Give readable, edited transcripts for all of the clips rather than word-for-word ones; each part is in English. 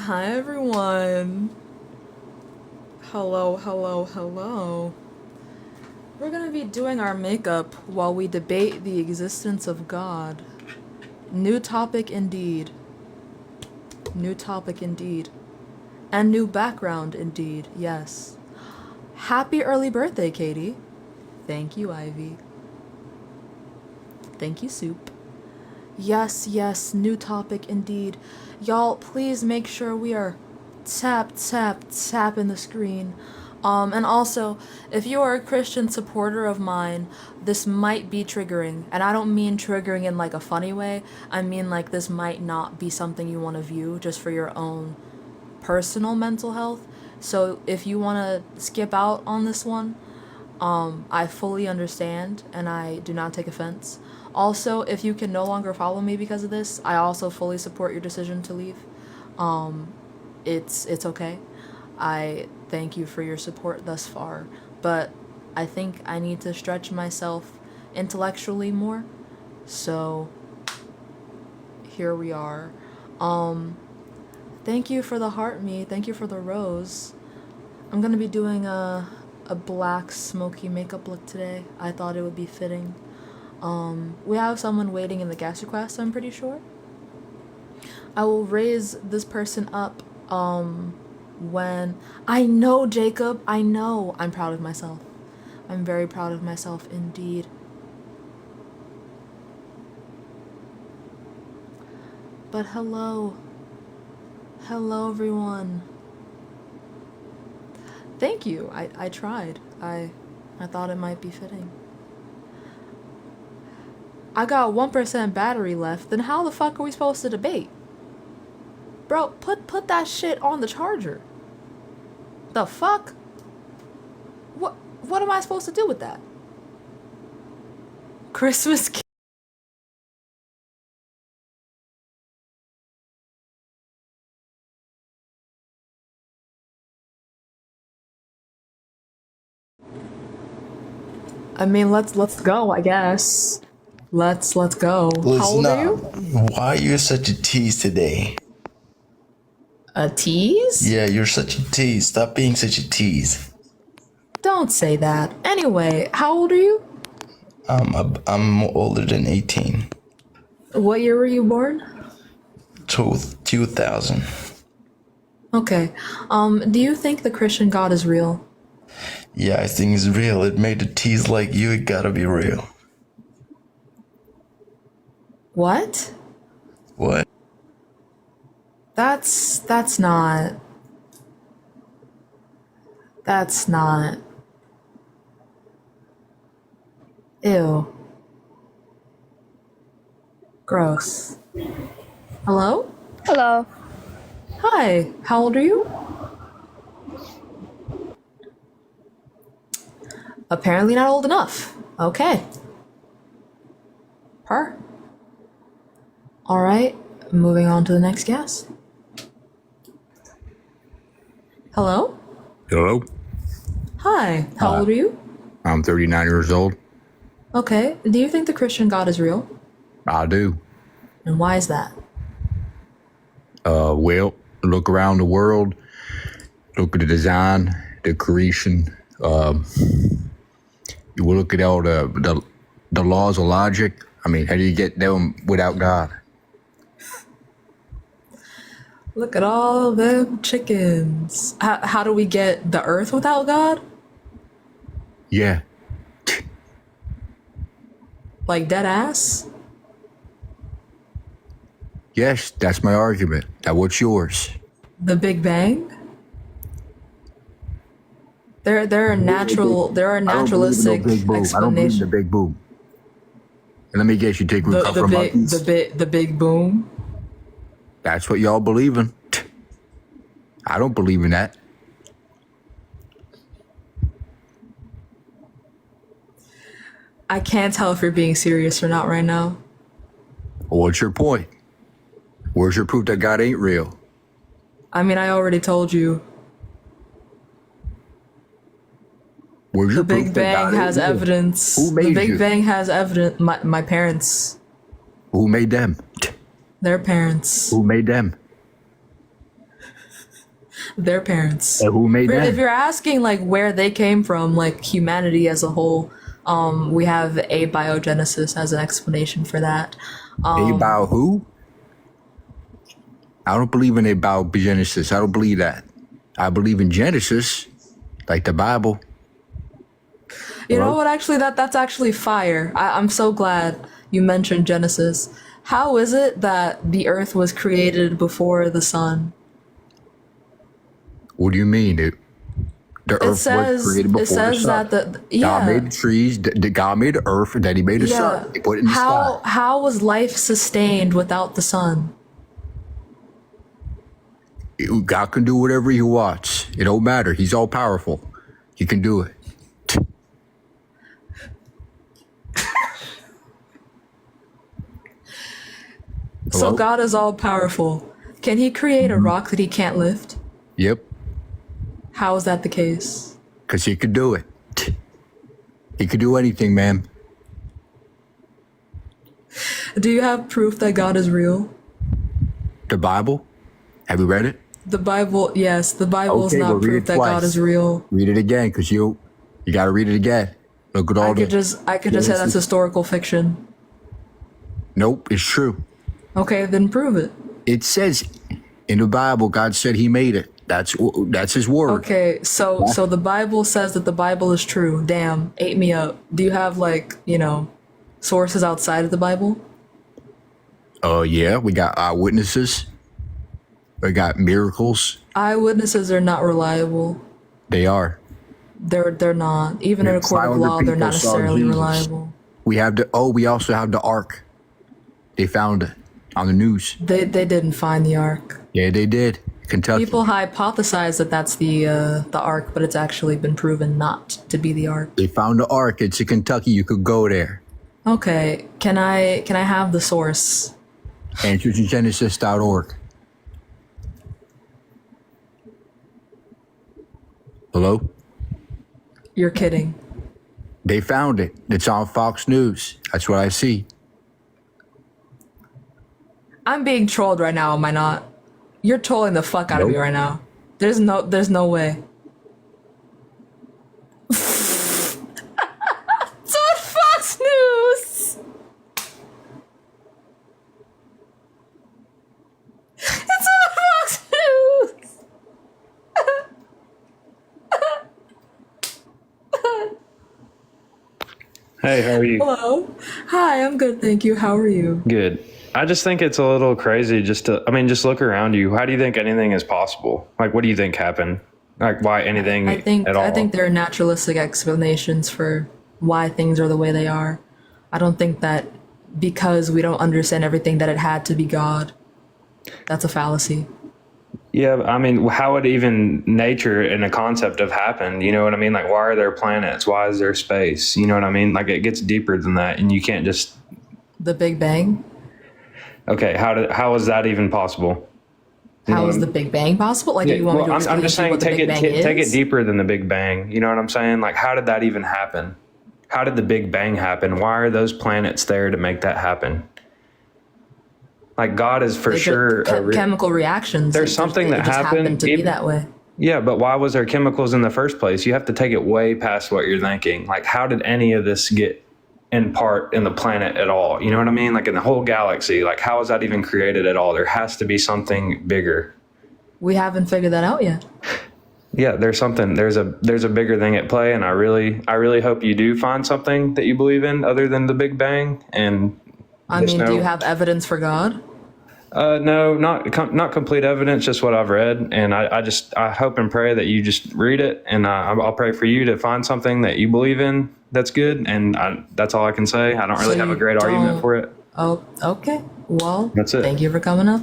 Hi everyone. Hello, hello, hello. We're gonna be doing our makeup while we debate the existence of God. New topic indeed. New topic indeed. And new background indeed, yes. Happy early birthday, Katie. Thank you, Ivy. Thank you, Soup. Yes, yes, new topic indeed. Y'all, please make sure we are tapping the screen. And also, if you are a Christian supporter of mine, this might be triggering. And I don't mean triggering in like a funny way. I mean like this might not be something you want to view just for your own personal mental health. So if you want to skip out on this one, I fully understand and I do not take offense. Also, if you can no longer follow me because of this, I also fully support your decision to leave. It's okay. I thank you for your support thus far, but I think I need to stretch myself intellectually more. So here we are. Thank you for the heart me. Thank you for the rose. I'm gonna be doing a black smoky makeup look today. I thought it would be fitting. We have someone waiting in the guest request, I'm pretty sure. I will raise this person up when I know, Jacob, I know. I'm proud of myself. I'm very proud of myself indeed. But hello. Hello everyone. Thank you. I tried. I thought it might be fitting. I got 1% battery left, then how the fuck are we supposed to debate? Bro, put that shit on the charger. The fuck? What am I supposed to do with that? Christmas I mean, let's go, I guess. Let's go. How old are you? Why are you such a tease today? A tease? Yeah, you're such a tease. Stop being such a tease. Don't say that. Anyway, how old are you? I'm older than 18. What year were you born? 2000. Okay. Do you think the Christian God is real? Yeah, I think it's real. It made a tease like you. It gotta be real. What? What? That's not. That's not. Ew. Gross. Hello? Hello. Hi. How old are you? Apparently not old enough. Okay. Per. Alright. Moving on to the next guest. Hello? Hello, Hi. How old are you? I'm 39 years old. Okay. Do you think the Christian God is real? I do. And why is that? Well, look around the world, look at the design, the creation. You will look at all the laws of logic. I mean, how do you get them without God? Look at all them chickens. How do we get the earth without God? Yeah, Like dead ass? yes, that's my argument. Now, what's yours? The Big Bang? There are naturalistic I don't believe in explanations. the big boom. And let me guess, you take root from monkeys? The big boom. That's what y'all believe in. I don't believe in that. I can't tell if you're being serious or not right now. What's your point? Where's your proof that God ain't real? I mean, I already told you. Where's The your Big proof that Bang God ain't has real? evidence. Who The made Big you? Bang has evidence. My parents. Who made them? Their parents. Who made them? Their parents. And who made If them? you're asking like where they came from, like humanity as a whole, we have abiogenesis as an explanation for that. About who? I don't believe in about Genesis. I don't believe that. I believe in Genesis, like the Bible. You know Hello? what? Actually, that's actually fire. I'm so glad you mentioned Genesis. How is it that the Earth was created before the sun? What do you mean? The earth was created It before the says sun. that the God yeah made the trees. God made the earth, and then He made the yeah. sun. He put it in the sky. How was life sustained without the sun? God can do whatever He wants. It don't matter. He's all powerful. He can do it. So Hello? God is all powerful. Can He create a rock that He can't lift? Yep. How is that the case? Because He could do it. He could do anything, man. Do you have proof that God is real? The Bible. Have you read it? The Bible, yes, the Bible is Okay, well, not read proof it that God twice. is real. Read it again, because you got to read it again. Look at all I could just say that's historical fiction. Nope, it's true. Okay, then prove it. It says in the Bible, God said He made it. That's His word. Okay, so the Bible says that the Bible is true. Damn, ate me up. Do you have like, sources outside of the Bible? Yeah, we got eyewitnesses. We got miracles. Eyewitnesses are not reliable. They are. They're not. Even in a court of 500 law, they're people not saw necessarily Jesus. reliable. We also have the ark. They found it on the news. They didn't find the ark. Yeah, they did. Kentucky. People hypothesize that that's the ark, but it's actually been proven not to be the ark. They found the ark. It's in Kentucky. You could go there. Okay, can I have the source? Answertogenesis.org. Hello? You're kidding. They found it. It's on Fox News. That's what I see. I'm being trolled right now, am I not? You're trolling the fuck out of me Nope. right now. There's no way. It's on Fox News. It's on Fox News. Hey, how are you? Hello. Hi, I'm good, thank you. How are you? Good. I just think it's a little crazy just just look around you. How do you think anything is possible? Like, what do you think happened? Like, why anything at all? I think there are naturalistic explanations for why things are the way they are. I don't think that because we don't understand everything that it had to be God. That's a fallacy. Yeah, how would even nature and a concept have happened? You know what I mean? Like, why are there planets? Why is there space? You know what I mean? Like, it gets deeper than that, and you can't just. The Big Bang? Okay, how is that even possible? How is the Big Bang possible? Like, do you want me to explain I'm just to you saying, what the Big Bang take it is? deeper than the Big Bang. You know what I'm saying? Like, how did that even happen? How did the Big Bang happen? Why are those planets there to make that happen? Like, God is for sure Chemical reactions. There's something that it just happened to be even- that way. Yeah, but why was there chemicals in the first place? You have to take it way past what you're thinking. Like, how did any of this get in part in the planet at all? You know what I mean? Like, in the whole galaxy, like, how is that even created at all? There has to be something bigger. We haven't figured that out yet. Yeah, there's a bigger thing at play, and I really hope you do find something that you believe in other than the Big Bang. And Do you have evidence for God? no, not complete evidence, just what I've read, and I hope and pray that you just read it, and I'll pray for you to find something that you believe in that's good, and that's all I can say. I don't really have a great argument for it. Oh, okay. Well, That's it. Thank you for coming up.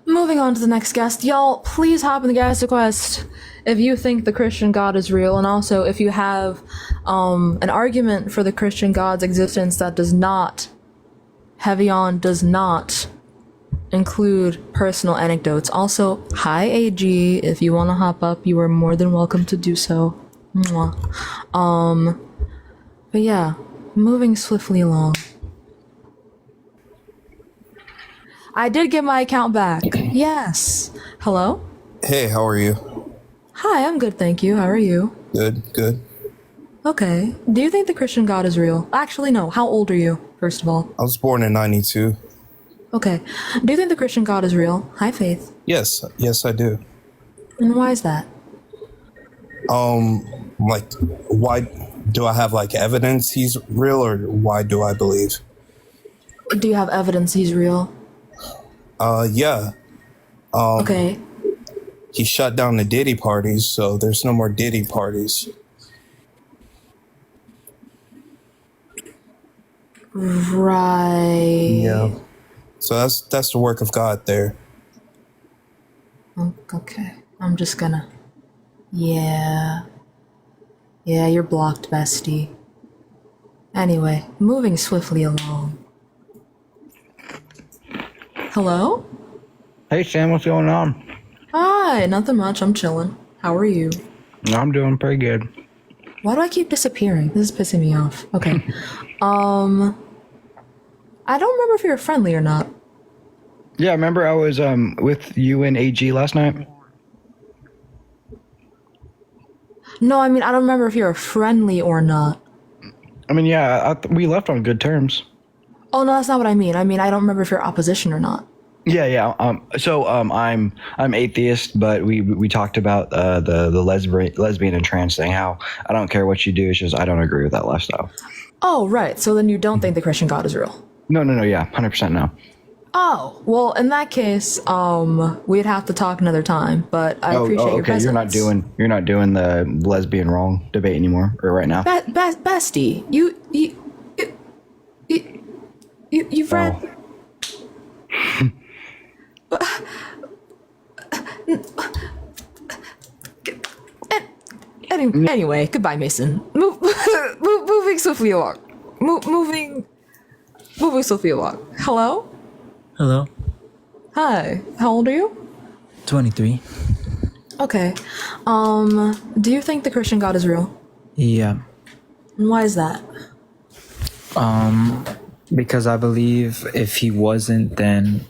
Moving on to the next guest. Y'all, please hop in the guest request if you think the Christian God is real, and also if you have an argument for the Christian God's existence that does not include personal anecdotes. Also, hi AG, if you want to hop up, you are more than welcome to do so. Mwah. But yeah, moving swiftly along. I did get my account back. Yes. Hello? Hey, how are you? Hi, I'm good, thank you. How are you? Good, good. Okay. Do you think the Christian God is real? Actually, no. How old are you, first of all? I was born in 92. Okay. Do you think the Christian God is real? Hi, Faith. Yes, yes, I do. And why is that? Like, why do I have like evidence he's real, or why do I believe? Do you have evidence he's real? Yeah. Okay. He shut down the Diddy parties, so there's no more Diddy parties. Right. Yeah. So that's the work of God there. Okay. I'm just gonna. Yeah. Yeah, you're blocked, bestie. Anyway, moving swiftly along. Hello? Hey Sam, what's going on? Hi, nothing much. I'm chilling. How are you? I'm doing pretty good. Why do I keep disappearing? This is pissing me off. Okay. I don't remember if you're friendly or not. Yeah, remember I was with you and AG last night? No, I mean, I don't remember if you're friendly or not. I mean, yeah, we left on good terms. Oh, no, that's not what I mean. I mean, I don't remember if you're opposition or not. Yeah. I'm atheist, but we talked about the lesbian and trans thing. How I don't care what you do, it's just I don't agree with that lifestyle. Oh, right. So then you don't think the Christian God is real? No, yeah, 100% no. Oh, well, in that case, we'd have to talk another time, but I appreciate your okay. presence. You're not doing the lesbian wrong debate anymore, or right now. Bestie, you've read... Anyway, goodbye, Mason. Moving swiftly along. Moving swiftly along. Hello? Hello, Hi. How old are you? 23. Okay. Do you think the Christian God is real? Yeah, And why is that? because I believe if he wasn't, then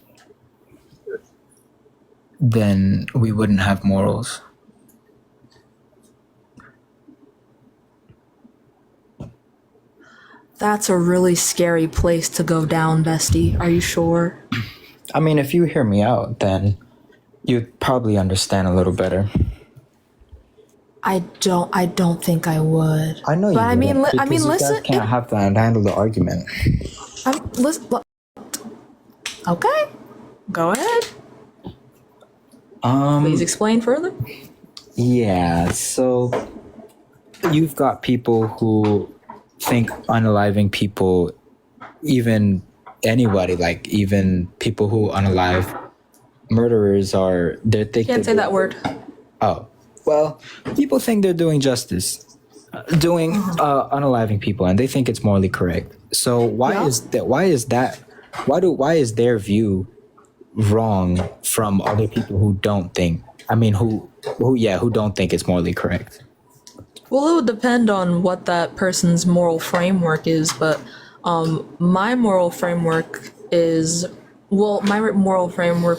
we wouldn't have morals. That's a really scary place to go down, bestie. Are you sure? I mean, if you hear me out, then you'd probably understand a little better. I don't think I would. I know you. But I mean, wouldn't, because you listen. guys can't have to handle the argument. Listen. Okay. Go ahead. Please explain further. Yeah. So you've got people who think unaliving people, even anybody, like even people who unalive murderers are. They think Can't say that word. Oh, well, people think they're doing justice, doing unaliving people, and they think it's morally correct. So why is that? Why is that? Why is their view wrong from other people who don't think? I mean, who don't think it's morally correct? Well, it would depend on what that person's moral framework is, but my moral framework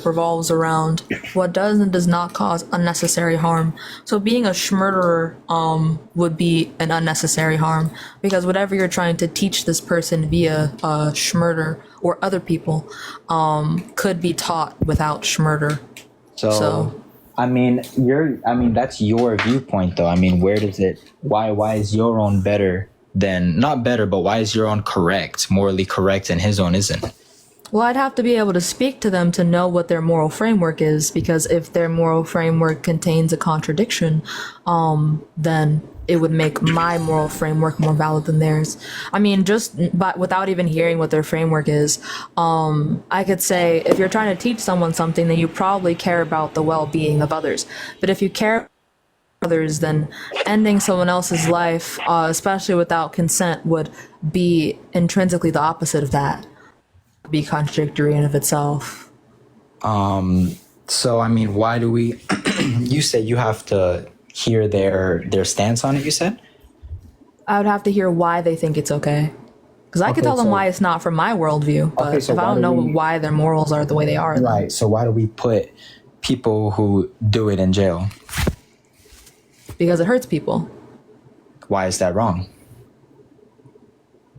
revolves around what does and does not cause unnecessary harm. So being a schmurderer would be an unnecessary harm, because whatever you're trying to teach this person via schmurder or other people could be taught without schmurder. So I mean, that's your viewpoint, though. I mean, where does it? Why is your own better than not better, but why is your own correct, morally correct, and his own isn't? Well, I'd have to be able to speak to them to know what their moral framework is, because if their moral framework contains a contradiction, then it would make my moral framework more valid than theirs. I mean, but without even hearing what their framework is, I could say if you're trying to teach someone something, then you probably care about the well-being of others. But if you care about others, then ending someone else's life, especially without consent, would be intrinsically the opposite of that. Be contradictory in of itself. So I mean, why do we? You said you have to hear their stance on it. You said I would have to hear why they think it's okay, because I could tell them why it's not from my worldview. But so if I why don't do know we- why their morals are the way they are, then right. So why do we put people who do it in jail? Because it hurts people. Why is that wrong?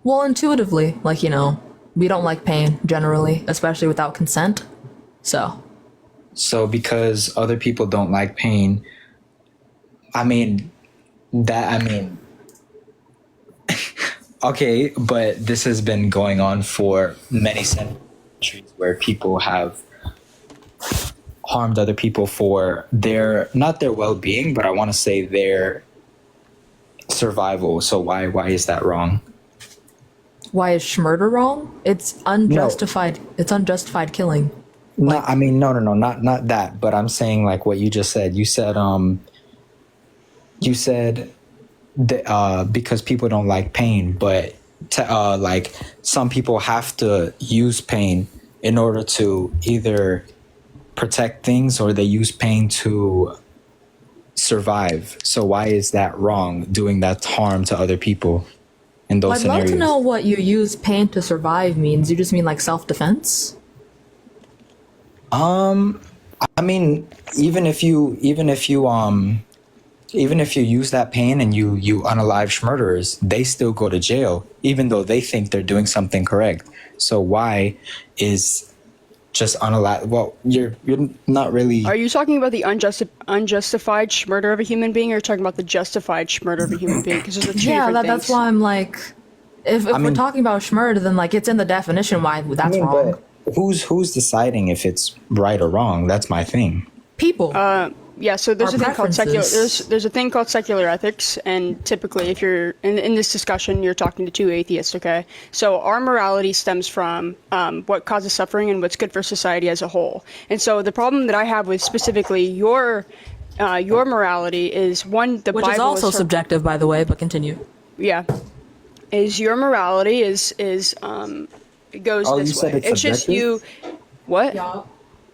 Well, intuitively, like, we don't like pain generally, especially without consent. So because other people don't like pain, I mean, okay, but this has been going on for many centuries where people have harmed other people for not their well-being, but I want to say their survival. So why is that wrong? Why is murder wrong? It's unjustified. It's unjustified killing. No, I mean, no, not that. But I'm saying like what you just said. You said that, because people don't like pain, but like some people have to use pain in order to either protect things or they use pain to survive. So why is that wrong? Doing that harm to other people in those I'd scenarios. love to know what you use pain to survive means. You just mean like self-defense? I mean, even if you use that pain and you unalive murderers, they still go to jail, even though they think they're doing something correct. So why is just unalive? Well, you're not really. Are you talking about the unjustified murder of a human being, or are you talking about the justified murder of a human being? Because those are two different things. That's why I'm like, if we're talking about murder, then like it's in the definition why that's wrong. But who's deciding if it's right or wrong? That's my thing. People. Yeah, so there's Our a thing called secular. preferences. There's a thing called secular ethics, and typically, if you're in this discussion, you're talking to two atheists. Okay, so our morality stems from what causes suffering and what's good for society as a whole. And so the problem that I have with specifically your morality is one, the Which Bible is also is subjective, by the way, but continue. yeah, is your morality is it goes Oh, you this said way. it's It's just subjective? you. What?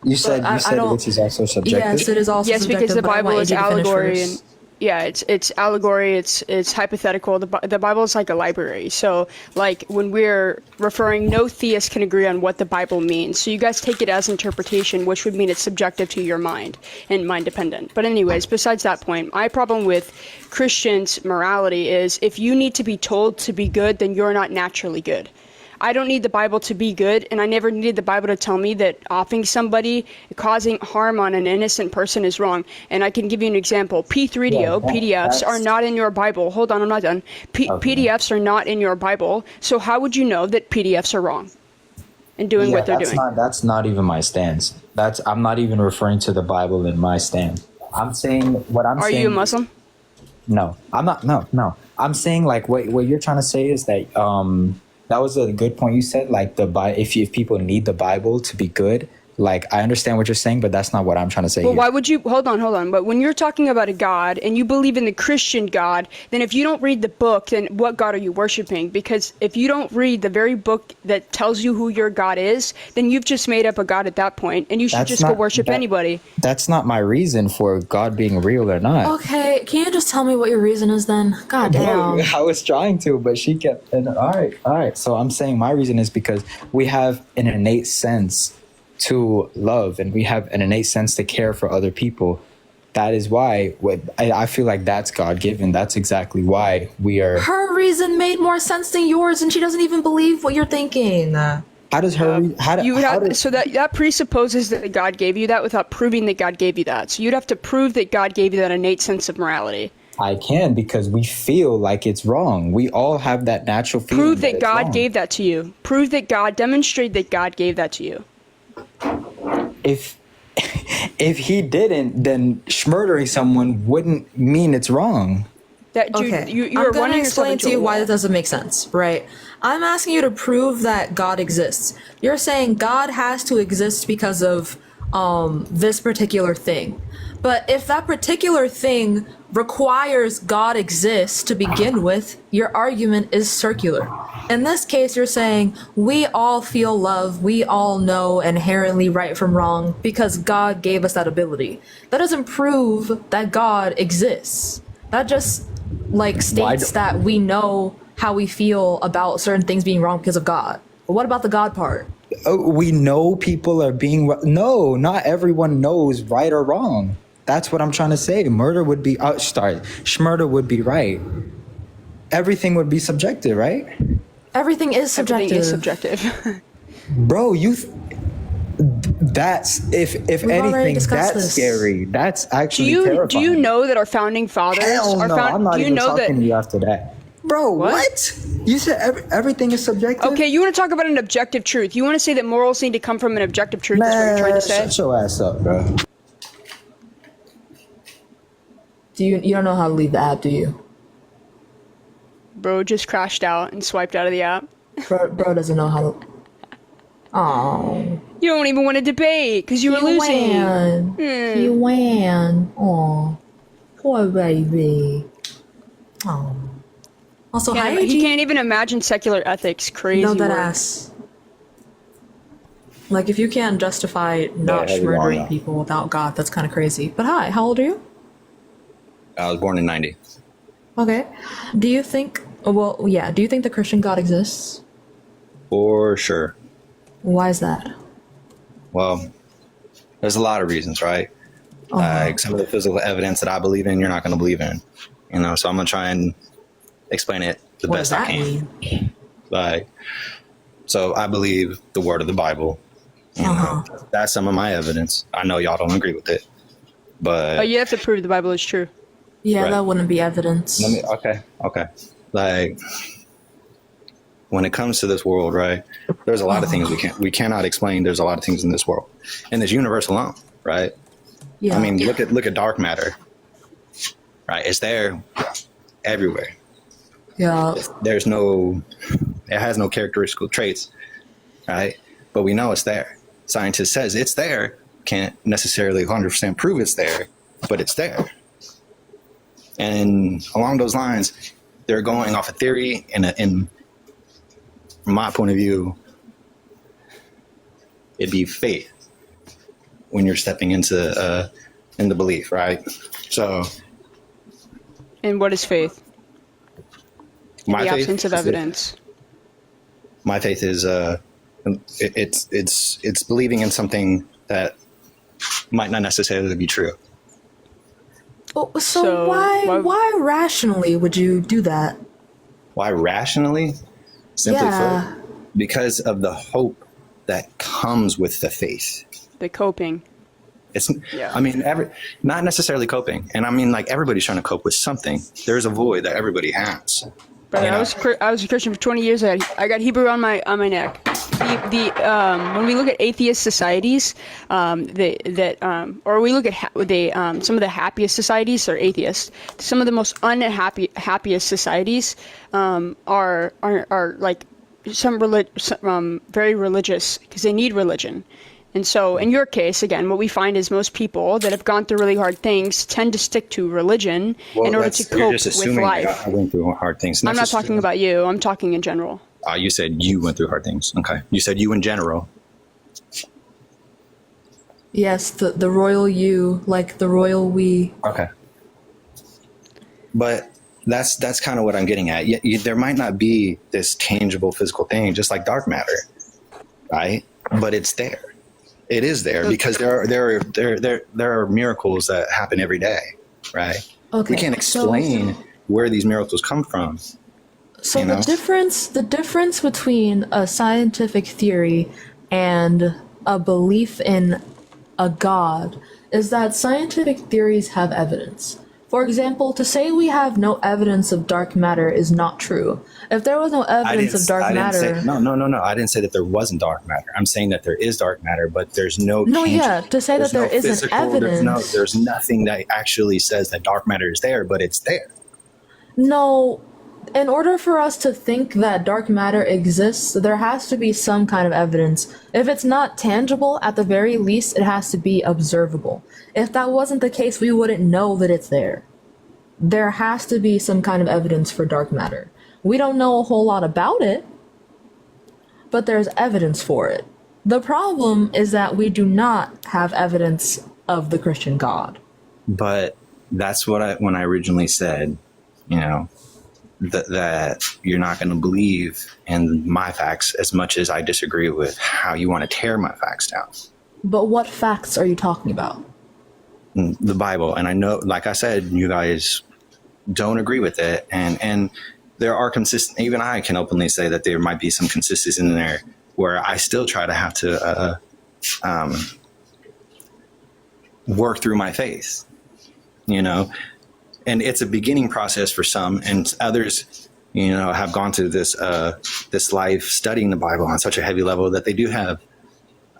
You said I don't- which is also subjective. Yes, it is also Yes, subjective, because the but I Bible want is AJ to finish allegory first. and yeah, it's allegory. It's hypothetical. The Bible is like a library. So like when we're referring, no theist can agree on what the Bible means. So you guys take it as interpretation, which would mean it's subjective to your mind and mind dependent. But anyways, besides that point, my problem with Christians' morality is if you need to be told to be good, then you're not naturally good. I don't need the Bible to be good, and I never needed the Bible to tell me that offing somebody, causing harm on an innocent person is wrong. And I can give you an example. P3DO, PDFs are not in your Bible. Hold on, I'm not done. PDFs are not in your Bible, so how would you know that PDFs are wrong in doing what they're doing? That's not even my stance. I'm not even referring to the Bible in my stance. I'm saying what I'm Are saying. you a Muslim? No, I'm not. No. I'm saying like what you're trying to say is that that was a good point you said. Like if people need the Bible to be good, like I understand what you're saying, but that's not what I'm trying to say. Well, here. why would you hold on? But when you're talking about a God and you believe in the Christian God, then if you don't read the book, then what God are you worshiping? Because if you don't read the very book that tells you who your God is, then you've just made up a God at that point, and you should just go worship anybody. That's not my reason for God being real or not. Okay, can you just tell me what your reason is then? God damn. I was trying to, but she kept. And all right. So I'm saying my reason is because we have an innate sense to love, and we have an innate sense to care for other people. That is why I feel like that's God-given. That's exactly why we are. Her reason made more sense than yours, and she doesn't even believe what you're thinking. How does her? So that presupposes that God gave you that without proving that God gave you that. So you'd have to prove that God gave you that innate sense of morality. I can, because we feel like it's wrong. We all have that natural feeling. Prove that it's God wrong. gave that to you. Prove that God, demonstrate that God gave that to you. If he didn't, then murdering someone wouldn't mean it's wrong. Okay, I'm going to explain to you why that doesn't make sense, right? I'm asking you to prove that God exists. You're saying God has to exist because of this particular thing. But if that particular thing requires God exists to begin with, your argument is circular. In this case, you're saying we all feel love, we all know inherently right from wrong because God gave us that ability. That doesn't prove that God exists. That just states that we know how we feel about certain things being wrong because of God. But what about the God part? We know people are being no, not everyone knows right or wrong. That's what I'm trying to say. Murder would be Schmurder would be right. Everything would be subjective, right? Everything is subjective. Everything is subjective. Bro, that's if We've already anything, discussed that's this. scary. That's do actually you terrifying. know that our founding fathers Hell are no, I'm not do you even know talking that to you after that. Bro, what? You said everything is subjective? Okay, you want to talk about an objective truth. You want to say that morals need to come from an objective truth, is what you're trying to say? Shut your ass up, bro. You don't know how to leave the app, do you? Bro just crashed out and swiped out of the app. Bro doesn't know how to. Oh, You don't even want to debate because you were losing. He won. Oh, poor baby. Oh. Also, hi, He AG. can't even imagine secular ethics. Crazy. No, that word. ass. Like, if you can't justify not how's it going, murdering though? people without God, that's kind of crazy. But hi, how old are you? I was born in 90. Okay. Do you think, well, yeah, do you think the Christian God exists? For sure. Why is that? Well, there's a lot of reasons, right? Uh-huh. Like some of the physical evidence that I believe in, you're not going to believe in. You know, so I'm going to try and explain it the What does best I that can. mean? Like, so I believe the word of the Bible. You know, that's some of my evidence. I know y'all don't agree with it, but But you have to prove the Bible is true. Yeah, Right. that wouldn't be evidence. okay. Like, when it comes to this world, right? There's a lot of things we cannot explain. There's a lot of things in this world, in this universe alone, right? Yeah. I mean, look at dark matter, right? It's there everywhere. Yeah. It has no characteristical traits, right? But we know it's there. Scientists says it's there. Can't necessarily 100% prove it's there, but it's there. And along those lines, they're going off a theory, and from my point of view, it'd be faith when you're stepping into belief, right? So And what is faith? my The faith absence of evidence. My faith is it's believing in something that might not necessarily be true. Oh, so So, why rationally would you do that? Why rationally? Simply Yeah. put, because of the hope that comes with the faith. The coping. It's, Yeah. I mean, not necessarily coping, and I mean, like, everybody's trying to cope with something. There's a void that everybody has. Brother, You know? I was a Christian for 20 years. I got Hebrew on my neck. When we look at atheist societies, or we look at some of the happiest societies are atheist. Some of the most happiest societies are like some very religious because they need religion. And so in your case, again, what we find is most people that have gone through really hard things tend to stick to religion in order to you're cope just with assuming life. I went through hard things. I'm not talking about you. I'm talking in general. You said you went through hard things. Okay. You said you in general. Yes, the royal you, like the royal we. Okay. But that's kind of what I'm getting at. There might not be this tangible physical thing, just like dark matter, right? But it's there. It is there because there are miracles that happen every day, right? Okay. We can't explain where these miracles come from. So You know? the difference between a scientific theory and a belief in a god is that scientific theories have evidence. For example, to say we have no evidence of dark matter is not true. If there was no evidence of dark matter, No. I didn't say that there wasn't dark matter. I'm saying that there is dark matter, but there's no. To say that there isn't physical, evidence. There's nothing that actually says that dark matter is there, but it's there. No, in order for us to think that dark matter exists, there has to be some kind of evidence. If it's not tangible, at the very least, it has to be observable. If that wasn't the case, we wouldn't know that it's there. There has to be some kind of evidence for dark matter. We don't know a whole lot about it, but there's evidence for it. The problem is that we do not have evidence of the Christian God. But that's what when I originally said, you know, that you're not going to believe in my facts as much as I disagree with how you want to tear my facts down. But what facts are you talking about? The Bible. And I know, like I said, you guys don't agree with it. And there are consistent, even I can openly say that there might be some consistency in there where I still try to have to work through my faith, you know, and it's a beginning process for some, and others, you know, have gone through this life studying the Bible on such a heavy level that they do have.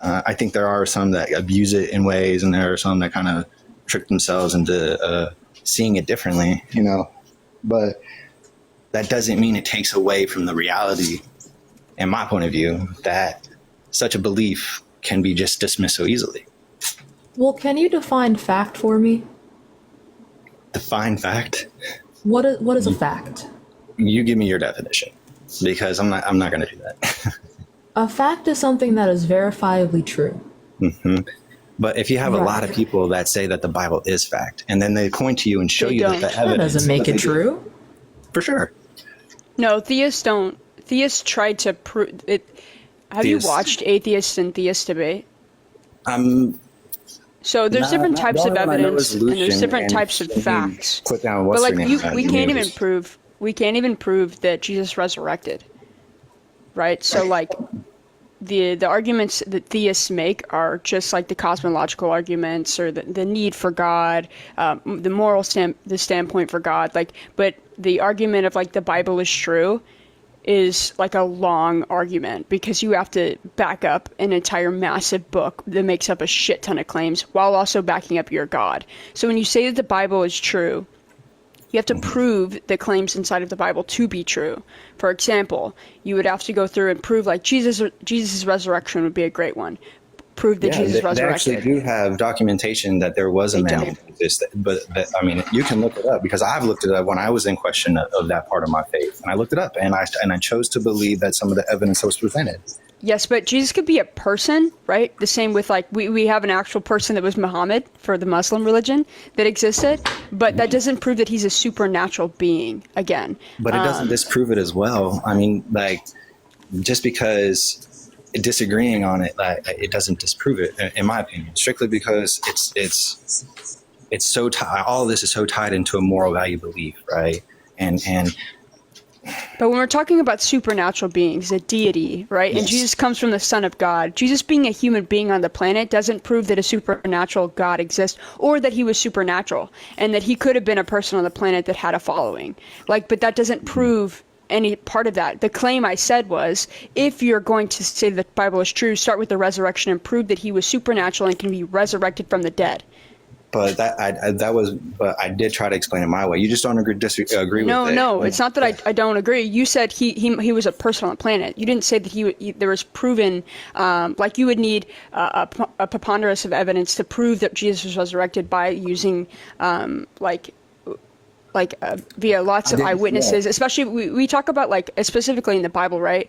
I think there are some that abuse it in ways, and there are some that kind of trick themselves into seeing it differently, you know. But that doesn't mean it takes away from the reality, in my point of view, that such a belief can be just dismissed so easily. Well, can you define fact for me? Define fact? What is a fact? You give me your definition, because I'm not going to do that. A fact is something that is verifiably true. Mm-hmm. But if you have a lot of Right. people that say that the Bible is fact, and then they point to you and show They you don't. that the That evidence doesn't make that it they do- true. for sure. No, theists don't. Theists try to prove it. Have you Theists- watched atheists and theists debate? So there's Nah, different not- types the of only one I know evidence, is and there's Lucian, different and types of he facts. put down But what's like her name, we can't even Neighbors. prove that Jesus resurrected, right? So like the arguments that theists make are just like the cosmological arguments, or the need for God, the moral the standpoint for God. Like, but the argument of like the Bible is true is like a long argument, because you have to back up an entire massive book that makes up a shit ton of claims while also backing up your God. So when you say that the Bible is true, you have to prove the claims inside of the Bible to be true. For example, you would have to go through and prove like Jesus' resurrection would be a great one. Prove that Jesus they actually resurrected. do have documentation that there was a They man do. like this, but I mean, you can look it up, because I've looked it up when I was in question of that part of my faith, and I looked it up, and I chose to believe that some of the evidence that was presented. Yes, but Jesus could be a person, right? The same with like we have an actual person that was Muhammad for the Muslim religion that existed, but that doesn't prove that he's a supernatural being again. But it doesn't disprove it as well. I mean, like, just because disagreeing on it, like, it doesn't disprove it, in my opinion. Strictly because it's so all of this is so tied into a moral value belief, right? And But when we're talking about supernatural beings, a deity, right? And Yes. Jesus comes from the Son of God. Jesus being a human being on the planet doesn't prove that a supernatural God exists, or that he was supernatural and that he could have been a person on the planet that had a following. Like, but that doesn't prove any part of that. The claim I said was, if you're going to say that the Bible is true, start with the resurrection and prove that he was supernatural and can be resurrected from the dead. but but I did try to explain it my way. You just don't agree with it. No, it's not that I don't agree. You said he was a person on the planet. You didn't say that there was proven, like you would need a preponderance of evidence to prove that Jesus was resurrected by using via lots of eyewitnesses, especially we talk about like specifically in the Bible, right?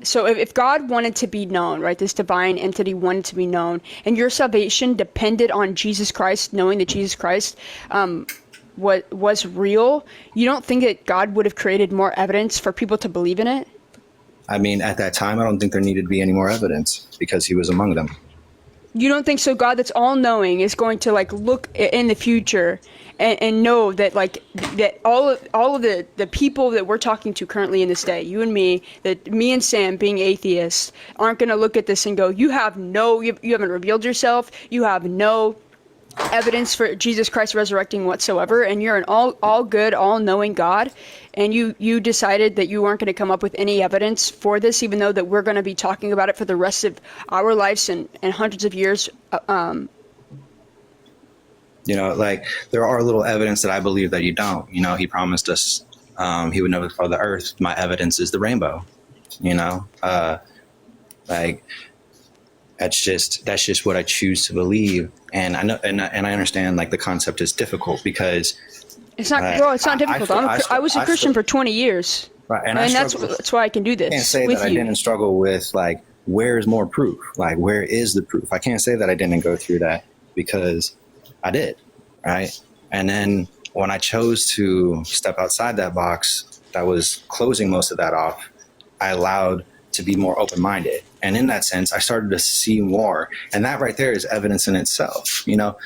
So if God wanted to be known, right, this divine entity wanted to be known, and your salvation depended on Jesus Christ, knowing that Jesus Christ was real, you don't think that God would have created more evidence for people to believe in it? I mean, at that time, I don't think there needed to be any more evidence, because he was among them. You don't think so? God that's all knowing is going to like look in the future and know that like that all of the people that we're talking to currently in this day, you and me, that me and Sam being atheists aren't going to look at this and go, you haven't revealed yourself, you have no evidence for Jesus Christ resurrecting whatsoever, and you're an all good, all knowing God, and you decided that you weren't going to come up with any evidence for this, even though that we're going to be talking about it for the rest of our lives and hundreds of years. You know, like, there are little evidence that I believe that you don't. You know, he promised us he would never destroy the earth. My evidence is the rainbow. You know, like, that's just what I choose to believe. And I know, and I understand, like, the concept is difficult, because It's not, bro. It's not difficult. I was a Christian for 20 years, right, and I that's struggle- why I can do I can't this say with that I you. didn't struggle with, like, where is more proof? Like, where is the proof? I can't say that I didn't go through that, because I did, right? And then when I chose to step outside that box that was closing most of that off, I allowed to be more open-minded. And in that sense, I started to see more. And that right there is evidence in itself, you know?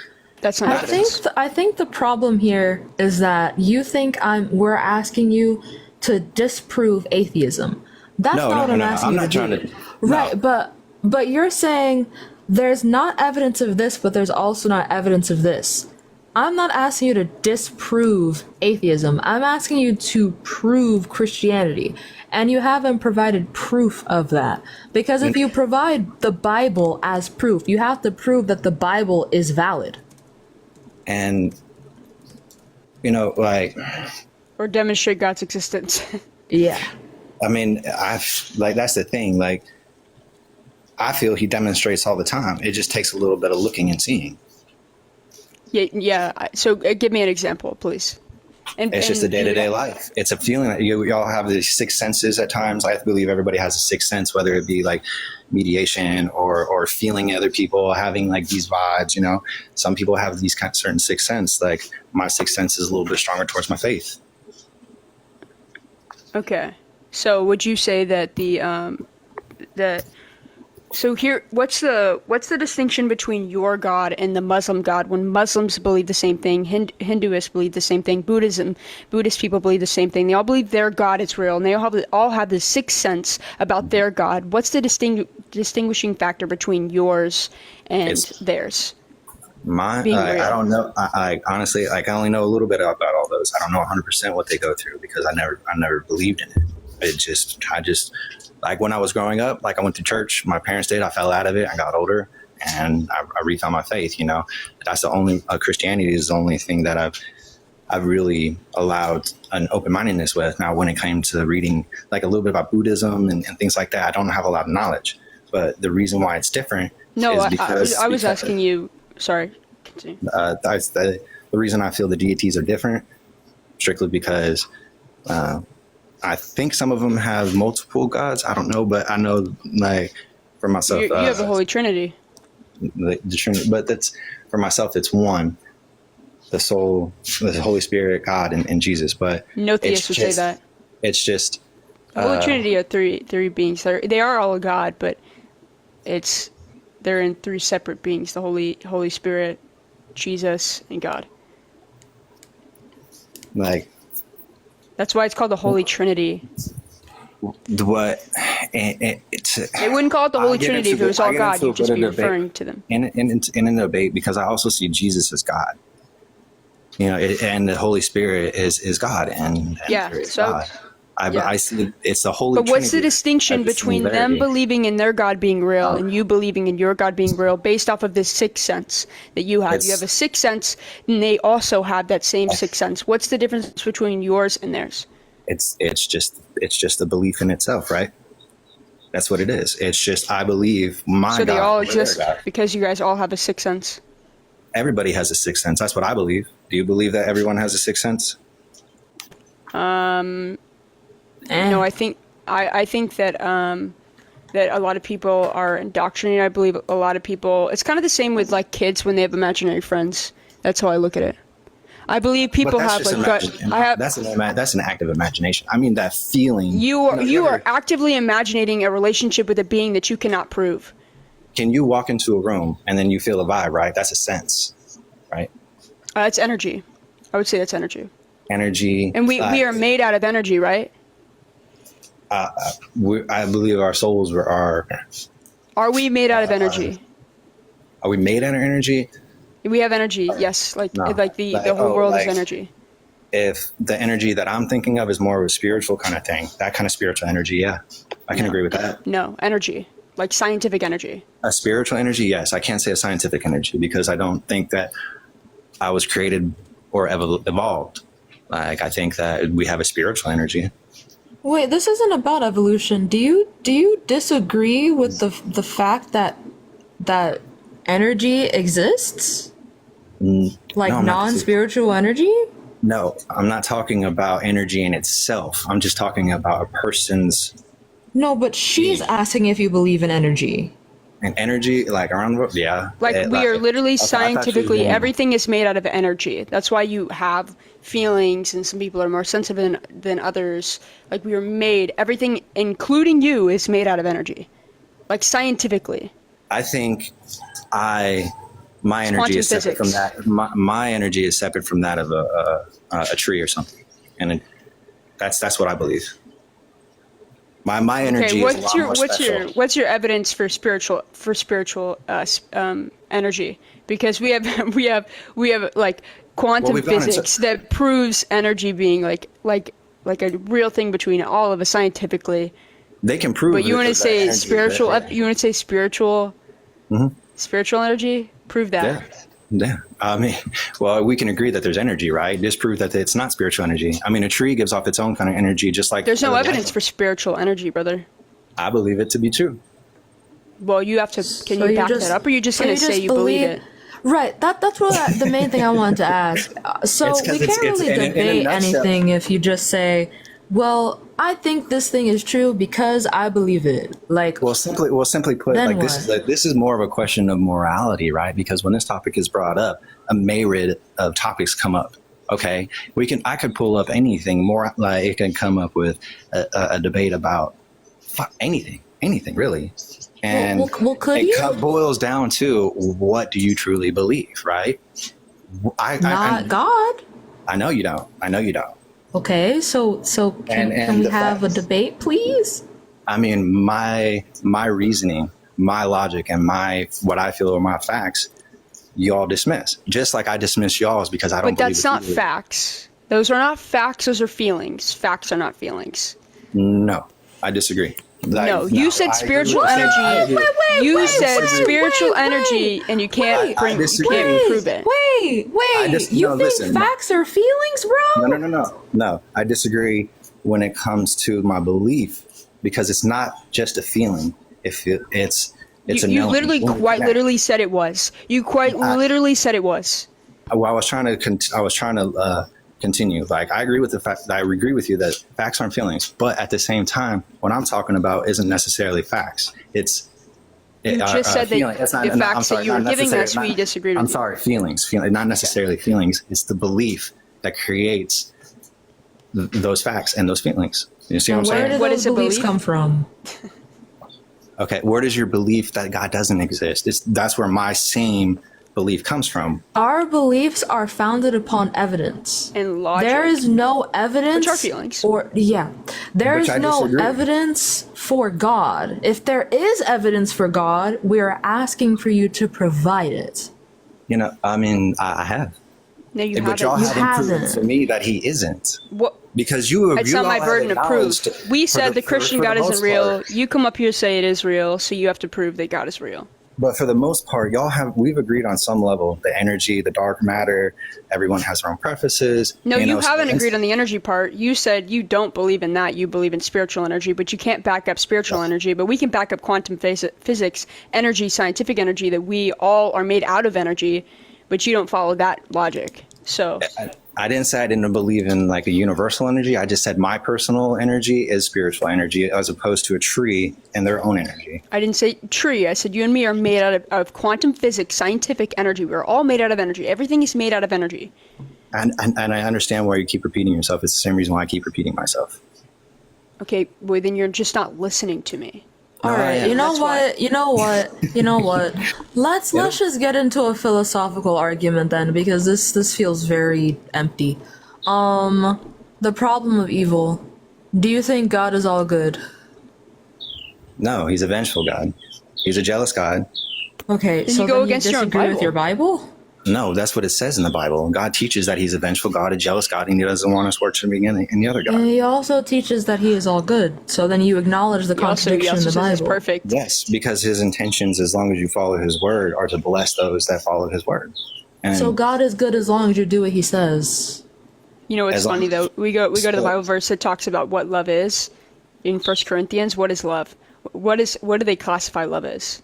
That's not evidence. I think the problem here is that you think we're asking you to disprove atheism. That's No, not no, what no, I'm no. asking I'm you not to trying do. to. Right, No. but you're saying there's not evidence of this, but there's also not evidence of this. I'm not asking you to disprove atheism. I'm asking you to prove Christianity. And you haven't provided proof of that. Because if you provide the Bible as proof, you have to prove that the Bible is valid. And, you know, like, Or demonstrate God's existence. Yeah. I mean, that's the thing. Like, I feel he demonstrates all the time. It just takes a little bit of looking and seeing. Yeah. So give me an example, please. It's just a day-to-day life. It's a feeling that y'all have these sixth senses at times. I believe everybody has a sixth sense, whether it be like mediation or feeling other people, having like these vibes, you know. Some people have these kind of certain sixth sense. Like my sixth sense is a little bit stronger towards my faith. Okay. So would you say that so here, what's the distinction between your God and the Muslim God? When Muslims believe the same thing, Hinduists believe the same thing, Buddhist people believe the same thing. They all believe their God is real, and they all have the sixth sense about their God. What's the distinguishing factor between yours and theirs? I don't know. I honestly, like, I only know a little bit about all those. I don't know 100% what they go through because I never believed in it. I just like when I was growing up, like I went to church, my parents did, I fell out of it, I got older and I refound my faith, you know. That's the only, Christianity is the only thing that I've really allowed an open-mindedness with. Now, when it came to reading like a little bit about Buddhism and things like that, I don't have a lot of knowledge, but the reason why it's different is because I was asking you, sorry, continue. The reason I feel the deities are different strictly because, I think some of them have multiple gods. I don't know, but I know, like, for myself, You have the Holy Trinity. The Trinity, but that's for myself. It's one, the soul, the Holy Spirit, God, and Jesus. But No theist would say that. It's just The Holy Trinity are three beings. They are all a God, but they're in three separate beings: the Holy Spirit, Jesus, and God. like. That's why it's called the Holy Trinity. What They wouldn't call it the Holy Trinity if it was all God. You'd just be referring to them. In a debate, because I also see Jesus as God. You know, and the Holy Spirit is God, and Yeah, so God. I see it's the Holy But what's Trinity. the distinction between them believing in their God being real and you believing in your God being real based off of this sixth sense that you have? You have a sixth sense, and they also have that same sixth sense. What's the difference between yours and theirs? It's just a belief in itself, right? That's what it is. It's just I believe my God. So they all is their exist God. because you guys all have a sixth sense. Everybody has a sixth sense. That's what I believe. Do you believe that everyone has a sixth sense? No, I think that that a lot of people are indoctrinated. I believe a lot of people. It's kind of the same with like kids when they have imaginary friends. That's how I look at it. I believe people have like that's an act of imagination. I mean that feeling. You are actively imagining a relationship with a being that you cannot prove. Can you walk into a room and then you feel a vibe, right? That's a sense, right? It's energy. I would say that's energy. Energy. And we are made out of energy, right? I believe our souls are. Are we made out of energy? Are we made out of energy? We have energy, yes. The whole world is energy. If the energy that I'm thinking of is more of a spiritual kind of thing, that kind of spiritual energy, yeah, I can agree with that. No, energy, like scientific energy. A spiritual energy, yes. I can't say a scientific energy because I don't think that I was created or evolved. Like I think that we have a spiritual energy. Wait, this isn't about evolution. Do you disagree with the fact that energy exists? Like no, non-spiritual energy? No, I'm not talking about energy in itself. I'm just talking about a person's. No, but she's asking if you believe in energy. And energy, like around the world, yeah. Like we are literally I thought you were scientifically, saying- everything is made out of energy. That's why you have feelings, and some people are more sensitive than others. Like we are made, everything, including you, is made out of energy. Like scientifically. I think my energy quantum is separate from physics. that. My energy is separate from that of a tree or something, and that's what I believe. My energy Okay, is a lot more special. what's your evidence for spiritual energy? Because we have like quantum we've gone into- physics that proves energy being like a real thing between all of us scientifically. They can prove. But you want to that say energy is spiritual? there. You want to say spiritual? Spiritual energy? Prove that. Yeah. Yeah. I mean, well, we can agree that there's energy, right? Disprove that it's not spiritual energy. I mean, a tree gives off its own kind of energy, just like. There's no evidence for spiritual energy, brother. I believe it to be true. Well, you have to. Can So you you back just- that up, or are you just so gonna you say just you believe believe- it? Right. That's what the main thing I wanted to ask. So It's 'cause we it's- can't it's- really in a debate nutshell- anything if you just say, "Well, I think this thing is true because I believe it." Like, Well, simply put, Then like what? this is more of a question of morality, right? Because when this topic is brought up, a myriad of topics come up. Okay, I could pull up anything more, like it can come up with a debate about anything really, and well, could it you? boils down to what do you truly believe, right? Not God. I know you don't. I know you don't. Okay, so can And we the have a facts. debate, please? I mean, my reasoning, my logic, and what I feel are my facts, y'all dismiss. Just like I dismiss y'all's because I don't But believe that's it not either. facts. Those are not facts. Those are feelings. Facts are not feelings. No, I disagree. No, you said I agree spiritual with you. I energy. agree. You said wait, spiritual wait, energy, and you can't wait, bring. You disagree. can't prove it. Wait. You no, think listen. facts are feelings, bro? No. I disagree when it comes to my belief because it's not just a feeling. It's a You knowing. literally, Boom, quite yeah. literally said it was. You quite literally said it was. Well, I was trying to continue. Like I agree with the fact. I agree with you that facts aren't feelings, but at the same time, what I'm talking about isn't necessarily facts. It's You just said that feeling. It's not, the no, I'm facts sorry, that you were not giving us, necessarily- we disagreed with I'm you. sorry, feelings. Not necessarily feelings. It's the belief that creates those facts and those feelings. You see what I'm Where saying? did What those is a beliefs belief? come from? Okay, where does your belief that God doesn't exist? That's where my same belief comes from. Our beliefs are founded upon evidence. And logic. There is no evidence. Which are feelings. There Which is I no disagree. evidence for God. If there is evidence for God, we are asking for you to provide it. You know, I mean, I have. No, you But y'all haven't. haven't proven haven't. to me that he isn't. What? Because you It's you not all my have burden to prove. acknowledged We for said the Christian for God the isn't most real. part- You come up here say it is real, so you have to prove that God is real. But for the most part, we've agreed on some level. The energy, the dark matter, everyone has their own preferences. No, you so haven't it's- agreed on the energy part. You said you don't believe in that. You believe in spiritual energy, but you can't back up spiritual energy. But we can back up quantum physics, energy, scientific energy, that we all are made out of energy, but you don't follow that logic. So I didn't say I didn't believe in like a universal energy. I just said my personal energy is spiritual energy as opposed to a tree and their own energy. I didn't say tree. I said you and me are made out of quantum physics, scientific energy. We're all made out of energy. Everything is made out of energy. And I understand why you keep repeating yourself. It's the same reason why I keep repeating myself. Okay, well then you're just not listening to me. All I right, am. you know That's why. what? You know what? Let's just get into a philosophical argument then, because this feels very empty. The problem of evil. Do you think God is all good? No, he's a vengeful God. He's a jealous God. Okay, Then so you go then against your own disagree with Bible. your Bible? No, that's what it says in the Bible. God teaches that he's a vengeful God, a jealous God, and he doesn't want us worshiping any other God. And he also teaches that he is all good. So then you acknowledge the He also contradiction in the says it's Bible. perfect. Yes, because his intentions, as long as you follow his word, are to bless those that follow his word. And So God is good as long as you do what he says. You know what's As long- funny though? We go to the So- Bible verse that talks about what love is in 1 Corinthians. What is love? What do they classify love as?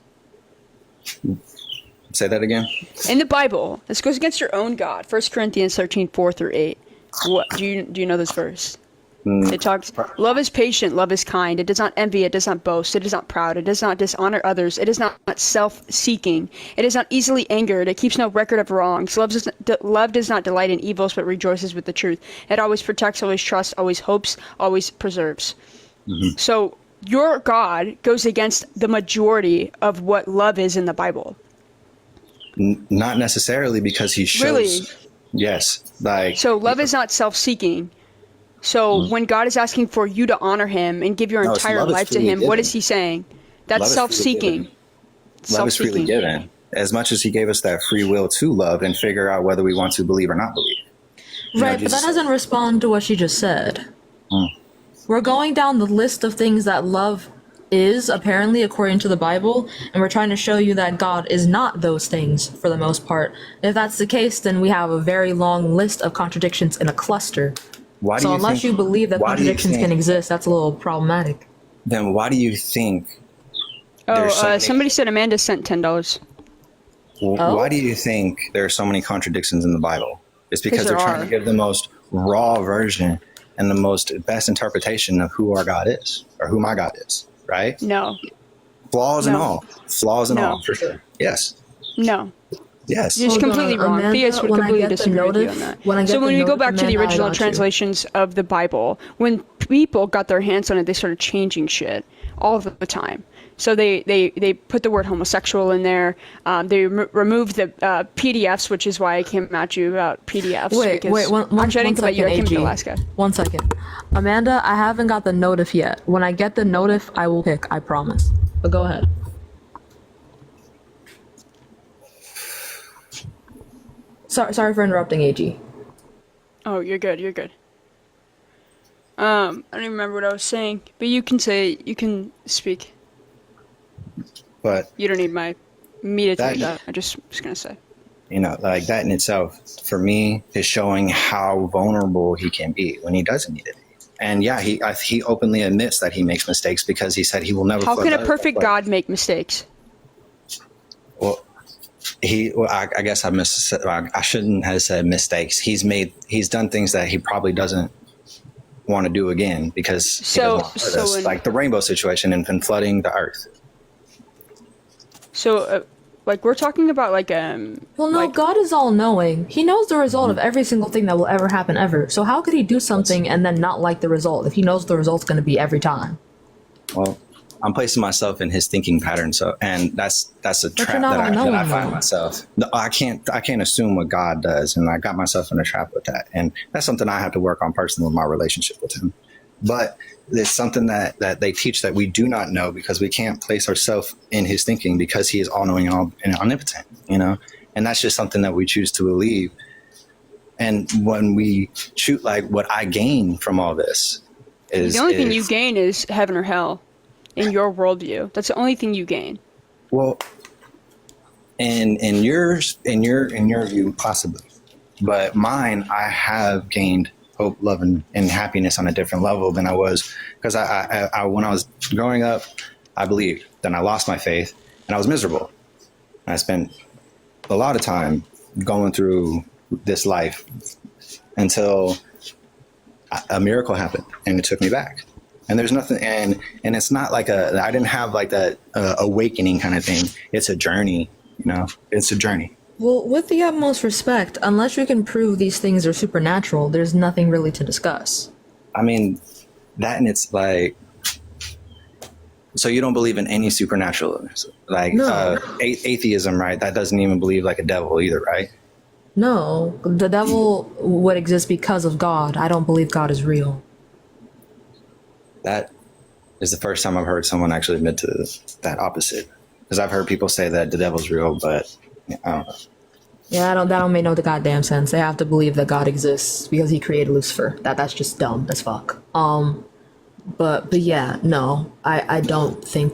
say that again. In the Bible, this goes against your own God. 1 Corinthians 13, 4 through 8. What do you know this verse? It talks, love is patient, love is kind. It does not envy, it does not boast, it is not proud, it does not dishonor others, it is not self-seeking, it is not easily angered, it keeps no record of wrongs. Love does not delight in evils, but rejoices with the truth. It always protects, always trusts, always hopes, always preserves. So your God goes against the majority of what love is in the Bible. Not necessarily, because he shows. Really? Yes. Like, So love is not self-seeking. So when God is asking for you to honor him and give your No, it's entire love is life to freely him, what given. is he saying? Love That's is freely self-seeking. given. Love is freely given. As much as he gave us that free will to love and figure out whether we want to believe or not believe. Right, but that doesn't respond to what she just said. We're going down the list of things that love is, apparently, according to the Bible, and we're trying to show you that God is not those things for the most part. If that's the case, then we have a very long list of contradictions in a cluster. Why do So you unless think, you believe that why do you contradictions think- can exist, that's a little problematic. Then why do you think Oh, there's so many- somebody said Amanda sent $10. Oh? Why do you think there are so many contradictions in the Bible? It's because 'Cause they're there trying are. to give the most raw version and the most best interpretation of who our God is, or who my God is, right? No, Flaws and No. all. Flaws and No. all, for sure. Yes. no. Yes. You're just Hold completely on, wrong. Amanda, Theists would when I completely get the disagree with you on notice- that. when I get So the when we go notice, back to the Amanda, I original got you. translations of the Bible, when people got their hands on it, they started changing shit all of the time. So they put the word homosexual in there. They removed the PDFs, which is why I came at you about PDFs. Wait, because one actually, I didn't come at you. I came AG. to Alaska. 1 second. Amanda, I haven't got the notif yet. When I get the notif, I will pick, I promise. But go ahead. Sorry for interrupting, AG. Oh, you're good. You're good. I don't even remember what I was saying, but you can speak. But, You don't need me to tell you That- that. I just was gonna say. like that in itself, for me, is showing how vulnerable he can be when he doesn't need it. And yeah, he openly admits that he makes mistakes because he said he will never. How flood can a the earth. perfect But- God make mistakes? Well, I guess I shouldn't have said mistakes. He's done things that he probably doesn't want to do again because he So- doesn't want to hurt so us. in- Like the rainbow situation and flooding the earth. So, like we're talking about like Well, no, like, God is all knowing. He knows the result of every single thing that will ever happen ever. So how could he do something and then not like the result if he knows the result's going to be every time? Well, I'm placing myself in his thinking pattern, and that's a trap you're not that I all-knowing, find though. myself. No, I can't assume what God does, and I got myself in a trap with that, and that's something I have to work on personally with my relationship with him. But it's something that they teach that we do not know because we can't place ourselves in his thinking because he is all knowing and omnipotent, and that's just something that we choose to believe. And when we shoot, like what I gain from all this is the only thing you gain is heaven or hell in your worldview. That's the only thing you gain. Well, in your view, possibly, but mine, I have gained hope, love, and happiness on a different level than I was because I when I was growing up, I believed. Then I lost my faith, and I was miserable. I spent a lot of time going through this life until a miracle happened, and it took me back. And there's nothing, and it's not like I didn't have like that awakening kind of thing. It's a journey, It's a journey. Well, with the utmost respect, unless you can prove these things are supernatural, there's nothing really to discuss. I mean, that and it's like, so you don't believe in any supernatural, like No. atheism, right? That doesn't even believe like a devil either, right? No, the devil would exist because of God. I don't believe God is real. That is the first time I've heard someone actually admit to that opposite. Because I've heard people say that the devil's real, but I don't know. Yeah, that don't make no goddamn sense. They have to believe that God exists because he created Lucifer. That's just dumb as fuck. But yeah, no, I don't think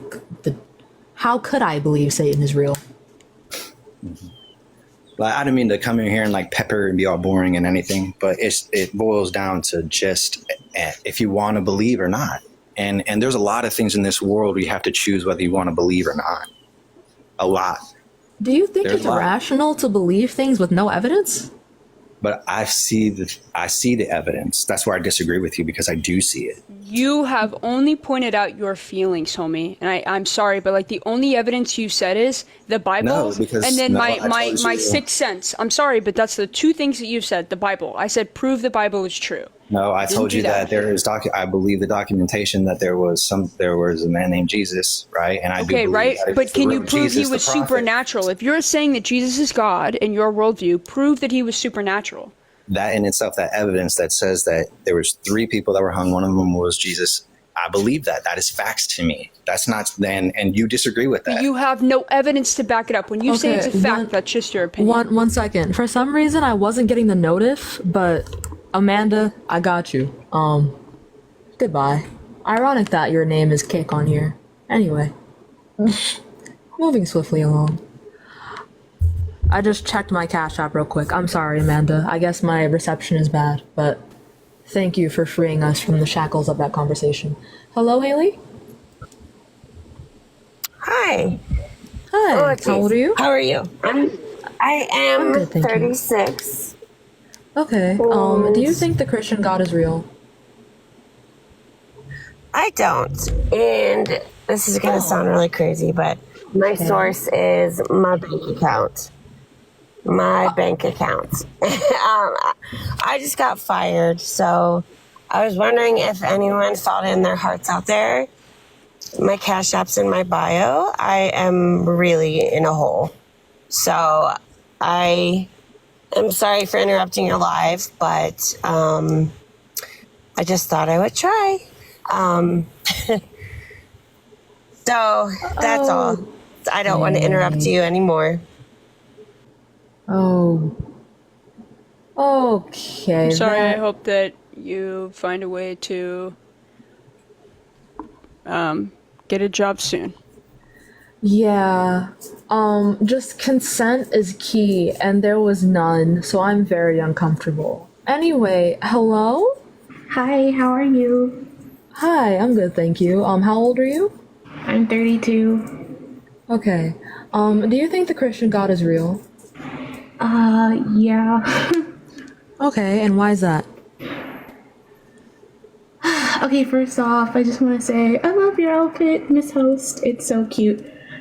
how could I believe Satan is real? Like, I didn't mean to come in here and like pepper and be all boring and anything, but it boils down to just if you want to believe or not. And there's a lot of things in this world where you have to choose whether you want to believe or not. A lot. Do you think There's it's a lot. rational to believe things with no evidence? but I see the evidence. That's where I disagree with you, because I do see it. You have only pointed out your feelings, homie, and I'm sorry, but like the only evidence you said is the Bible, No, because and then no, my I my told my you. sixth sense. I'm sorry, but that's the two things that you've said. The Bible. I said prove the Bible is true. No, I Didn't told do you that. that there is I believe the documentation that there was a man named Jesus, right? And I do Okay, believe right? that it But was the can you real prove Jesus, he the was prophet. supernatural? If you're saying that Jesus is God in your worldview, prove that he was supernatural. That in itself, that evidence that says that there was 3 people that were hung, one of them was Jesus. I believe that. That is facts to me. That's not then, and you disagree with that. You have no evidence to back it up. When you say it's a Okay, fact, that's just your opinion. One second. For some reason, I wasn't getting the notif, but Amanda, I got you. Goodbye. Ironic that your name is Kick on here. Anyway, moving swiftly along. I just checked my Cash App real quick. I'm sorry, Amanda. I guess my reception is bad, but thank you for freeing us from the shackles of that conversation. Hello, Haley? Hi. Hi. geez. How old are you? How are you? I am I'm good, thank you. 36. Okay. Do you think the Christian God is real? I don't. And this is going to sound really crazy, but my source is my bank account. My bank account. I just got fired, so I was wondering if anyone thought in their hearts out there. My Cash App's in my bio. I am really in a hole. So I am sorry for interrupting your live, but I just thought I would try. So that's all. I don't want to interrupt you anymore. Oh. Okay. I'm sorry, I that- hope that you find a way to get a job soon. Yeah. Just consent is key, and there was none, so I'm very uncomfortable. Anyway, hello? Hi, how are you? Hi, I'm good, thank you. How old are you? I'm 32. Okay. Do you think the Christian God is real? Yeah. Okay, and why is that? Okay, first off, I just want to say I love your outfit, Miss Host. It's so cute.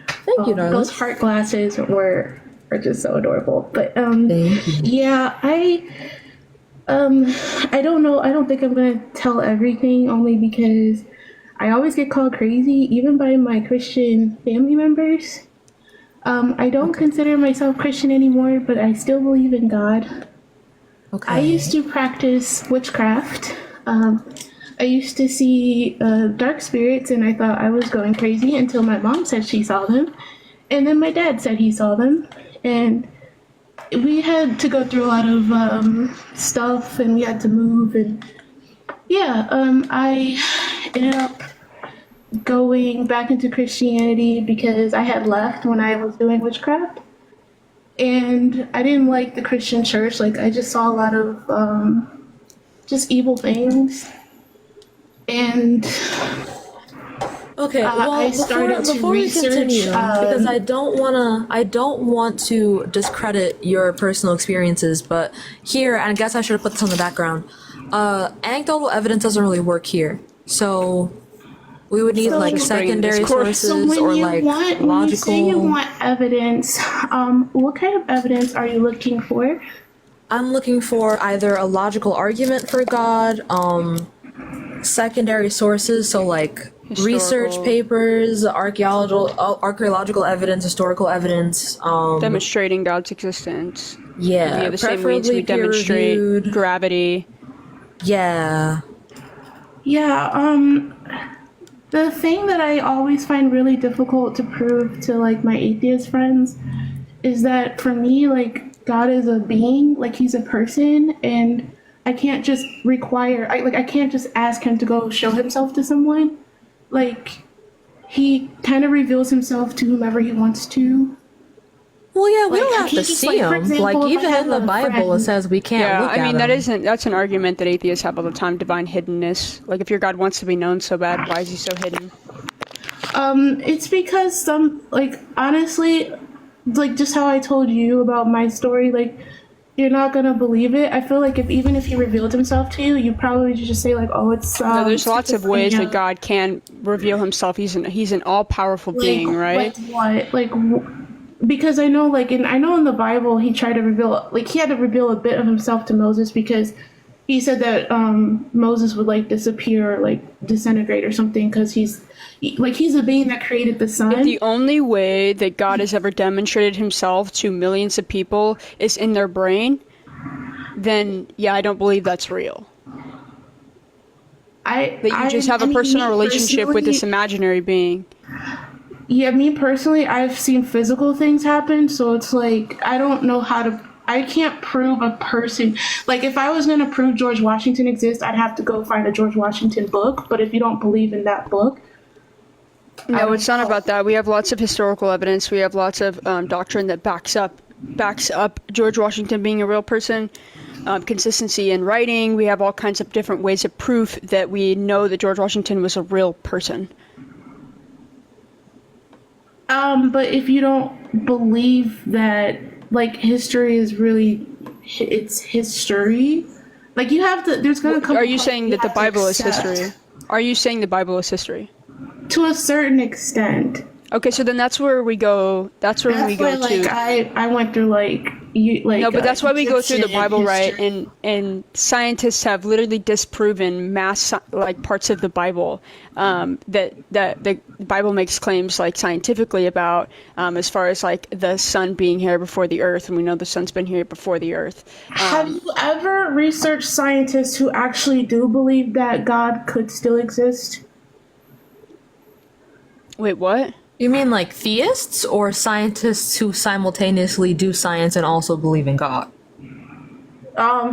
Thank you, darling. Those heart glasses are just so adorable. But Thank you. yeah, I don't know. I don't think I'm gonna tell everything, only because I always get called crazy, even by my Christian family members. I don't consider myself Christian anymore, but I still believe in God. Okay. I used to practice witchcraft. I used to see dark spirits, and I thought I was going crazy until my mom said she saw them. And then my dad said he saw them. And we had to go through a lot of stuff, and we had to move. And yeah, I ended up going back into Christianity because I had left when I was doing witchcraft. And I didn't like the Christian church. Like, I just saw a lot of just evil things. And Okay, well, I started to before we research, continue, because I don't want to discredit your personal experiences, but here, and I guess I should have put this on the background, anecdotal evidence doesn't really work here, so we would need, like, secondary sources or, like, logical... When you say you want evidence, what kind of evidence are you looking for? I'm looking for either a logical argument for God, secondary sources, so, like, research papers, archaeological evidence, historical evidence, Demonstrating God's existence. yeah, Via the same means preferably we demonstrate peer-reviewed. gravity. Yeah. Yeah, the thing that I always find really difficult to prove to, like, my atheist friends is that for me, like, God is a being, like, he's a person, and I can't just I can't just ask him to go show himself to someone. Like, he kind of reveals himself to whomever he wants to. Well, yeah, we Like, don't have he to just, see like, for him. example, Like, if I even have in the a Bible, it friend- says we can't Yeah, look I mean, at him. that's an argument that atheists have all the time, divine hiddenness. Like, if your God wants to be known so bad, why is he so hidden? It's because honestly, like, just how I told you about my story, like, you're not gonna believe it. I feel like even if he revealed himself to you, you probably just say like, "Oh, it's." No, there's lots of ways that schizophrenia. God can reveal himself. He's an all-powerful being, right? Like what? Because I know, I know in the Bible, he tried to reveal, he had to reveal a bit of himself to Moses because he said that Moses would disappear, or disintegrate or something, because he's the being that created the sun. If the only way that God has ever demonstrated himself to millions of people is in their brain, then yeah, I don't believe that's real. That you just have a personal relationship with this imaginary being. Yeah, me personally, I've seen physical things happen, so it's I don't know I can't prove a person. If I was going to prove George Washington exists, I'd have to go find a George Washington book, but if you don't believe in that book... No, it's not about that. We have lots of historical evidence. We have lots of doctrine that backs up George Washington being a real person. Consistency in writing. We have all kinds of different ways of proof that we know that George Washington was a real person. But if you don't believe that, history is really, it's history, you have to, there's going to come... Are you saying that the Bible is history? Are you saying the Bible is history? To a certain extent. Okay, so then that's where we go. That's where we go to. I went through no, but that's why we go through the Bible, right? history. And scientists have literally disproven parts of the Bible that the Bible makes claims scientifically about, as far as the sun being here before the earth, and we know the sun's been here before the earth. Have you ever researched scientists who actually do believe that God could still exist? Wait, what? You mean theists or scientists who simultaneously do science and also believe in God?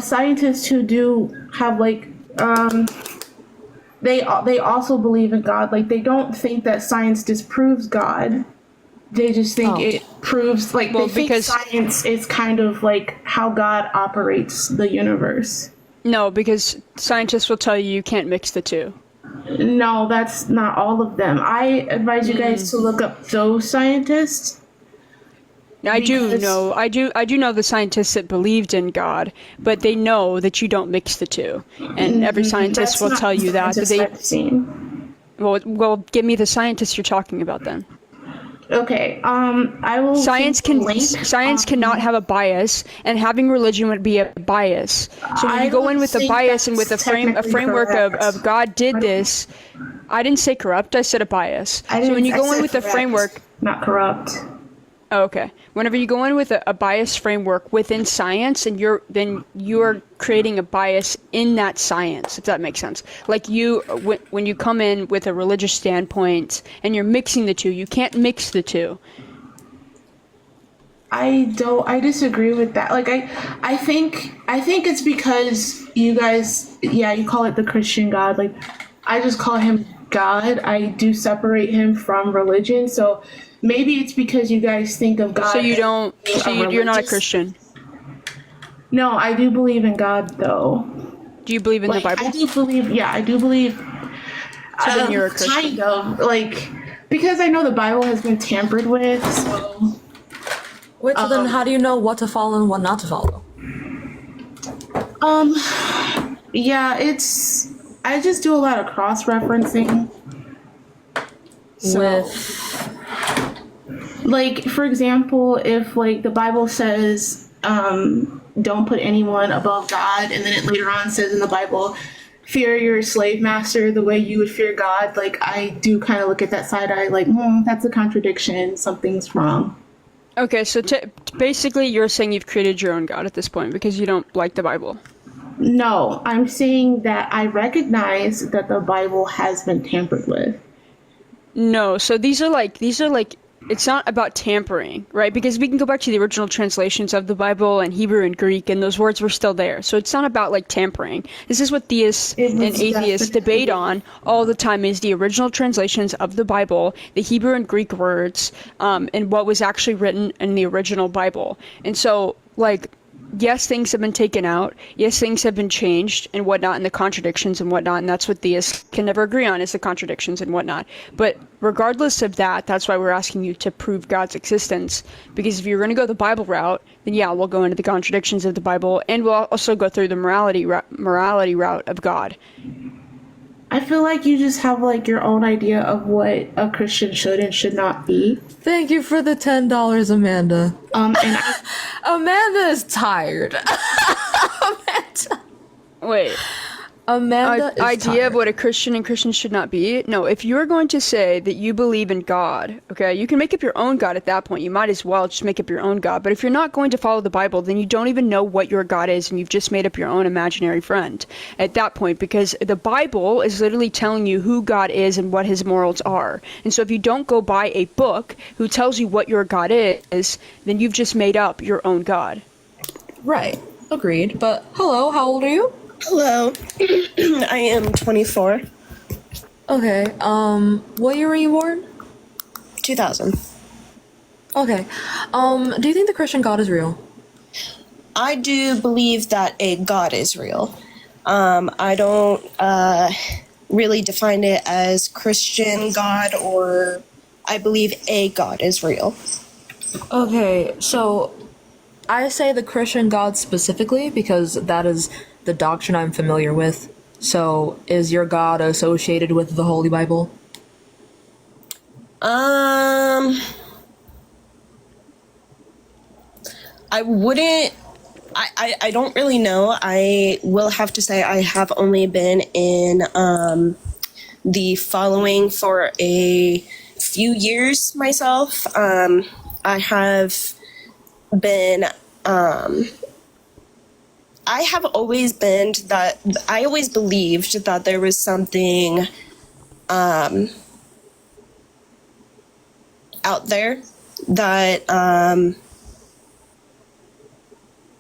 Scientists who do have they also believe in God. They don't think that science disproves God. They just think it proves they think science is kind of how God operates the universe. No, because scientists will tell you can't mix the two. No, that's not all of them. I advise you guys to look up those scientists. I do know the scientists that believed in God, but they know that you don't mix the two. And every scientist will tell you that. I've seen. Well, give me the scientists you're talking about then. Okay. I will. Science cannot have a bias, and having religion would be a bias. So when you go in with a bias and with a framework of God did this, I didn't say corrupt. I said a bias. So when you go in with a framework, not corrupt. Oh, okay. Whenever you go in with a bias framework within science, and you're creating a bias in that science, if that makes sense. When you come in with a religious standpoint and you're mixing the two, you can't mix the two. I disagree with that. I think it's because you guys, you call it the Christian God. I just call him God. I do separate him from religion. So maybe it's because you guys think of God. So you're not a Christian. No, I do believe in God, though. Do you believe in the Bible? I do believe. So then you're a Christian. Kind of because I know the Bible has been tampered with. So. Wait, so then how do you know what to follow and what not to follow? Yeah, I just do a lot of cross-referencing. So, for example, if the Bible says don't put anyone above God, and then it later on says in the Bible, fear your slave master the way you would fear God, I do kind of look at that side eye that's a contradiction, something's wrong. Okay, so basically you're saying you've created your own God at this point because you don't like the Bible. No, I'm saying that I recognize that the Bible has been tampered with. No, so these are it's not about tampering, right? Because we can go back to the original translations of the Bible in Hebrew and Greek, and those words were still there. So it's not about tampering. This is what theists and atheists debate on all the time: is the original translations of the Bible, the Hebrew and Greek words, and what was actually written in the original Bible. And so yes, things have been taken out. Yes, things have been changed and whatnot, and the contradictions and whatnot. And that's what theists can never agree on, is the contradictions and whatnot. But regardless of that, that's why we're asking you to prove God's existence. Because if you're going to go the Bible route, then yeah, we'll go into the contradictions of the Bible, and we'll also go through the morality route of God. I feel like you just have like your own idea of what a Christian should and should not be. Thank you for the $10, Amanda. And Amanda is tired. Wait. Amanda is idea tired. of what a Christian and Christians should not be? No, if you're going to say that you believe in God, okay, you can make up your own God at that point. You might as well just make up your own God. But if you're not going to follow the Bible, then you don't even know what your God is, and you've just made up your own imaginary friend at that point, because the Bible is literally telling you who God is and what his morals are. And so if you don't go buy a book who tells you what your God is, then you've just made up your own God. Right. Agreed. But hello, how old are you? Hello. I am 24. Okay. What year were you born? 2000. Okay. Do you think the Christian God is real? I do believe that a God is real. I don't really define it as Christian God, or I believe a God is real. Okay, so I say the Christian God specifically because that is the doctrine I'm familiar with. So, is your God associated with the Holy Bible? I wouldn't. I don't really know. I will have to say I have only been in the following for a few years myself. I have been. I have always been that I always believed that there was something out there that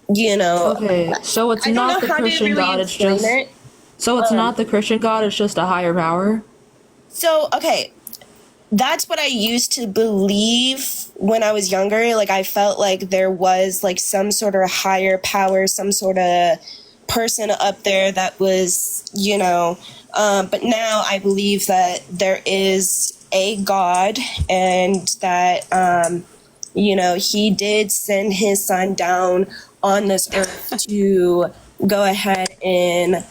Okay, so it's not the Christian God, it's just so it's not the Christian God, it's just a higher power. So, okay, that's what I used to believe when I was younger. Like, I felt like there was like some sort of higher power, some sort of person up there that was, but now I believe that there is a God, and that, he did send his son down on this earth to go ahead and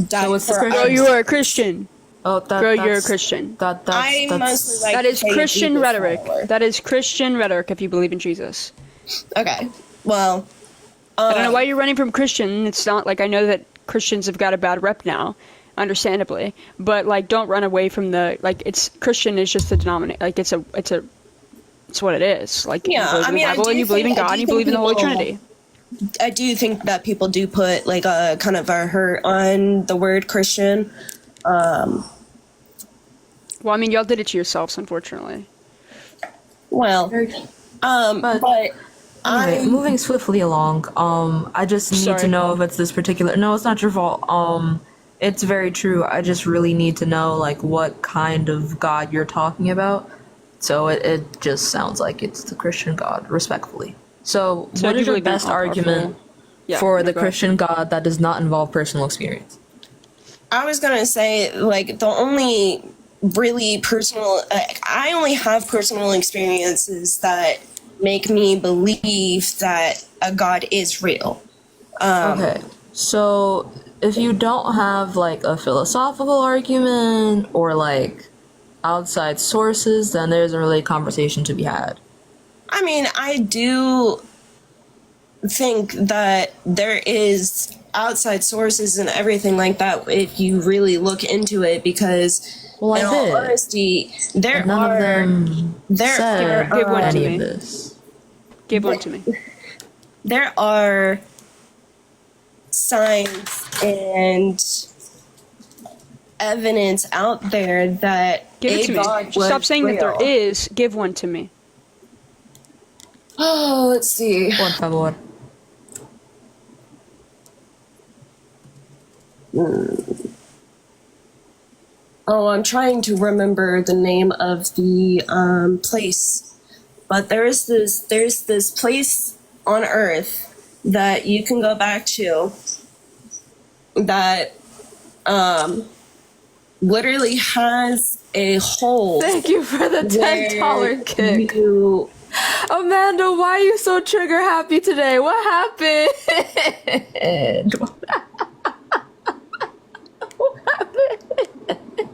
die So it's the for Christian- us. Bro, you are a Christian. Oh, Bro, you're a Christian. I mostly like That to is say Christian Jesus rhetoric. follower. That is Christian rhetoric if you believe in Jesus. Okay, well, I don't know why you're running from Christian. It's not like, I know that Christians have got a bad rep now, understandably, but like, don't run away from it's Christian is just the denominator. Like, it's what it is. Like, Yeah, you believe in the Bible and you believe in God and you believe in the Holy Trinity. I do think that people do put like a kind of a hurt on the word Christian. Well, I mean, y'all did it to yourselves, unfortunately. Well, but Anyway, moving swiftly along, I just need Sorry. to know if it's this particular. No, it's not your fault. It's very true. I just really need to know like what kind of God you're talking about. So it just sounds like it's the Christian God, respectfully. So So what do you is your believe in best all powerful- argument Yeah, for no, the go ahead. Christian God that does not involve personal experience? I was gonna say like the only really personal, I only have personal experiences that make me believe that a God is real. Okay, so if you don't have like a philosophical argument or like outside sources, then there isn't really a conversation to be had. I mean, I do think that there is outside sources and everything like that if you really look into it, because Well, in I all did. honesty, there And none are of them there said are Give one to any me. of this. Give one to me. there are signs and evidence out there that Give it a to God me. was Stop saying that there real. is. Give one to me. Oh, let's see. Por favor. Oh, I'm trying to remember the name of the place, but there's this place on Earth that you can go back to that literally has a hole. Thank you for the $10 where kick. you Amanda, why are you so trigger happy today? What happened? What happened?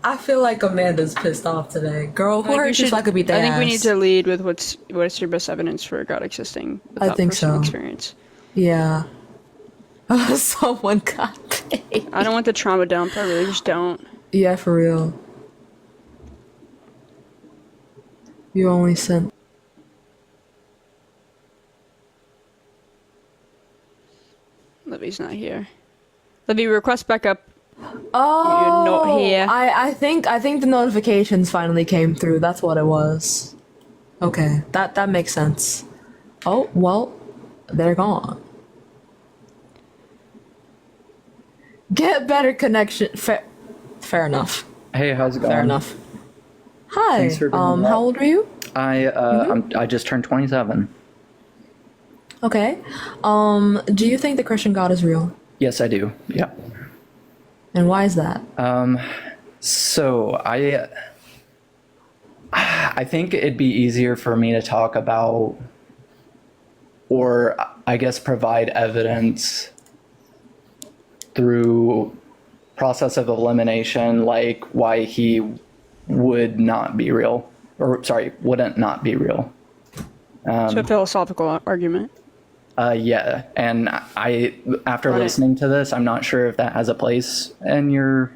I feel like Amanda's pissed off today. Girl, who hurt you so I could beat their I think we ass? need to lead with what's your best evidence for God existing without I think personal so. experience. Yeah. Someone got paid. I don't want the trauma dump. I really just don't. Yeah, for real. You only sent. Libby's not here. Libby, request backup. Oh, You're not here. I think the notifications finally came through. That's what it was. Okay, that makes sense. Oh well, they're gone. Get better connection. Fair enough. Hey, how's it going? Fair enough. Hi. Thanks for bringing it How up. old are you? I just turned 27. Okay. Do you think the Christian God is real? Yes, I do. Yeah. And why is that? So I think it'd be easier for me to talk about, or I guess provide evidence through process of elimination, like why he would not be real, or sorry, wouldn't not be real. So a philosophical argument. Yeah, and after Right. listening to this, I'm not sure if that has a place in your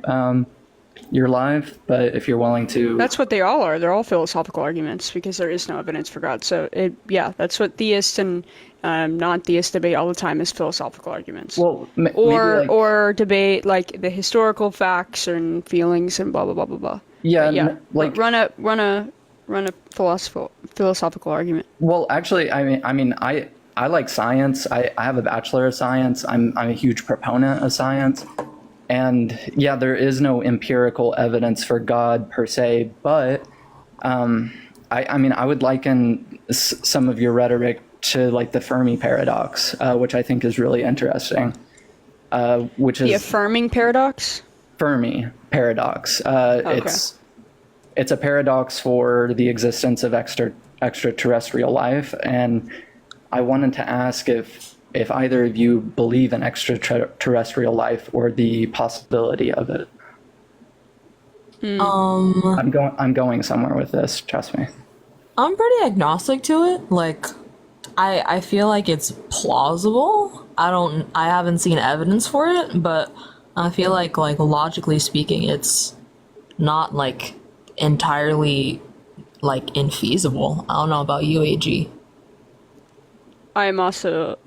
live, but if you're willing to, That's what they all are. They're all philosophical arguments because there is no evidence for God. So that's what theists and non-theists debate all the time is philosophical arguments. well, or debate like the historical facts and feelings and blah blah blah blah blah. yeah, Yeah, like run a philosophical argument. well, actually, I mean, I like science. I have a bachelor of science. I'm a huge proponent of science. And yeah, there is no empirical evidence for God per se, but I mean, I would liken some of your rhetoric to like the Fermi paradox, which I think is really interesting. Which is The affirming paradox. Fermi paradox. It's a paradox for the existence of extraterrestrial life, and I wanted to ask if either of you believe in extraterrestrial life or the possibility of it. I'm going somewhere with this, trust me. I'm pretty agnostic to it. Like, I feel like it's plausible. I haven't seen evidence for it, but I feel like logically speaking, it's not like entirely like infeasible. I don't know about you, AG. I am also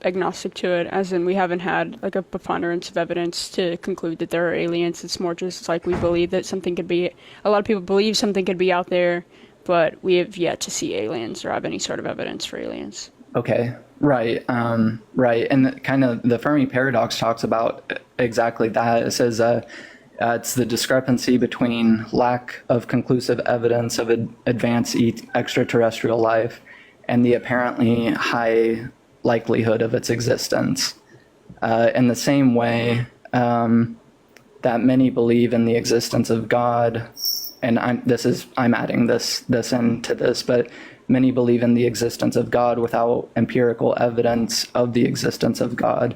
agnostic to it, as in we haven't had like a preponderance of evidence to conclude that there are aliens. It's more just like we believe that something could be. A lot of people believe something could be out there, but we have yet to see aliens or have any sort of evidence for aliens. Okay, right, right. And kind of the Fermi paradox talks about exactly that. It says it's the discrepancy between lack of conclusive evidence of advanced extraterrestrial life and the apparently high likelihood of its existence. In the same way that many believe in the existence of God, and I'm adding this into this, but many believe in the existence of God without empirical evidence of the existence of God.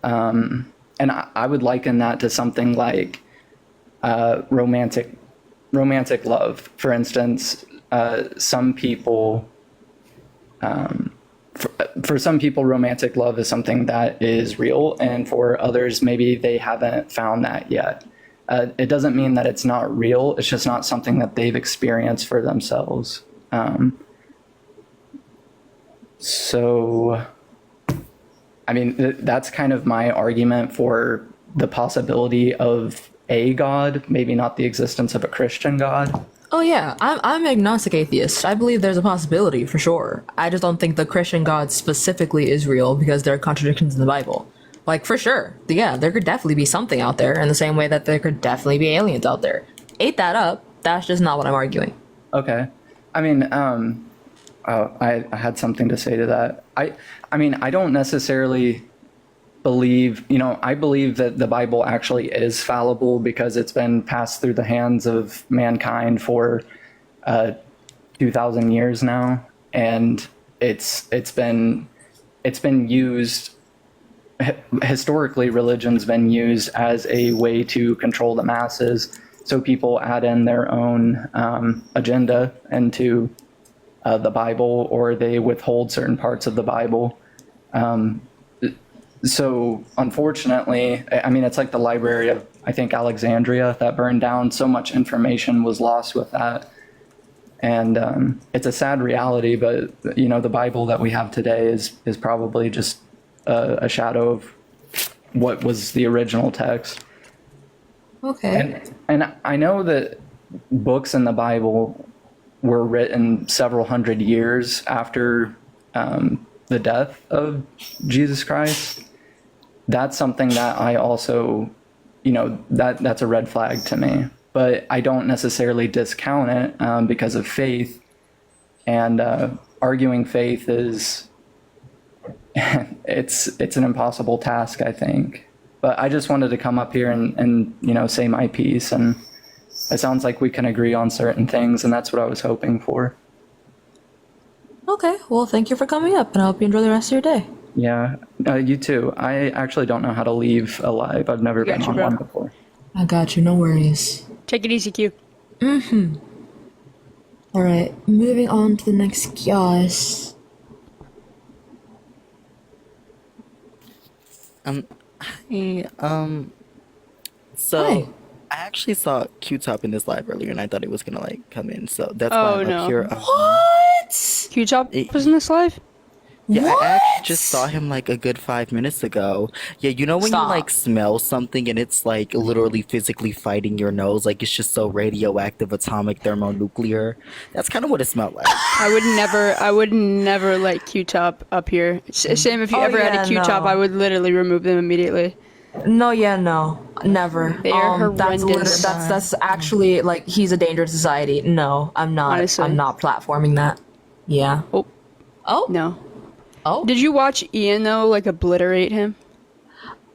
And I would liken that to something like romantic love. For instance, some people, for some people, romantic love is something that is real, and for others, maybe they haven't found that yet. It doesn't mean that it's not real. It's just not something that they've experienced for themselves. So, I mean, that's kind of my argument for the possibility of a God, maybe not the existence of a Christian God. Oh yeah, I'm agnostic atheist. I believe there's a possibility for sure. I just don't think the Christian God specifically is real because there are contradictions in the Bible. Like, for sure, yeah, there could definitely be something out there in the same way that there could definitely be aliens out there. Ate that up. That's just not what I'm arguing. Okay. I mean, I had something to say to that. I mean, I don't necessarily believe, I believe that the Bible actually is fallible because it's been passed through the hands of mankind for 2,000 years now, and it's been used historically. Religion's been used as a way to control the masses, so people add in their own agenda into the Bible, or they withhold certain parts of the Bible. So unfortunately, I mean, it's like the Library of, I think, Alexandria that burned down. So much information was lost with that. And it's a sad reality, but, the Bible that we have today is probably just a shadow of what was the original text. Okay. And I know that books in the Bible were written several hundred years after the death of Jesus Christ. That's something that I also, that's a red flag to me. But I don't necessarily discount it because of faith. And arguing faith is, it's an impossible task, I think. But I just wanted to come up here and say my piece. And it sounds like we can agree on certain things, and that's what I was hoping for. Okay, well, thank you for coming up, and I hope you enjoy the rest of your day. Yeah, you too. I actually don't know how to leave alive. I've never been on one before. I got you, no worries. Take it easy, Q. Alright, moving on to the next guest. Hi. So Hi. I actually saw Q-Top in this live earlier, and I thought it was gonna come in. So that's why I'm no. up here. What? Q-Top was in this live? Yeah, What? I actually just saw him a good 5 minutes ago. Yeah, when Stop. you smell something and it's literally physically fighting your nose, it's just so radioactive, atomic, thermonuclear. That's kind of what it smelled like. I would never let Q-Top up here. Same if you ever had a Q-Top, no. I would literally remove them immediately. No, never. They are horrendous. That's actually he's a danger to society. No, I'm not. Honestly. I'm not platforming that. Yeah. Oh. No. Oh. Did you watch Ian though, obliterate him?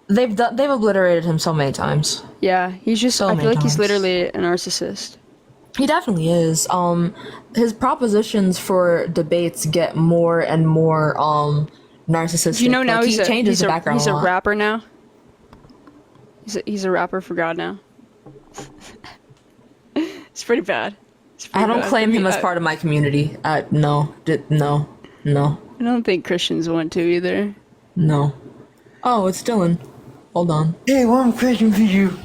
They've obliterated him so many times. Yeah, he's just. I feel like he's literally a narcissist. He definitely is. His propositions for debates get more and more narcissistic. Do you know now he changes the background he's a a lot. rapper now? He's a rapper for God now. It's pretty bad. I don't claim him as part of my community. No. I don't think Christians want to either. No. Oh, it's Dylan. Hold on. Hey, one question for you.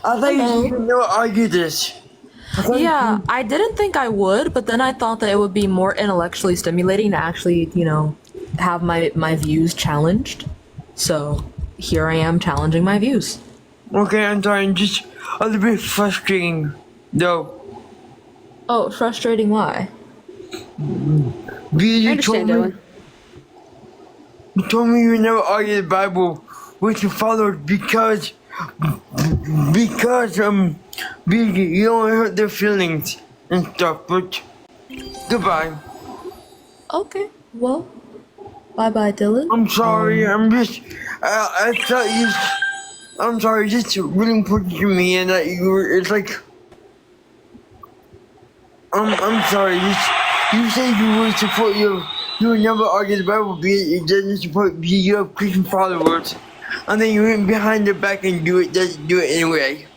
I thought you didn't argue this. Yeah, I didn't think I would, but then I thought that it would be more intellectually stimulating to actually, have my views challenged. So here I am challenging my views. Okay, I'm sorry, just a little bit frustrating, though. Oh, frustrating why? You told me you never argued the Bible with your followers because you don't hurt their feelings and stuff, but goodbye. Okay, well, bye-bye, Dylan. I'm sorry, I thought I'm sorry, it's just really important to me, and that I'm sorry, you say you would support you would never argue the Bible, be it doesn't support you have Christian followers, and then you went behind their back and do it anyway.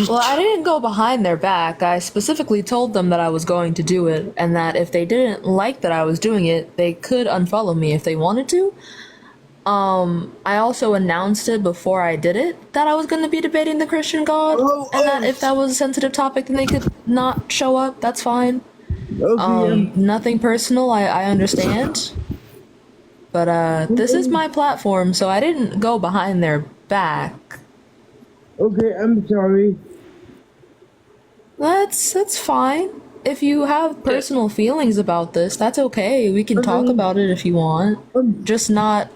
Well, I didn't go behind their back. I specifically told them that I was going to do it, and that if they didn't like that I was doing it, they could unfollow me if they wanted to. I also announced it before I did it that I was going to be debating the Christian God, and that if that was a sensitive topic, then they could not show up. That's fine. Nothing personal. I understand. But this is my platform, so I didn't go behind their back. Okay, I'm sorry. That's fine. If you have personal feelings about this, that's okay. We can talk about it if you want. Just not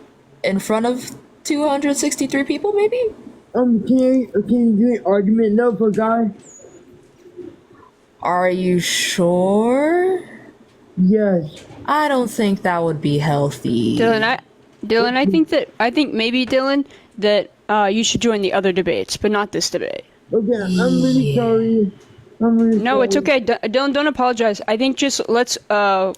in front of 263 people, maybe? Can you do an argument now for God? Are you sure? Yes. I don't think that would be healthy. Dylan, I think maybe Dylan that you should join the other debates, but not this debate. Okay, I'm really sorry. I'm really No, sorry. it's okay. Don't apologize. I think just let's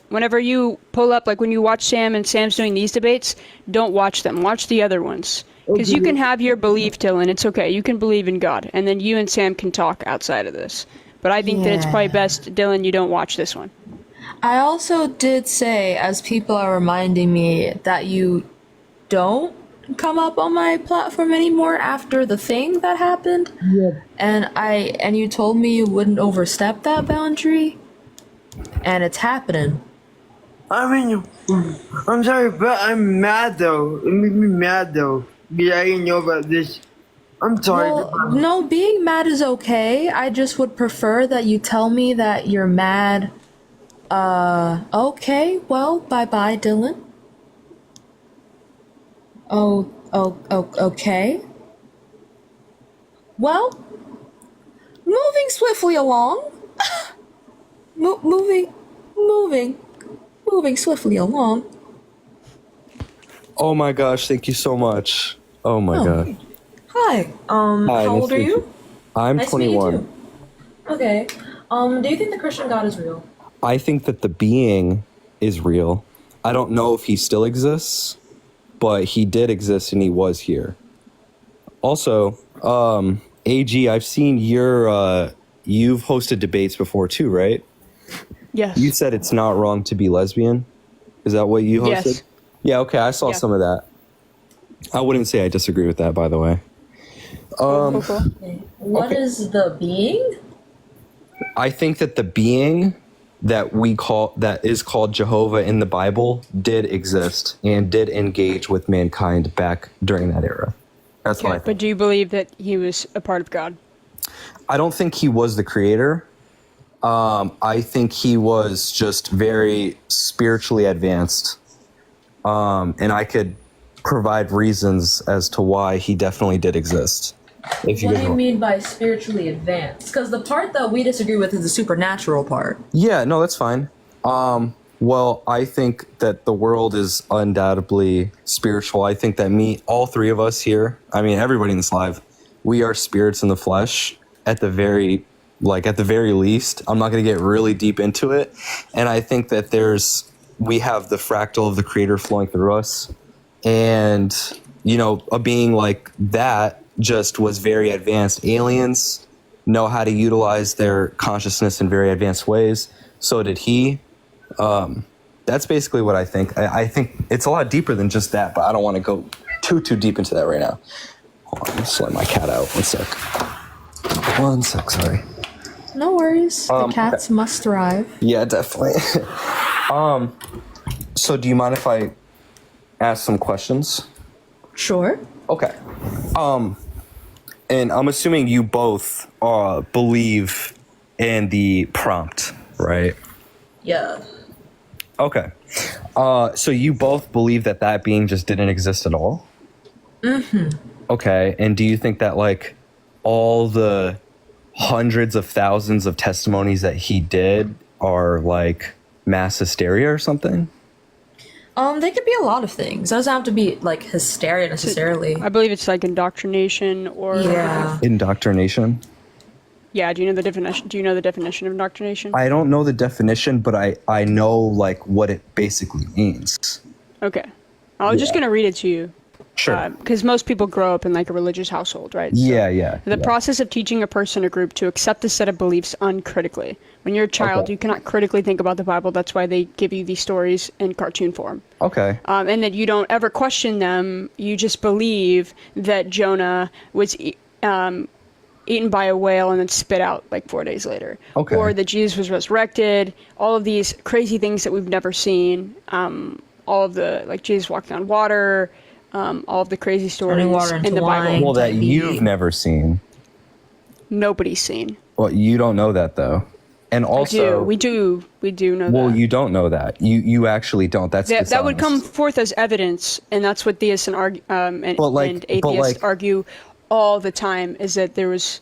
whenever you pull up, like when you watch Sam and Sam's doing these debates, don't watch them. Watch the other ones. Because you can have your belief, Dylan. It's okay. You can believe in God, and then you and Sam can talk outside of this. But I think that it's probably best, Dylan, you don't watch this one. I also did say, as people are reminding me, that you don't come up on my platform anymore after the thing that happened. Yeah. And you told me you wouldn't overstep that boundary. And it's happening. I mean, I'm sorry, but I'm mad though. It made me mad though. Because I didn't know about this. I'm sorry. Well, no, being mad is okay. I just would prefer that you tell me that you're mad. Okay, well, bye-bye, Dylan. Okay. Well, moving swiftly along. Moving swiftly along. Oh my gosh, thank you so much. Oh my god. Hi. Hi, How nice old to are meet you? I'm Nice to meet you 21. too. Okay. Do you think the Christian God is real? I think that the being is real. I don't know if he still exists, but he did exist and he was here. Also, AG, I've seen you've hosted debates before too, right? Yes. You said it's not wrong to be lesbian. Is that what you hosted? Yes. Yeah, okay, I saw Yeah. some of that. I wouldn't say I disagree with that, by the way. What is the being? I think that the being that is called Jehovah in the Bible did exist and did engage with mankind back during that era. That's what I think. But do you believe that he was a part of God? I don't think he was the creator. I think he was just very spiritually advanced. And I could provide reasons as to why he definitely did exist. If What do you guys mean by spiritually advanced? Because the part that we disagree with is the supernatural part. Yeah, no, that's fine. Well, I think that the world is undoubtedly spiritual. I think that all three of us here, I mean, everybody in this live, we are spirits in the flesh at the very least. I'm not going to get really deep into it. And I think that we have the fractal of the creator flowing through us. And, a being like that just was very advanced. Aliens know how to utilize their consciousness in very advanced ways. So did he. That's basically what I think. I think it's a lot deeper than just that, but I don't want to go too deep into that right now. Hold on, let's let my cat out. One sec, sorry. No worries. The cats must thrive. Yeah, definitely. So do you mind if I ask some questions? Sure. Okay. And I'm assuming you both believe in the prompt, right? Yeah. Okay. So you both believe that being just didn't exist at all? Mm-hmm. Okay. And do you think that all the hundreds of thousands of testimonies that he did are mass hysteria or something? They could be a lot of things. It doesn't have to be hysteria necessarily. I believe it's indoctrination or Indoctrination? Yeah, do you know the definition? Do you know the definition of indoctrination? I don't know the definition, but I know what it basically means. Okay. I was just going to read it to you. Sure. Because most people grow up in a religious household, right? Yeah. The process of teaching a person or group to accept a set of beliefs uncritically. When you're a child, you cannot critically think about the Bible. That's why they give you these stories in cartoon form. Okay. And that you don't ever question them. You just believe that Jonah was eaten by a whale and then spit out 4 days later. Okay. Or that Jesus was resurrected. All of these crazy things that we've never seen. All of the, Jesus walked on water. All of the crazy stories in the Bible. Well, that you've never seen. Nobody's seen. Well, you don't know that though. And also, we do know that. Well, you don't know that. You actually don't. That's that would come forth as evidence, and that's what theists and atheists argue all the time. Is that there was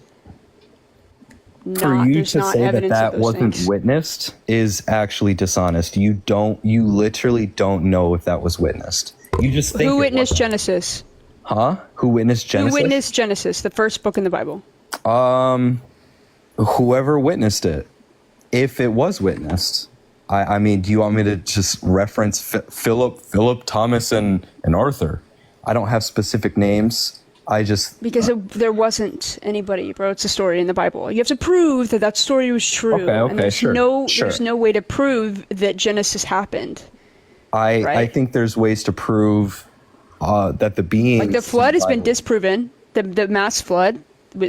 For not. you There's to not say that evidence of that those wasn't things. witnessed is actually dishonest. You literally don't know if that was witnessed. You just think Who it witnessed wasn't. Genesis? Huh? Who witnessed Genesis? Who witnessed Genesis, the first book in the Bible? Whoever witnessed it, if it was witnessed. I mean, do you want me to just reference Philip, Thomas, and Arthur? I don't have specific names. I just Because there wasn't anybody, bro. It's a story in the Bible. You have to prove that that story was true. Okay, and there's sure, there's no way to prove that Genesis happened. I right? think there's ways to prove that the beings. Like the flood has been disproven. The mass flood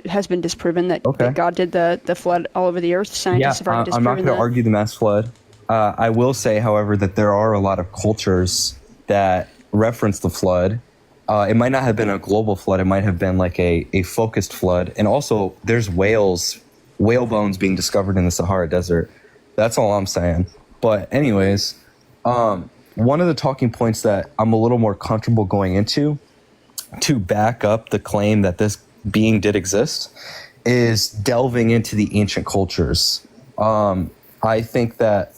has been disproven that God did the flood all over the earth. Scientists have already I'm not disproven going to that. argue the mass flood. I will say, however, that there are a lot of cultures that reference the flood. It might not have been a global flood. It might have been like a focused flood. And also, there's whale bones being discovered in the Sahara Desert. That's all I'm saying. But anyways, one of the talking points that I'm a little more comfortable going into to back up the claim that this being did exist is delving into the ancient cultures. I think that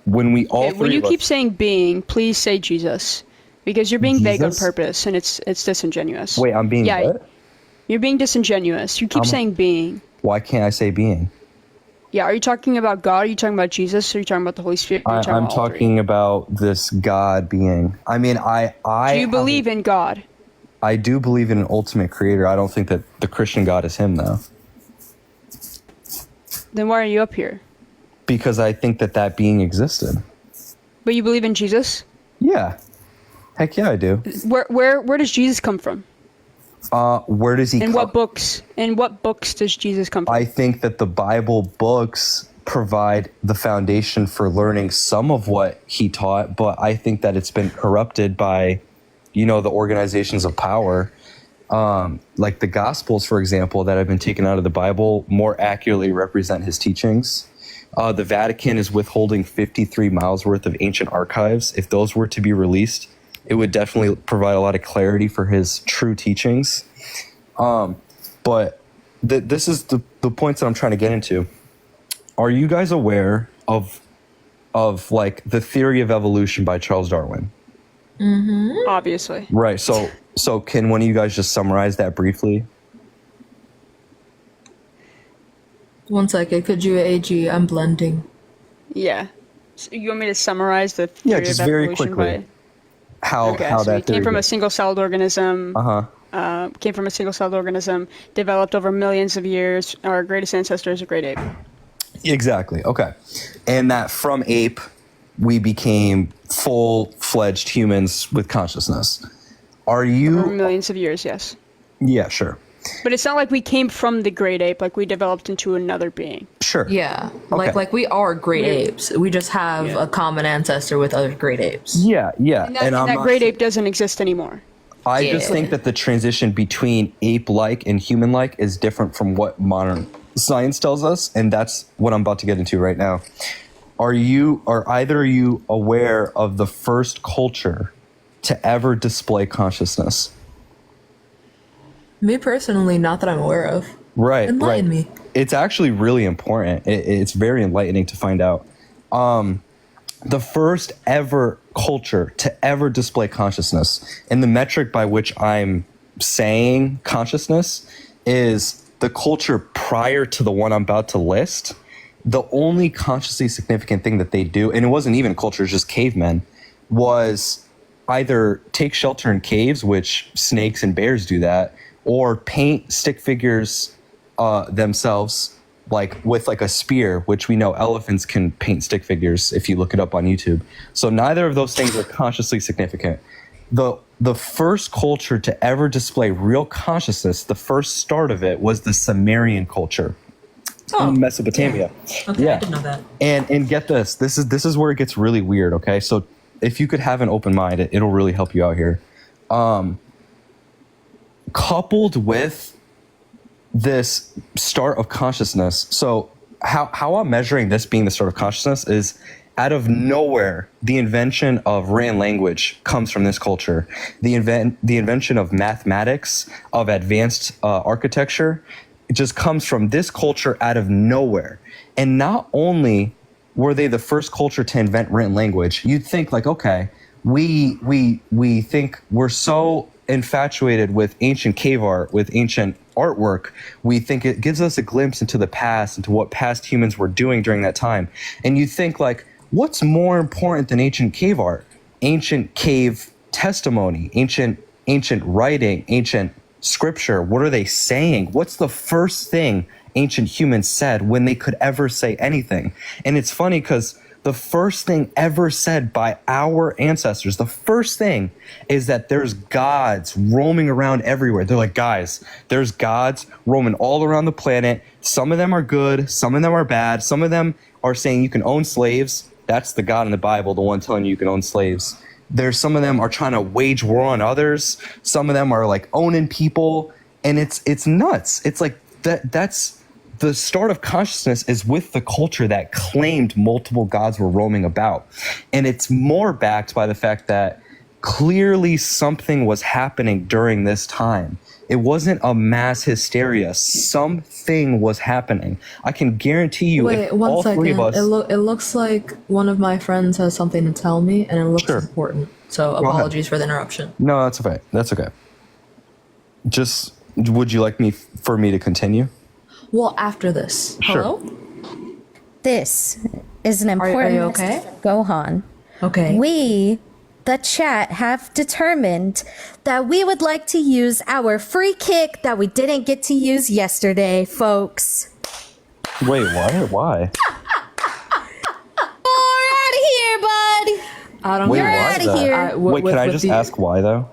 when we all When you keep saying being, please say Jesus. Because you're being vague on Jesus? purpose, and it's disingenuous. Wait, I'm being what? You're being disingenuous. You keep saying being. Why can't I say being? Yeah, are you talking about God? Are you talking about Jesus? Or are you talking about the Holy Spirit? Are you I'm about all three? talking about this God being. I mean, Do you believe in God? I do believe in an ultimate creator. I don't think that the Christian God is him, though. Then why are you up here? Because I think that being existed. But you believe in Jesus? Yeah. Heck yeah, I do. Where does Jesus come from? Where does he In come? what books? In what books does Jesus come from? I think that the Bible books provide the foundation for learning some of what he taught, but I think that it's been corrupted by, the organizations of power. Like the Gospels, for example, that have been taken out of the Bible more accurately represent his teachings. The Vatican is withholding 53 miles worth of ancient archives. If those were to be released, it would definitely provide a lot of clarity for his true teachings. But this is the points that I'm trying to get into. Are you guys aware of like the theory of evolution by Charles Darwin? Mm-hmm. Obviously. Right. So can one of you guys just summarize that briefly? 1 second. Could you, AG? I'm blending. Yeah. So you want me to summarize the theory just of very evolution quickly. How so that he came theory from a goes. single-celled organism. Uh-huh. Came from a single-celled organism, developed over millions of years. Our greatest ancestor is a great ape. Exactly. Okay. And that from ape, we became full-fledged humans with consciousness. Are you... Over millions of years, yes. Yeah, sure. But it's not like we came from the great ape, like we developed into another being. Sure. Yeah. Okay. Like we are great Yeah. apes. We just have a common ancestor with other great apes. Yeah. And that great ape doesn't exist anymore. I just think that the transition between ape-like and human-like is different from what modern science tells us, and that's what I'm about to get into right now. Are either of you aware of the first culture to ever display consciousness? Me personally, not that I'm aware of. Right. Enlighten me. It's actually really important. It's very enlightening to find out. The first ever culture to ever display consciousness, and the metric by which I'm saying consciousness is the culture prior to the one I'm about to list. The only consciously significant thing that they do, and it wasn't even culture, just cavemen, was either take shelter in caves, which snakes and bears do that, or paint stick figures themselves, like with like a spear, which we know elephants can paint stick figures if you look it up on YouTube. So neither of those things are consciously significant. The first culture to ever display real consciousness, the first start of it was the Sumerian culture in Mesopotamia. Okay, I didn't know that. And get this. This is where it gets really weird, okay? So if you could have an open mind, it'll really help you out here. Coupled with this start of consciousness. So how I'm measuring this being the start of consciousness is out of nowhere, the invention of written language comes from this culture. The invention of mathematics, of advanced architecture, just comes from this culture out of nowhere. And not only were they the first culture to invent written language, you'd think like, okay, we think we're so infatuated with ancient cave art, with ancient artwork, we think it gives us a glimpse into the past, into what past humans were doing during that time. And you think like, what's more important than ancient cave art? Ancient cave testimony, ancient writing, ancient scripture. What are they saying? What's the first thing ancient humans said when they could ever say anything? And it's funny because the first thing ever said by our ancestors, the first thing is that there's gods roaming around everywhere. They're like, guys, there's gods roaming all around the planet. Some of them are good. Some of them are bad. Some of them are saying you can own slaves. That's the God in the Bible, the one telling you can own slaves. There's some of them are trying to wage war on others. Some of them are like owning people. And it's nuts. It's like that's the start of consciousness is with the culture that claimed multiple gods were roaming about. And it's more backed by the fact that clearly something was happening during this time. It wasn't a mass hysteria. Something was happening. I can guarantee you. Wait, one all second. three of us, It looks like one of my friends has something to tell me, and it looks important. So Go ahead. apologies for the interruption. No, that's okay. That's okay. Just, would you like for me to continue? Well, after this. Sure. Hello? This is an important Are you message okay? from Gohan. Okay. We, the chat, have determined that we would like to use our free kick that we didn't get to use yesterday, folks. Wait, what? Why? We're out of here, bud. I don't Wait, You're why out though? of here. Wait, can I just ask why though?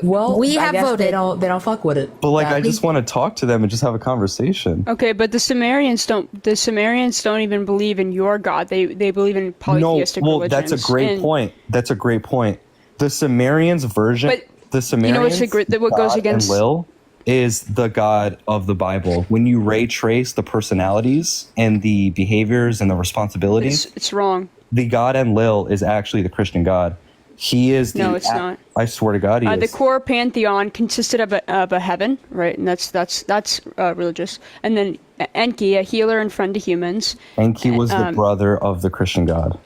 Well, We I have guess voted. They don't fuck with it. But like, I just want to talk to them and just have a conversation. Okay, but the Sumerians don't even believe in your God. They believe in polytheistic well, religions. that's a great And- point. That's a great point. The Sumerians version, But the Sumerians, what goes God against- Enlil is the God of the Bible. When you ray trace the personalities and the behaviors and the responsibilities, It's wrong. the God Enlil is actually the Christian God. He is the. No, it's not. I swear to God, he is. The core pantheon consisted of a heaven, right? And that's religious. And then Enki, a healer and friend to humans. Enki was the brother of the Christian God.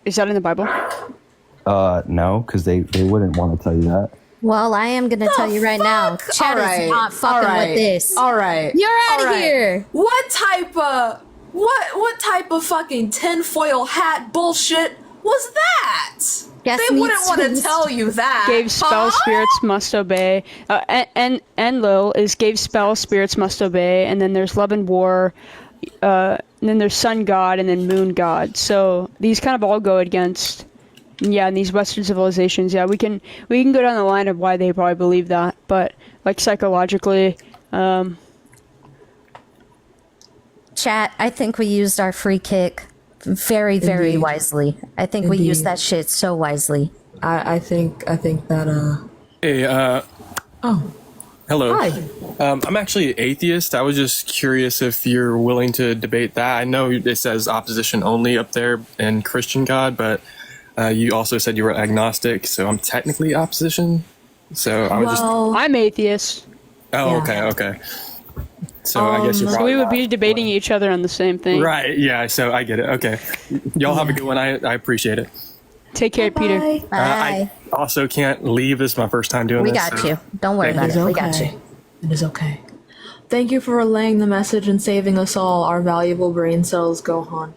Is that in the Bible? No, because they wouldn't want to tell you that. Well, I am going to tell you right now. Chat is not fucking with this. All right. You're out All of right. here. What type of fucking tinfoil hat bullshit was that? Guess they wouldn't needs want to to- tell you that. Gave spell spirits must obey. And Enlil is gave spell spirits must obey. And then there's love and war. And then there's sun god and then moon god. So these kind of all go against. Yeah, in these Western civilizations, yeah, we can go down the line of why they probably believe that, but like psychologically, Chat, I think we used our free kick very, very Indeed. wisely. I think we Indeed. used that shit so wisely. I think that Hey, oh, hello. hi. I'm actually an atheist. I was just curious if you're willing to debate that. I know it says opposition only up there in Christian God, but you also said you were agnostic, so I'm technically opposition. So I was I'm atheist. Oh, yeah. okay. So I guess you're So probably we would be debating each other on the same thing. right. Yeah. So I get it. Okay. Y'all have a good one. I appreciate it. Take care, Peter. I also can't leave. This is my first time doing We this. got so you. Don't worry thank about you. it. We got you. It is okay. Thank you for relaying the message and saving us all our valuable brain cells, Gohan.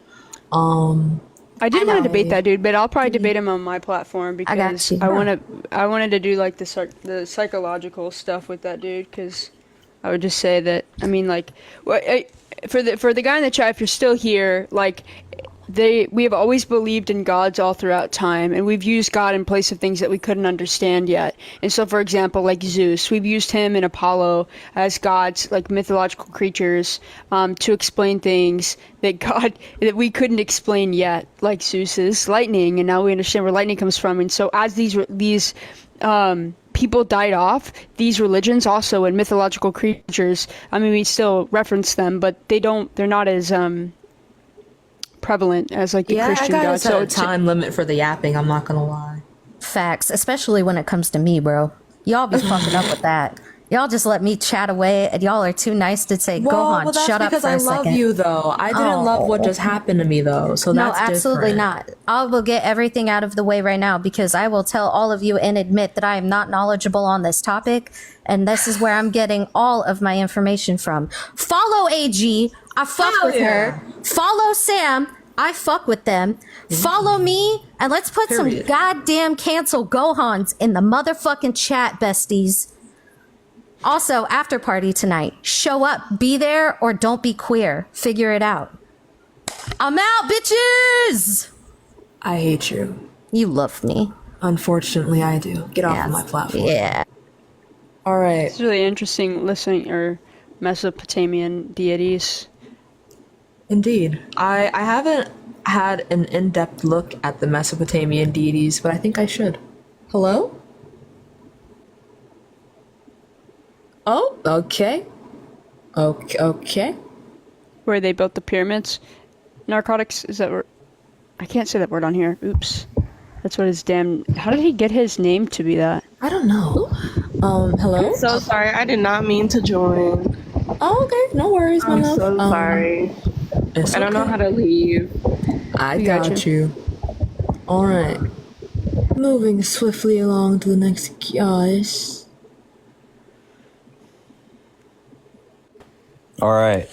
I did want to debate that dude, but I'll probably debate him on my platform I got because you. I wanted to do like the psychological stuff with that dude because I would just say that for the guy in the chat, if you're still here, like we have always believed in gods all throughout time, and we've used God in place of things that we couldn't understand yet. And so, for example, like Zeus, we've used him and Apollo as gods, like mythological creatures, to explain things that we couldn't explain yet, like Zeus's lightning, and now we understand where lightning comes from. And so, as these people died off, these religions also and mythological creatures, I mean, we still reference them, but they're not as prevalent as like the Christian I gotta God. set So a time limit for the yapping. I'm not gonna lie. Facts, especially when it comes to me, bro. Y'all be fucking up with that. Y'all just let me chat away, and y'all are too nice to say, Gohan, that's shut up because for a I love second. you, though. I didn't love what just happened to me, though. So No, that's absolutely different. not. I will get everything out of the way right now because I will tell all of you and admit that I am not knowledgeable on this topic, and this is where I'm getting all of my information from. Follow AG. I fuck with her. Follow Sam. I fuck with them. Follow me, and let's put some goddamn cancel Gohans in the motherfucking chat, besties. Also, after party tonight. Show up, be there, or don't be queer. Figure it out. I'm out, bitches! I hate you. You love me. Unfortunately, I do. Get off of my platform. Yeah. All right. It's really interesting listening or Mesopotamian deities. Indeed. I haven't had an in-depth look at the Mesopotamian deities, but I think I should. Hello? Oh, okay. Okay. Where they built the pyramids. Narcotics, is that word? I can't say that word on here. Oops. That's what his damn... How did he get his name to be that? I don't know. Hello? So sorry, I did not mean to join. Oh, okay. No worries, my I'm love. so sorry. I don't know how to leave. I got you. Alright. Moving swiftly along to the next guys. All right.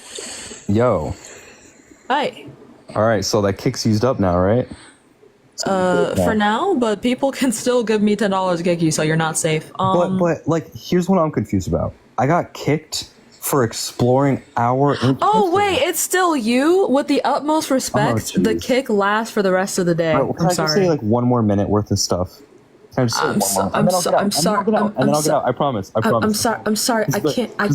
Yo. Hi. All right, so that kick's used up now, right? For now, but people can still give me $10 Geki, so you're not safe. But like, here's what I'm confused about. I got kicked for exploring our. Oh wait, it's still you. With the utmost respect, the kick lasts for the rest of the day. Can I just say like one more minute worth of stuff? Can I just say one more? I'm sorry. And then I'll get out. I promise. I promise. I'm sorry. I can't. I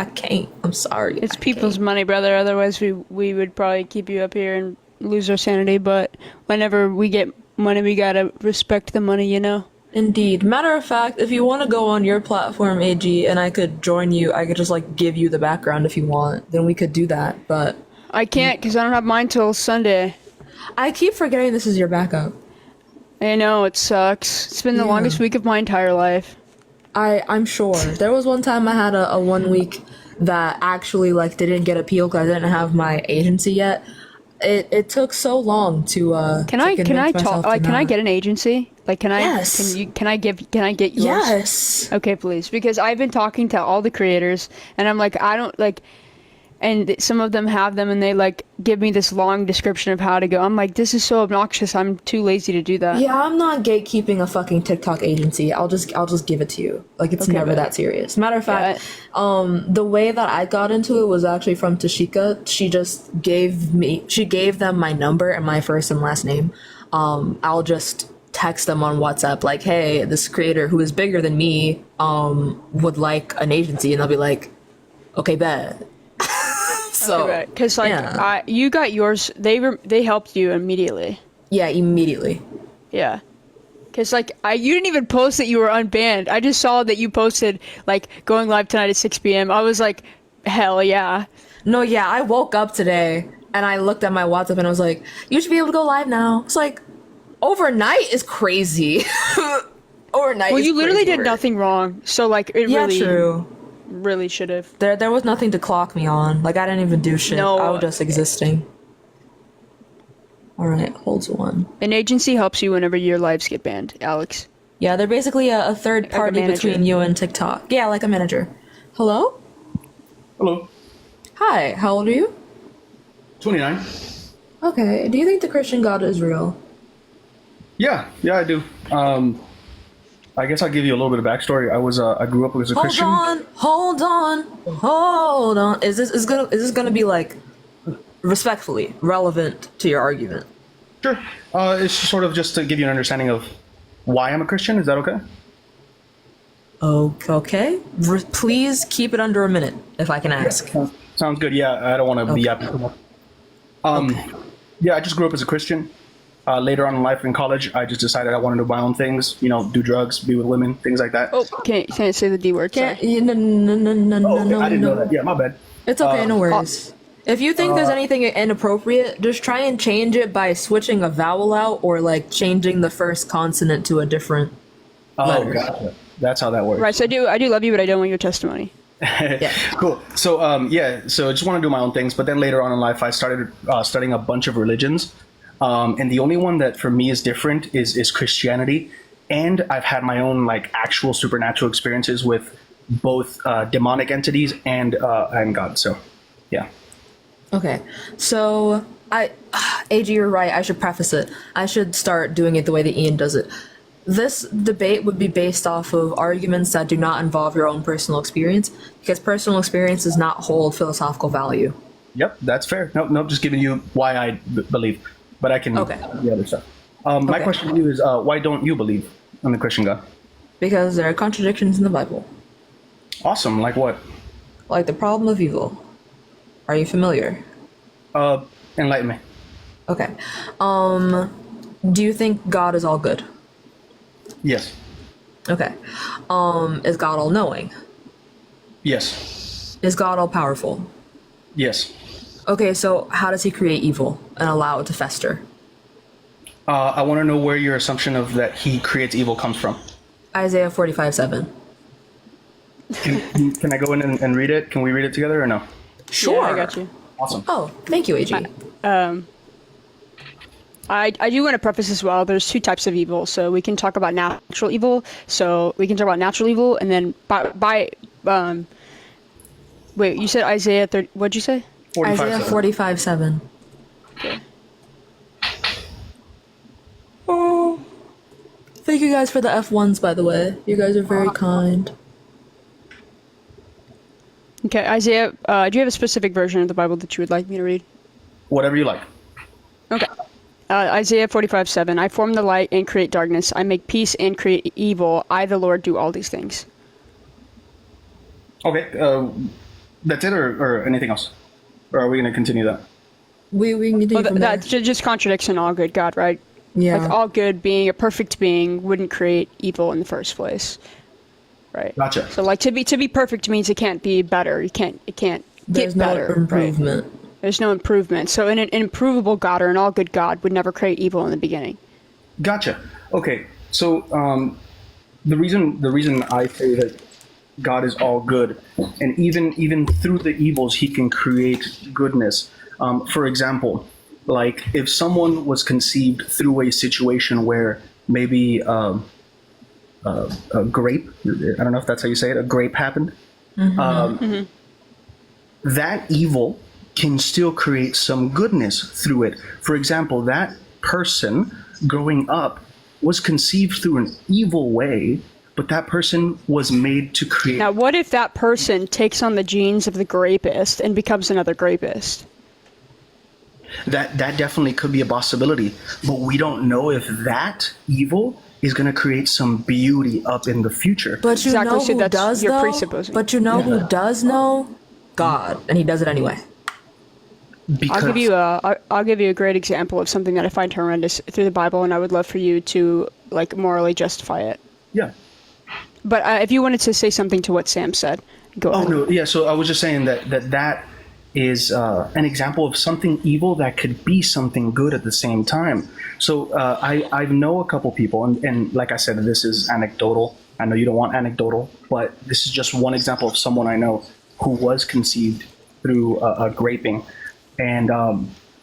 can't. I'm sorry. It's people's money, brother. Otherwise, we would probably keep you up here and lose our sanity. But whenever we get money, we gotta respect the money, you know? Indeed. Matter of fact, if you want to go on your platform, AG, and I could join you, I could just like give you the background if you want. Then we could do that. But I can't because I don't have mine till Sunday. I keep forgetting this is your backup. I know, it sucks. It's been the longest week of my entire life. I'm sure. There was one time I had a 1 week that actually like didn't get appealed because I didn't have my agency yet. It took so long to Can I get an agency? Like can I Yes. can I get yours? Yes. Okay, please. Because I've been talking to all the creators and I'm like I don't like and some of them have them and they like give me this long description of how to go. I'm like, this is so obnoxious. I'm too lazy to do that. Yeah, I'm not gatekeeping a fucking TikTok agency. I'll just give it to you. Like it's never that serious. Matter of fact, the way that I got into it was actually from Tashika. She gave them my number and my first and last name. I'll just text them on WhatsApp like, hey, this creator who is bigger than me would like an agency, and they'll be like, okay, bet. So because you got yours, they helped you immediately. Yeah, immediately. Yeah, because like you didn't even post that you were unbanned. I just saw that you posted like going live tonight at 6 p.m. I was like, hell yeah. No, yeah, I woke up today and I looked at my WhatsApp and I was like, you should be able to go live now. It's like overnight is crazy. Overnight. Well, is you literally crazy did work. nothing wrong, so like it really true. Really should have. There was nothing to clock me on. Like I didn't even do shit. No. I was just existing. All right, holds one. An agency helps you whenever your lives get banned, Alex. Yeah, they're basically a third party between you and TikTok. Yeah, like a manager. Hello? Hello. Hi, how old are you? 29. Okay, do you think the Christian God is real? Yeah, I do. I guess I'll give you a little bit of backstory. I grew up as a Christian. Hold on. Is this gonna be like respectfully relevant to your argument? Sure. It's sort of just to give you an understanding of why I'm a Christian. Is that okay? Okay. Please keep it under a minute, if I can ask. Yeah, sounds good. Yeah, I don't want to be up. Yeah, I just grew up as a Christian. Later on in life, in college, I just decided I wanted to do my own things. You know, do drugs, be with women, things like that. Oh, can't say the D word. No. I didn't know that. Yeah, my bad. It's okay. No worries. If you think there's anything inappropriate, just try and change it by switching a vowel out or like changing the first consonant to a different letter. Gotcha. That's how that works. Right. So I do love you, but I don't want your testimony. Cool. So so I just want to do my own things, but then later on in life, I started studying a bunch of religions, and the only one that for me is different is Christianity, and I've had my own like actual supernatural experiences with both demonic entities and God. So, yeah. Okay, so AG, you're right. I should preface it. I should start doing it the way that Ian does it. This debate would be based off of arguments that do not involve your own personal experience, because personal experience does not hold philosophical value. Yep, that's fair. Nope, just giving you why I believe, but I can the other stuff. My question to you is, why don't you believe in the Christian God? Because there are contradictions in the Bible. Awesome. Like what? Like the problem of evil. Are you familiar? Enlighten me. Okay. Do you think God is all good? Yes. Okay. Is God all knowing? Yes. Is God all powerful? Yes. Okay, so how does he create evil and allow it to fester? I want to know where your assumption of that he creates evil comes from. Isaiah 45:7. Can I go in and read it? Can we read it together or no? Sure. Yeah, I got you. Awesome. Oh, thank you, AG. I do want to preface as well. There's two types of evil, so we can talk about natural evil. So we can talk about natural evil, and then wait, you said Isaiah 30. What'd you say? Isaiah 45:7. Okay. Oh, thank you guys for the F1s, by the way. You guys are very kind. Okay, Isaiah, do you have a specific version of the Bible that you would like me to read? Whatever you like. Okay. Isaiah 45:7. I form the light and create darkness. I make peace and create evil. I, the Lord, do all these things. Okay. That's it, or anything else? Or are we going to continue that? We can continue from there. That just contradicts an all good God, right? Yeah. Like all good being, a perfect being, wouldn't create evil in the first place. Right. Gotcha. So like to be perfect means it can't be better. It can't There's get better. no improvement. Right? There's no improvement. So an improvable God or an all good God would never create evil in the beginning. Gotcha. Okay. So the reason I say that God is all good, and even through the evils, he can create goodness. For example, like if someone was conceived through a situation where maybe a grape, I don't know if that's how you say it, a grape happened, that evil can still create some goodness through it. For example, that person growing up was conceived through an evil way, but that person was made to create. Now, what if that person takes on the genes of the grapist and becomes another grapist? That definitely could be a possibility, but we don't know if that evil is going to create some beauty up in the future. But you know who does you're though? presupposing. But you know who does know? God, and he does it anyway. I'll give you a great example of something that I find horrendous through the Bible, and I would love for you to like morally justify it. Yeah. But if you wanted to say something to what Sam said, go ahead. Oh no, yeah. So I was just saying that is an example of something evil that could be something good at the same time. So I know a couple people, and like I said, this is anecdotal. I know you don't want anecdotal, but this is just one example of someone I know who was conceived through a graping. And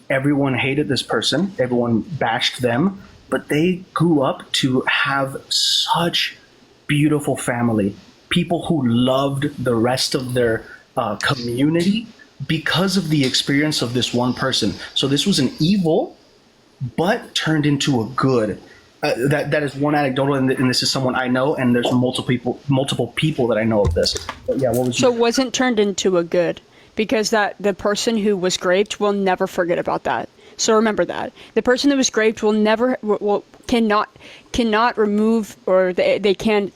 everyone hated this person. Everyone bashed them. But they grew up to have such beautiful family. People who loved the rest of their community because of the experience of this one person. So this was an evil, but turned into a good. That is one anecdotal, and this is someone I know, and there's multiple people that I know of this. But yeah, what was so it wasn't turned into a good. Because the person who was graped will never forget about that. So remember that the person that was graped will cannot remove, or they can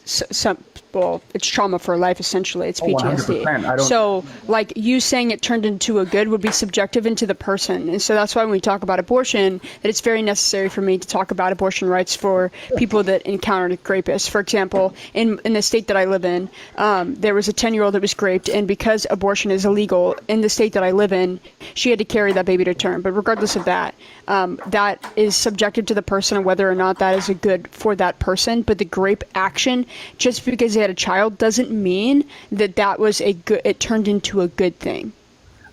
well, it's trauma for life, essentially. It's Oh, 100%. I PTSD. don't- So, like, you saying it turned into a good would be subjective into the person. And so that's why when we talk about abortion, that it's very necessary for me to talk about abortion rights for people that encountered rapists. For example, in the state that I live in, there was a 10-year-old that was raped, and because abortion is illegal in the state that I live in, she had to carry that baby to term. But regardless of that, that is subjective to the person and whether or not that is a good for that person. But the rape action, just because they had a child, doesn't mean that that was a good. It turned into a good thing.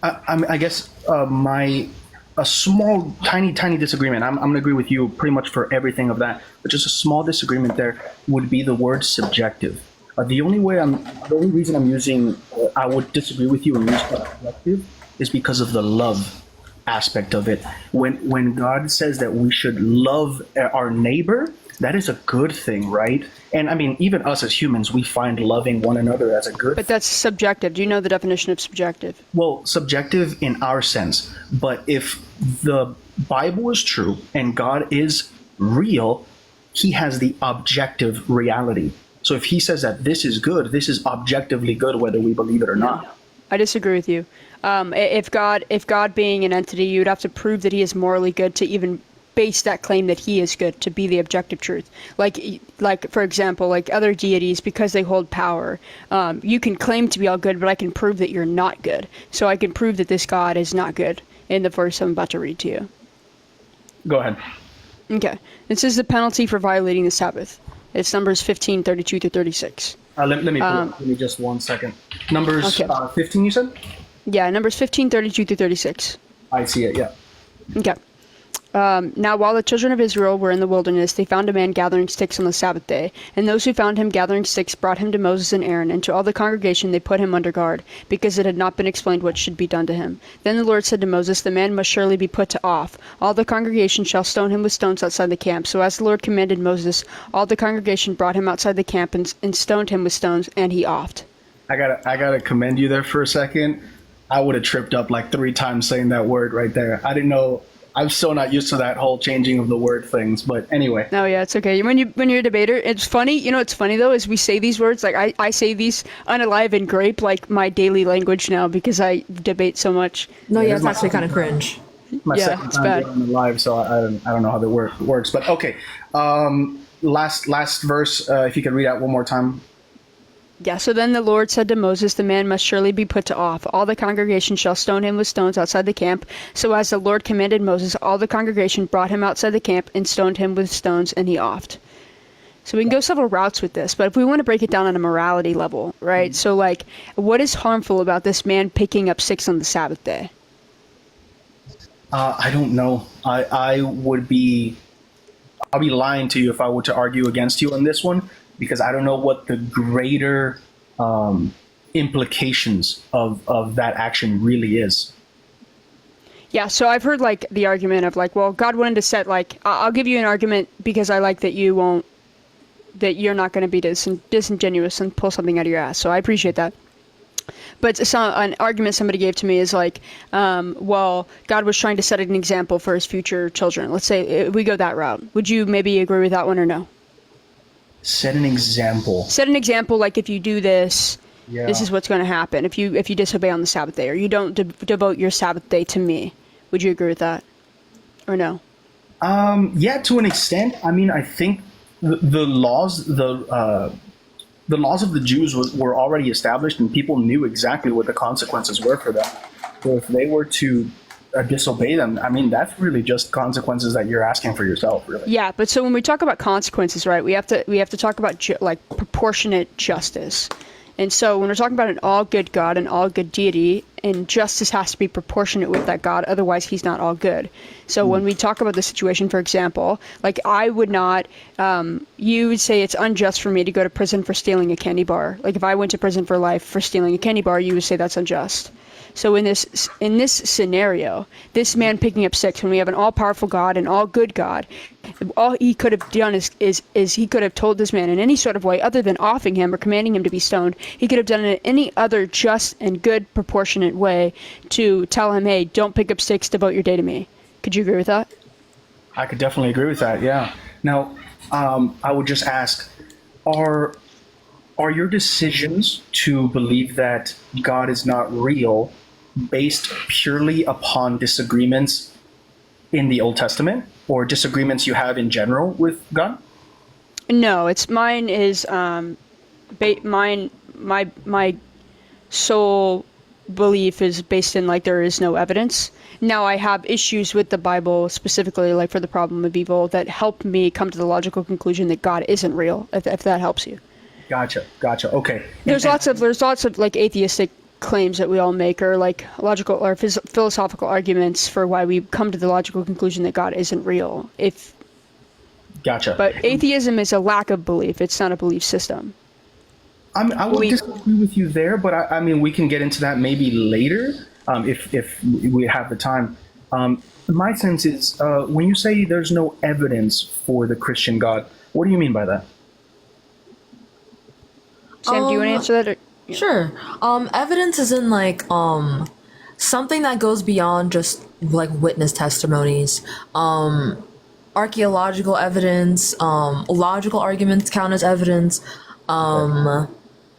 I guess a small, tiny disagreement. I'm going to agree with you pretty much for everything of that, but just a small disagreement there would be the word subjective. The only reason I'm using, I would disagree with you and use subjective is because of the love aspect of it. When God says that we should love our neighbor, that is a good thing, right? And I mean, even us as humans, we find loving one another as a good But that's subjective. Do you know the definition of subjective? Well, subjective in our sense. But if the Bible is true and God is real, he has the objective reality. So if he says that this is good, this is objectively good, whether we believe it or not. I disagree with you. If God being an entity, you'd have to prove that he is morally good to even base that claim that he is good to be the objective truth. Like for example, like other deities, because they hold power, you can claim to be all good, but I can prove that you're not good. So I can prove that this God is not good in the verse I'm about to read to you. Go ahead. Okay. This is the penalty for violating the Sabbath. It's Numbers 15:32 through 36. Let me just 1 second. Numbers 15, you said? Yeah, Numbers 15:32 through 36. I see it, yeah. Okay. Now, while the children of Israel were in the wilderness, they found a man gathering sticks on the Sabbath day. And those who found him gathering sticks brought him to Moses and Aaron, and to all the congregation they put him under guard, because it had not been explained what should be done to him. Then the Lord said to Moses, "The man must surely be put to off. All the congregation shall stone him with stones outside the camp." So as the Lord commanded Moses, all the congregation brought him outside the camp and stoned him with stones, and he offed. I gotta commend you there for a second. I would have tripped up like 3 times saying that word right there. I didn't know. I'm still not used to that whole changing of the word things, but anyway. No, yeah, it's okay. When you're a debater, it's funny. You know, what's funny though is we say these words, like I say these unalive and grape like my daily language now because I debate so much. No, yeah, it's actually kind of cringe. My second time being on the live, so I don't know how that works. But okay, last verse. If you could read out one more time. Yeah, so then the Lord said to Moses, "The man must surely be put to off. All the congregation shall stone him with stones outside the camp." So as the Lord commanded Moses, all the congregation brought him outside the camp and stoned him with stones, and he offed. So we can go several routes with this, but if we want to break it down on a morality level, right? So like, what is harmful about this man picking up sticks on the Sabbath day? I don't know. I'll be lying to you if I were to argue against you on this one, because I don't know what the greater implications of that action really is. Yeah, so I've heard like the argument of like, well, God wanted to set like, I'll give you an argument because I like that you're not going to be disingenuous and pull something out of your ass. So I appreciate that. But an argument somebody gave to me is like, well, God was trying to set an example for his future children. Let's say we go that route. Would you maybe agree with that one or no? Set an example. Set an example, like if you do this, Yeah. this is what's going to happen. If you disobey on the Sabbath day, or you don't devote your Sabbath day to me, would you agree with that, or no? Yeah, to an extent. I mean, I think the laws of the Jews were already established, and people knew exactly what the consequences were for them. So if they were to disobey them, I mean, that's really just consequences that you're asking for yourself, really. Yeah, but so when we talk about consequences, right, we have to talk about like proportionate justice. And so when we're talking about an all good God, an all good deity, and justice has to be proportionate with that God, otherwise he's not all good. So when we talk about the situation, for example, like I would not, you would say it's unjust for me to go to prison for stealing a candy bar. Like if I went to prison for life for stealing a candy bar, you would say that's unjust. So in this scenario, this man picking up sticks, when we have an all-powerful God, an all-good God, all he could have done is he could have told this man in any sort of way other than offing him or commanding him to be stoned. He could have done it in any other just and good proportionate way to tell him, hey, don't pick up sticks, devote your day to me. Could you agree with that? I could definitely agree with that, yeah. Now, I would just ask, are your decisions to believe that God is not real based purely upon disagreements in the Old Testament or disagreements you have in general with God? No, it's mine is mine my sole belief is based in like there is no evidence. Now I have issues with the Bible specifically like for the problem of evil that help me come to the logical conclusion that God isn't real, if that helps you. Gotcha. Okay. There's lots of like atheistic claims that we all make or like logical or philosophical arguments for why we come to the logical conclusion that God isn't real. Gotcha. But atheism is a lack of belief. It's not a belief system. I would disagree with you there, but I mean, we can get into that maybe later if we have the time. My sense is when you say there's no evidence for the Christian God, what do you mean by that? Sam, do you want to answer that? Sure. Evidence is in like something that goes beyond just like witness testimonies. Archaeological evidence, logical arguments count as evidence.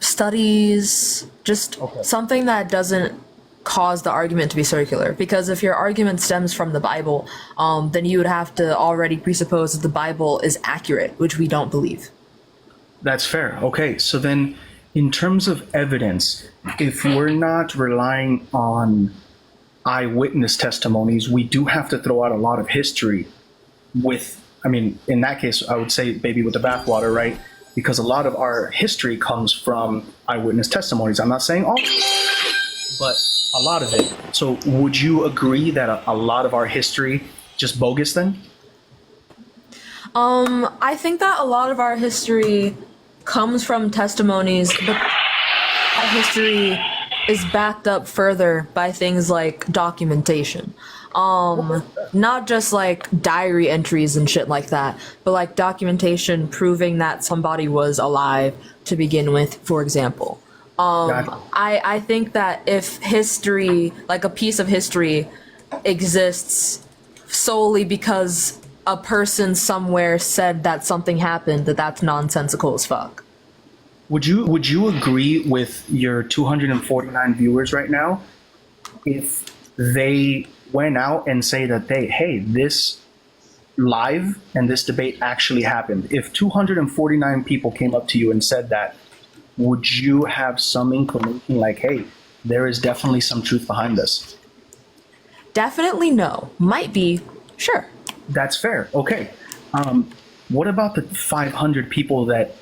Studies, just something that doesn't cause the argument to be circular. Because if your argument stems from the Bible, then you would have to already presuppose that the Bible is accurate, which we don't believe. That's fair. Okay, so then in terms of evidence, if we're not relying on eyewitness testimonies, we do have to throw out a lot of history with, I mean, in that case, I would say baby with the bathwater, right? Because a lot of our history comes from eyewitness testimonies. I'm not saying all, but a lot of it. So would you agree that a lot of our history just bogus then? I think that a lot of our history comes from testimonies, but that history is backed up further by things like documentation. Not just like diary entries and shit like that, but like documentation proving that somebody was alive to begin with, for example. I think that if history, like a piece of history, exists solely because a person somewhere said that something happened, that's nonsensical as fuck. Would you agree with your 249 viewers right now if they went out and say that hey, this live and this debate actually happened? If 249 people came up to you and said that, would you have some inclination like, hey, there is definitely some truth behind this? Definitely no. Might be. Sure. That's fair. Okay. What about the 500 people that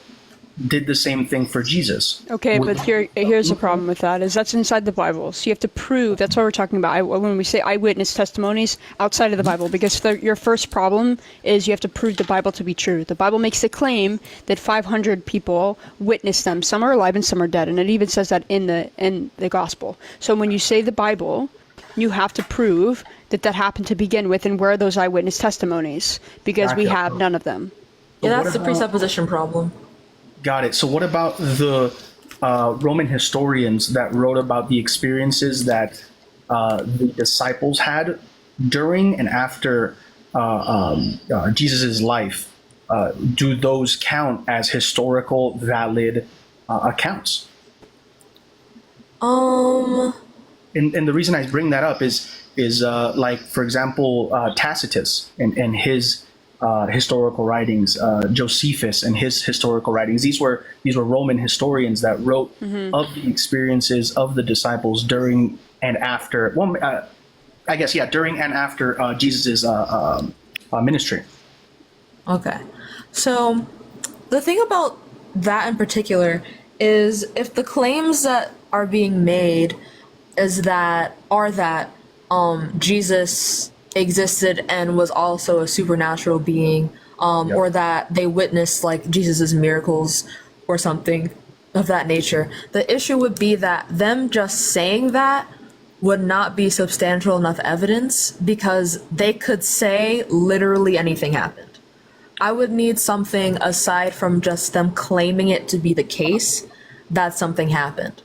did the same thing for Jesus? Okay, but here's the problem with that, is that's inside the Bible. So you have to prove, that's what we're talking about when we say eyewitness testimonies outside of the Bible, because your first problem is you have to prove the Bible to be true. The Bible makes the claim that 500 people witnessed them. Some are alive and some are dead, and it even says that in the gospel. So when you say the Bible, you have to prove that happened to begin with, and where are those eyewitness testimonies? Because we have none of them. Yeah, that's the presupposition problem. Got it. So what about the Roman historians that wrote about the experiences that the disciples had during and after Jesus' life? Do those count as historical, valid accounts? And the reason I bring that up is like, for example, Tacitus and his historical writings, Josephus and his historical writings. These were Roman historians that wrote of the experiences of the disciples during and after. Well, I guess during and after Jesus's ministry. Okay, so the thing about that in particular is if the claims that are being made are that Jesus existed and was also a supernatural being, or that they witnessed like Jesus's miracles or something of that nature. The issue would be that them just saying that would not be substantial enough evidence, because they could say literally anything happened. I would need something aside from just them claiming it to be the case that something happened.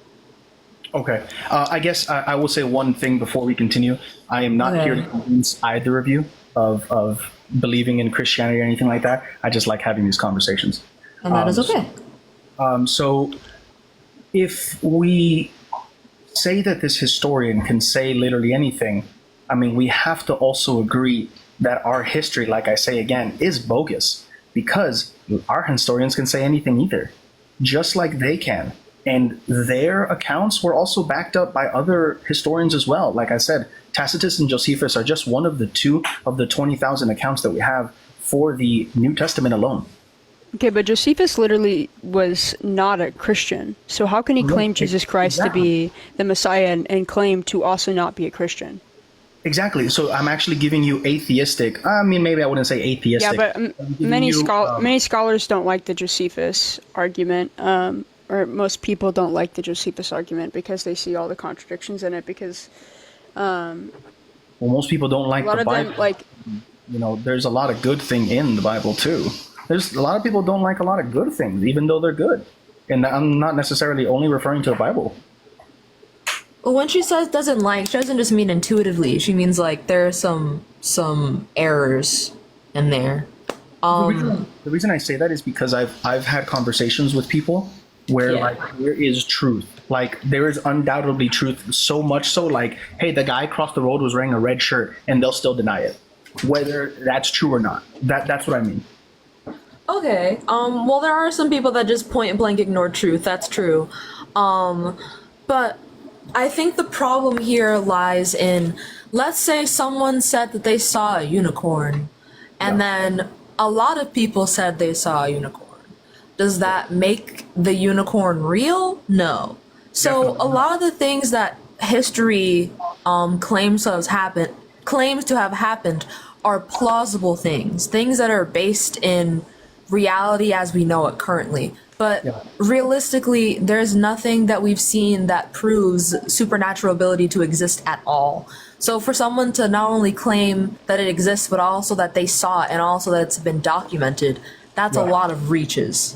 Okay. I guess I will say one thing before we continue. I am not here to convince either of you of believing in Christianity or anything like that. I just like having these conversations. And that is okay. So if we say that this historian can say literally anything, I mean, we have to also agree that our history, like I say again, is bogus, because our historians can say anything either, just like they can. And their accounts were also backed up by other historians as well. Like I said, Tacitus and Josephus are just one of the two of the 20,000 accounts that we have for the New Testament alone. Okay, but Josephus literally was not a Christian. So how can he claim Jesus Christ to be the Messiah and claim to also not be a Christian? Exactly. So I'm actually giving you atheistic. I mean, maybe I wouldn't say atheistic. Yeah, but many scholars don't like the Josephus argument, or most people don't like the Josephus argument because they see all the contradictions in it. Because well, most people don't like the Bible. You know, there's a lot of good thing in the Bible too. There's a lot of people don't like a lot of good things, even though they're good. And I'm not necessarily only referring to the Bible. Well, when she says doesn't like, she doesn't just mean intuitively. She means like there are some errors in there. The reason I say that is because I've had conversations with people where like there is truth. Like there is undoubtedly truth, so much so like, hey, the guy across the road was wearing a red shirt, and they'll still deny it, whether that's true or not. That's what I mean. Okay. Well, there are some people that just point blank ignore truth. That's true. But I think the problem here lies in, let's say someone said that they saw a unicorn, and then a lot of people said they saw a unicorn. Does that make the unicorn real? No. So a lot of the things that history claims to have happened are plausible things that are based in reality as we know it currently. But realistically, there's nothing that we've seen that proves supernatural ability to exist at all. So for someone to not only claim that it exists, but also that they saw it and also that it's been documented, that's a lot of reaches.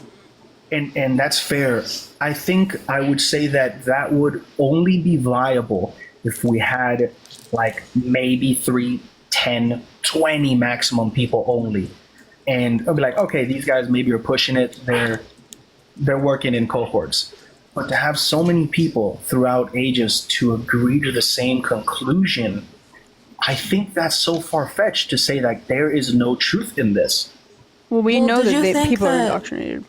And that's fair. I think I would say that would only be viable if we had like maybe 3, 10, 20 maximum people only. And I'll be like, okay, these guys maybe are pushing it. They're working in cohorts. But to have so many people throughout ages to agree to the same conclusion, I think that's so far-fetched to say that there is no truth in this. Well, we know that people are indoctrinated.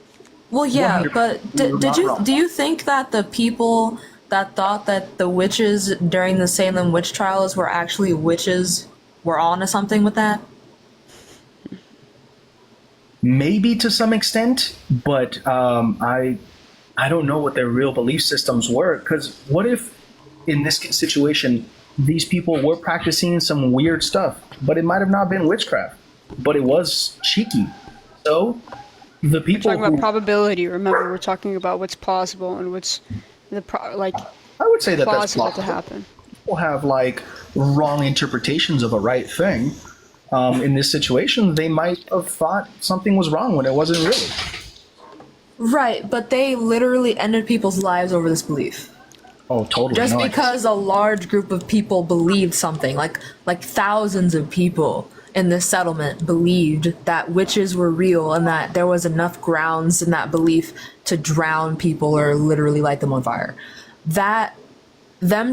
Well, yeah, but do you think that the people that thought that the witches during the Salem witch trials were actually witches were onto something with that? Maybe to some extent, but I don't know what their real belief systems were. Because what if, in this situation, these people were practicing some weird stuff, but it might have not been witchcraft, but it was cheeky. So the people we're talking about probability. Remember, we're talking about what's plausible and what's I would say that that's plausible plausible to happen. People have like wrong interpretations of a right thing. In this situation, they might have thought something was wrong when it wasn't really. Right, but they literally ended people's lives over this belief. Oh, totally. Just because a large group of people believed something, like thousands of people in this settlement believed that witches were real and that there was enough grounds in that belief to drown people or literally light them on fire.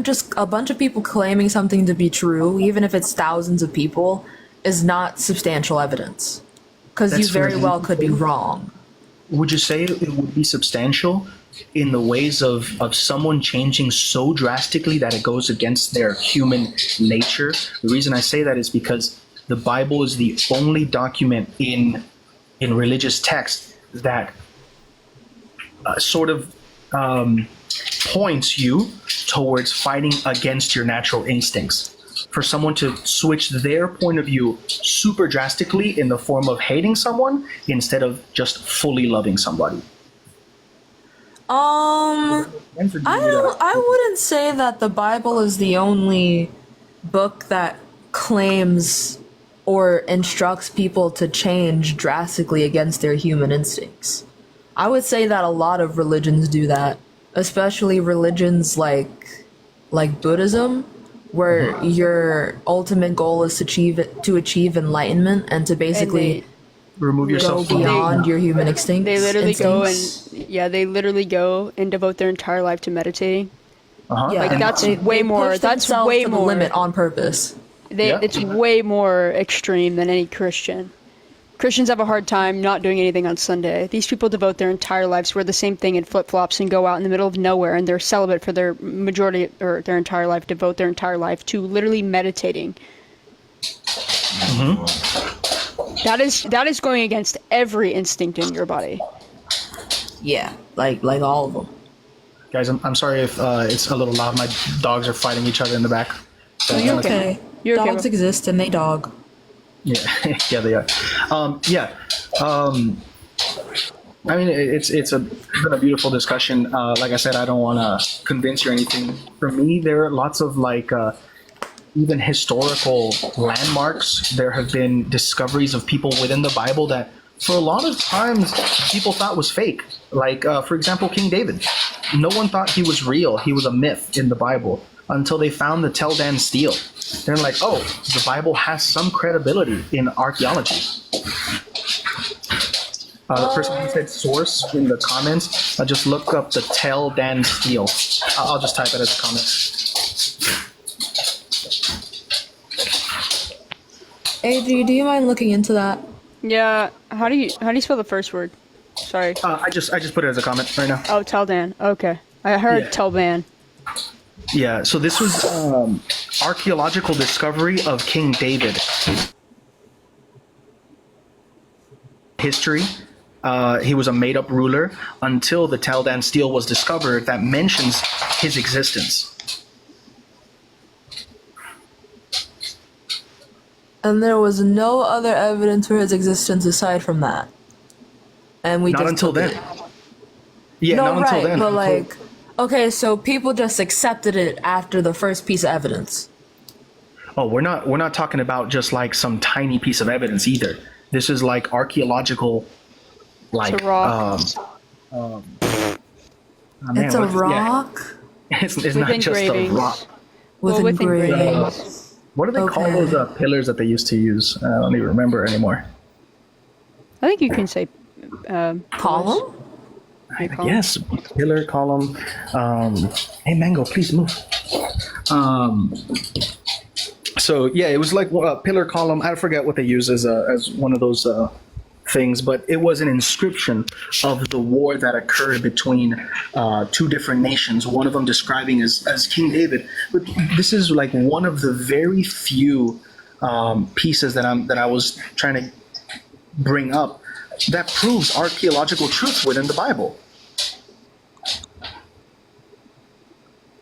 Just a bunch of people claiming something to be true, even if it's thousands of people, is not substantial evidence. Because you very well could be wrong. Would you say it would be substantial in the ways of someone changing so drastically that it goes against their human nature? The reason I say that is because the Bible is the only document in religious text that points you towards fighting against your natural instincts. For someone to switch their point of view super drastically in the form of hating someone instead of just fully loving somebody. I wouldn't say that the Bible is the only book that claims or instructs people to change drastically against their human instincts. I would say that a lot of religions do that, especially religions like Buddhism, where your ultimate goal is to achieve enlightenment and to basically remove Go yourself from beyond your human instinct. They literally instincts. they literally go and devote their entire life to meditating. Uh-huh. Yeah, Like that's they way more. push That's themselves way to the more. limit on purpose. It's way more extreme than any Christian. Christians have a hard time not doing anything on Sunday. These people devote their entire lives, wear the same thing in flip-flops, and go out in the middle of nowhere, and they're celibate for their majority or their entire life, devote their entire life to literally meditating. That is going against every instinct in your body. Yeah, like all of them. Guys, I'm sorry if it's a little loud. My dogs are fighting each other in the back. So You're okay. You're okay, Dogs bro. exist and they dog. Yeah, yeah, they are. I mean, it's been a beautiful discussion. Like I said, I don't want to convince you or anything. For me, there are lots of even historical landmarks. There have been discoveries of people within the Bible that, for a lot of times, people thought was fake. Like, for example, King David. No one thought he was real. He was a myth in the Bible until they found the Tel Dan stele. They're like, oh, the Bible has some credibility in archaeology. The person who said source in the comments, just look up the Tel Dan stele. I'll just type it as a comment. AG, do you mind looking into that? Yeah. How do you spell the first word? Sorry. I just put it as a comment right now. Oh, Teldan. Okay. I heard Yeah. Telban. Yeah, so this was archaeological discovery of King David. History. He was a made-up ruler until the Tel Dan stele was discovered that mentions his existence. And there was no other evidence for his existence aside from that. And we Not just until took then. it. Yeah, No, not right, until then. but like, okay, so people just accepted it after the first piece of evidence. Oh, we're not talking about just like some tiny piece of evidence either. This is like archaeological, like It's a rock. oh, It's a what- yeah. rock It's With not just a engravings. rock. with Well, with engravings. What do they call Okay. those pillars that they used to use? I don't even remember anymore. I think you can say Column? Yes, pillar, column. Hey, Mango, please move. So yeah, it was like a pillar, column. I forget what they use as one of those things, but it was an inscription of the war that occurred between two different nations. One of them describing as King David. But this is like one of the very few pieces that I was trying to bring up that proves archaeological truth within the Bible.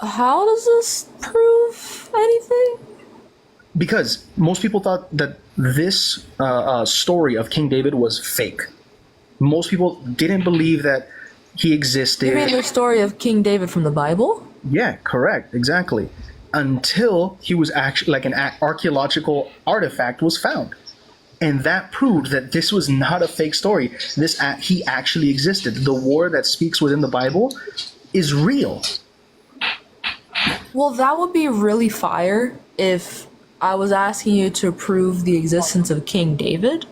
How does this prove anything? Because most people thought that this story of King David was fake. Most people didn't believe that he existed. You mean the story of King David from the Bible? Yeah, correct, exactly. Until he was actually like an archaeological artifact was found, and that proved that this was not a fake story. He actually existed. The war that speaks within the Bible is real. Well, that would be really fire if I was asking you to prove the existence of King David.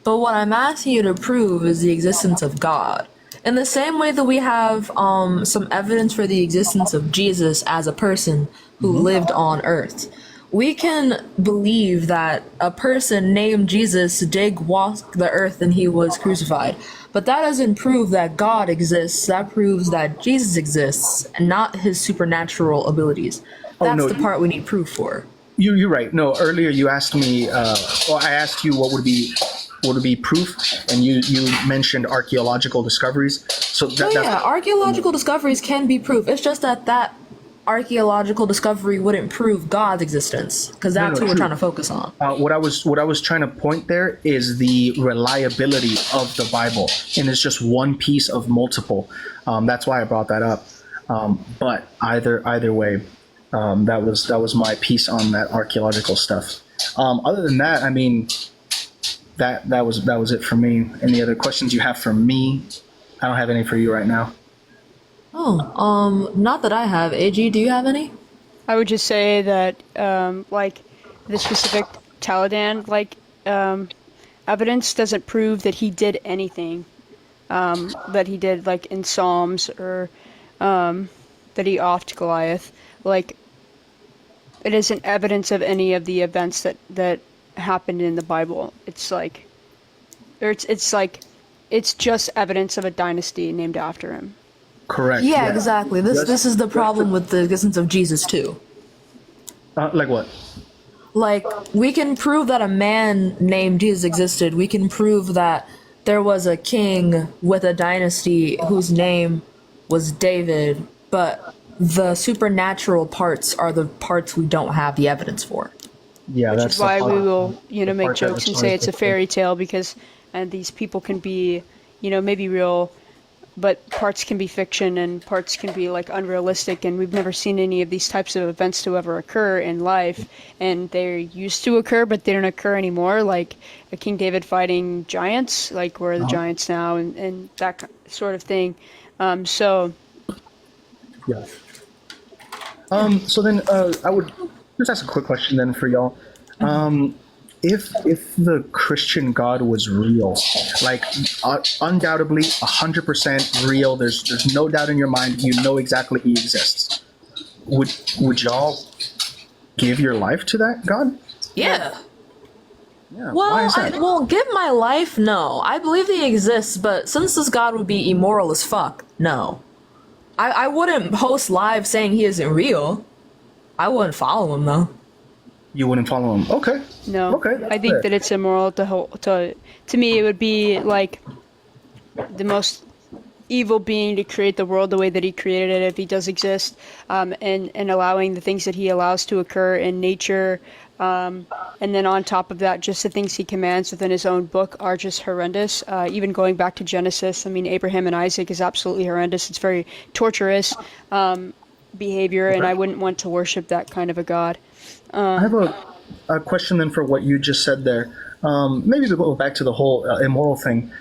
But what I'm asking you to prove is the existence of God. In the same way that we have some evidence for the existence of Jesus as a person who lived on earth, we can believe that a person named Jesus did walk the earth and he was crucified. But that doesn't prove that God exists. That proves that Jesus exists and not his supernatural abilities. That's no, the part we need proof for. You're right. No, earlier you asked me. I asked you what would be proof, and you mentioned archaeological discoveries. So Oh yeah, archaeological discoveries can be proof. It's just that archaeological discovery wouldn't prove God's existence, because that's who we're true. trying to focus on. What I was trying to point there is the reliability of the Bible, and it's just one piece of multiple. That's why I brought that up. But either way, that was my piece on that archaeological stuff. Other than that, I mean, that was it for me. Any other questions you have for me? I don't have any for you right now. Oh, not that I have. AG, do you have any? I would just say that, like, the specific Taladan, like, evidence doesn't prove that he did anything that he did, like in Psalms, or that he offed Goliath. Like, it isn't evidence of any of the events that happened in the Bible. It's like, or it's like, it's just evidence of a dynasty named after him. Correct. Yeah, exactly. This is the problem with the existence of Jesus too. Like what? Like, we can prove that a man named Jesus existed. We can prove that there was a king with a dynasty whose name was David, but the supernatural parts are the parts we don't have the evidence for. Yeah, Which that's is why the we part- will, the make part that jokes and was say it's a always fairy tale, because and these people can be, maybe real, but parts can be fiction and parts can be like unrealistic, and we've never seen any of these types of events to ever occur in life, and they're used to occur, but they don't occur anymore, like a King David fighting giants, like where are the giants now, and that sort of thing. So Yeah. So then I would just ask a quick question then for y'all. If the Christian God was real, like undoubtedly 100% real, there's no doubt in your mind, you know exactly he exists. Would y'all give your life to that God? Yeah. Yeah. Well, why is that? I won't give my life. No, I believe he exists, but since this God would be immoral as fuck, no. I wouldn't post live saying he isn't real. I wouldn't follow him though. You wouldn't follow him. Okay. no, Okay. I think that it's immoral to me. It would be like the most evil being to create the world the way that he created it, if he does exist, and allowing the things that he allows to occur in nature, and then on top of that, just the things he commands within his own book are just horrendous. Even going back to Genesis, I mean, Abraham and Isaac is absolutely horrendous. It's very torturous behavior, and I wouldn't want to worship that kind of a God. I have a question then for what you just said there. Maybe to go back to the whole immoral thing.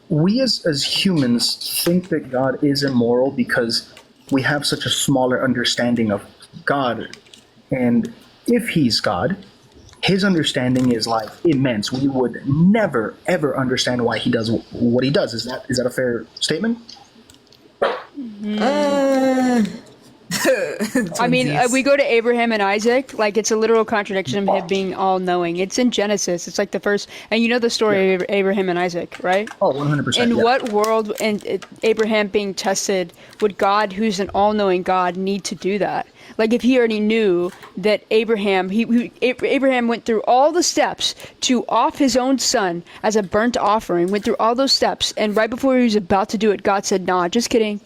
We as humans think that God is immoral because we have such a smaller understanding of God. And if he's God, his understanding is like immense. We would never, ever understand why he does what he does. Is that a fair statement? I mean, we go to Abraham and Isaac, like it's a literal contradiction of him being all-knowing. It's in Genesis. It's like the first, and you know the story of Abraham and Isaac, right? Oh, 100%. In what world, and Abraham being tested, would God, who's an all-knowing God, need to do that? Like if he already knew that Abraham went through all the steps to off his own son as a burnt offering, went through all those steps, and right before he was about to do it, God said, "Nah, just kidding."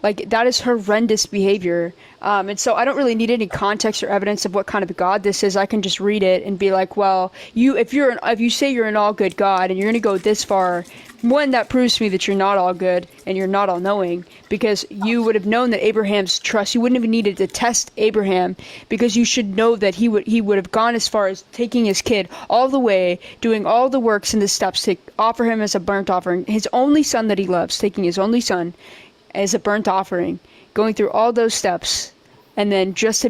Like, that is horrendous behavior. And so I don't really need any context or evidence of what kind of God this is. I can just read it and be like, well, if you say you're an all good God and you're going to go this far, one, that proves to me that you're not all good and you're not all knowing, because you would have known that Abraham's trust, you wouldn't have needed to test Abraham, because you should know that he would have gone as far as taking his kid all the way, doing all the works and the steps to offer him as a burnt offering, his only son that he loves, taking his only son as a burnt offering, going through all those steps, and then just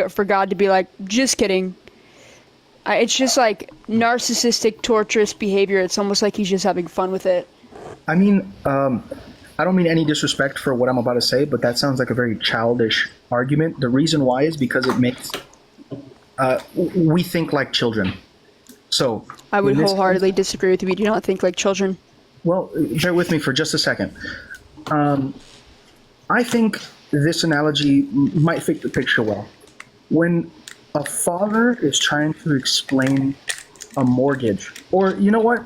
for God to be like, just kidding. It's just like narcissistic, torturous behavior. It's almost like he's just having fun with it. I mean, I don't mean any disrespect for what I'm about to say, but that sounds like a very childish argument. The reason why is because it makes we think like children. So I would wholeheartedly disagree with you. We do not think like children. Well, bear with me for just a second. I think this analogy might fit the picture well. When a father is trying to explain a mortgage, or you know what?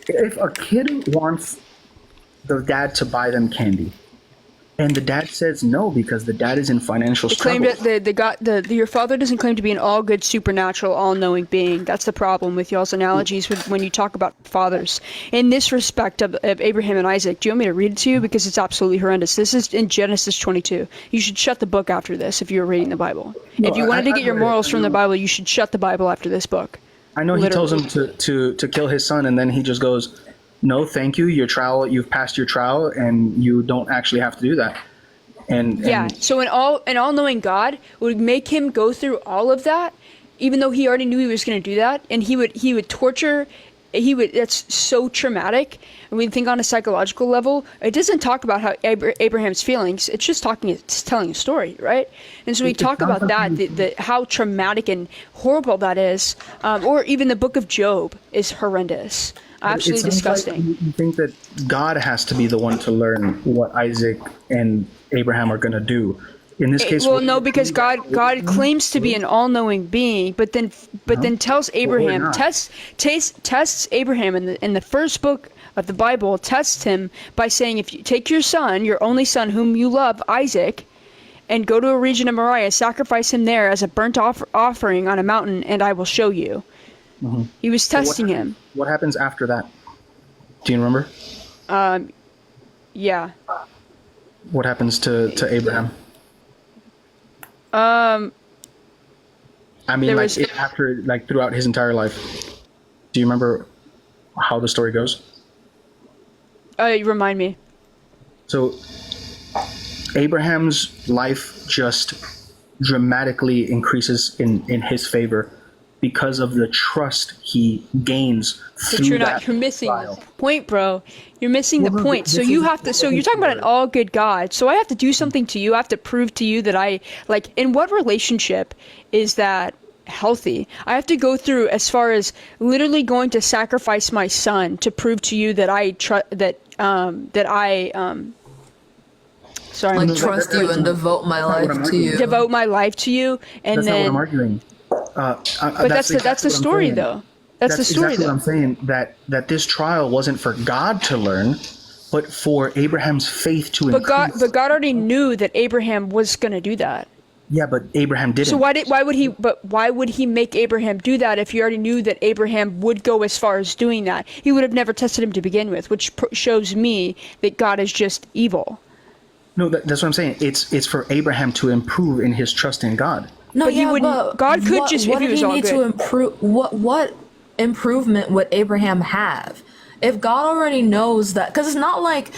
If a kid wants the dad to buy them candy, and the dad says no because the dad is in financial Claim struggles. that your father doesn't claim to be an all-good, supernatural, all-knowing being. That's the problem with y'all's analogies when you talk about fathers. In this respect of Abraham and Isaac, do you want me to read it to you? Because it's absolutely horrendous. This is in Genesis 22. You should shut the book after this if you were reading the Bible. No, if you wanted to get your read morals it. from the Bible, you should shut the Bible after this book. I know he tells him to kill his son, and then he just goes, "No, thank you. You've passed your trial, and you don't actually have to do that." And So an all-knowing God would make him go through all of that even though he already knew he was going to do that, and he would torture. That's so traumatic. And we think on a psychological level, it doesn't talk about how Abraham's feelings. It's just telling a story, right? And so we talk about that, how traumatic and horrible that is. Or even the book of Job is horrendous, absolutely disgusting. Like you think that God has to be the one to learn what Isaac and Abraham are going to do. In this case, well, no, because God claims to be an all-knowing being, but then tells Abraham, tests Abraham in the first book of the Bible, tests him by saying, if you take your son, your only son whom you love, Isaac, and go to a region of Moriah, sacrifice him there as a burnt offering on a mountain, and I will show you. Mm-hmm. He was testing him. What happens after that? Do you remember? Yeah. What happens to Abraham? I mean, after throughout his entire life. Do you remember how the story goes? You remind me. So Abraham's life just dramatically increases in his favor because of the trust he gains through that you're missing trial. the point, bro. You're missing the point. So you're talking about an all good God. So I have to do something to you. I have to prove to you that in what relationship is that healthy? I have to go through as far as literally going to sacrifice my son to prove to you that trust you and devote my life to you. Devote my life to you, and that's then. Not what I'm arguing. But that's the story, though. That's the story, exactly though. what I'm saying. That this trial wasn't for God to learn, but for Abraham's faith to increase. But God already knew that Abraham was going to do that. Yeah, but Abraham didn't. So why would he make Abraham do that if he already knew that Abraham would go as far as doing that? He would have never tested him to begin with, which shows me that God is just evil. No, that's what I'm saying. It's for Abraham to improve in his trust in God. No, but he wouldn't. But God could just. What if he was did he all need good. to improve? What improvement would Abraham have if God already knows that? Because it's not like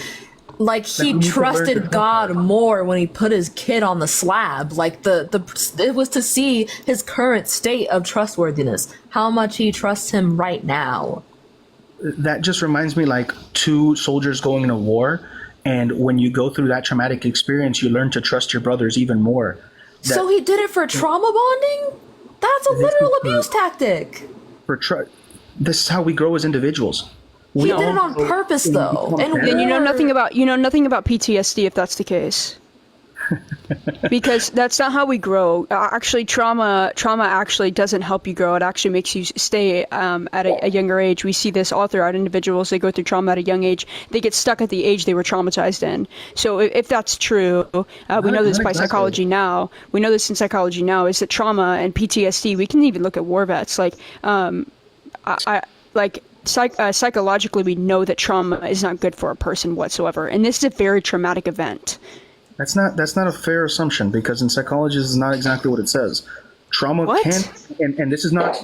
he trusted God more when he put his kid on the slab. Like it was to see his current state of trustworthiness, how much he trusts him right now. That just reminds me like two soldiers going into war, and when you go through that traumatic experience, you learn to trust your brothers even more. So he did it for trauma bonding? That's a literal abuse tactic. This is how we grow as individuals. He did it on purpose, though. And then you know nothing about PTSD if that's the case. Because that's not how we grow. Actually, trauma actually doesn't help you grow. It actually makes you stay at a younger age. We see this all throughout individuals. They go through trauma at a young age. They get stuck at the age they were traumatized in. So if that's true, we know this by psychology now. We know this in psychology now is that trauma and PTSD. We can even look at war vets. Psychologically, we know that trauma is not good for a person whatsoever. And this is a very traumatic event. That's not a fair assumption because in psychology this is not exactly what it says. Trauma can and this is not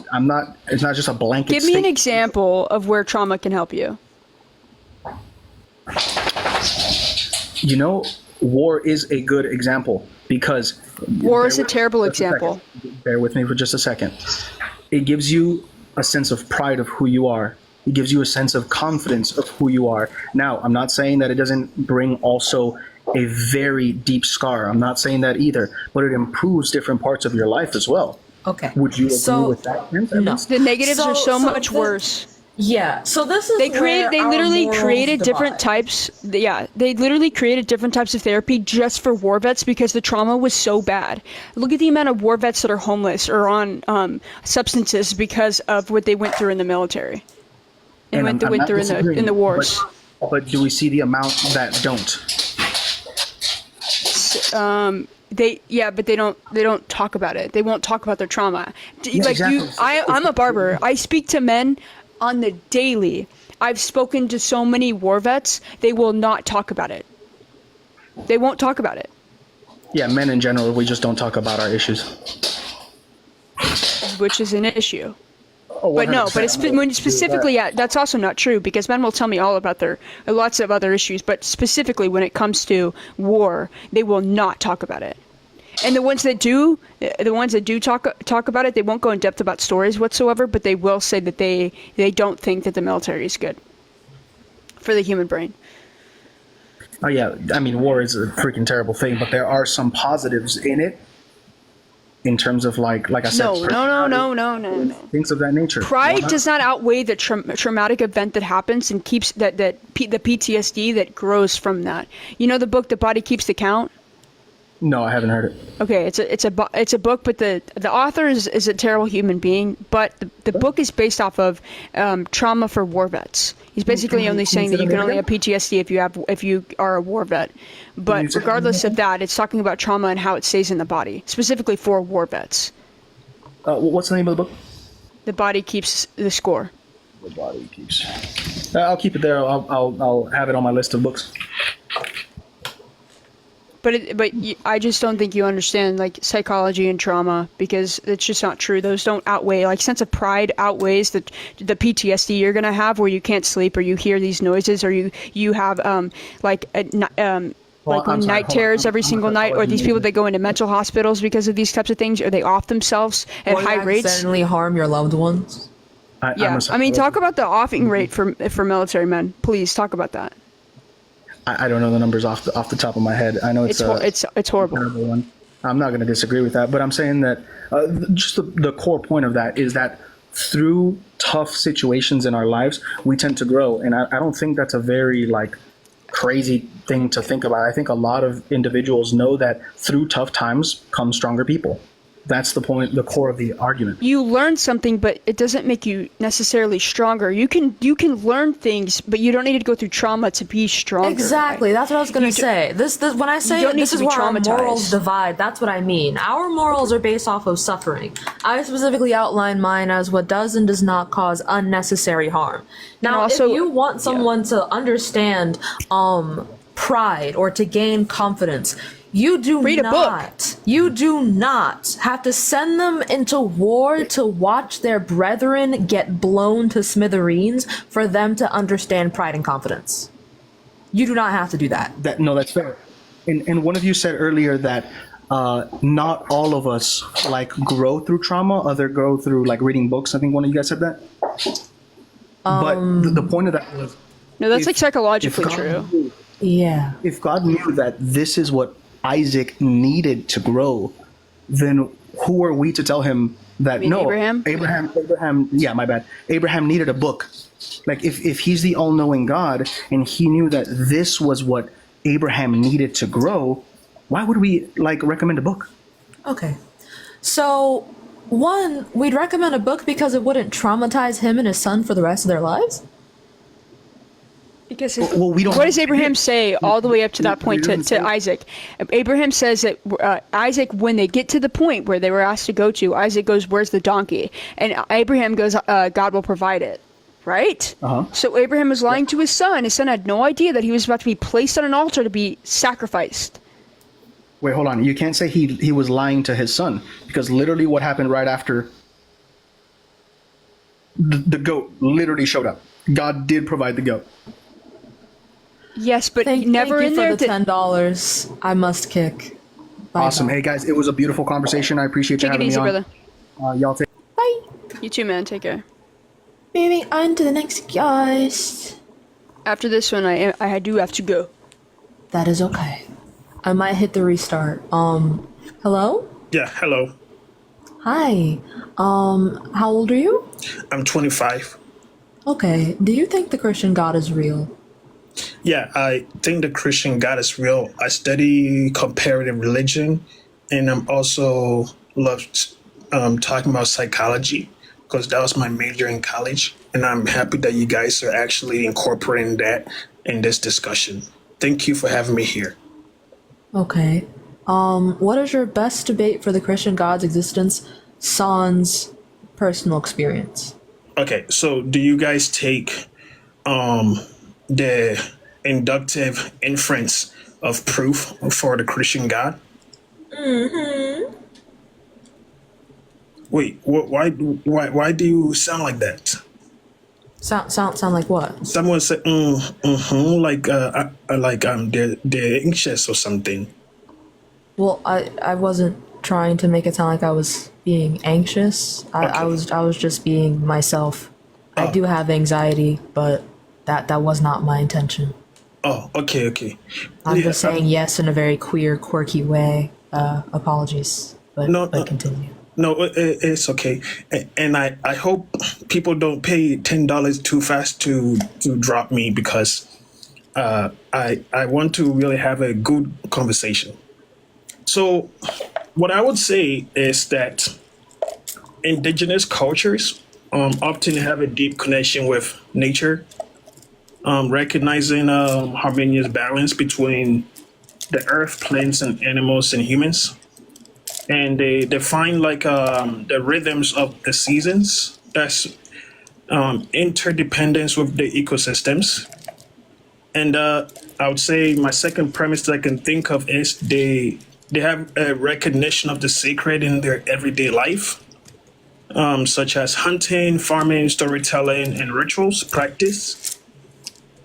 it's not just a blanket Give me an example of where trauma can help you. You know, war is a good example because war is a terrible example. Bear with me for just a second. It gives you a sense of pride of who you are. It gives you a sense of confidence of who you are. Now, I'm not saying that it doesn't bring also a very deep scar. I'm not saying that either, but it improves different parts of your life as well. Okay. Would you agree with that? No. The negatives are so much worse. Yeah. So this is they literally created different divide. types. Yeah, they literally created different types of therapy just for war vets because the trauma was so bad. Look at the amount of war vets that are homeless or on substances because of what they went through in the military. And went through in the wars. But do we see the amount that don't? But they don't talk about it. They won't talk about their trauma. Yeah, exactly. I'm a barber. I speak to men on the daily. I've spoken to so many war vets. They will not talk about it. They won't talk about it. Yeah, men in general, we just don't talk about our issues. Which is an issue. Oh, but no, but specifically, that's also not true because men will tell me all about their lots of other issues. But specifically, when it comes to war, they will not talk about it. And the ones that do talk about it, they won't go in depth about stories whatsoever, but they will say that they don't think that the military is good for the human brain. Oh yeah, I mean, war is a freaking terrible thing, but there are some positives in it. In terms of like I said, No. things of that nature. Pride does not outweigh the traumatic event that happens and keeps the PTSD that grows from that. You know the book The Body Keeps the Count? No, I haven't heard it. Okay, it's a book, but the author is a terrible human being. But the book is based off of trauma for war vets. He's basically only saying that you can only have PTSD if you are a war vet. But regardless of that, it's talking about trauma and how it stays in the body, specifically for war vets. What's the name of the book? The Body Keeps the Score. The Body Keeps. I'll keep it there. I'll have it on my list of books. But I just don't think you understand like psychology and trauma, because it's just not true. Those don't outweigh, like, sense of pride outweighs the PTSD you're gonna have, where you can't sleep, or you hear these noises, or you have night terrors every single night, or these people that go into mental hospitals because of these types of things, or they off themselves at high rates. Accidentally harm your loved ones. I mean, talk about the offing rate for military men. Please talk about that. I don't know the numbers off the top of my head. I know it's horrible. Terrible one. I'm not going to disagree with that, but I'm saying that just the core point of that is that through tough situations in our lives, we tend to grow, and I don't think that's a very crazy thing to think about. I think a lot of individuals know that through tough times come stronger people. That's the point, the core of the argument. You learn something, but it doesn't make you necessarily stronger. You can learn things, but you don't need to go through trauma to be stronger. Exactly. That's what I was going to say. This when I say this is where our morals divide, that's what I mean. Our morals are based off of suffering. I specifically outline mine as what does and does not cause unnecessary harm. Now, also, if you want someone to understand pride or to gain confidence, you do not have to send them into war to watch their brethren get blown to smithereens for them to understand pride and confidence. You do not have to do that. That's fair. And one of you said earlier that not all of us grow through trauma. Other grow through reading books. I think one of you guys said that. But the point of that was, no, that's psychologically true. Yeah. If God knew that this is what Isaac needed to grow, then who are we to tell him that? No, Abraham. Yeah, my bad. Abraham needed a book. If he's the all-knowing God and he knew that this was what Abraham needed to grow, why would we recommend a book? Okay, so one, we'd recommend a book because it wouldn't traumatize him and his son for the rest of their lives. Because what does Abraham say all the way up to that point to Isaac? Abraham says that Isaac, when they get to the point where they were asked to go to, Isaac goes, "Where's the donkey?" And Abraham goes, "God will provide it." Right? So Abraham was lying to his son. His son had no idea that he was about to be placed on an altar to be sacrificed. Wait, hold on. You can't say he was lying to his son, because literally what happened right after the goat literally showed up. God did provide the goat. Yes, but thank you for the $10. I must kick. Bye. Awesome. Hey guys, it was a beautiful conversation. I appreciate you having me on. Take it easy, brother. Y'all take. Bye. You too, man. Take care. Moving on to the next guest. After this one, I do have to go. That is okay. I might hit the restart. Hello? Yeah, hello. Hi. How old are you? I'm 25. Okay. Do you think the Christian God is real? Yeah, I think the Christian God is real. I study comparative religion, and I'm also love talking about psychology, because that was my major in college, and I'm happy that you guys are actually incorporating that in this discussion. Thank you for having me here. Okay. What is your best debate for the Christian God's existence sans personal experience? Okay, so do you guys take the inductive inference of proof for the Christian God? Mm-hmm. Wait, why do you sound like that? Sound like what? Someone said they're anxious or something. Well, I wasn't trying to make it sound like I was being anxious. I was just being myself. I do have anxiety, but that was not my intention. Oh, okay, okay. I'm Yeah, just saying yes in a very queer, quirky way. Apologies, but continue. no, it's okay. And I hope people don't pay $10 too fast to drop me because I want to really have a good conversation. So, what I would say is that indigenous cultures often have a deep connection with nature, recognizing harmonious balance between the earth, plants, and animals and humans. And they define like the rhythms of the seasons. That's interdependence with the ecosystems. And I would say my second premise that I can think of is they have a recognition of the sacred in their everyday life, such as hunting, farming, storytelling, and rituals practice.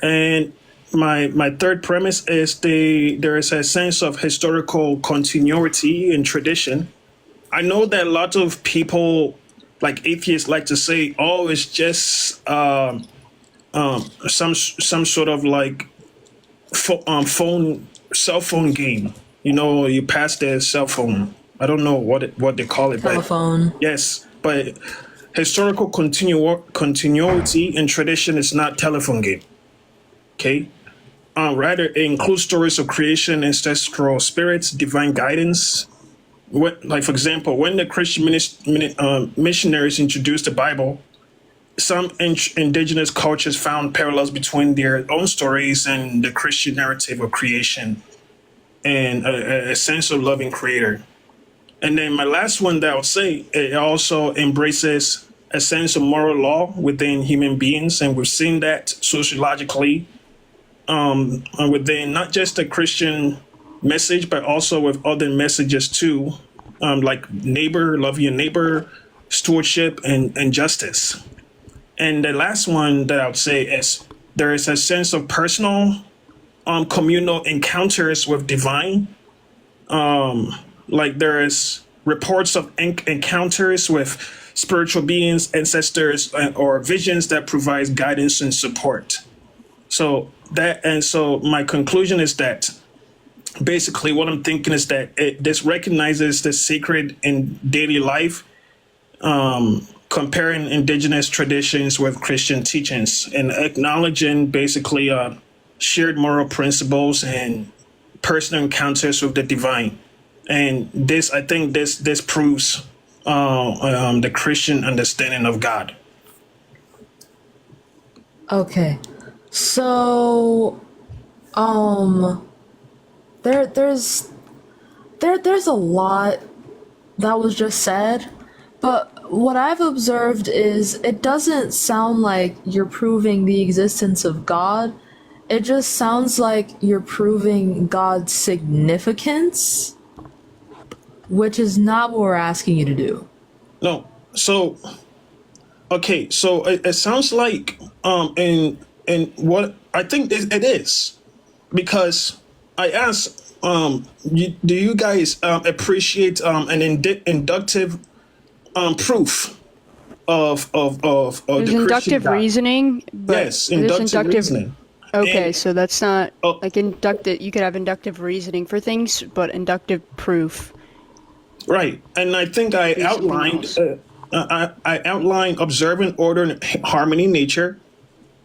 And my third premise is there is a sense of historical continuity and tradition. I know that a lot of people, like atheists, like to say, "Oh, it's just some sort of like cell phone game." You know, you pass the cell phone. I don't know what they call it. Telephone. But yes, but historical continuity and tradition is not telephone game. Okay. Rather, it includes stories of creation, ancestral spirits, divine guidance. Like, for example, when the Christian missionaries introduced the Bible, some indigenous cultures found parallels between their own stories and the Christian narrative of creation and a sense of loving creator. And then my last one that I would say, it also embraces a sense of moral law within human beings. And we've seen that sociologically within not just the Christian message, but also with other messages too, like neighbor, love your neighbor, stewardship, and justice. And the last one that I would say is there is a sense of personal, communal encounters with divine. Like there is reports of encounters with spiritual beings, ancestors, or visions that provides guidance and support. So my conclusion is that basically what I'm thinking is that this recognizes the sacred in daily life, comparing indigenous traditions with Christian teachings and acknowledging basically shared moral principles and personal encounters with the divine. And this, I think this proves the Christian understanding of God. Okay. So, there's a lot that was just said, but what I've observed is it doesn't sound like you're proving the existence of God. It just sounds like you're proving God's significance, which is not what we're asking you to do. No. So, okay. So it sounds like in what I think it is, because I asked, do you guys appreciate an inductive proof of There's the Christian inductive God? reasoning, but Yes, there's inductive reasoning. Okay, And- so that's not like inductive. You could have inductive reasoning for things, but inductive proof. Right, and I think I outlined I outlined observant order and harmony in nature,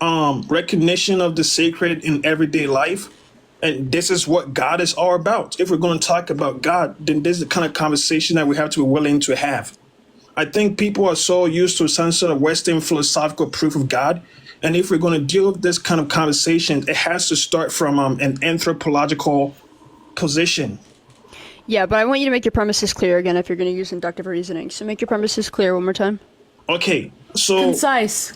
recognition of the sacred in everyday life, and this is what God is all about. If we're going to talk about God, then this is the kind of conversation that we have to be willing to have. I think people are so used to some sort of Western philosophical proof of God, and if we're going to deal with this kind of conversation, it has to start from an anthropological position. Yeah, but I want you to make your premises clear again if you're going to use inductive reasoning. So make your premises clear one more time. Okay, so concise.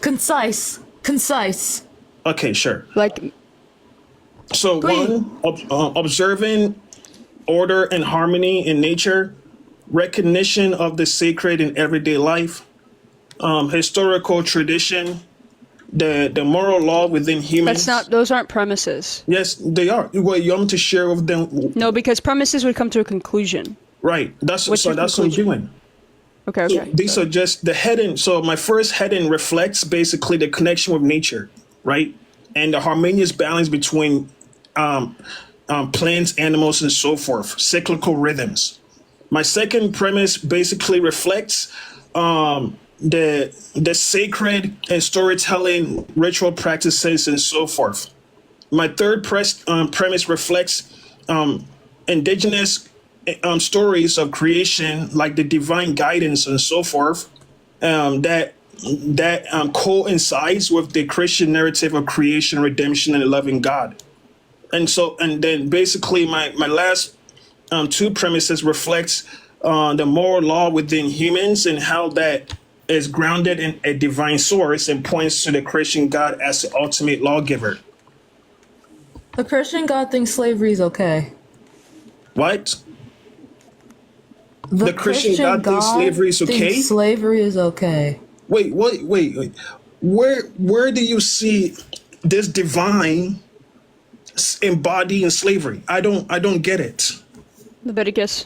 Okay, sure. Like, so one, observing order and harmony in nature, recognition of the sacred in everyday life, historical tradition, the moral law within humans. Those aren't premises. Yes, they are. Well, you want me to share with them? No, because premises would come to a conclusion. Right. That's What's your what I'm doing. Okay. So these are just the heading. So my first heading reflects basically the connection with nature, right, and the harmonious balance between plants, animals, and so forth, cyclical rhythms. My second premise basically reflects the sacred and storytelling ritual practices and so forth. My third premise reflects indigenous stories of creation, like the divine guidance and so forth, that coincides with the Christian narrative of creation, redemption, and loving God. And then basically my last two premises reflects the moral law within humans and how that is grounded in a divine source and points to the Christian God as the ultimate lawgiver. The Christian God thinks slavery is okay. What? The Christian God thinks slavery is okay? Thinks slavery is okay. Wait. Where do you see this divine embodying slavery? I don't get it. Leviticus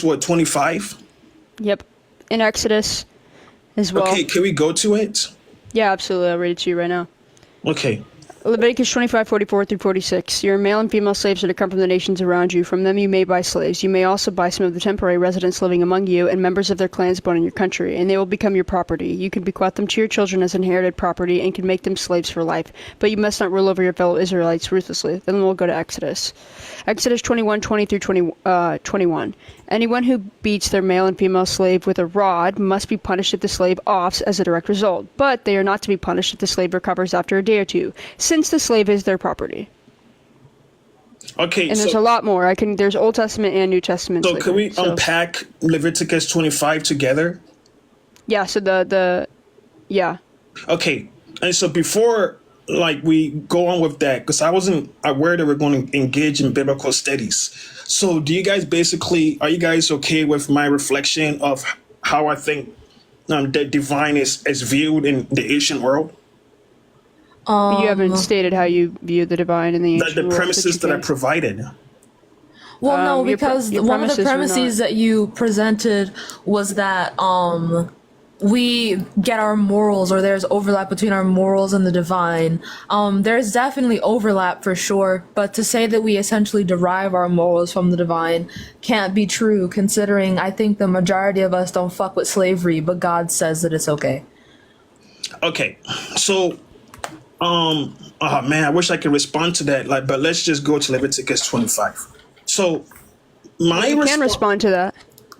what, 25? Yep. In Exodus as well. Okay, can we go to it? Yeah, absolutely. I'll read it to you right now. Okay. Leviticus 25:44 through 46. Your male and female slaves are to come from the nations around you. From them you may buy slaves. You may also buy some of the temporary residents living among you and members of their clans born in your country, and they will become your property. You can bequeath them to your children as inherited property and can make them slaves for life. But you must not rule over your fellow Israelites ruthlessly. Then we'll go to Exodus. Exodus 21:20 through 21. Anyone who beats their male and female slave with a rod must be punished if the slave offs as a direct result, but they are not to be punished if the slave recovers after a day or two, since the slave is their property. Okay, and there's a lot more. There's Old Testament and New Testament. So can we unpack Leviticus 25 together? Yeah. So yeah. Okay, and so before we go on with that, because I wasn't aware that we're going to engage in biblical studies. So are you guys okay with my reflection of how I think the divine is viewed in the ancient world? You haven't stated how you view the divine in the ancient world. The premises that I provided. Well, no, because one of the premises that you presented was that we get our morals, or there's overlap between our morals and the divine. There's definitely overlap for sure, but to say that we essentially derive our morals from the divine can't be true, considering I think the majority of us don't fuck with slavery, but God says that it's okay. Okay, so, man, I wish I could respond to that, but let's just go to Leviticus 25. So, you can respond to that.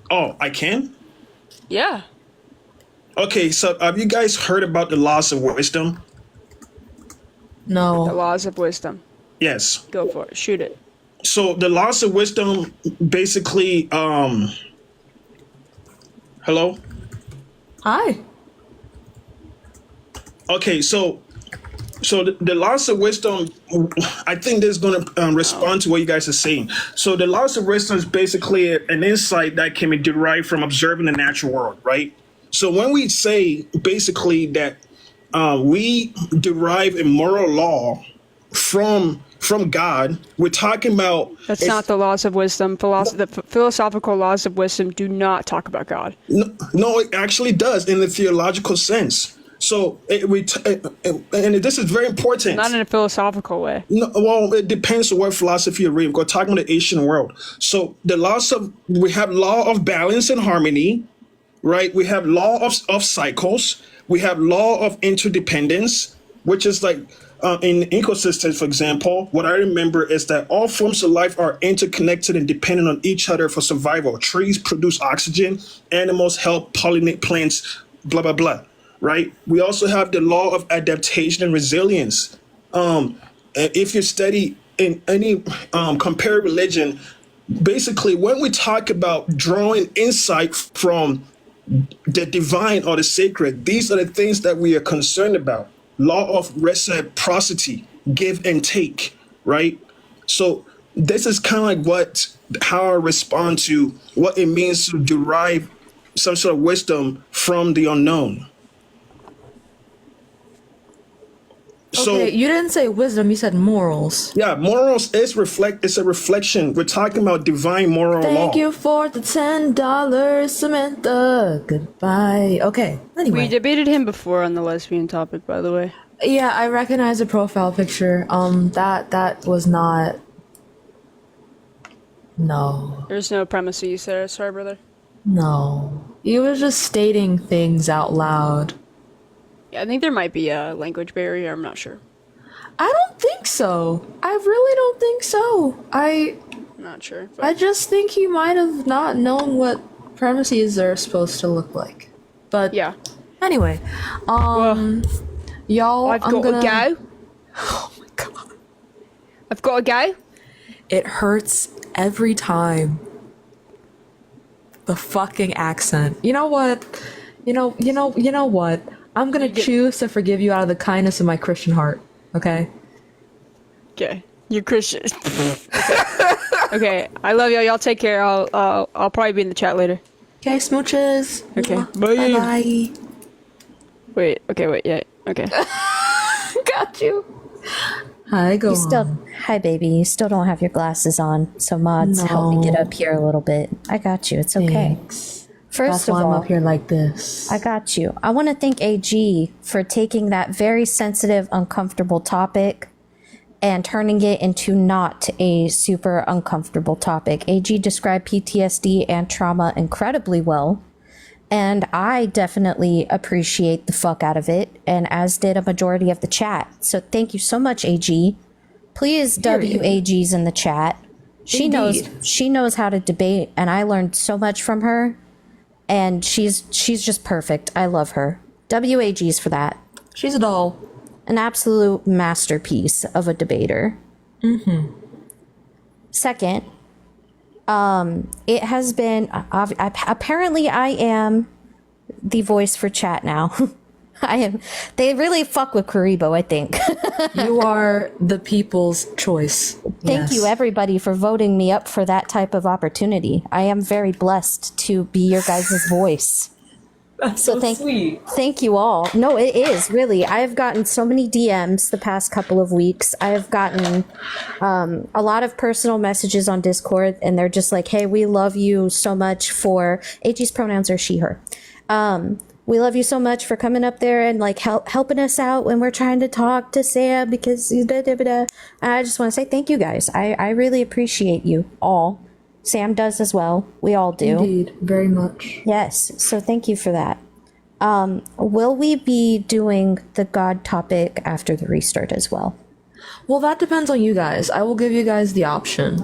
Oh, I can? Yeah. Okay, so have you guys heard about the laws of wisdom? No. The laws of wisdom. Yes. Go for it. Shoot it. So the laws of wisdom basically, hello? Hi. Okay, so the laws of wisdom, I think this is going to respond to what you guys are saying. So the laws of wisdom is basically an insight that can be derived from observing the natural world, right? So when we say basically that we derive a moral law from God, we're talking about... That's not the laws of wisdom. The philosophical laws of wisdom do not talk about God. No, it actually does in the theological sense. So, and this is very important. Not in a philosophical way. No, well, it depends on what philosophy you're reading. We're talking about the ancient world. So we have law of balance and harmony, right? We have law of cycles. We have law of interdependence, which is like in ecosystems, for example, what I remember is that all forms of life are interconnected and dependent on each other for survival. Trees produce oxygen, animals help pollinate plants, blah, blah, blah, right? We also have the law of adaptation and resilience. If you study in any comparative religion, basically when we talk about drawing insight from the divine or the sacred, these are the things that we are concerned about. Law of reciprocity, give and take, right? So this is kind of like how I respond to what it means to derive some sort of wisdom from the unknown. So Okay, you didn't say wisdom, you said morals. yeah, morals is it's a reflection. We're talking about divine moral law. Thank you for the $10, Samantha. Goodbye. Okay, anyway. We debated him before on the lesbian topic, by the way. Yeah, I recognize the profile picture. That was not. No. There's no premises there. Sorry, brother. No. You were just stating things out loud. Yeah, I think there might be a language barrier. I'm not sure. I don't think so. I really don't think so. I'm not sure. I just think he might have not known what premises are supposed to look like. But yeah. Anyway, y'all, I've got to go. Oh my god. I've got to go. It hurts every time. The fucking accent. You know what? You know what? I'm gonna choose to forgive you out of the kindness of my Christian heart. Okay? Okay. You're Christian. Okay. I love y'all. Y'all take care. I'll probably be in the chat later. Okay, smooches. Okay. Bye bye. Wait. Okay. Wait. Yeah. Okay. Got you. Hi, go on. Hi, baby. You still don't have your glasses on, so mods, help me get up here a little bit. I got you. It's okay. Thanks. First That's of why all, I'm up here like this. I got you. I want to thank AG for taking that very sensitive, uncomfortable topic and turning it into not a super uncomfortable topic. AG described PTSD and trauma incredibly well, and I definitely appreciate the fuck out of it, and as did a majority of the chat. So thank you so much, AG. Please WAGs in the chat. She knows how to debate, and I learned so much from her. And she's just perfect. I love her. WAGs for that. She's a doll. An absolute masterpiece of a debater. Mm-hmm. Second, it has been apparently I am the voice for chat now. I am. They really fuck with Karibo, I think. You are the people's choice. Thank you, everybody, for voting me up for that type of opportunity. I am very blessed to be your guys' voice. That's so sweet. Thank you all. No, it is, really. I have gotten so many DMs the past couple of weeks. I have gotten a lot of personal messages on Discord, and they're just like, hey, we love you so much for... AG's pronouns are she, her. We love you so much for coming up there and like helping us out when we're trying to talk to Sam because da, da, da, da. And I just want to say thank you guys. I really appreciate you all. Sam does as well. We all do. Indeed, very much. Yes. So thank you for that. Will we be doing the God topic after the restart as well? Well, that depends on you guys. I will give you guys the option.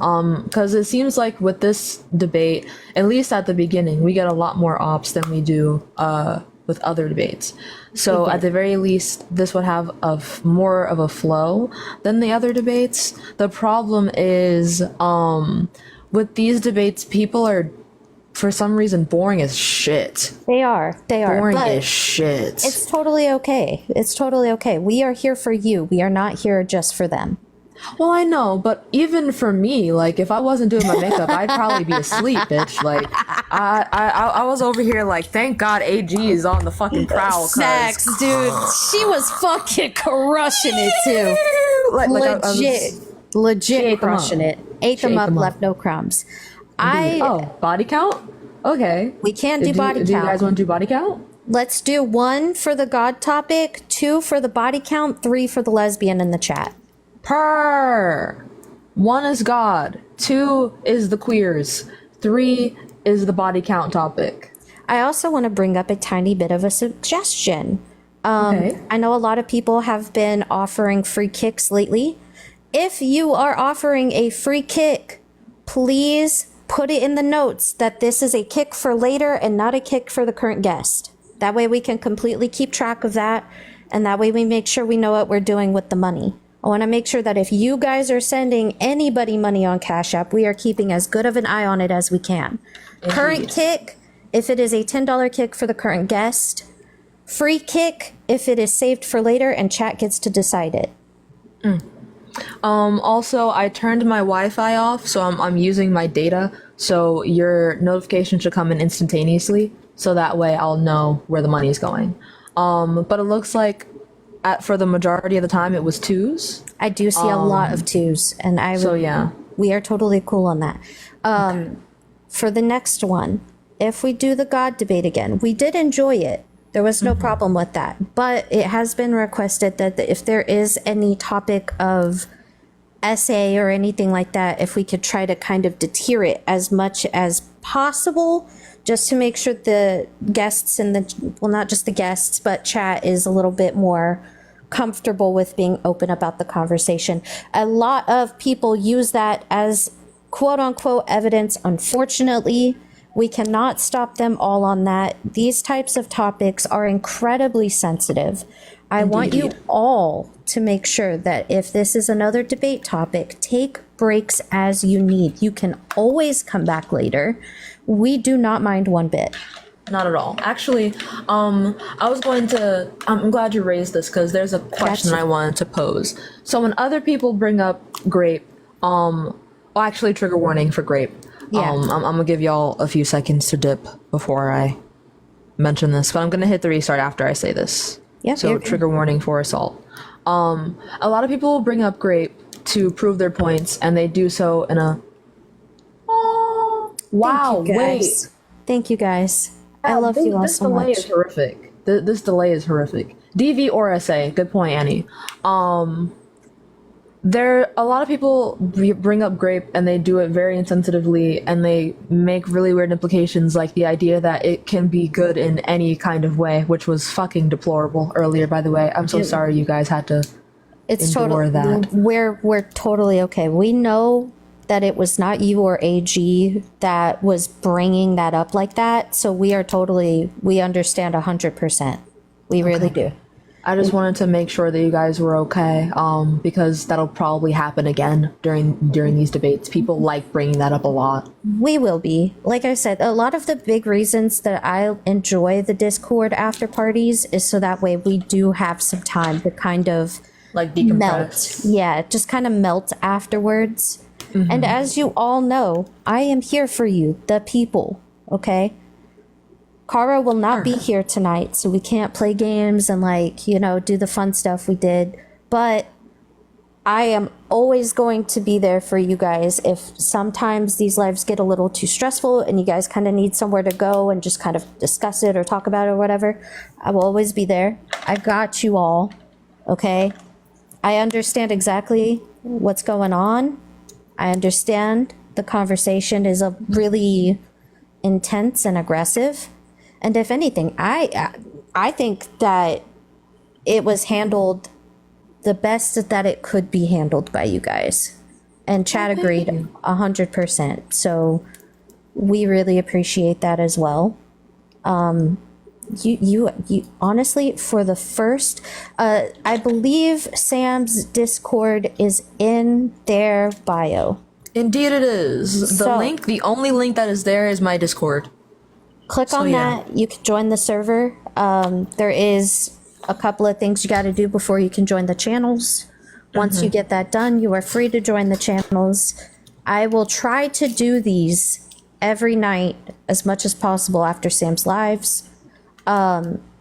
Because it seems like with this debate, at least at the beginning, we get a lot more ops than we do with other debates. So at the very least, this would have more of a flow than the other debates. The problem is, with these debates, people are, for some reason, boring as shit. They are. Boring but as shit. It's totally okay. It's totally okay. We are here for you. We are not here just for them. Well, I know, but even for me, like, if I wasn't doing my makeup, I'd probably be asleep, bitch. Like, I was over here like, thank God AG is on the fucking prowl. Snacks, dude. She was fucking crushing it, too. Legit crushing it. Ate them up, left no crumbs. Body count? Okay. We can't do body count. Do you guys want to do body count? Let's do 1 for the God topic, 2 for the body count, 3 for the lesbian in the chat. 1 is God, 2 is the queers, 3 is the body count topic. I also want to bring up a tiny bit of a suggestion. I know a lot of people have been offering free kicks lately. If you are offering a free kick, please put it in the notes that this is a kick for later and not a kick for the current guest. That way we can completely keep track of that, and that way we make sure we know what we're doing with the money. I want to make sure that if you guys are sending anybody money on Cash App, we are keeping as good of an eye on it as we can. Indeed. Current kick, if it is a $10 kick for the current guest. Free kick, if it is saved for later and chat gets to decide it. Also, I turned my Wi-Fi off, so I'm using my data, so your notification should come in instantaneously, so that way I'll know where the money is going. But it looks like for the majority of the time it was twos. I do see a lot of twos, and we are totally cool on that. For the next one, if we do the God debate again, we did enjoy it. There was no problem with that, but it has been requested that if there is any topic of essay or anything like that, if we could try to kind of deter it as much as possible, just to make sure the guests and not just the guests, but chat is a little bit more comfortable with being open about the conversation. A lot of people use that as quote unquote evidence. Unfortunately, we cannot stop them all on that. These types of topics are incredibly sensitive. I want you all to make sure that if this is another debate topic, take breaks as you need. You can always come back later. We do not mind one bit. Not at all. Actually, I'm glad you raised this because there's a question I wanted to pose. So when other people bring up grape, actually trigger warning for grape. Yeah. I'm gonna give y'all a few seconds to dip before I mention this, but I'm gonna hit the restart after I say this. Yeah. So trigger warning for assault. A lot of people will bring up grape to prove their points, and they do so in a. Wow! Wait. Thank you guys. I love you all so much. This delay is horrific. This delay is horrific. DV or SA. Good point, Annie. A lot of people bring up grape and they do it very insensitively, and they make really weird implications, like the idea that it can be good in any kind of way, which was fucking deplorable earlier, by the way. I'm so sorry you guys had to endure that. We're totally okay. We know that it was not you or AG that was bringing that up like that, so we understand 100%. We really do. I just wanted to make sure that you guys were okay, because that'll probably happen again during these debates. People like bringing that up a lot. We will be. Like I said, a lot of the big reasons that I enjoy the Discord after parties is so that way we do have some time to kind of like decompress. Melt. Yeah, just kind of melt afterwards. And as you all know, I am here for you, the people, okay? Kara will not be here tonight, so we can't play games and do the fun stuff we did. But I am always going to be there for you guys. If sometimes these lives get a little too stressful and you guys kind of need somewhere to go and just kind of discuss it or talk about it or whatever, I will always be there. I got you all, okay? I understand exactly what's going on. I understand the conversation is a really intense and aggressive. And if anything, I think that it was handled the best that it could be handled by you guys. And chat agreed 100%. So we really appreciate that as well. You honestly, for the first, I believe Sam's Discord is in their bio. Indeed it is. The only link that is there is my Discord. Click on that. You can join the server. There is a couple of things you got to do before you can join the channels. Once you get that done, you are free to join the channels. I will try to do these every night as much as possible after Sam's lives.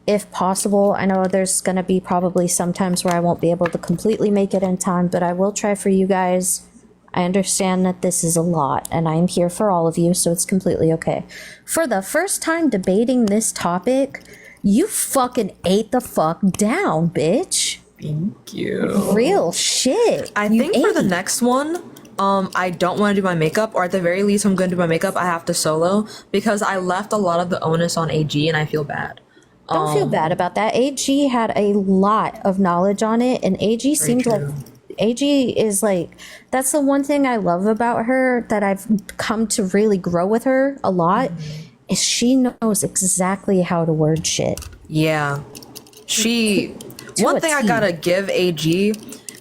If possible. I know there's going to be probably some times where I won't be able to completely make it in time, but I will try for you guys. I understand that this is a lot, and I'm here for all of you, so it's completely okay. For the first time debating this topic, you fucking ate the fuck down, bitch. Thank you. Real shit. I think for the next one, I don't want to do my makeup, or at the very least, I'm going to do my makeup. I have to solo because I left a lot of the onus on AG, and I feel bad. Don't feel bad about that. AG had a lot of knowledge on it, and AG seemed like AG is like, that's the one thing I love about her that I've come to really grow with her a lot, is she knows exactly how to word shit. Yeah. One thing I gotta give AG,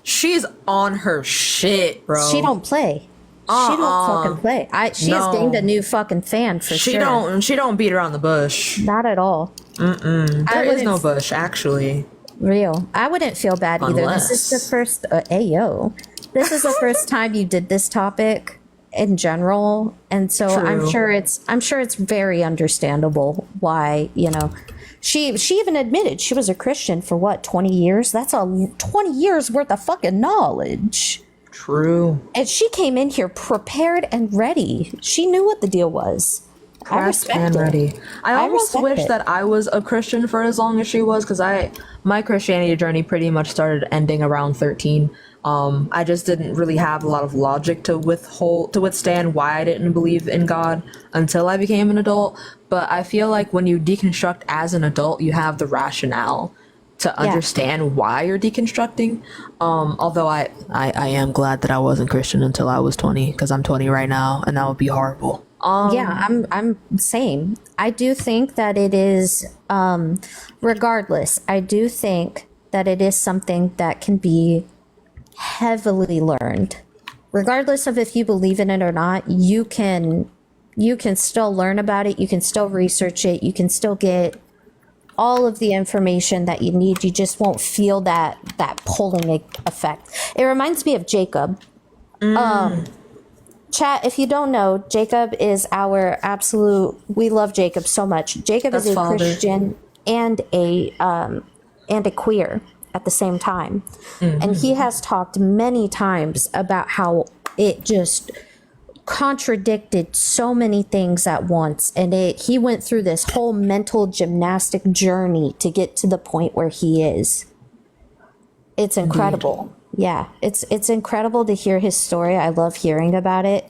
she's on her shit, bro. She don't play. She don't fucking play. She has gained a new fucking fan for sure. She don't beat around the bush. Not at all. There is no bush, actually. Real. I wouldn't feel bad either. This is the first. This is the first time you did this topic in general, and so I'm sure it's very understandable why She even admitted she was a Christian for what, 20 years? That's a 20 years worth of fucking knowledge. True. And she came in here prepared and ready. She knew what the deal was. I respect and it. ready. I almost respect wish it. that I was a Christian for as long as she was, because my Christianity journey pretty much started ending around 13. I just didn't really have a lot of logic to withstand why I didn't believe in God until I became an adult. But I feel like when you deconstruct as an adult, you have the rationale to understand why you're deconstructing. Although I am glad that I wasn't Christian until I was 20, because I'm 20 right now, and that would be horrible. Yeah, I'm same. I do think that it is, regardless, I do think that it is something that can be heavily learned. Regardless of if you believe in it or not, you can still learn about it, you can still research it, you can still get all of the information that you need. You just won't feel that pulling effect. It reminds me of Jacob. Chat, if you don't know, Jacob is our absolute, we love Jacob so much. Jacob is a Christian and a queer at the same time. And he has talked many times about how it just contradicted so many things at once, and he went through this whole mental gymnastic journey to get to the point where he is. It's incredible. Yeah, it's incredible to hear his story. I love hearing about it.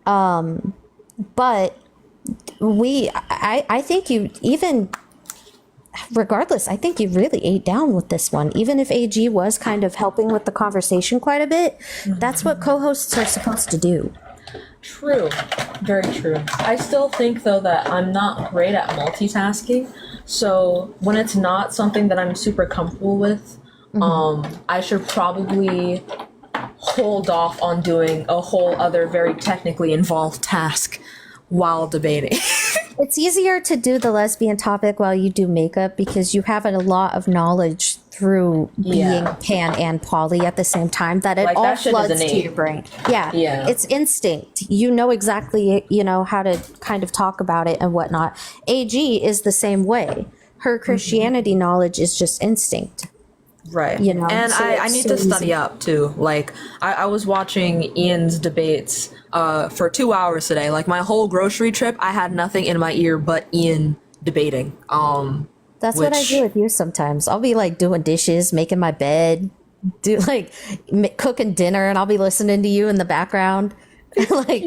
But I think you, even regardless, I think you really ate down with this one. Even if AG was kind of helping with the conversation quite a bit, that's what co-hosts are supposed to do. True. Very true. I still think, though, that I'm not great at multitasking. So when it's not something that I'm super comfortable with, I should probably hold off on doing a whole other very technically involved task while debating. It's easier to do the lesbian topic while you do makeup because you have a lot of knowledge through being pan and poly at the same time that it Like, all that shit is floods to innate. your brain. Yeah, it's instinct. You know exactly, how to kind of talk about it and whatnot. AG is the same way. Her Christianity knowledge is just instinct. Right. And so I need to study up too. Like I was watching Ian's debates for 2 hours today. Like my whole grocery trip, I had nothing in my ear but Ian debating. That's what I do with you sometimes. I'll be like doing dishes, making my bed, cooking dinner, and I'll be listening to you in the background. Like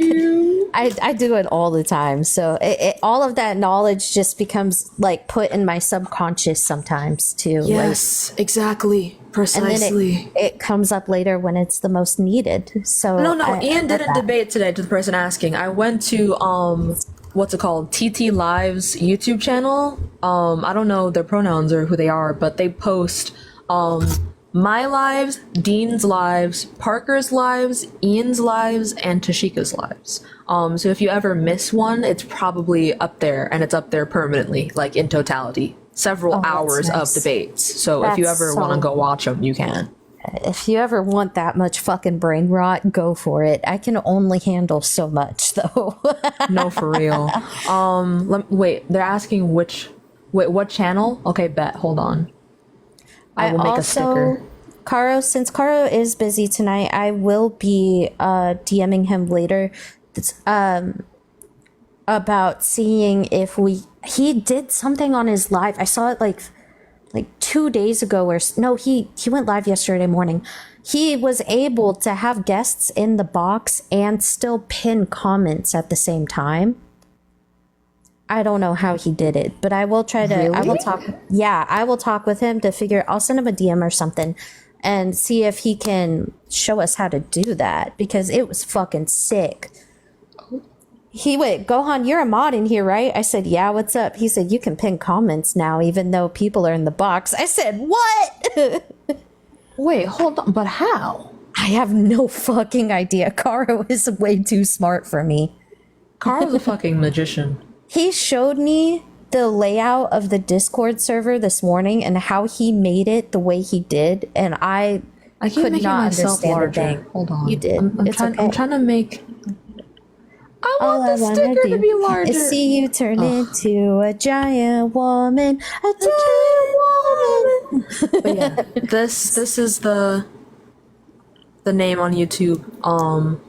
I do it all the time. So all of that knowledge just becomes like put in my subconscious sometimes too. Yes, exactly. Precisely. And then it comes up later when it's the most needed. So No, Ian didn't debate today, to the person asking. I went to what's it called? TT Live's YouTube channel. I don't know their pronouns or who they are, but they post my lives, Dean's lives, Parker's lives, Ian's lives, and Tashika's lives. So if you ever miss one, it's probably up there, and it's up there permanently, like in totality. Several hours of debates. So if you ever want to go watch them, you can. If you ever want that much fucking brain rot, go for it. I can only handle so much, though. No, for real. Wait, they're asking what channel? Okay, bet. Hold on. I will make a sticker. Since Caro is busy tonight, I will be DMing him later about seeing if he did something on his live. I saw it like 2 days ago he went live yesterday morning. He was able to have guests in the box and still pin comments at the same time. I don't know how he did it, but I will try to, I will talk with him to I'll send him a DM or something and see if he can show us how to do that, because it was fucking sick. He went, Gohan, you're a mod in here, right? I said, yeah, what's up? He said, you can pin comments now, even though people are in the box. I said, what? Wait, hold on, but how? I have no fucking idea. Caro is way too smart for me. Caro's a fucking magician. He showed me the layout of the Discord server this morning and how he made it the way he did, and I keep could making not myself understand larger. a thing. Hold on. You did. I'm trying to make. I All want I the wanna sticker to do be larger. is see you turn into a giant woman. A giant woman. But yeah, this is the name on YouTube.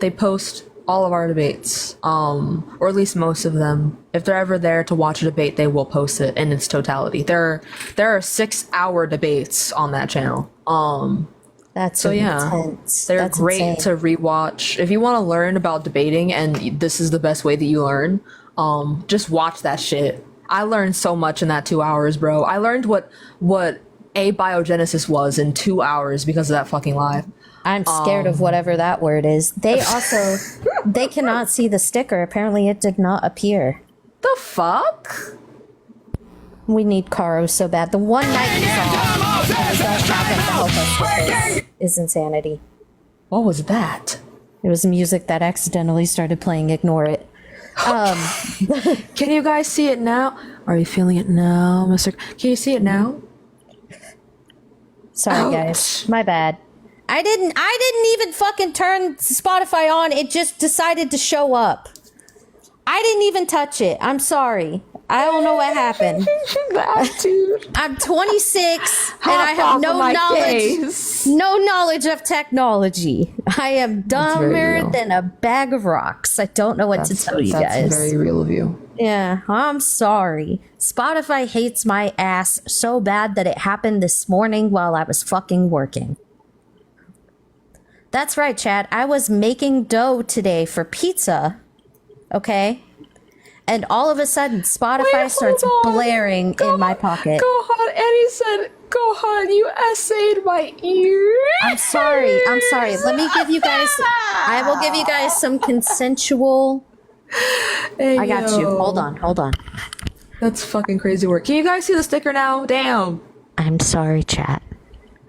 They post all of our debates, or at least most of them. If they're ever there to watch a debate, they will post it in its totality. There are 6-hour debates on that channel. That's so yeah, intense. they're That's great insane. to rewatch. If you want to learn about debating, and this is the best way that you learn, just watch that shit. I learned so much in that 2 hours, bro. I learned what abiogenesis was in 2 hours because of that fucking live. I'm scared of whatever that word is. They also, they cannot see the sticker. Apparently it did not appear. The fuck? We need Caro so bad. The one night he's off, and we don't have him to help us with this is insanity. What was that? It was music that accidentally started playing Ignore It. Can you guys see it now? Are you feeling it now, Mr.? Can you see it now? Sorry, guys. My bad. I didn't even fucking turn Spotify on. It just decided to show up. I didn't even touch it. I'm sorry. I don't know what happened. I'm 26 and I have no knowledge of technology. I am dumber than a bag of rocks. I don't know what to tell you guys. That's very real of you. Yeah, I'm sorry. Spotify hates my ass so bad that it happened this morning while I was fucking working. That's right, Chad. I was making dough today for pizza. Okay? And all of a sudden, Spotify starts blaring in my pocket. Gohan, and he said, Gohan, you essayed my ear. I'm sorry. Let me give you guys, I will give you guys some consensual. Hey, I got you. Hold on. That's fucking crazy work. Can you guys see the sticker now? Damn. I'm sorry, chat.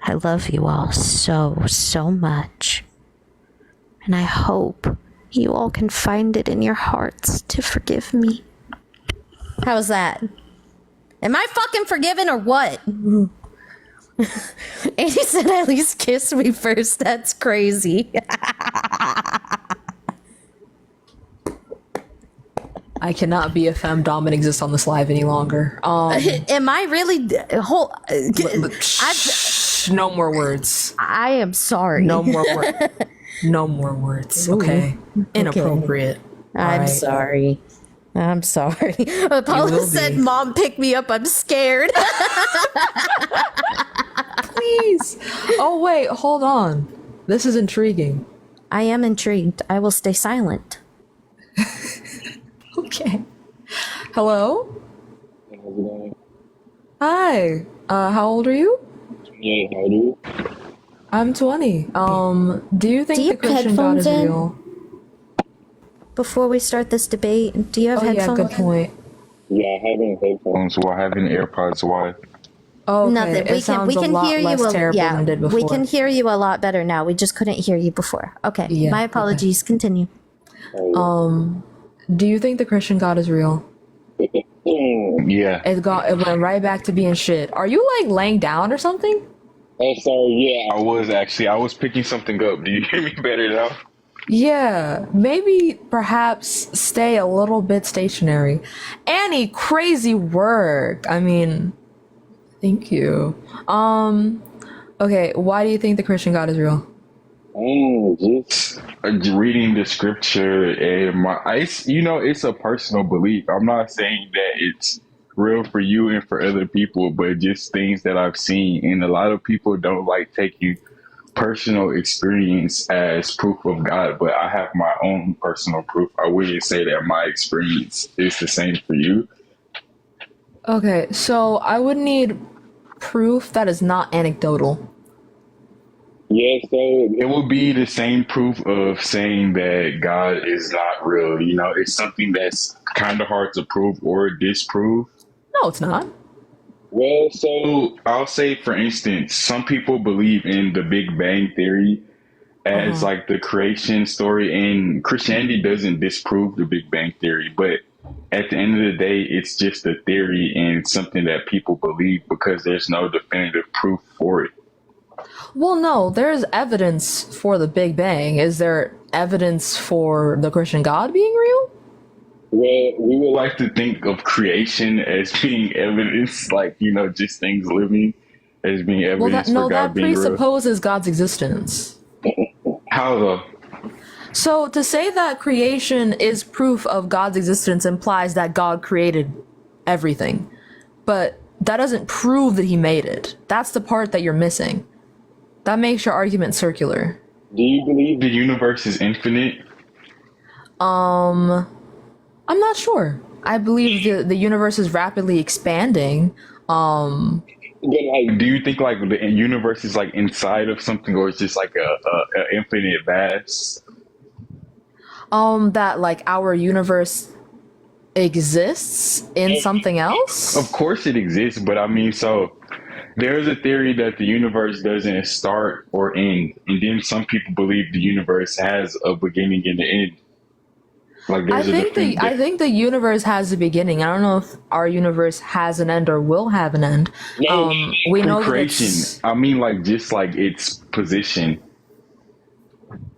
I love you all so much. And I hope you all can find it in your hearts to forgive me. How's that? Am I fucking forgiven or what? Andy said at least kiss me first. That's crazy. I cannot be a femme and exist on this live any longer. Am I really? No more words. I am sorry. No more words. No more words. Okay. Inappropriate. I'm sorry. Paula said, "Mom, pick me up. I'm scared." Please. Oh wait, hold on. This is intriguing. I am intrigued. I will stay silent. Okay. Hello? How's it going? Hi. How old are you? 28. How old are you? I'm 20. Do you think the Christian God is real? Before we start this debate, do you have headphones? Yeah, good point. Yeah, I have in headphones or I have in AirPods. Why? Oh, okay. Nothing. We can hear you. Than it did before. We can hear you a lot better now. We just couldn't hear you before. Okay. Yeah, My apologies. okay. Continue. Do you think the Christian God is real? Yeah. It went right back to being shit. Are you like laying down or something? Oh, sorry. Yeah, I was picking something up. Do you hear me better now? Yeah, maybe perhaps stay a little bit stationary. Annie, crazy work. I mean, thank you. Okay, why do you think the Christian God is real? Just reading the scripture and it's a personal belief. I'm not saying that it's real for you and for other people, but just things that I've seen. And a lot of people don't like taking personal experience as proof of God, but I have my own personal proof. I wouldn't say that my experience is the same for you. Okay, so I would need proof that is not anecdotal. Yeah, so it would be the same proof of saying that God is not real. You know, it's something that's kind of hard to prove or disprove. No, it's not. Well, so I'll say, for instance, some people believe in the Big Bang Theory as like the creation story, and Christianity doesn't disprove the Big Bang Theory, but at the end of the day, it's just a theory and something that people believe because there's no definitive proof for it. Well, no, there's evidence for the Big Bang. Is there evidence for the Christian God being real? Well, we would like to think of creation as being evidence, like, just things living as being Well, evidence for God that being real. presupposes God's existence. How though? So to say that creation is proof of God's existence implies that God created everything. But that doesn't prove that he made it. That's the part that you're missing. That makes your argument circular. Do you believe the universe is infinite? I'm not sure. I believe the universe is rapidly expanding. But like, do you think like the universe is like inside of something, or it's just like a infinite vast? That like our universe exists in something else? Of course it exists, but I mean, so there's a theory that the universe doesn't start or end, and then some people believe the universe has a beginning and an end. Like I think the universe has a beginning. I don't know if our universe has an end or will have an end. We know creation. I mean, like just like its position.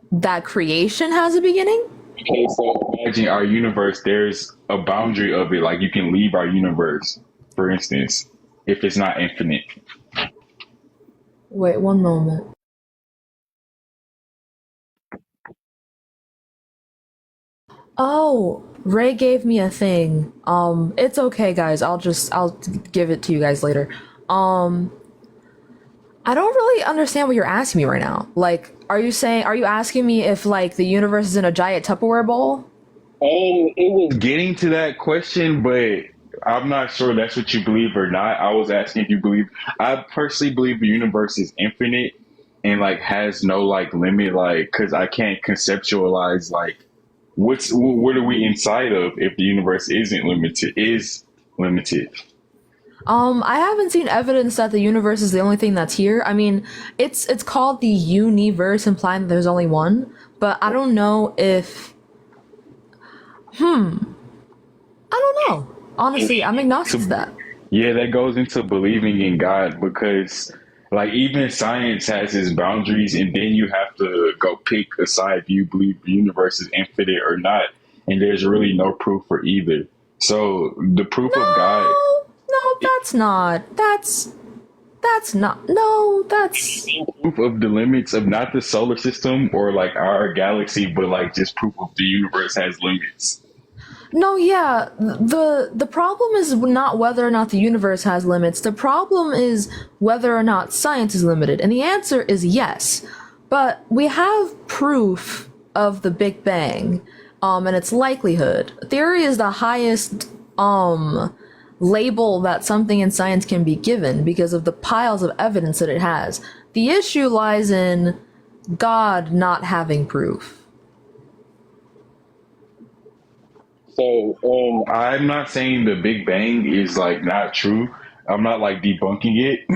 That creation has a beginning? Okay, so imagine our universe. There's a boundary of it. Like you can leave our universe, for instance, if it's not infinite. Wait, one moment. Oh, Ray gave me a thing. It's okay, guys. I'll give it to you guys later. I don't really understand what you're asking me right now. Like, are you asking me if like the universe is in a giant Tupperware bowl? It was getting to that question, but I'm not sure that's what you believe or not. I was asking if you believe. I personally believe the universe is infinite and like has no like limit, like because I can't conceptualize like what are we inside of if the universe isn't limited? Is limited. I haven't seen evidence that the universe is the only thing that's here. I mean, it's called the universe, implying that there's only one. But I don't know if. I don't know. Honestly, I'm agnostic to that. Yeah, that goes into believing in God because, like, even science has its boundaries, and then you have to go pick a side. Do you believe the universe is infinite or not? And there's really no proof for either. So the proof of God. No, that's not. That's not. No, that's proof of the limits of not the solar system or like our galaxy, but like just proof of the universe has limits. No, yeah. The problem is not whether or not the universe has limits. The problem is whether or not science is limited. And the answer is yes. But we have proof of the Big Bang, and its likelihood. Theory is the highest label that something in science can be given because of the piles of evidence that it has. The issue lies in God not having proof. So I'm not saying the Big Bang is like not true. I'm not like debunking it.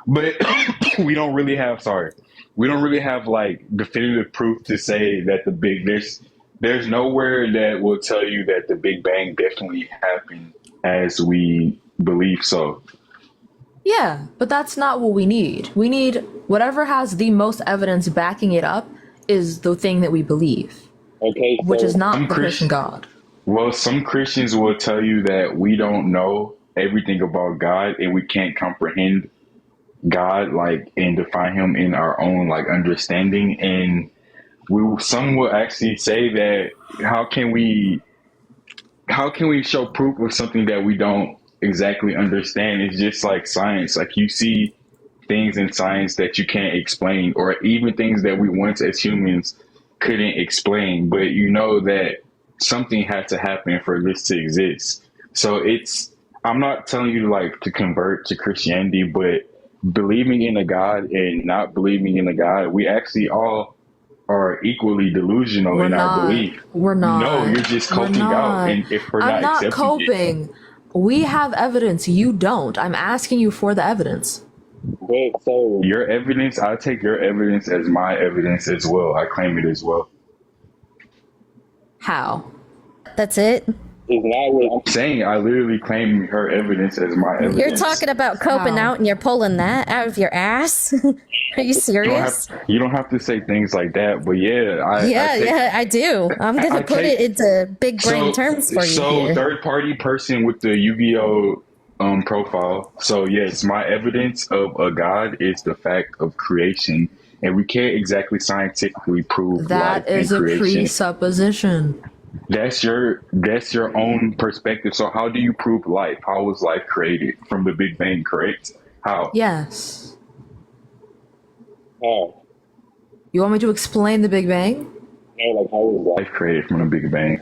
But we don't really have like definitive proof to say that there's nowhere that will tell you that the Big Bang definitely happened as we believe so. Yeah, but that's not what we need. We need whatever has the most evidence backing it up is the thing that we believe. Okay, so which is not the Christian God. Well, some Christians will tell you that we don't know everything about God and we can't comprehend God like and define him in our own like understanding. And some will actually say that how can we show proof of something that we don't exactly understand? It's just like science. Like you see things in science that you can't explain, or even things that we once as humans couldn't explain, but you know that something had to happen for this to exist. So I'm not telling you like to convert to Christianity, but believing in a God and not believing in a God, we actually all are equally delusional in our belief. We're not. No, you're just coping out. And if we're I'm not accepting coping. We have evidence. You don't. I'm asking you for the evidence. But so your evidence, I take your evidence as my evidence as well. I claim it as well. How? That's it? is not what I'm saying. I literally claim her evidence as my evidence. You're talking about coping out and you're pulling that out of your ass? Are you serious? You don't have to say things like that, but yeah, I do. I'm going to put it into big brain terms for you So here. third party person with the Yu-Gi-Oh profile. So yes, my evidence of a god is the fact of creation, and we can't exactly scientifically prove That life and is a creation. presupposition. That's your own perspective. So how do you prove life? How was life created from the Big Bang? Correct? How? Yes. How? You want me to explain the Big Bang? No, like how was life created from the Big Bang?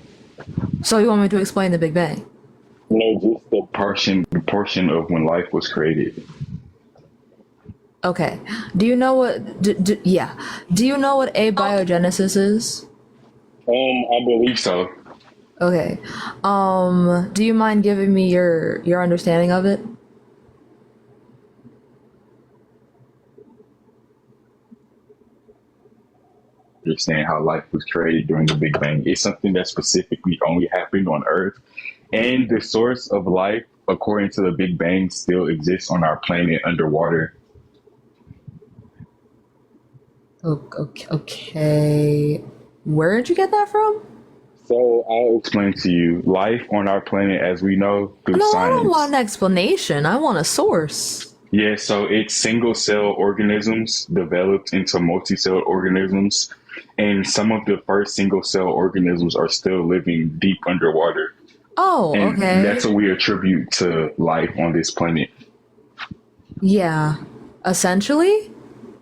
So you want me to explain the Big Bang? No, just the portion of when life was created. Okay. Do you know what? Yeah. Do you know what abiogenesis is? I believe so. Okay. Do you mind giving me your understanding of it? Understand how life was created during the Big Bang. It's something that specifically only happened on Earth, and the source of life, according to the Big Bang, still exists on our planet underwater. Okay. Where did you get that from? So I'll explain to you. Life on our planet, as we know through No, science. I don't want an explanation. I want a source. Yeah, so it's single-cell organisms developed into multi-celled organisms, and some of the first single-cell organisms are still living deep underwater. Oh, And okay. that's what we attribute to life on this planet. Yeah. Essentially?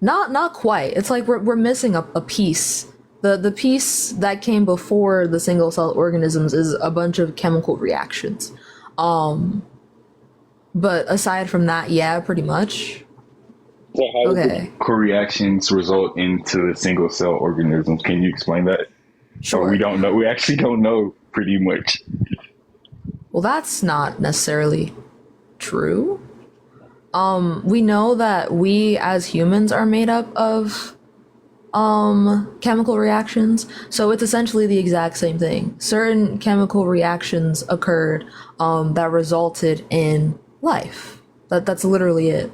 Not quite. It's like we're missing a piece. The piece that came before the single cell organisms is a bunch of chemical reactions. But aside from that, yeah, pretty much. So how Okay. do chemical reactions result into the single-cell organisms? Can you explain that? Sure. Or we don't know. We actually don't know pretty much. Well, that's not necessarily true. We know that we as humans are made up of chemical reactions, so it's essentially the exact same thing. Certain chemical reactions occurred that resulted in life. That's literally it.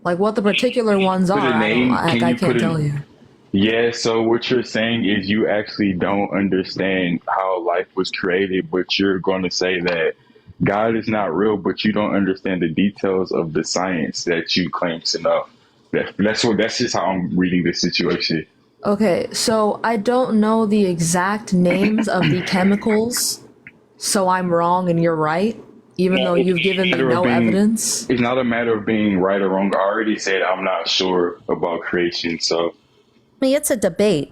Like what the particular ones are, Put a name. I Can you can't put tell a, you. Yeah, so what you're saying is you actually don't understand how life was created, but you're going to say that God is not real, but you don't understand the details of the science that you claim to know. That's just how I'm reading this situation. Okay, so I don't know the exact names of the chemicals, so I'm wrong and you're right, even though you've given me no evidence. It's not a matter of being right or wrong. I already said I'm not sure about creation, so. I mean, it's a debate.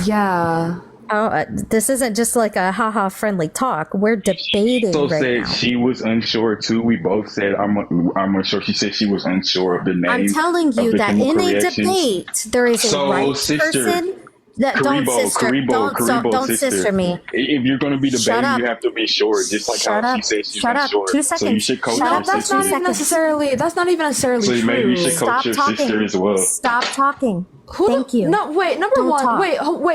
Yeah. Oh, this isn't just like a haha friendly talk. We're debating So right said now. she was unsure too. We both said I'm unsure. She said she was unsure of the name. I'm telling of you the that in chemical a reactions. debate, there is a So, right sister, person. That don't sister me. If you're going to be Shut debating, up. you have to be sure. Just like Shut how up. she said she's Shut up. unsure. 2 So you seconds. should coach Shut your up. That's sister. not even necessarily. That's not even necessarily So true. maybe you should coach Stop your talking. sister as well. Stop talking. Thank you. No, wait. Number Don't one. talk.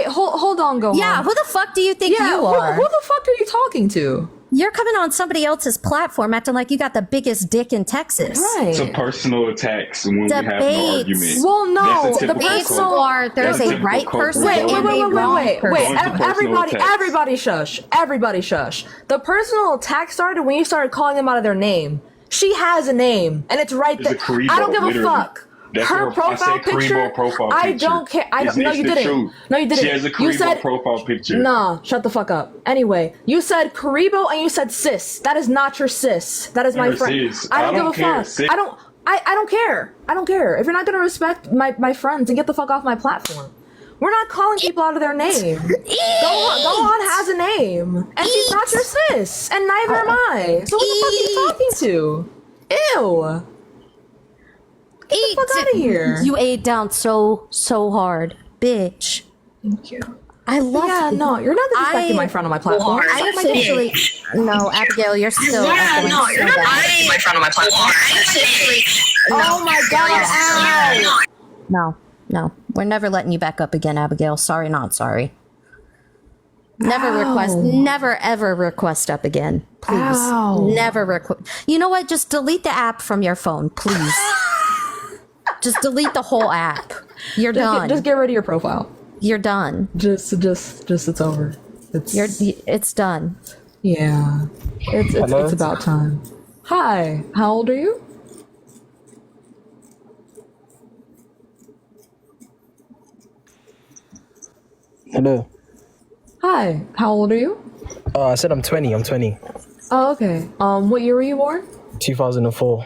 Hold on, Gohan. Yeah, who the fuck do you think you are? Who the fuck are you talking to? You're coming on somebody else's platform acting like you got the biggest dick in Texas. It's a personal attacks when we have no Debates. argument. Well, no, That's a the typical personal cult. are there's That's a typical right cult. person We're and going- a wrong Wait. Going to personal attacks. Everybody shush. Everybody shush. The personal attack started when you started calling them out of their name. She has a name, and it's right It's a there. Karibo, I don't give literally. a fuck. That's Her I profile said Karibo picture. profile I picture. don't care. Is No, this you the didn't. truth? No, you didn't. She has a You Karibo said profile picture. Nah, shut the fuck up. Anyway, you said Karibo and you said sis. That is not your sis. That is my Your friend. sis. I don't I don't give a care, fuck. sis. I don't care. I don't care. If you're not gonna respect my friends, then get the fuck off my platform. We're not calling people out of their name. Gohan has a name, and she's not your sis, and neither am I. So what the fuck are you talking to? Ew. Get the fuck out of here. You ate down so hard, bitch. Thank you. I love Yeah, you. no, you're not disrespecting my friend on my platform. I Suck my dick. officially no, Abigail, you're still. Yeah, going no, so you're not bad. disrespecting my friend on my platform. Oh my god, ow! No, we're never letting you back up again, Abigail. Sorry, not sorry. Never request. Never ever request up again, please. Ow. Never request. You know what? Just delete the app from your phone, please. Just delete the whole app. You're done. Just get rid of your profile. You're done. Just it's over. It's done. Yeah. Hello? It's about time. Hi. How old are you? Hello. Hi. How old are you? I said I'm 20. I'm 20. Oh, okay. What year were you born? 2004.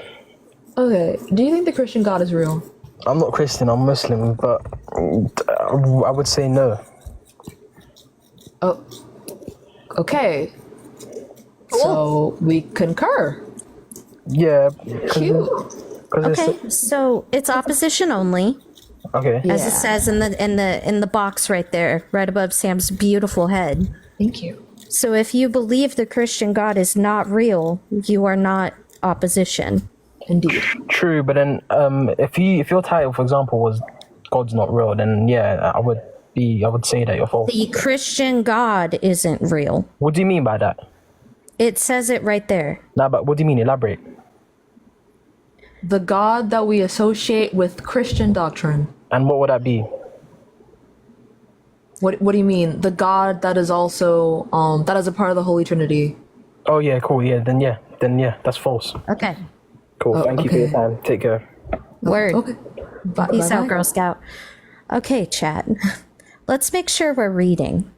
Okay. Do you think the Christian God is real? I'm not Christian. I'm Muslim, but I would say no. Oh. Okay. So we concur. Yeah. Cute. Okay, so it's opposition only. Okay. As it says in the box right there, right above Sam's beautiful head. Thank you. So if you believe the Christian God is not real, you are not opposition. Indeed. True, but then if your title, for example, was God's not real, then yeah, I would say that you're false. The Christian God isn't real. What do you mean by that? It says it right there. Nah, but what do you mean? Elaborate. The God that we associate with Christian doctrine. And what would that be? What do you mean? The God that is also that is a part of the Holy Trinity. Oh yeah, cool. Yeah, then yeah, that's false. Okay. Cool. Thank you for your time. Take care. Word. Okay. Peace out, bye. Girl Scout. Okay, chat. Let's make sure we're reading.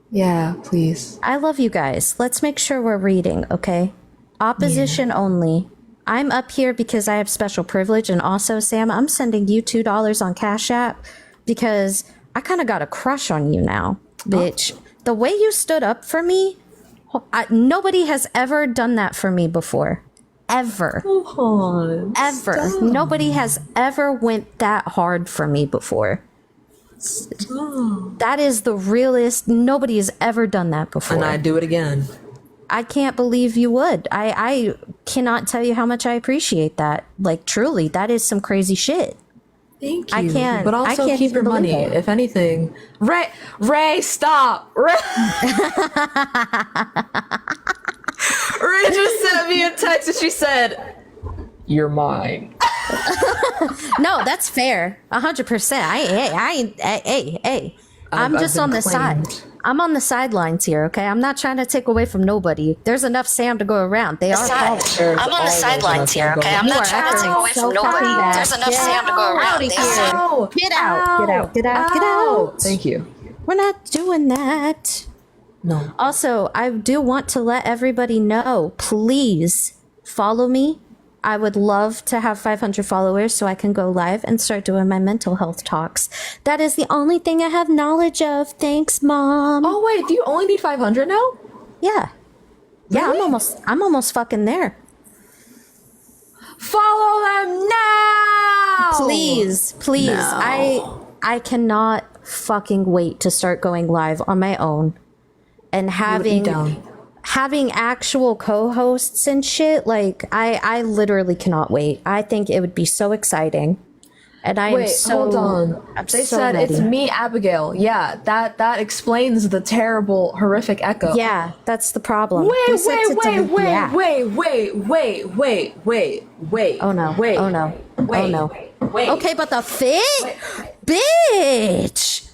Yeah, please. I love you guys. Let's make sure we're reading, okay? Opposition only. I'm up here because I have special privilege, and also, Sam, I'm sending you $2 on Cash App because I kind of got a crush on you now, bitch. The way you stood up for me, nobody has ever done that for me before. Ever. Ever. Stop. Nobody has ever went that hard for me before. That is the realest. Nobody has ever done that before. And I'd do it again. I can't believe you would. I cannot tell you how much I appreciate that. Like, truly, that is some crazy shit. Thank you. I can't. But also I can't keep even your money. believe it. If anything, Ray, stop. Ray just sent me a text and she said, "You're mine." No, that's fair. 100%. Hey. I'm just been on the claimed. side. I'm on the sidelines here, okay? I'm not trying to take away from nobody. There's enough Sam to go around. They are followers. I'm on the sidelines here, okay? I'm not trying to take away from nobody. There's enough Sam to go around. Get out. Thank you. We're not doing that. No. Also, I do want to let everybody know, please follow me. I would love to have 500 followers so I can go live and start doing my mental health talks. That is the only thing I have knowledge of. Thanks, Mom. Oh wait, do you only need 500 now? Yeah. Yeah, I'm almost fucking there. Follow them now. Please. No. I cannot fucking wait to start going live on my own and having actual co-hosts and shit. Like, I literally cannot wait. I think it would be so exciting. And I am so hold on. I'm They so said ready. it's me, Abigail. Yeah, that explains the terrible, horrific echo. Yeah, that's the problem. Wait. Who said to delete the app? Wait. Oh no. Wait. Oh no. Wait. Oh no. Wait. Okay, but the fit? Bitch!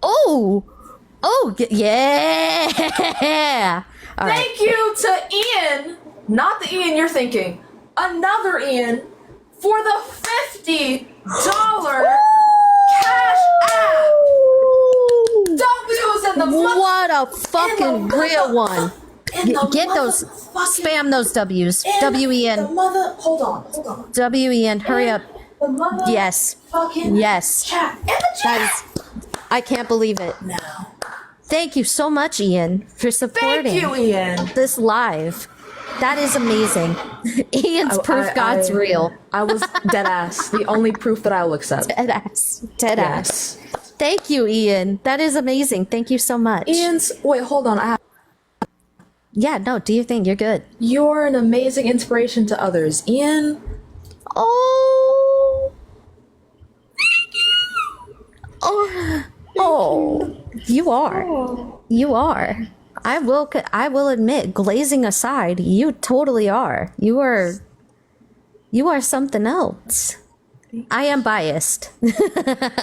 Oh, yeah! All right. Thank you to Ian, not the Ian you're thinking, another Ian, for the $50 Cash App. W's in the What a fucking real one. Get those, spam those W's. W-E-N. Hold on. W-E-N, hurry up. Yes. Yes. Chat. In the chat. I can't believe it. No. Thank you so much, Ian, for supporting Thank you, Ian. this live. That is amazing. Ian's proof God's real. I was dead ass. The only proof that I will accept. Dead ass. Thank you, Ian. That is amazing. Thank you so much. Wait, hold on. Yeah, no, do you think you're good? You're an amazing inspiration to others. Ian. Oh. You are. You are. I will admit, glazing aside, you totally are. You are something else. I am biased.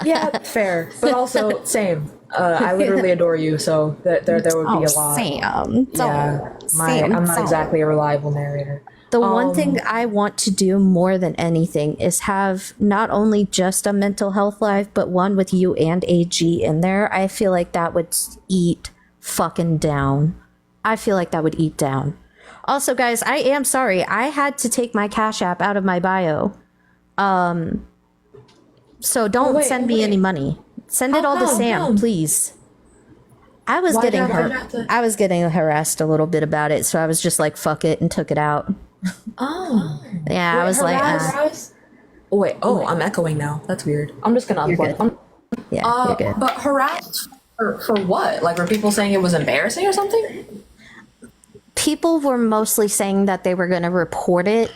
Yeah, fair, but also same. I literally adore you, so there would be a lot. Sam. Yeah, Sam, I'm not don't. exactly a reliable narrator. The one thing I want to do more than anything is have not only just a mental health live, but one with you and AG in there. I feel like that would eat fucking down. I feel like that would eat down. Also, guys, I am sorry. I had to take my Cash App out of my bio. So don't send me any money. Send it all to Sam, please. I was getting I was getting harassed a little bit about it, so I was just like, fuck it, and took it out. Oh. Yeah, I was like, I'm echoing now. That's weird. I'm just gonna unplug. Yeah, you're good. But harassed for what? Like, were people saying it was embarrassing or something? People were mostly saying that they were going to report it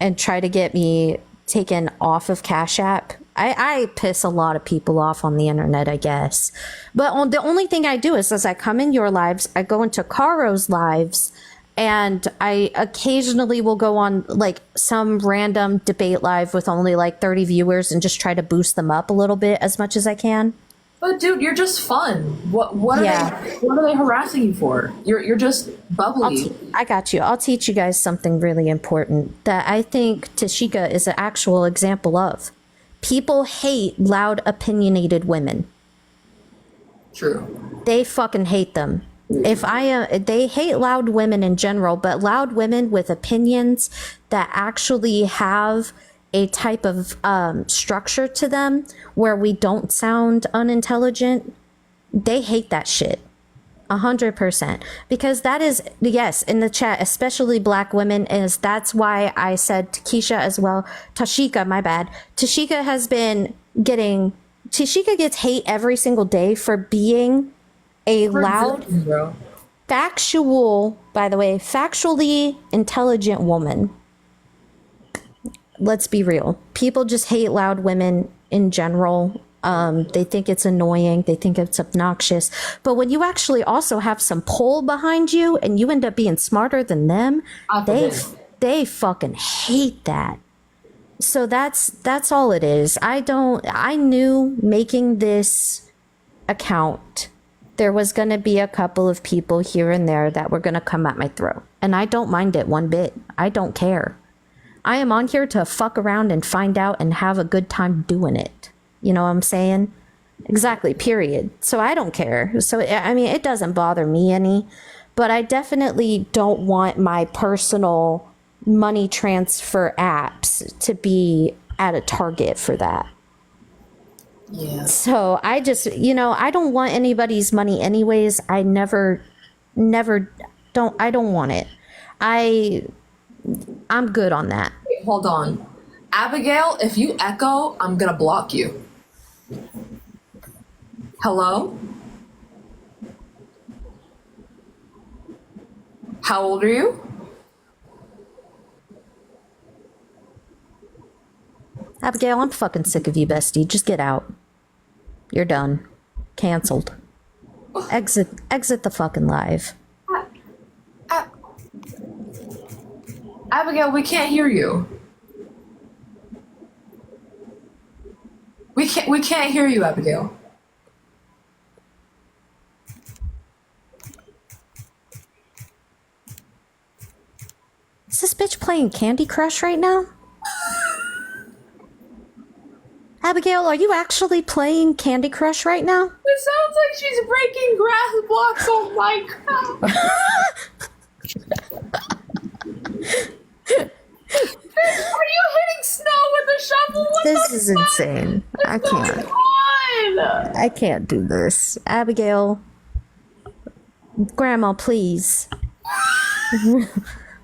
and try to get me taken off of Cash App. I piss a lot of people off on the internet, I guess. But the only thing I do is as I come in your lives, I go into Caro's lives, and I occasionally will go on like some random debate live with only like 30 viewers and just try to boost them up a little bit as much as I can. But dude, you're just fun. What are they harassing you for? You're just bubbly. I got you. I'll teach you guys something really important that I think Tashika is an actual example of. People hate loud, opinionated women. True. They fucking hate them. They hate loud women in general, but loud women with opinions that actually have a type of structure to them where we don't sound unintelligent, they hate that shit. 100%. Because that is, yes, in the chat, especially black women, that's why I said to Keisha as well. Tashika, my bad. Tashika gets hate every single day for being a loud, factually intelligent woman. Let's be real. People just hate loud women in general. They think it's annoying. They think it's obnoxious. But when you actually also have some pull behind you and you end up being smarter than them, they fucking hate that. So that's all it is. I knew making this account, there was going to be a couple of people here and there that were going to come at my throat. And I don't mind it one bit. I don't care. I am on here to fuck around and find out and have a good time doing it. You know what I'm saying? Exactly, period. So I don't care. So, I mean, it doesn't bother me any, but I definitely don't want my personal money transfer apps to be at a target for that. Yeah. So I just, I don't want anybody's money anyways. I never don't want it. I'm good on that. Wait, hold on. Abigail, if you echo, I'm gonna block you. Hello? How old are you? Abigail, I'm fucking sick of you, bestie. Just get out. You're done. Canceled. Exit the fucking live. Abigail, we can't hear you. We can't hear you, Abigail. Is this bitch playing Candy Crush right now? Abigail, are you actually playing Candy Crush right now? It sounds like she's breaking grass blocks on Minecraft. Are you hitting snow with a shovel? This is insane. I can't. I can't do this. Abigail. Grandma, please.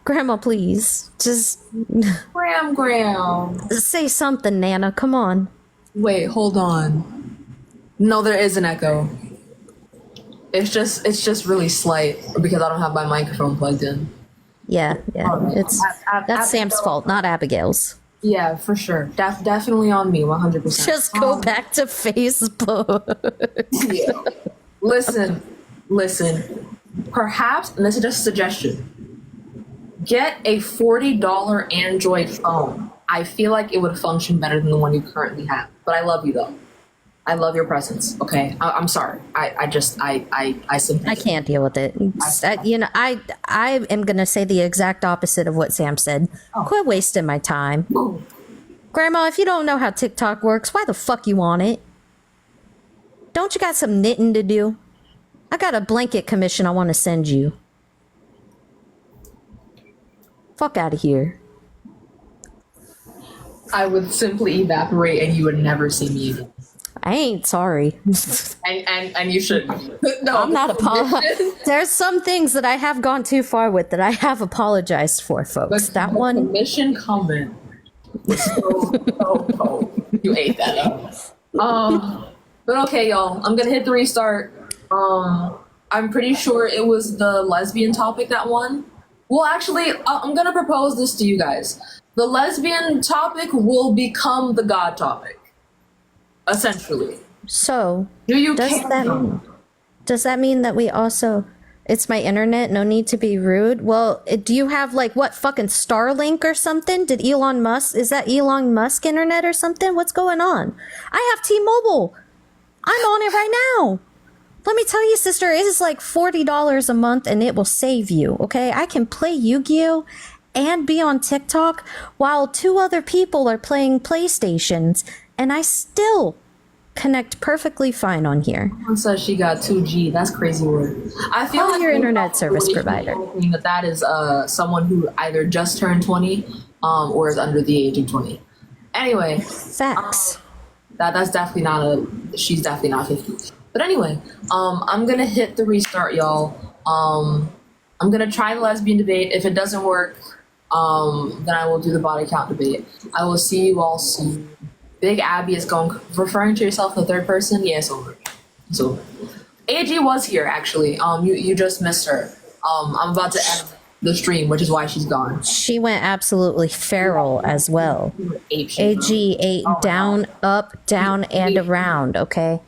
Grandma, please. Just Graham. say something, Nana. Come on. Wait, hold on. No, there is an echo. It's just really slight because I don't have my microphone plugged in. Yeah. It's that's Sam's fault, not Abigail's. Yeah, for sure. Definitely on me, 100%. Just go back to Facebook. Yeah. Listen. Perhaps, and this is just a suggestion, get a $40 Android phone. I feel like it would function better than the one you currently have. But I love you though. I love your presence. Okay, I'm sorry. I simply I can't deal with it. I am gonna say the exact opposite of what Sam said. Quit wasting my time. Grandma, if you don't know how TikTok works, why the fuck you want it? Don't you got some knitting to do? I got a blanket commission I want to send you. Fuck out of here. I would simply evaporate and you would never see me again. I ain't sorry. And you should. No, I'm not apologizing. There's some things that I have gone too far with that I have apologized for, folks. That one. Commission comment. You ate that up. But okay, y'all. I'm gonna hit the restart. I'm pretty sure it was the lesbian topic that won. Well, actually, I'm gonna propose this to you guys. The lesbian topic will become the God topic, essentially. So, does that mean that we also? It's my internet. No need to be rude. Well, do you have like what fucking Starlink or something? Did Elon Musk? Is that Elon Musk internet or something? What's going on? I have T-Mobile. I'm on it right now. Let me tell you, sister, it is like $40 a month and it will save you, okay? I can play Yu-Gi-Oh! And be on TikTok while 2 other people are playing PlayStations, and I still connect perfectly fine on here. Someone says she got 2G. That's crazy word. I feel like your internet service provider. That is someone who either just turned 20 or is under the age of 20. Anyway. Facts. That's definitely not she's definitely not 50. But anyway, I'm going to hit the restart, y'all. I'm going to try the lesbian debate. If it doesn't work, then I will do the body count debate. I will see you all soon. Big Abby is referring to yourself in the third person. Yes, over. So, AG was here actually. You just missed her. I'm about to end the stream, which is why she's gone. She went absolutely feral as well. AG ate down, up, down, and around. Okay.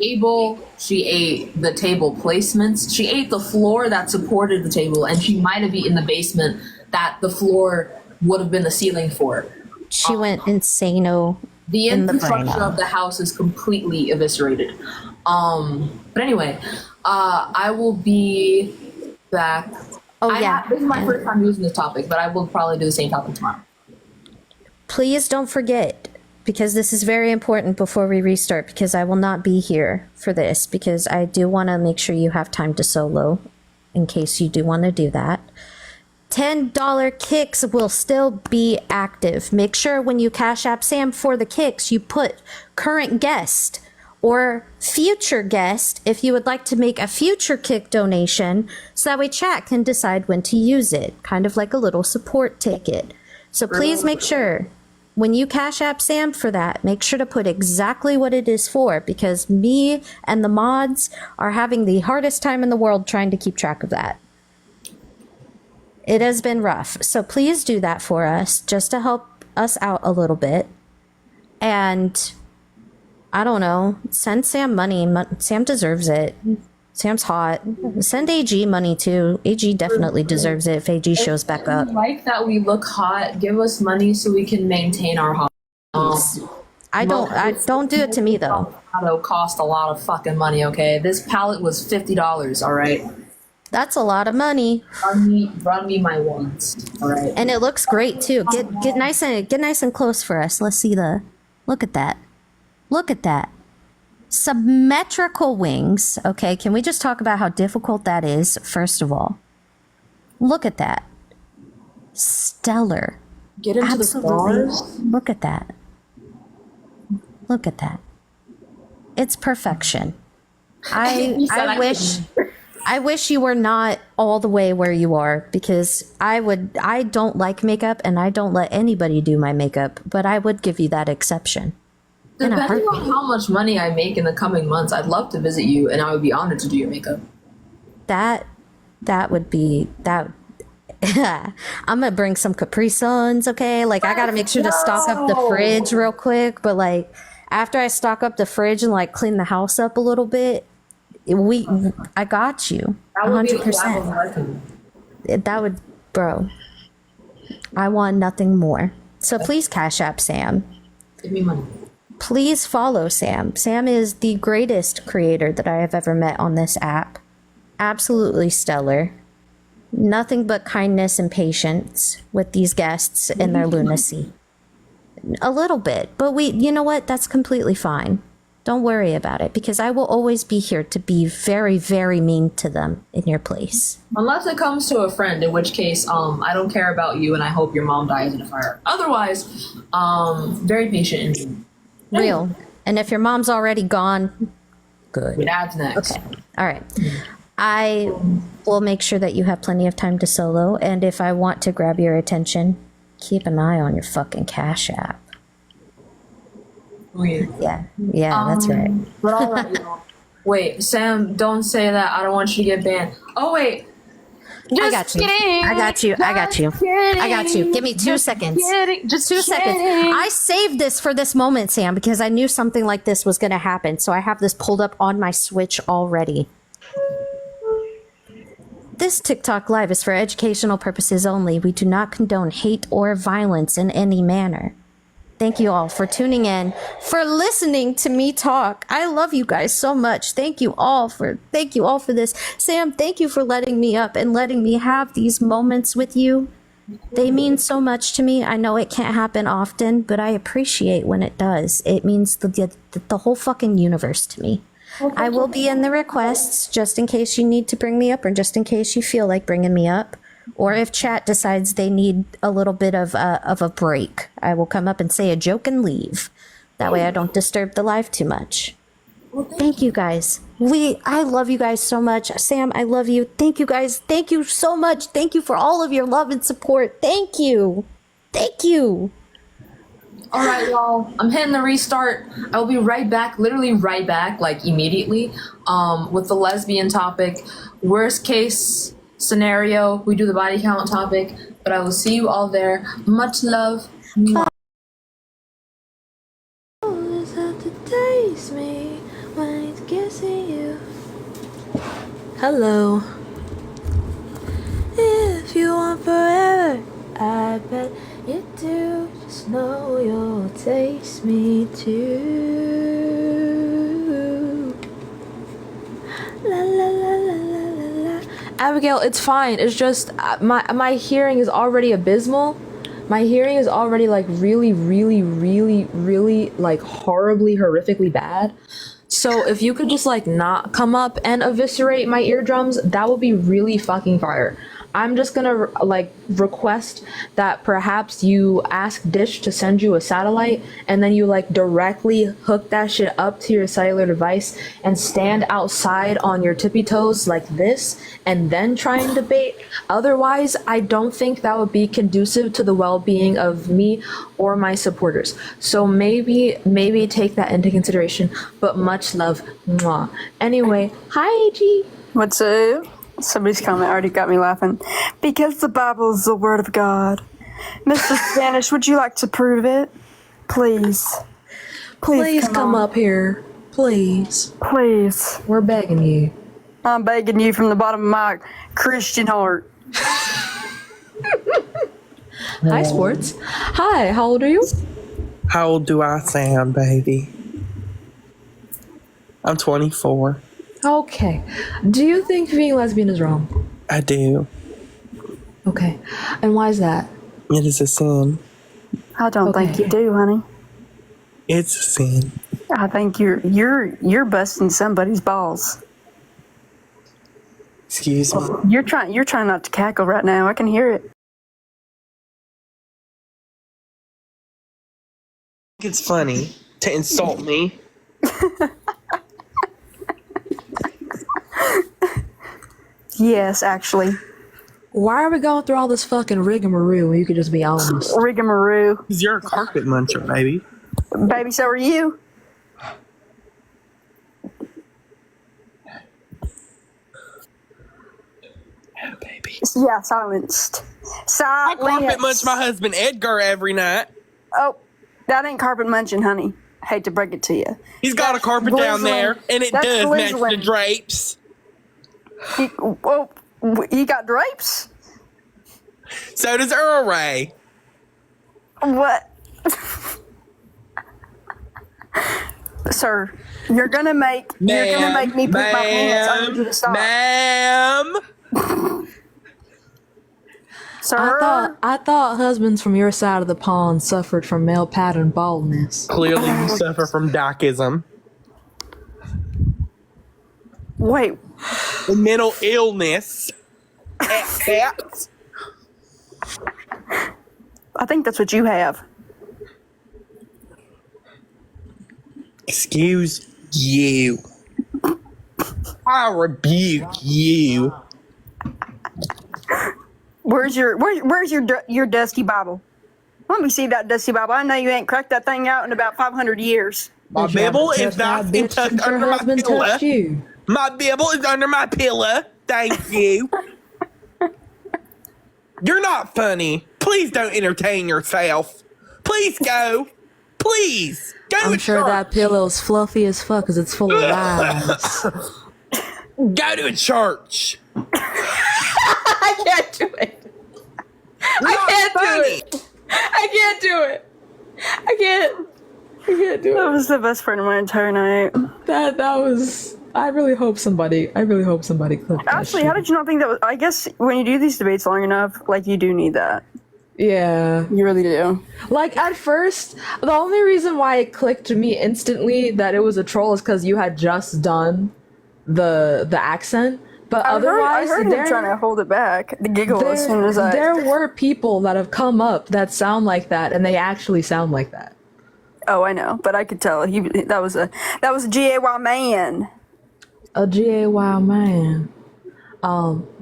She ate the table placements. She ate the floor that supported the table, and she might have eaten the basement that the floor would have been the ceiling for. She went insano. The infrastructure of the house is completely eviscerated. But anyway, I will be back. This is my first time using this topic, but I will probably do the same topic tomorrow. Please don't forget, because this is very important before we restart, because I will not be here for this, because I do want to make sure you have time to solo, in case you do want to do that. $10 kicks will still be active. Make sure when you Cash App Sam for the kicks, you put current guest or future guest if you would like to make a future kick donation, so that way chat can decide when to use it, kind of like a little support ticket. So please make sure when you Cash App Sam for that, make sure to put exactly what it is for, because me and the mods are having the hardest time in the world trying to keep track of that. It has been rough. So please do that for us, just to help us out a little bit. And I don't know, send Sam money. Sam deserves it. Sam's hot. Send AG money too. AG definitely deserves it if AG shows back up. Like that we look hot, give us money so we can maintain our hot. I don't do it to me though. It'll cost a lot of fucking money, okay? This palette was $50, all right? That's a lot of money. Run me my ones, all right? And it looks great too. Get nice and close for us. Let's see look at that. Look at that. Symmetrical wings. Okay, can we just talk about how difficult that is, first of all? Look at that. Stellar. Get into the stars. Look at that. Look at that. It's perfection. I wish you were not all the way where you are, because I don't like makeup and I don't let anybody do my makeup, but I would give you that exception. Depending on how much money I make in the coming months, I'd love to visit you and I would be honored to do your makeup. That would be that. I'm gonna bring some Capri Suns, okay? Like, I gotta make sure to stock up the fridge real quick, but like, after I stock up the fridge and like clean the house up a little bit, I got you. That would be the 100%. That would, bro. I want nothing more. So please Cash App Sam. Give me money. Please follow Sam. Sam is the greatest creator that I have ever met on this app. Absolutely stellar. Nothing but kindness and patience with these guests and their lunacy. A little bit, but you know what? That's completely fine. Don't worry about it, because I will always be here to be very, very mean to them in your place. Unless it comes to a friend, in which case, I don't care about you and I hope your mom dies in a fire. Otherwise, very patient and real. And if your mom's already gone, good. Your dad's next. Okay. All right. I will make sure that you have plenty of time to solo, and if I want to grab your attention, keep an eye on your fucking Cash App. Weird. Yeah, that's right. But all right, y'all. Wait, Sam, don't say that. I don't want you to get banned. Oh, wait. I got you. I got you. I got you. I got you. Give me 2 seconds. Just 2 seconds. I saved this for this moment, Sam, because I knew something like this was going to happen. So I have this pulled up on my Switch already. This TikTok live is for educational purposes only. We do not condone hate or violence in any manner. Thank you all for tuning in, for listening to me talk. I love you guys so much. Thank you all for this. Sam, thank you for letting me up and letting me have these moments with you. They mean so much to me. I know it can't happen often, but I appreciate when it does. It means the whole fucking universe to me. I will be in the requests just in case you need to bring me up, or just in case you feel like bringing me up. Or if chat decides they need a little bit of a break, I will come up and say a joke and leave. That way I don't disturb the live too much. Thank you guys. I love you guys so much. Sam, I love you. Thank you guys. Thank you so much. Thank you for all of your love and support. Thank you. Thank you. All right, y'all. I'm hitting the restart. I'll be right back, literally right back, like immediately, with the lesbian topic. Worst case scenario, we do the body count topic, but I will see you all there. Much love. Hello. If you want forever, I bet you do. Just know you'll taste me too. La la la la la la la. Abigail, it's fine. It's just my hearing is already abysmal. My hearing is already like really like horribly, horrifically bad. So if you could just like not come up and eviscerate my eardrums, that would be really fucking fire. I'm just gonna like request that perhaps you ask Dish to send you a satellite, and then you like directly hook that shit up to your cellular device and stand outside on your tippy toes like this and then try and debate. Otherwise, I don't think that would be conducive to the well-being of me or my supporters. So maybe take that into consideration, but much love. Mwah. Anyway, hi AG. What's up? Somebody's comment already got me laughing. Because the Bible is the Word of God. Mr. Spanish, would you like to prove it? Please. Please come up here. Please. Please. We're begging you. I'm begging you from the bottom of my Christian heart. Hi, Sports. Hi, how old are you? How old do I sound, baby? I'm 24. Okay. Do you think being lesbian is wrong? I do. Okay. And why is that? It is a sin. I don't think you do, honey. It's a sin. I think you're busting somebody's balls. Excuse me. You're trying not to cackle right now. I can hear it. It's funny to insult me. Yes, actually. Why are we going through all this fucking rigmarole when you could just be honest? Rigmarole. Because you're a carpet muncher, baby. Baby, so are you. Oh, baby. Yeah, silenced. I carpet munch Silence. my husband Edgar every night. Oh, that ain't carpet munching, honey. Hate to break it to you. He's got a carpet down there, and it That's does match the glizzling. drapes. He got drapes? So does Earl Ray. What? Sir, you're gonna make me poop my pants. I need you to stop. Ma'am. Sir? I thought husbands from your side of the pond suffered from male pattern baldness. Clearly, you suffer from darkism. Wait. Mental illness. I think that's what you have. Excuse you. I rebuke you. Where's your dusty Bible? Let me see that dusty Bible. I know you ain't cracked that thing out in about 500 years. My Bible is not tucked under my pillow. My Bible is under my pillow. Thank you. You're not funny. Please don't entertain yourself. Please go. Please. Go I'm sure that pillow's fluffy as fuck because it's full of lies. Go to a church. I can't do it. I can't do it. I can't do it. I can't do it. That was the best part of my entire night. That was. I really hope somebody clipped that Ashley, shit. how did you not think that was? I guess when you do these debates long enough, like, you do need that. Yeah. You really do. Like, at first, the only reason why it clicked to me instantly that it was a troll is because you had just done the accent. But I otherwise, heard him trying to hold it back, the giggle as soon as I. There were people that have come up that sound like that, and they actually sound like that. Oh, I know, but I could tell that was a GAY man. A GAY man.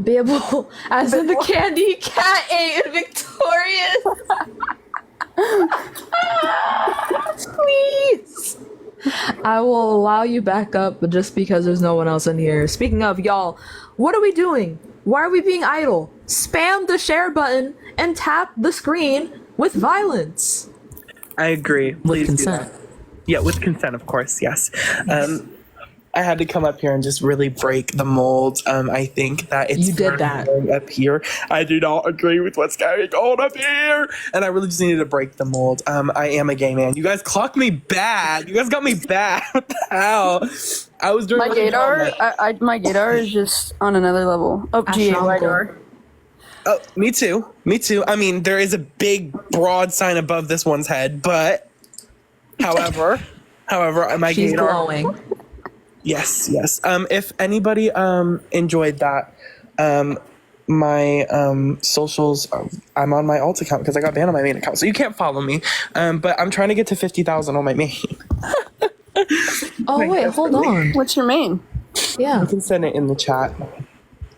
Bibble, as in the candy cat ate Victorious. Please. I will allow you back up, but just because there's no one else in here. Speaking of, y'all, what are we doing? Why are we being idle? Spam the share button and tap the screen with violence. I agree. Please With do consent. that. Yeah, with consent, of course, yes. I had to come up here and just really break the mold. I think that it's You did that. up here. I do not agree with what's going on up here, and I really just needed to break the mold. I am a gay man. You guys clocked me bad. You guys got me bad. What the hell? I was doing My gaydar, my gaydar is just on another level. Oh, GAY gaydar. Oh, me too. Me too. I mean, there is a big, broad sign above this one's head, but however, my She's gaydar. glowing. Yes. If anybody enjoyed that, my socials, I'm on my alt account because I got banned on my main account, so you can't follow me. But I'm trying to get to 50,000 on my main. Oh, wait, hold on. What's your main? Yeah. I can send it in the chat.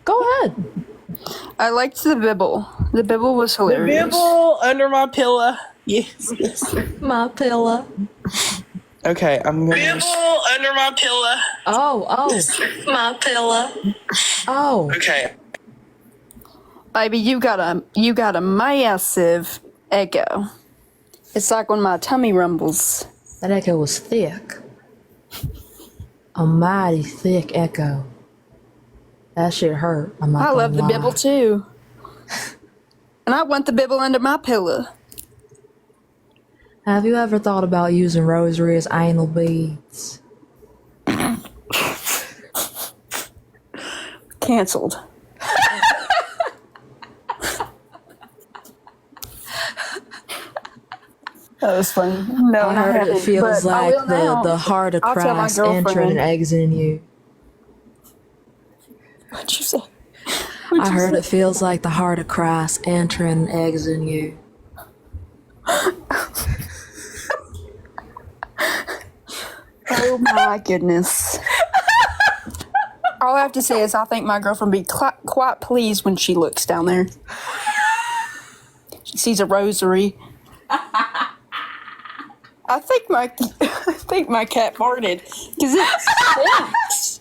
Go ahead. I liked the bibble. The bibble was hilarious. The bibble under my pillow. Yes. My pillow. Okay, I'm gonna. Bibble under my pillow. Oh. My pillow. Oh. Okay. Baby, you got a massive echo. It's like when my tummy rumbles. That echo was thick. A mighty thick echo. That shit hurt. I'm not I love gonna the lie. bibble too. And I want the bibble under my pillow. Have you ever thought about using rosary as anal beads? Cancelled. That was funny. No, I not heard it haven't, feels but I like will now. the heart of I'll tell my Christ entering girlfriend. and exiting you. What'd you say? I heard it feels like the heart of Christ entering and exiting you. Oh my goodness. All I have to say is I think my girlfriend be quite pleased when she looks down there. She sees a rosary. I think my cat farted because it stinks.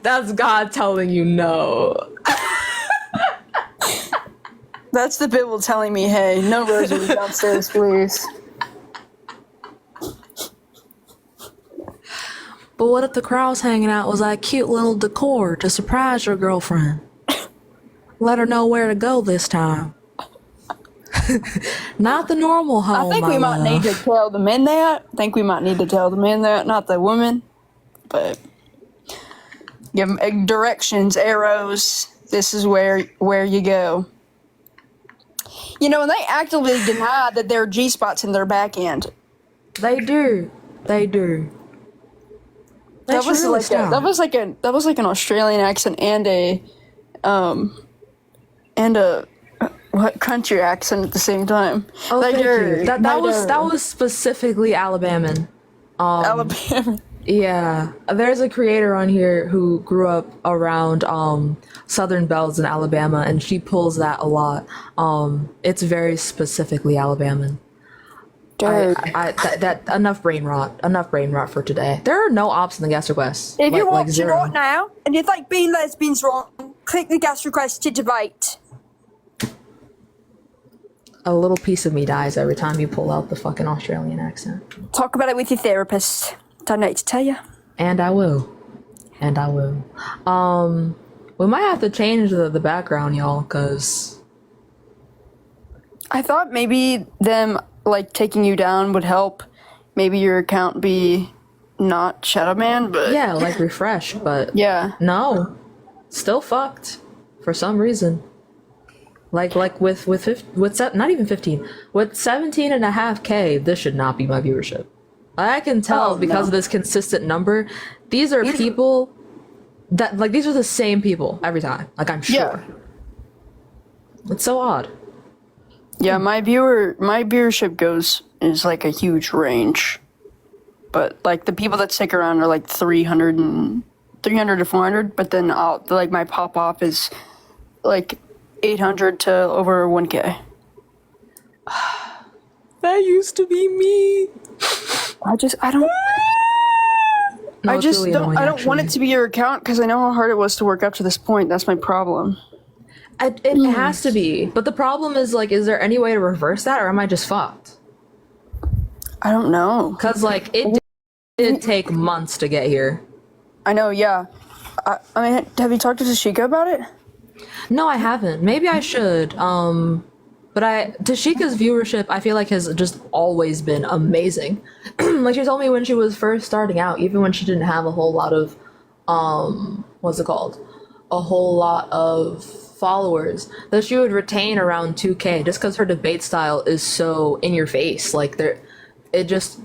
That's God telling you no. That's the Bible telling me, hey, no rosary downstairs, please. But what if the crowd's hanging out was like cute little decor to surprise your girlfriend? Let her know where to go this time. Not the normal home. I think we might need to tell the men that. Not the women. But give them directions, arrows. This is where you go. You know, and they actively deny that there are G spots in their back end. They do. That was like an Australian accent and a what country accent at the same time. Oh, thank you. That was specifically Alabama. Alabama. Yeah, there's a creator on here who grew up around Southern Bells in Alabama, and she pulls that a lot. It's very specifically Alabama. That enough brain rot for today. There are no ops in the guest requests. If you're watching zero. right now and you think being lesbian's wrong, click the guest request to debate. A little piece of me dies every time you pull out the fucking Australian accent. Talk about it with your therapist. Don't need to tell you. And I will. We might have to change the background, y'all, because I thought maybe them like taking you down would help. Maybe your account be not Shadow Man, but yeah, like refresh. But yeah, no, still fucked for some reason. Like with not even 15, with 17.5K, this should not be my viewership. I can tell because of this consistent number. These are people that like these are the same people every time. Like I'm sure. Yeah. It's so odd. Yeah, my viewership is like a huge range. But like the people that stick around are like 300 to 400, but then like my pop off is like 800 to over 1K. That used to be me. I don't want it to be your account because I know how hard it was to work up to this point. That's my problem. It has to be. But the problem is, like, is there any way to reverse that, or am I just fucked? I don't know. Because, like, it did take months to get here. I know, yeah. I mean, have you talked to Tashika about it? No, I haven't. Maybe I should. But Tashika's viewership, I feel like, has just always been amazing. Like, she told me when she was first starting out, even when she didn't have a whole lot of, what's it called? A whole lot of followers, that she would retain around 2K just because her debate style is so in your face. Like, it just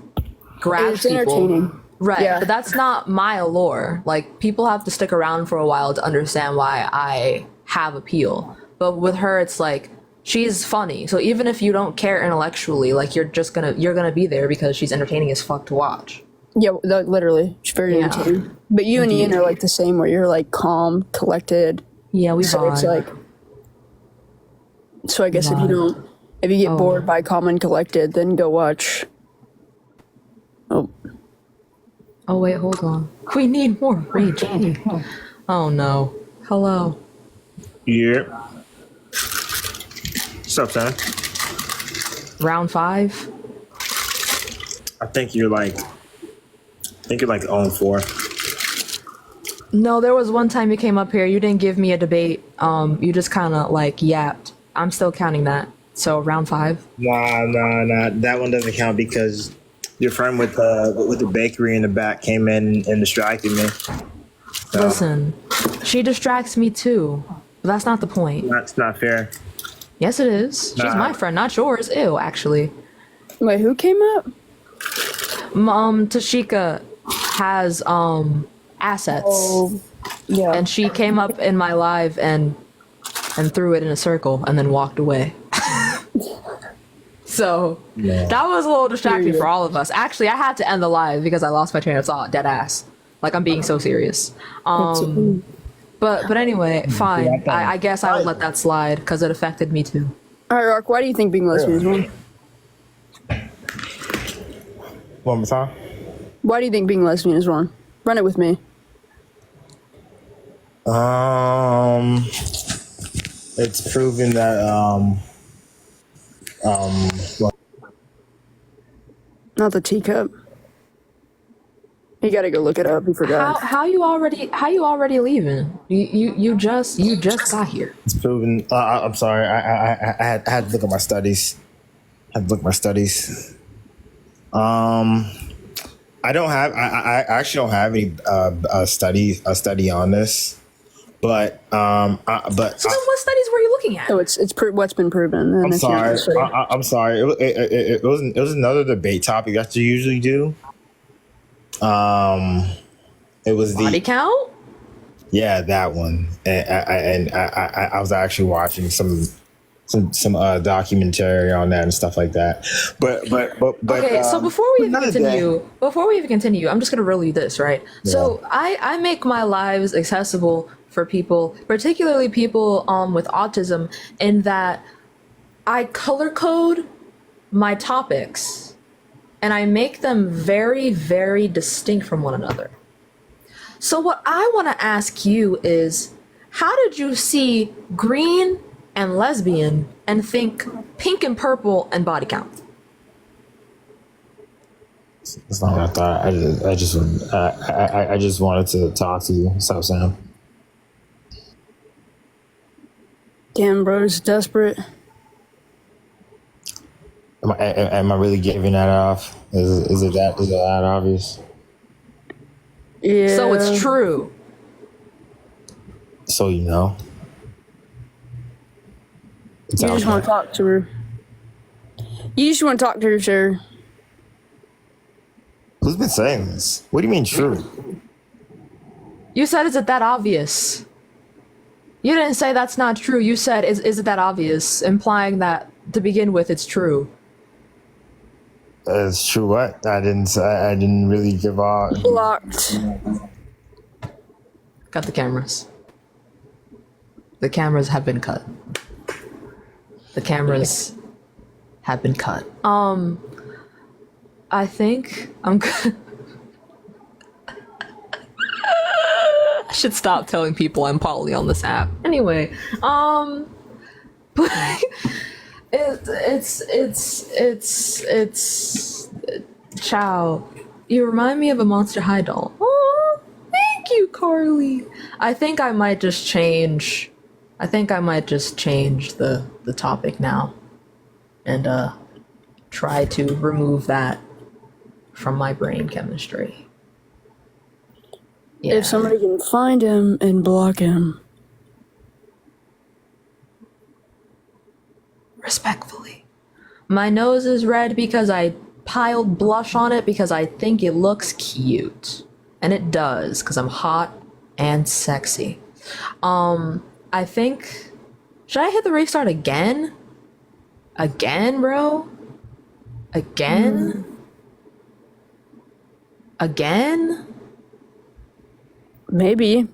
grabs people. Entertaining. Right, Yeah. but that's not my allure. Like, people have to stick around for a while to understand why I have appeal. But with her, it's like, she's funny. So even if you don't care intellectually, like, you're gonna be there because she's entertaining as fuck to watch. Yeah, literally. She's very entertaining. But you and Ian are like the same, where you're like calm, collected. Yeah, we so it's vibe. like. So I guess if you get bored by calm and collected, then go watch. Oh wait, hold on. We need more rage. Oh no. Hello. Yeah. What's up, son? Round 5. I think you're like 0-4. No, there was one time you came up here. You didn't give me a debate. You just kind of like yapped. I'm still counting that. So round 5. Nah. That one doesn't count because your friend with the bakery in the back came in and distracted me. So, Listen, she distracts me too. But that's not the point. that's not fair. Yes, it is. She's my friend, not yours. Ew, actually. Wait, who came up? Tashika has assets. Oh, yeah. And she came up in my live and threw it in a circle and then walked away. So that was a little distracting for all of us. Actually, I had to end the live because I lost my train of thought. Dead ass. Like, I'm being so serious. But anyway, fine. I guess I would let that slide because it affected me too. All right, Rock. Why do you think being lesbian is wrong? One more time. Why do you think being lesbian is wrong? Run it with me. It's proven that well, Not the teacup. You gotta go look it up. You forgot. How you already leaving? You just got here. it's proven. I'm sorry. I had to look at my studies. I don't have. I actually don't have any a study on this, but So then what studies were you looking at? Oh, it's what's been proven. And I'm if you sorry. just- I'm sorry. It was another debate topic that you usually do. It was the body count. Yeah, that one. And I was actually watching some documentary on that and stuff like that. But Okay, so before we even continue, I'm just gonna riddle you this, right? Yeah. So I make my lives accessible for people, particularly people with autism, in that I color code my topics and I make them very, very distinct from one another. So what I want to ask you is, how did you see green and lesbian and think pink and purple and body count? It's not what I thought. I just wanted to talk to you. What's up, Sam? Damn, bro, it's desperate. Am I really giving that off? Is it that obvious? Yeah. So it's true. So you know. You just want to talk to her. You just want to talk to her, sir. Who's been saying this? What do you mean true? You said, is it that obvious? You didn't say that's not true. You said, is it that obvious? Implying that, to begin with, it's true. It's true what? I didn't really give off. Blocked. Cut the cameras. The cameras have been cut. The cameras have been cut. I think I'm good. I should stop telling people I'm poly on this app. Anyway, it's Chow. You remind me of a Monster High doll. Oh, thank you, Carly. I think I might just change the topic now and try to remove that from my brain chemistry. Yeah. If somebody can find him and block him. Respectfully. My nose is red because I piled blush on it because I think it looks cute. And it does, because I'm hot and sexy. I think... Should I hit the restart again? Again, bro? Again? Again? Maybe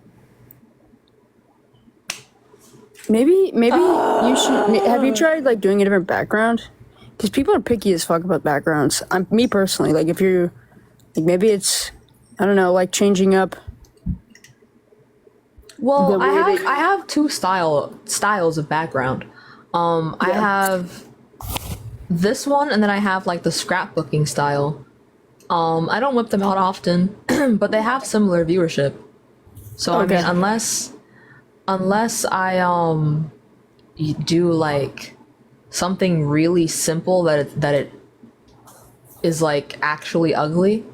you should. Have you tried like doing a different background? Because people are picky as fuck about backgrounds. Me personally, like if you're, like maybe it's, I don't know, like changing up. Well, I have two styles of background. I have this one, and then I have like the scrapbooking style. I don't whip them out often, but they have similar viewership. So Okay. I mean, unless I do like something really simple that it is like actually ugly,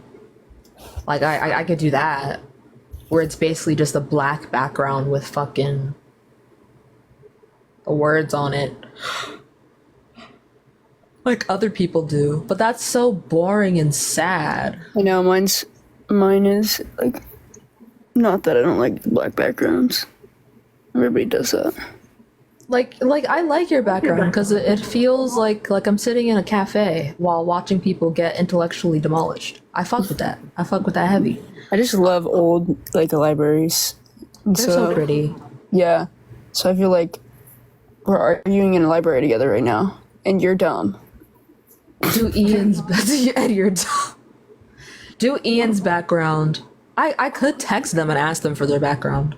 like I could do that, where it's basically just a black background with fucking words on it, like other people do. But that's so boring and sad. I know mine is like, not that I don't like black backgrounds. Everybody does that. Like I like your background because it feels like I'm sitting in a cafe while watching people get intellectually demolished. I fuck with that. I fuck with that heavy. I just love old like libraries. They're so pretty. Yeah. So I feel like we're arguing in a library together right now, and you're dumb. Do Ian's and you're dumb. Do Ian's background. I could text them and ask them for their background.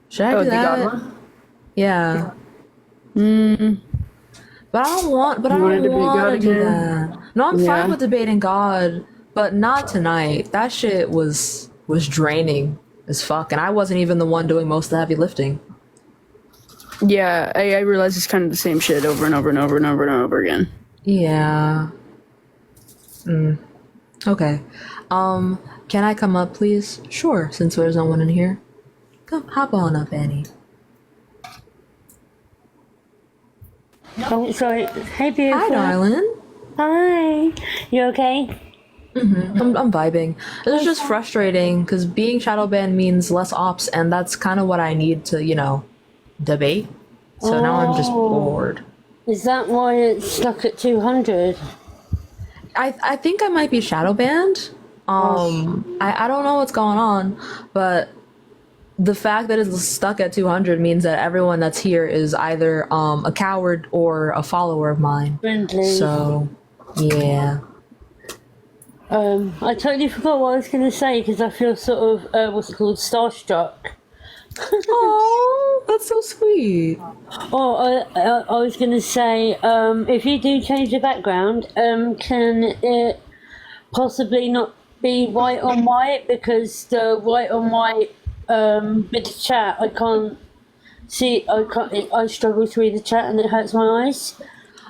Should I Oh, do the God that? one? Yeah. But I don't want. But I You wanna don't debate God want to do again? that. No, I'm fine Yeah. with debating God, but not tonight. That shit was draining as fuck, and I wasn't even the one doing most of the heavy lifting. Yeah, I realize it's kind of the same shit over and over and over and over and over again. Yeah. Okay. Can I come up, please? Sure, since there's no one in here. Come, hop on up, Annie. Oh, sorry. Hey, beautiful. Hi, darling. Hi. You okay? I'm vibing. It's just frustrating because being shadow banned means less ops, and that's kind of what I need to, debate. So now I'm just bored. Is that why it's stuck at 200? I think I might be shadow banned. I don't know what's going on, but the fact that it's stuck at 200 means that everyone that's here is either a coward or a follower of mine. Friendly. So, yeah. I totally forgot what I was going to say because I feel sort of, what's it called, starstruck. Oh, that's so sweet. Oh, I was going to say, if you do change the background, can it possibly not be white on white? Because the white on white bit of chat, I can't see, I struggle to read the chat and it hurts my eyes.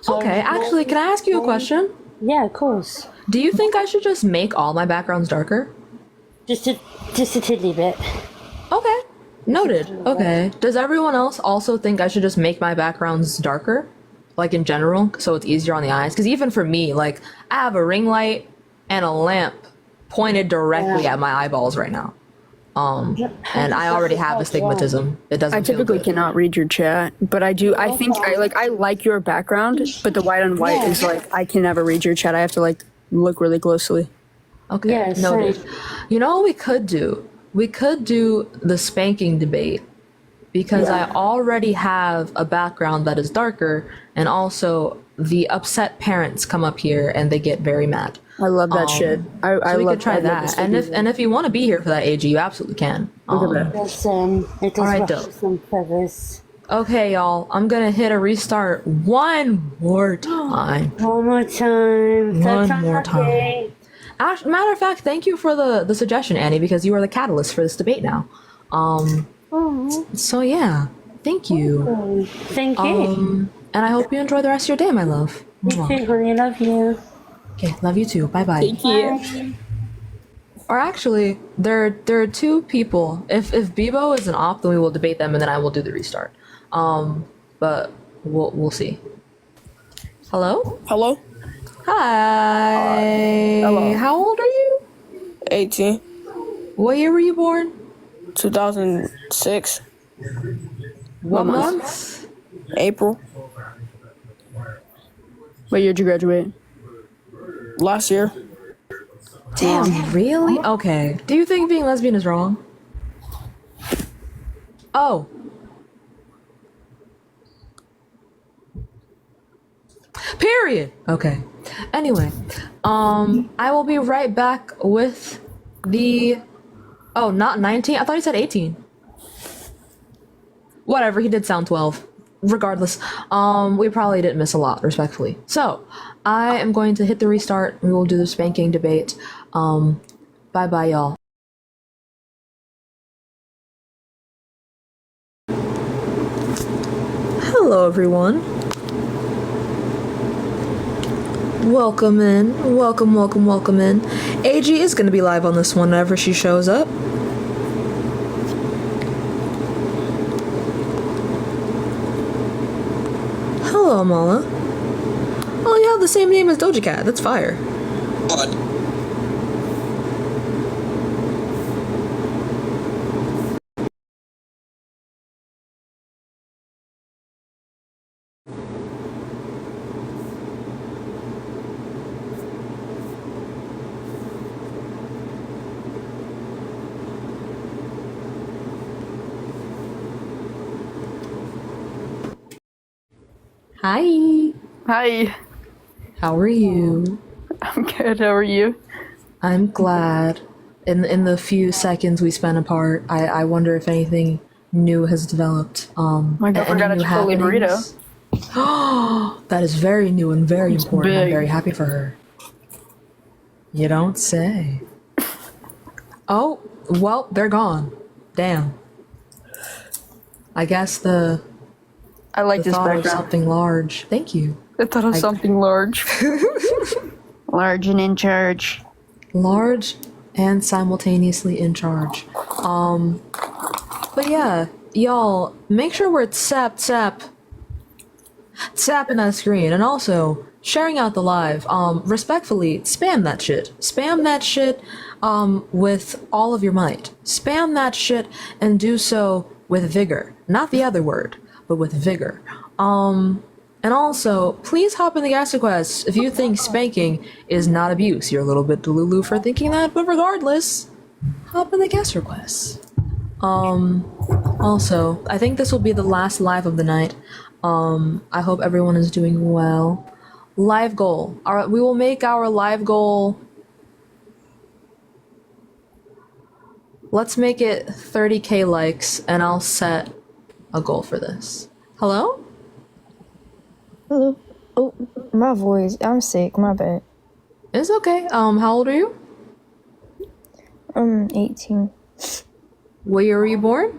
So Okay, actually, can I ask you a question? Yeah, of course. Do you think I should just make all my backgrounds darker? Just a tiddly bit. Okay. Noted. Okay. Does everyone else also think I should just make my backgrounds darker? Like in general, so it's easier on the eyes? Because even for me, like, I have a ring light and a lamp pointed directly at my eyeballs right now. And I already have astigmatism. It doesn't I typically cannot read your chat, but I do. I think I like your background, but the white on white is like I can never read your chat. I have to like look really closely. Okay, Yeah, noted. same. You know what we could do? We could do the spanking debate because I already have a background that is darker, and also the upset parents come up here and they get very mad. I love that shit. I So we love could try that, and if you want to be here for that, AG, you absolutely can. Yes, it does Alright, ruffle dope. some feathers. Okay, y'all, I'm gonna hit a restart one more time. One more time. Third One more time. lucky. time. Matter of fact, thank you for the suggestion, Annie, because you are the catalyst for this debate now. So yeah, thank you. Thank you. And I hope you enjoy the rest of your day, my love. You too, honey. Love you. Okay, love you too. Bye bye. Thank you. Or actually, there are two people. If Bebo is an op, then we will debate them, and then I will do the restart. But we'll see. Hello? Hello? Hi. Hello. How old are you? 18. What year were you born? 2006. What month? April. What year did you graduate? Last year. Damn, really? Okay. Do you think being lesbian is wrong? Oh. Period. Okay. Anyway, I will be right back with the. Oh, not 19. I thought he said 18. Whatever. He did sound 12. Regardless, we probably didn't miss a lot, respectfully. So, I am going to hit the restart. We will do the spanking debate. Bye bye, y'all. Hello, everyone. Welcome in. Welcome in. AG is going to be live on this one whenever she shows up. Hello, Mala. Oh, you have the same name as Doja Cat. That's fire. Hi. Hi. How are you? I'm good. How are you? I'm glad. In the few seconds we spent apart, I wonder if anything new has developed. My girlfriend got a Chipotle burrito. That is very new and very It's important. I'm big. very happy for her. You don't say. Oh, well, they're gone. Damn. I guess I like the this thought of background. something large. Thank you. I thought of something large. Large and in charge. Large and simultaneously in charge. But yeah, y'all, make sure we're tapping that screen, and also sharing out the live. Respectfully, spam that shit. Spam that shit with all of your might. Spam that shit and do so with vigor. Not the other word, but with vigor. And also, please hop in the guest request if you think spanking is not abuse. You're a little bit delulu for thinking that, but regardless, hop in the guest request. Also, I think this will be the last live of the night. I hope everyone is doing well. Live goal. We will make our live goal. Let's make it 30k likes, and I'll set a goal for this. Hello? Hello. Oh, my voice. I'm sick. My bad. It's okay. How old are you? 18. Where were you born?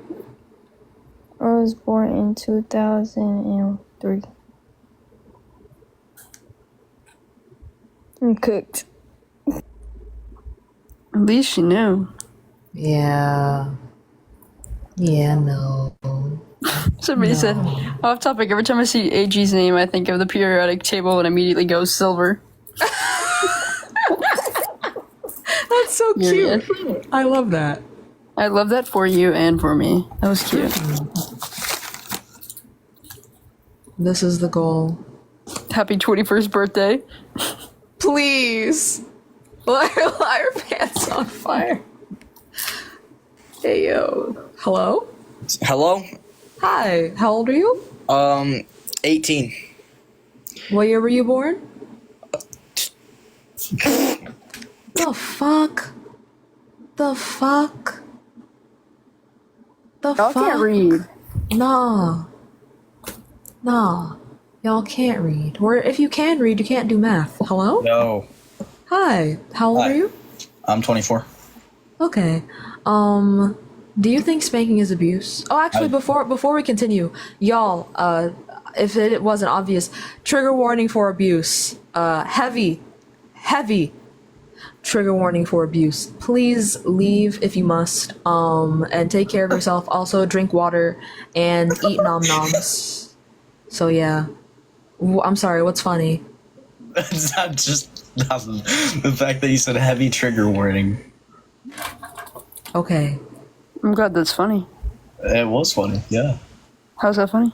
I was born in 2003. I'm cooked. At least you knew. Yeah. Yeah, no. Somebody said, off topic, every time I see AG's name, I think of the periodic table and immediately goes silver. That's so Period. cute. I love that. I love that for you and for me. That was cute. This is the goal. Happy 21st birthday. Please. Light your pants on fire. Hey, yo. Hello? Hello? Hi. How old are you? 18. What year were you born? The fuck? The fuck? The Y'all fuck? can't read. Nah. Y'all can't read. Or if you can read, you can't do math. Hello? No. Hi. How old Hi. are you? I'm 24. Okay. Do you think spanking is abuse? Oh, actually, before we continue, y'all, if it wasn't obvious, trigger warning for abuse. Heavy trigger warning for abuse. Please leave if you must. And take care of yourself. Also, drink water and eat nom noms. So yeah. I'm sorry. What's funny? It's not just the fact that you said heavy trigger warning. Okay. I'm glad that's funny. It was funny, yeah. How's that funny?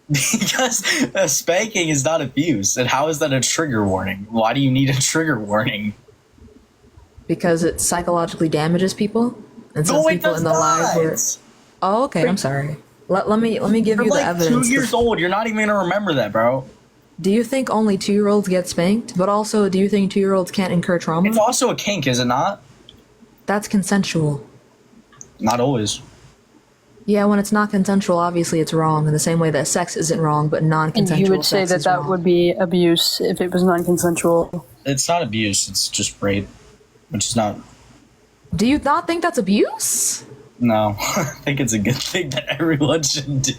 Because spanking is not abuse. And how is that a trigger warning? Why do you need a trigger warning? Because it psychologically damages people. And No, since it people does in the live were. not. Oh, okay. I'm sorry. Let me give You're you the like evidence. 2 years old. You're not even gonna remember that, bro. Do you think only 2-year-olds get spanked? But also, do you think 2-year-olds can't incur trauma? It's also a kink, is it not? That's consensual. Not always. Yeah, when it's not consensual, obviously it's wrong. In the same way that sex isn't wrong, but And non-consensual you would say sex that is that wrong. would be abuse if it was non-consensual. It's not abuse. It's just rape, which is not. Do you not think that's abuse? No, I think it's a good thing that everyone should do.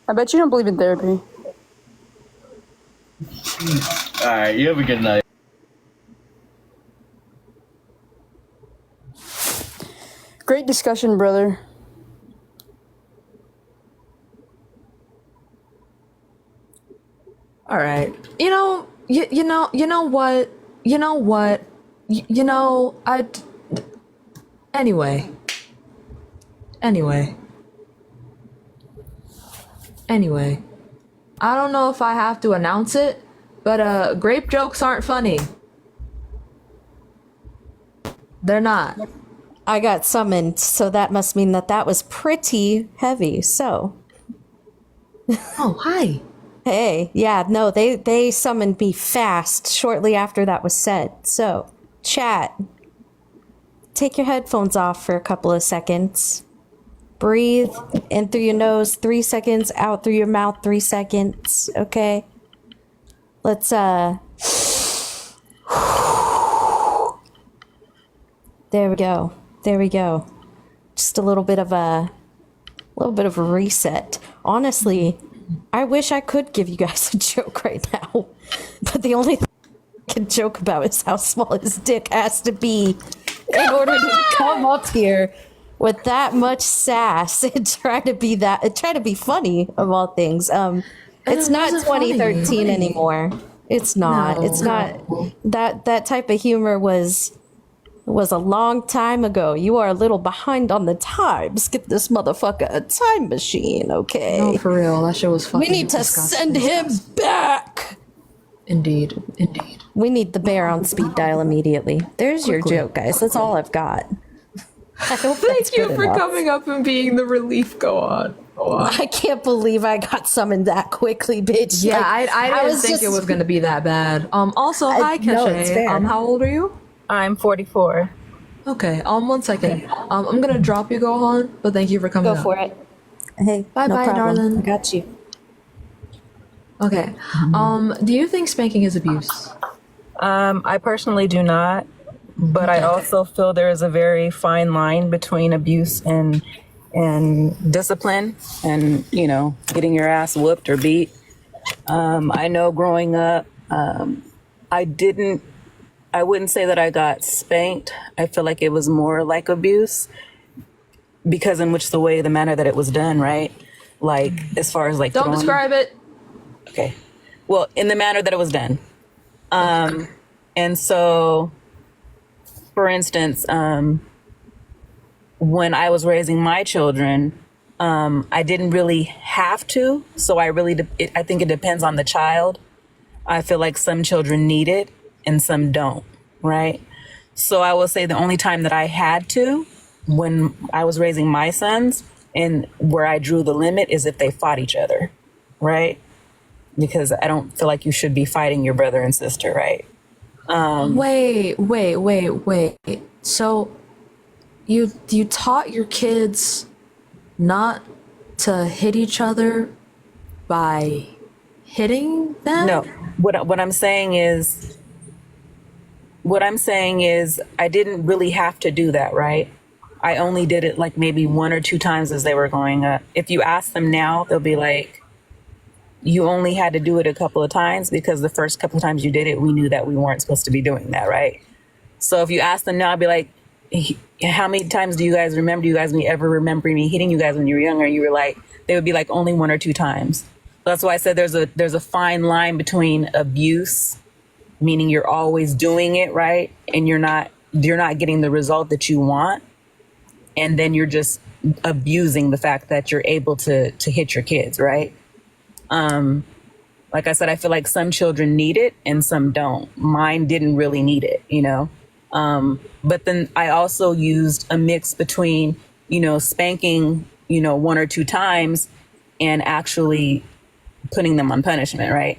I bet you don't believe in therapy. All right, you have a good night. Great discussion, brother. All right. You know what? Anyway. I don't know if I have to announce it, but grape jokes aren't funny. They're not. I got summoned, so that must mean that that was pretty heavy. So. Oh, hi. Hey, yeah, no, they summoned me fast shortly after that was said. So, chat, take your headphones off for a couple of seconds. Breathe in through your nose 3 seconds, out through your mouth 3 seconds. Okay. Let's there we go. There we go. Just a little bit of a reset. Honestly, I wish I could give you guys a joke right now, but the only thing I can joke about is how small his dick has to be in order to come up here with that much sass and try to be funny of all things. It's not 2013 anymore. It's not. No. It's not. That type of humor was a long time ago. You are a little behind on the times. Get this motherfucker a time machine, okay? No, for real. That shit was fucking We need to disgusting. send him back. Indeed. We need the bear on speed dial immediately. There's your joke, guys. That's all I've got. I hope Thank you for coming up and being the relief. Go on. I can't believe I got summoned that quickly, bitch. Yeah, Like, I didn't think it was going to be that bad. Also, hi, no, it's Keshe. fair. How old are you? I'm 44. Okay, 1 second. I'm going to drop you, Gohan, but thank you for coming Go up. for it. Hey, Bye no bye, problem. darling. I got you. Okay. Do you think spanking is abuse? I personally do not, but I also feel there is a very fine line between abuse and discipline and, you know, getting your ass whooped or beat. I know growing up, I wouldn't say that I got spanked. I feel like it was more like abuse because in which the manner that it was done, right? Like, as far as like Don't describe it. Okay. Well, in the manner that it was done. And so, for instance, when I was raising my children, I didn't really have to. So I think it depends on the child. I feel like some children need it and some don't, right? So I will say the only time that I had to, when I was raising my sons, and where I drew the limit is if they fought each other, right? Because I don't feel like you should be fighting your brother and sister, right? Wait. So you taught your kids not to hit each other by hitting them? No. What I'm saying is I didn't really have to do that, right? I only did it like maybe 1 or 2 times as they were growing up. If you ask them now, they'll be like, you only had to do it a couple of times because the first couple of times you did it, we knew that we weren't supposed to be doing that, right? So if you ask them now, I'd be like, how many times do you guys remember? Do you guys ever remember me hitting you guys when you were younger? And you were like, they would be like only 1 or 2 times. That's why I said there's a fine line between abuse, meaning you're always doing it, right? And you're not getting the result that you want. And then you're just abusing the fact that you're able to hit your kids, right? Like I said, I feel like some children need it and some don't. Mine didn't really need it, you know? But then I also used a mix between, you know, spanking, you know, 1 or 2 times and actually putting them on punishment, right?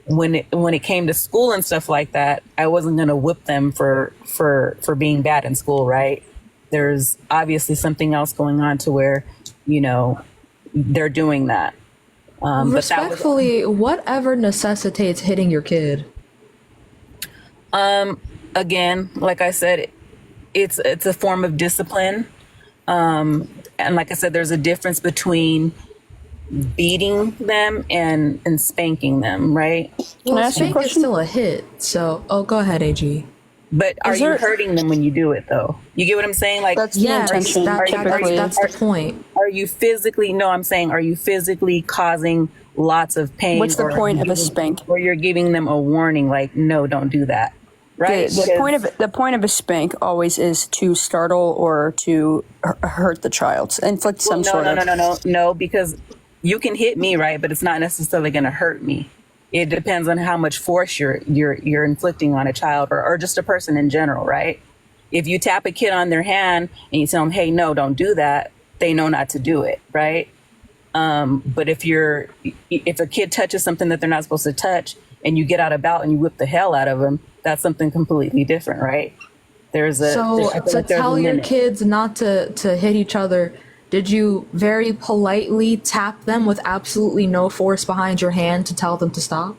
When it came to school and stuff like that, I wasn't going to whip them for being bad in school, right? There's obviously something else going on to where, you know, they're doing that. Respectfully, whatever necessitates hitting your kid. Again, like I said, it's a form of discipline. And like I said, there's a difference between beating them and spanking them, right? Well, spank is still a hit. So, go ahead, AG. But are you hurting them when you do it, though? You get what I'm saying? Like, That's the intention, typically. That's the point. Are you physically? No, I'm saying, are you physically causing lots of pain? What's the or point are of you a spank? Or you're giving them a warning, like, no, don't do that, right? The point of a spank always is to startle or to hurt the child, inflict some sort of. No, because you can hit me, right? But it's not necessarily going to hurt me. It depends on how much force you're inflicting on a child or just a person in general, right? If you tap a kid on their hand and you tell them, hey, no, don't do that, they know not to do it, right? But if a kid touches something that they're not supposed to touch and you get out of bout and you whip the hell out of them, that's something completely different, right? So I feel to like there's a tell your limit. kids not to hit each other, did you very politely tap them with absolutely no force behind your hand to tell them to stop?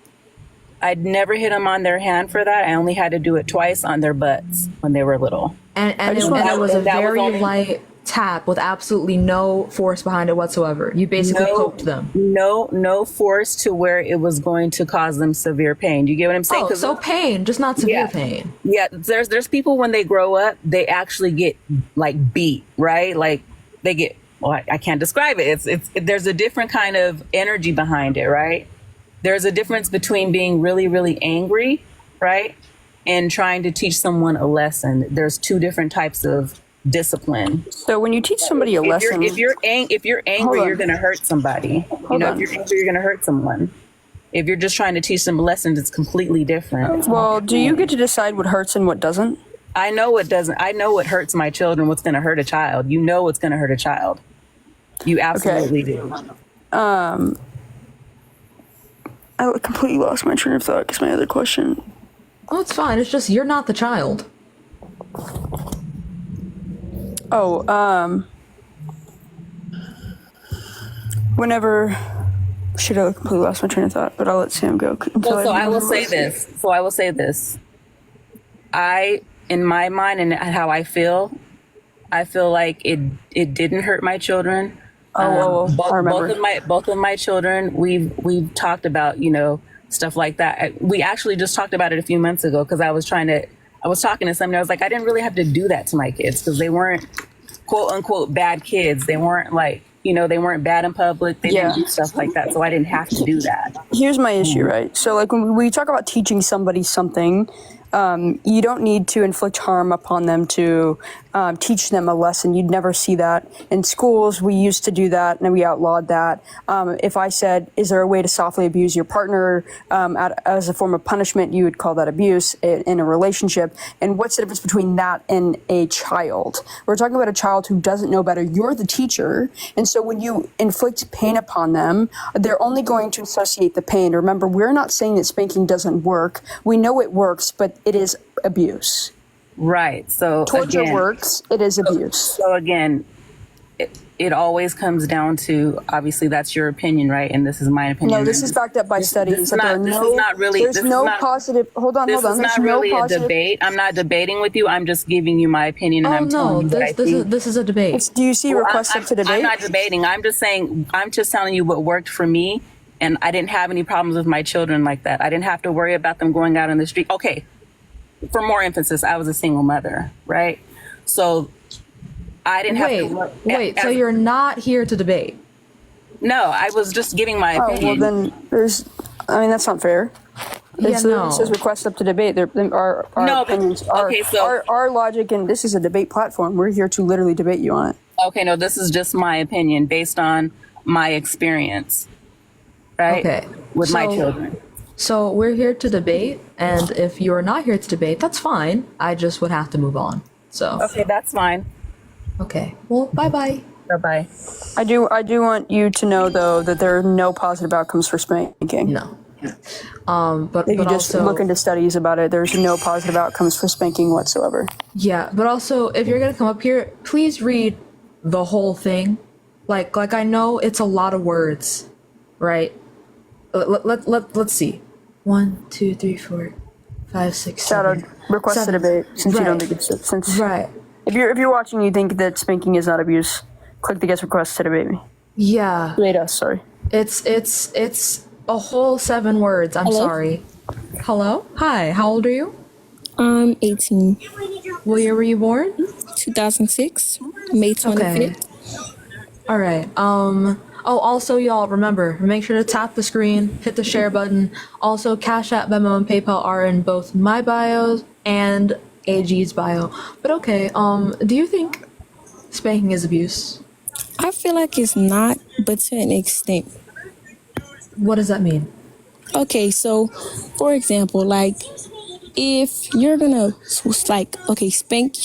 I'd never hit them on their hand for that. I only had to do it twice on their butts when they were little. And it was a very light tap with absolutely no force behind it whatsoever. You basically poked them. No force to where it was going to cause them severe pain. Do you get what I'm saying? Oh, so pain, just not severe Yeah. pain. Yeah, there's people when they grow up, they actually get like beat, right? Like they get, well, I can't describe it. There's a different kind of energy behind it, right? There's a difference between being really, really angry, right? And trying to teach someone a lesson. There's two different types of discipline. So when you teach somebody a lesson, if you're angry, on. you're going to hurt somebody. Hold on. If you're angry, you're going to hurt someone. If you're just trying to teach them lessons, it's completely different. Well, do you get to decide what hurts and what doesn't? I know what doesn't. I know what hurts my children. What's going to hurt a child? You know what's going to hurt a child. You absolutely do. I completely lost my train of thought because my other question. Oh, it's fine. It's just you're not the child. Whenever, should I completely lost my train of thought, but I'll let Sam go. Well, so I will say this. In my mind and how I feel like it didn't hurt my children. I remember. Both of my children, we've talked about, stuff like that. We actually just talked about it a few months ago because I was talking to somebody. I was like, I didn't really have to do that to my kids because they weren't quote unquote bad kids. They weren't like, they weren't bad in public. They didn't do stuff like that. So I didn't have to do that. Here's my issue, right? So like when we talk about teaching somebody something, you don't need to inflict harm upon them to teach them a lesson. You'd never see that in schools. We used to do that, and we outlawed that. If I said, "Is there a way to softly abuse your partner as a form of punishment?" you would call that abuse in a relationship. And what's the difference between that and a child? We're talking about a child who doesn't know better. You're the teacher, and so when you inflict pain upon them, they're only going to associate the pain. Remember, we're not saying that spanking doesn't work. We know it works, but it is abuse. Right. So torture again, works. It is abuse. So again, it always comes down to, obviously that's your opinion, right? And this is my opinion. No, this is backed up by studies. This is not really. There's no positive. Hold on. This is not really a debate. I'm not debating with you. I'm just giving you my opinion, and I'm telling you what I think. This is a debate. Do you see requests up to debate? I'm not debating. I'm just saying. I'm just telling you what worked for me, and I didn't have any problems with my children like that. I didn't have to worry about them going out in the street. Okay. For more emphasis, I was a single mother, right? So I didn't have to. Wait, so you're not here to debate? No, I was just giving my opinion. Well, then that's not fair. It says request up to debate. Our opinions, our logic, and this is a debate platform. We're here to literally debate you on it. Okay, no, this is just my opinion based on my experience, right? Okay. With my children. So we're here to debate, and if you're not here to debate, that's fine. I just would have to move on. So okay, that's fine. Okay. Well, bye. Bye. I do want you to know though that there are no positive outcomes for spanking. No. But if you but just also, look into studies about it, there's no positive outcomes for spanking whatsoever. Yeah, but also if you're gonna come up here, please read the whole thing. Like I know it's a lot of words, right? Let's see. 1, 2, 3, 4, 5, 6, 7. Request a debate since you don't think it's right. If you're watching, you think that spanking is not abuse. Click the guest request to debate me. Yeah. Debate us. Sorry. It's a whole 7 words. I'm sorry. Hello. Hi. How old are you? 18. What year were you born? 2006, May 25th. Okay. All right. Oh, also, y'all, remember, make sure to tap the screen, hit the share button. Also, Cash App, Venmo, and PayPal are in both my bios and AG's bio. But okay, do you think spanking is abuse? I feel like it's not, but to an extent. What does that mean? Okay, so, for example, like, if you're gonna, spank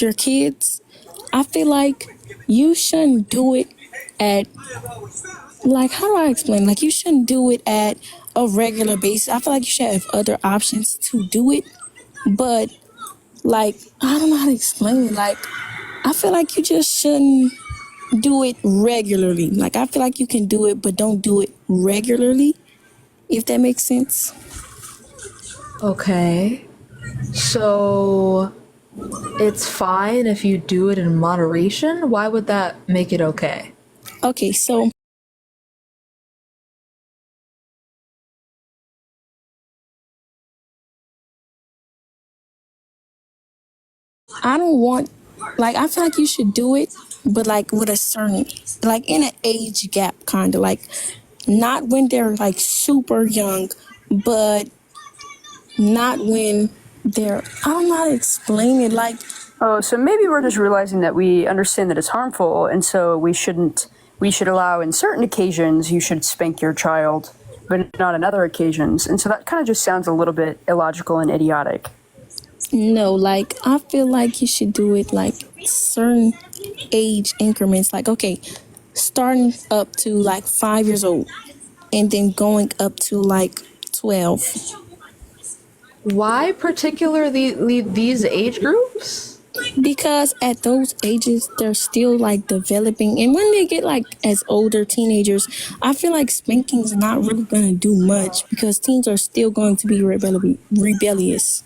your kids, I feel like you shouldn't do it at, how do I explain? Like, you shouldn't do it at a regular basis. I feel like you should have other options to do it. But, like, I don't know how to explain it. Like, I feel like you just shouldn't do it regularly. Like, I feel like you can do it, but don't do it regularly, if that makes sense. Okay. So it's fine if you do it in moderation? Why would that make it okay? Okay, so I don't want, like, I feel like you should do it, but like with a certain, like in an age gap, kind of like not when they're like super young, but not when they're, I don't know how to explain it. Like, Oh, so maybe we're just realizing that we understand that it's harmful, and so we should allow in certain occasions you should spank your child, but not on other occasions. And so that kind of just sounds a little bit illogical and idiotic. no, like I feel like you should do it like certain age increments. Like, okay, starting up to like 5 years old and then going up to like 12. Why particularly these age groups? Because at those ages they're still like developing, and when they get like as older teenagers, I feel like spanking's not really gonna do much because teens are still going to be rebellious.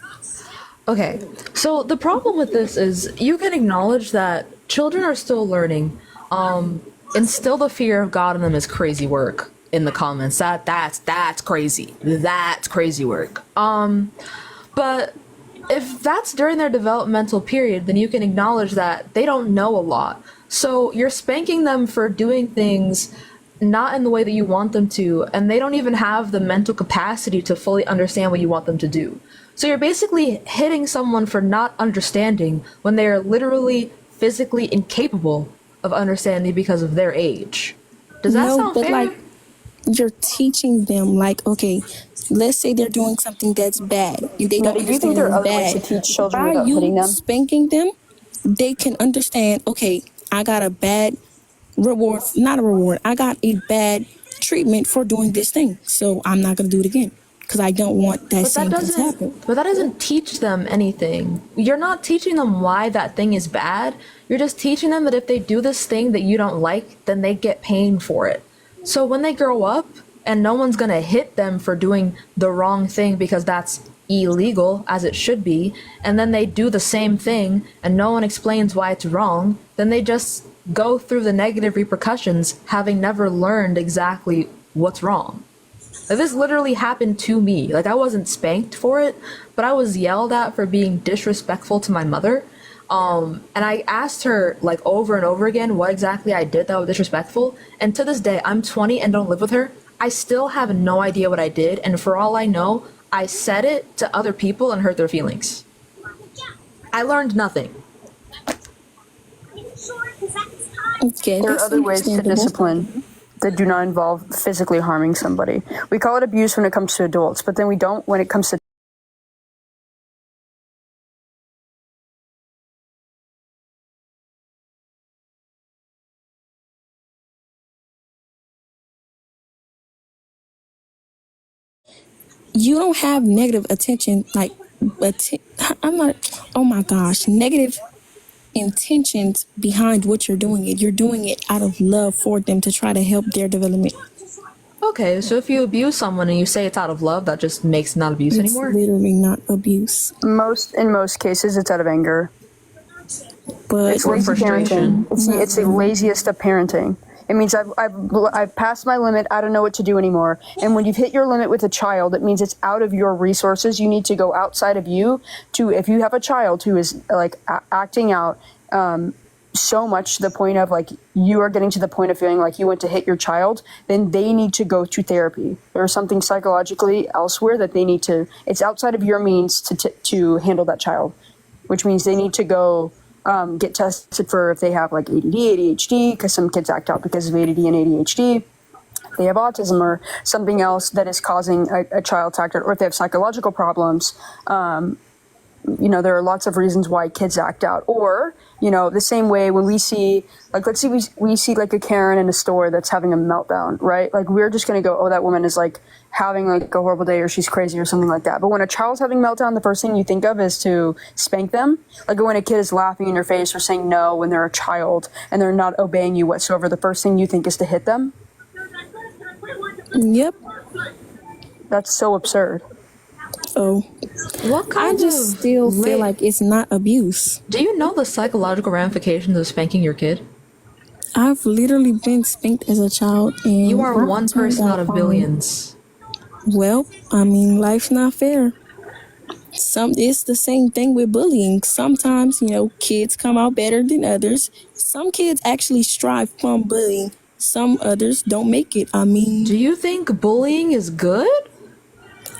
Okay, so the problem with this is you can acknowledge that children are still learning. Instill the fear of God in them is crazy work in the comments. That's crazy. That's crazy work. But if that's during their developmental period, then you can acknowledge that they don't know a lot. So you're spanking them for doing things not in the way that you want them to, and they don't even have the mental capacity to fully understand what you want them to do. So you're basically hitting someone for not understanding when they are literally physically incapable of understanding because of their age. Does that No, sound but fair? like you're teaching them, like, okay, let's say they're doing something that's bad and they Now, don't do you think understand there are it's other ways bad. to teach children By without hitting you them? spanking them, they can understand, okay, I got a bad reward, not a reward, I got a bad treatment for doing this thing, so I'm not going to do it again because I don't want that But that same thing to happen. doesn't teach them anything. You're not teaching them why that thing is bad. You're just teaching them that if they do this thing that you don't like, then they get pain for it. So when they grow up and no one's going to hit them for doing the wrong thing because that's illegal as it should be, and then they do the same thing and no one explains why it's wrong, then they just go through the negative repercussions having never learned exactly what's wrong. Like, this literally happened to me. Like, I wasn't spanked for it, but I was yelled at for being disrespectful to my mother. And I asked her like over and over again what exactly I did that was disrespectful. And to this day, I'm 20 and don't live with her. I still have no idea what I did, and for all I know, I said it to other people and hurt their feelings. I learned nothing. Okay, There are that's other ways to understandable. discipline that do not involve physically harming somebody. We call it abuse when it comes to adults, but then we don't when it comes to You don't have negative attention, like, I'm not, oh my gosh, negative intentions behind what you're doing. You're doing it out of love for them to try to help their development. Okay, so if you abuse someone and you say it's out of love, that just makes not abuse It's anymore? literally not abuse. in most cases it's out of anger. But It's lazy parenting. It's the laziest of parenting. It means I've passed my limit. I don't know what to do anymore. And when you've hit your limit with a child, it means it's out of your resources. You need to go outside of you to, if you have a child who is like acting out so much to the point of like you are getting to the point of feeling like you want to hit your child, then they need to go to therapy. There's something psychologically elsewhere that they need to, it's outside of your means to handle that child, which means they need to go get tested for if they have like ADD, ADHD, because some kids act out because of ADD and ADHD. If they have autism or something else that is causing a child to act out, or if they have psychological problems. There are lots of reasons why kids act out. Or You know, the same way when we see, like, let's see, we see like a Karen in a store that's having a meltdown, right? Like, we're just going to go, oh, that woman is like having like a horrible day or she's crazy or something like that. But when a child's having a meltdown, the first thing you think of is to spank them. Like when a kid is laughing in your face or saying no when they're a child and they're not obeying you whatsoever, the first thing you think is to hit them. Yep. That's so absurd. Oh, What I kind just of still feel like it's not abuse. Do you know the psychological ramifications of spanking your kid? I've literally been spanked as a child, and You are I one turned person out of fine. billions. Well, I mean, life's not fair. It's the same thing with bullying. Sometimes, kids come out better than others. Some kids actually strive from bullying. Some others don't make it. I mean, do you think bullying is good?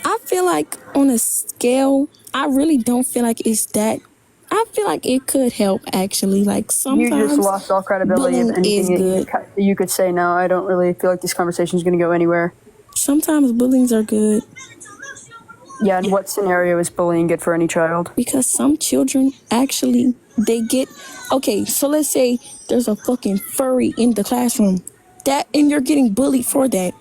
I feel like on a scale, I really don't feel like it's that. I feel like it could help actually. Like sometimes You just lost all credibility of bullying is anything good. that you could say now. I don't really feel like this conversation is going to go anywhere. Sometimes bullies are good. Yeah, in what scenario is bullying good for any child? Because some children actually, okay, so let's say there's a fucking furry in the classroom. And you're getting bullied for that.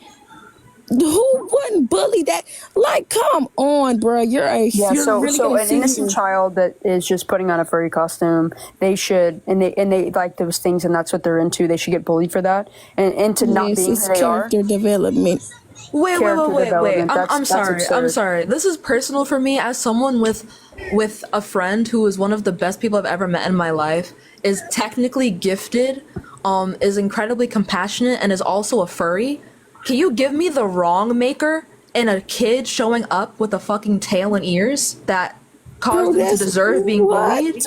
Who wouldn't bully that? Like, come on, bro. You're So really gonna an sit innocent here. child that is just putting on a furry costume, they should, and they like those things, and that's what they're into. They should get bullied for that, and to not Yes, being it's who they are. character development. Wait. development. I'm That's sorry. I'm absurd. sorry. This is personal for me as someone with a friend who is one of the best people I've ever met in my life, is technically gifted, is incredibly compassionate, and is also a furry. Can you give me the wrong maker in a kid showing up with a fucking tail and ears that caused them to deserve being bullied?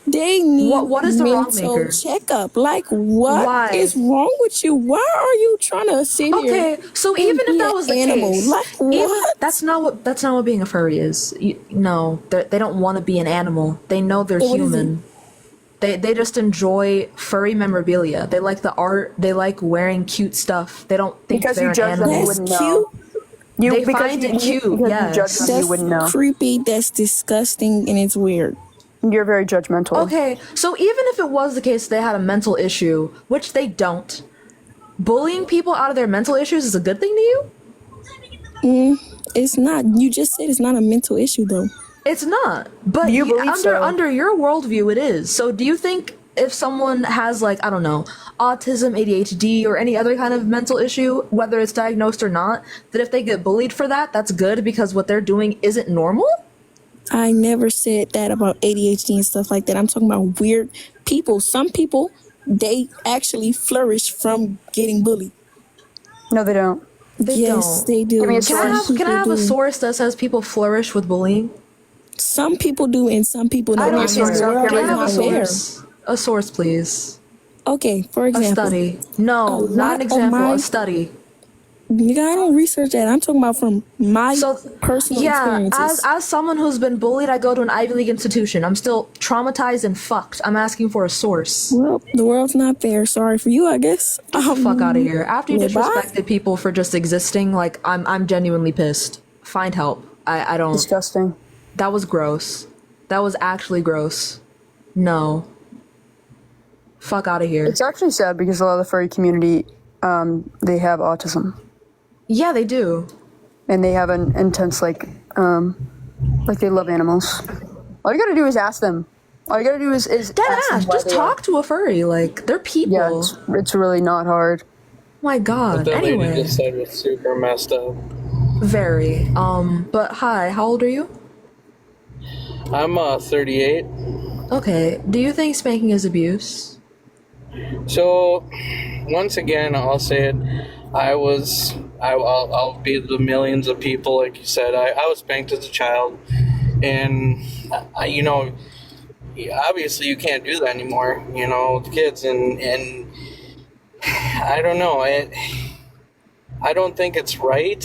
They need what is the wrong mental maker? checkup. Like, what is Why? wrong with you? Why are you trying to sit here? Okay, so and even if be that an was the animal? case, Like, what? that's not what being a furry is. No, they don't want to be an animal. They know they're So what is human. They just enjoy furry memorabilia. They like the art. They like wearing cute stuff. They don't think Because they're you an judge them, you animal. wouldn't know. They find it cute. Because you Yes. judge them, you wouldn't know. That's creepy. That's disgusting, and it's weird. You're very judgmental. Okay, so even if it was the case they had a mental issue, which they don't, bullying people out of their mental issues is a good thing to you? It's not. You just said it's not a mental issue, though. It's not. But You believe so. under your worldview, it is. So do you think if someone has, like, I don't know, autism, ADHD, or any other kind of mental issue, whether it's diagnosed or not, that if they get bullied for that, that's good because what they're doing isn't normal? I never said that about ADHD and stuff like that. I'm talking about weird people. Some people, they actually flourish from getting bullied. No, they don't. Yes, they do. Give me a Some source. Can I have people a do. source that says people flourish with bullying? Some people do, and some people I don't. don't The source. world Can I is have a not fair. source? A source, please. Okay, for A example, study. No, not an example. A study. Nigga, I don't research that. I'm talking about from my personal experiences. as someone who's been bullied, I go to an Ivy League institution. I'm still traumatized and fucked. I'm asking for a source. Well, the world's not fair. Sorry for you, I guess. Get the fuck out of here. After you Bye. disrespected people for just existing, like, I'm genuinely pissed. Find help. I don't. Disgusting. That was gross. That was actually gross. No. Fuck out of here. It's actually sad because a lot of the furry community, they have autism. Yeah, they do. And they have an intense, like they love animals. All you gotta do is ask them. All you gotta do is Dead ask them ass. why Just they talk to a furry. Like, they're people. Yeah, it's really not hard. My God. What that Anyway. lady just said was super messed up. Very. But hi, how old are you? I'm 38. Okay. Do you think spanking is abuse? So, once again, I'll say it. I'll be the millions of people, like you said. I was spanked as a child, and obviously you can't do that anymore. With kids, and I don't know. I don't think it's right.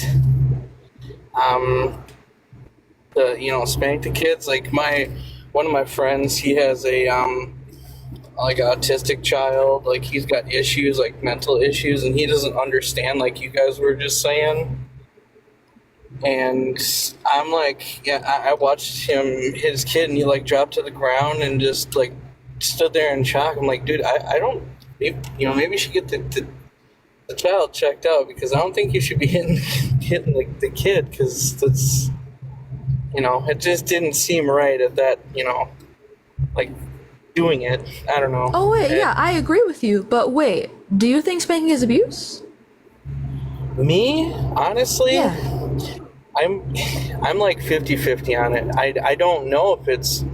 To spank the kids. Like one of my friends, he has a like an autistic child. Like, he's got issues, like mental issues, and he doesn't understand, like you guys were just saying. And I'm like, yeah, I watched his kid, and he like dropped to the ground and just like stood there in shock. I'm like, dude, I don't, maybe you should get the child checked out, because I don't think you should be hitting the kid, because that's, it just didn't seem right at that, like doing it. I don't know. Oh wait, yeah, I agree with you. But wait, do you think spanking is abuse? Me, honestly, Yeah. I'm like 50-50 on it. I don't know if it's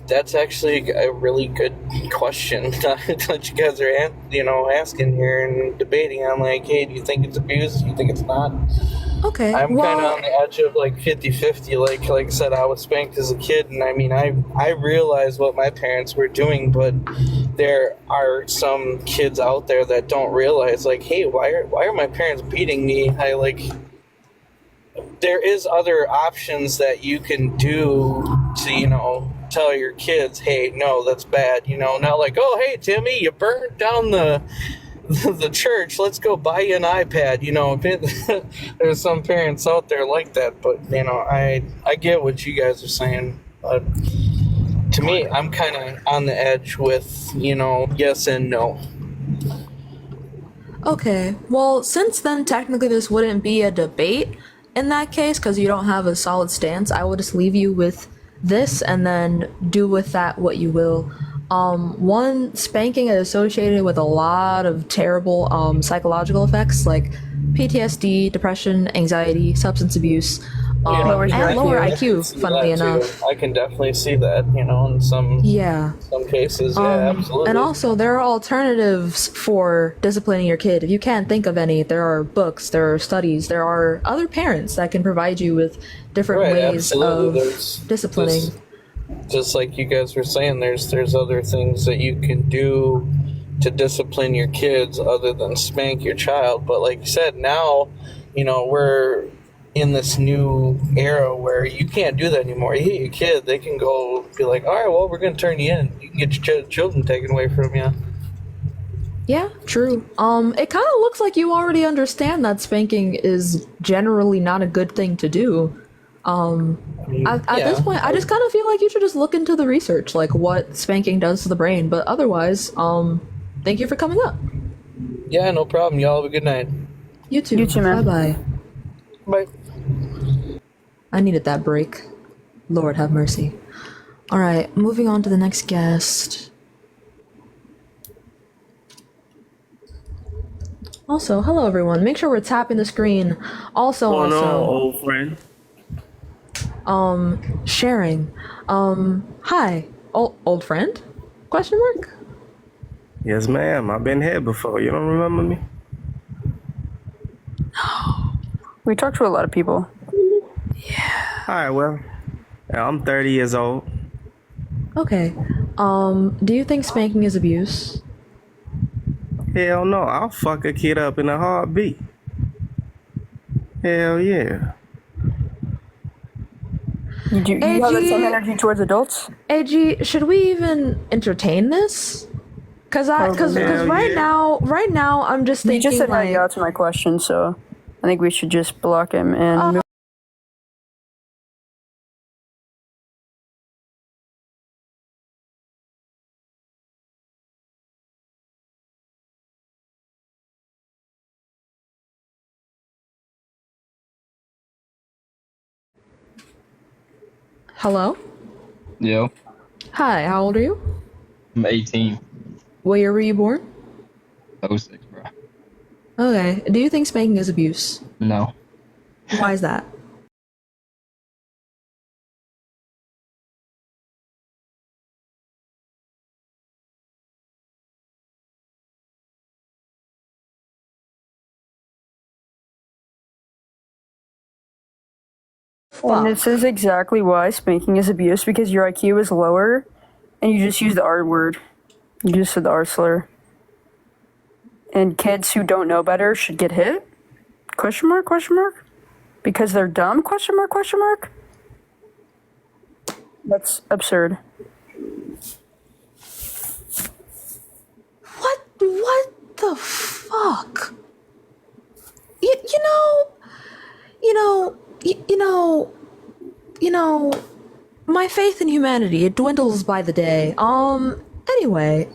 that's actually a really good question that you guys are asking here and debating. I'm like, hey, do you think it's abuse? Do you think it's not? Okay. I'm kind of on the edge of like 50-50. Like I said, I was spanked as a kid, and I mean, I realized what my parents were doing, but there are some kids out there that don't realize, like, hey, why are my parents beating me? There is other options that you can do to, tell your kids, hey, no, that's bad. Not like, oh, hey, Timmy, you burned down the church. Let's go buy you an iPad. There's some parents out there like that, but I get what you guys are saying. But to me, I'm kind of on the edge with yes and no. Okay. Well, since then, technically, this wouldn't be a debate in that case because you don't have a solid stance. I will just leave you with this and then do with that what you will. One, spanking is associated with a lot of terrible psychological effects like PTSD, depression, anxiety, substance abuse, and lower IQ, funnily enough. I can definitely see that, in some cases. Yeah, absolutely. And also, there are alternatives for disciplining your kid. If you can't think of any, there are books, there are studies, there are other parents that can provide you with different ways of disciplining. Just like you guys were saying, there's other things that you can do to discipline your kids other than spank your child. But like you said, now, we're in this new era where you can't do that anymore. You hit your kid, they can go be like, all right, well, we're going to turn you in. You can get your children taken away from you. Yeah, true. It kind of looks like you already understand that spanking is generally not a good thing to do. At this point, I just kind of feel like you should just look into the research, like what spanking does to the brain. But otherwise, thank you for coming up. Yeah, no problem. Y'all have a good night. You too. You too, man. Bye-bye. Bye. I needed that break. Lord have mercy. All right, moving on to the next guest. Also, hello everyone. Make sure we're tapping the screen. Also, old friend. Sharing. Hi, old friend? Question mark? Yes, ma'am. I've been here before. You don't remember me? We talked to a lot of people. All right, well, I'm 30 years old. Okay. Do you think spanking is abuse? Hell no. I'll fuck a kid up in a heartbeat. Hell yeah. You have the same energy towards adults? AG, should we even entertain this? Cause right now I'm just thinking. He just said like, yeah to my question, so I think we should just block him and move. Hello? Yo, Hi, how old are you? I'm 18. What year were you born? 06, bro. Okay. Do you think spanking is abuse? No. Why is that? And this is exactly why spanking is abuse, because your IQ is lower and you just use the R word. You just said the R slur. And kids who don't know better should get hit? Question mark, question mark? Because they're dumb? Question mark, question mark? That's absurd. What the fuck? You know, my faith in humanity, it dwindles by the day. Anyway,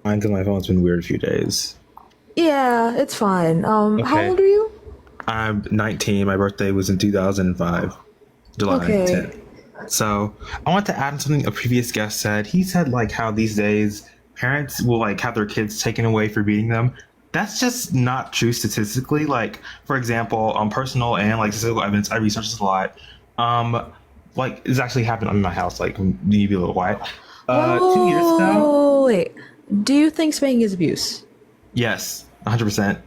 Mine, because my phone's been weird a few days. yeah, it's fine. How Okay. old are you? I'm 19. My birthday was in 2005, July Okay. 10th. So I want to add on something a previous guest said. He said like how these days parents will like have their kids taken away for beating them. That's just not true statistically. Like for example, personal and like statistical evidence. I researched this a lot. Like this actually happened in my house. Like maybe a little quiet. 2 years ago. Oh, wait. Do you think spanking is abuse? Yes, 100%.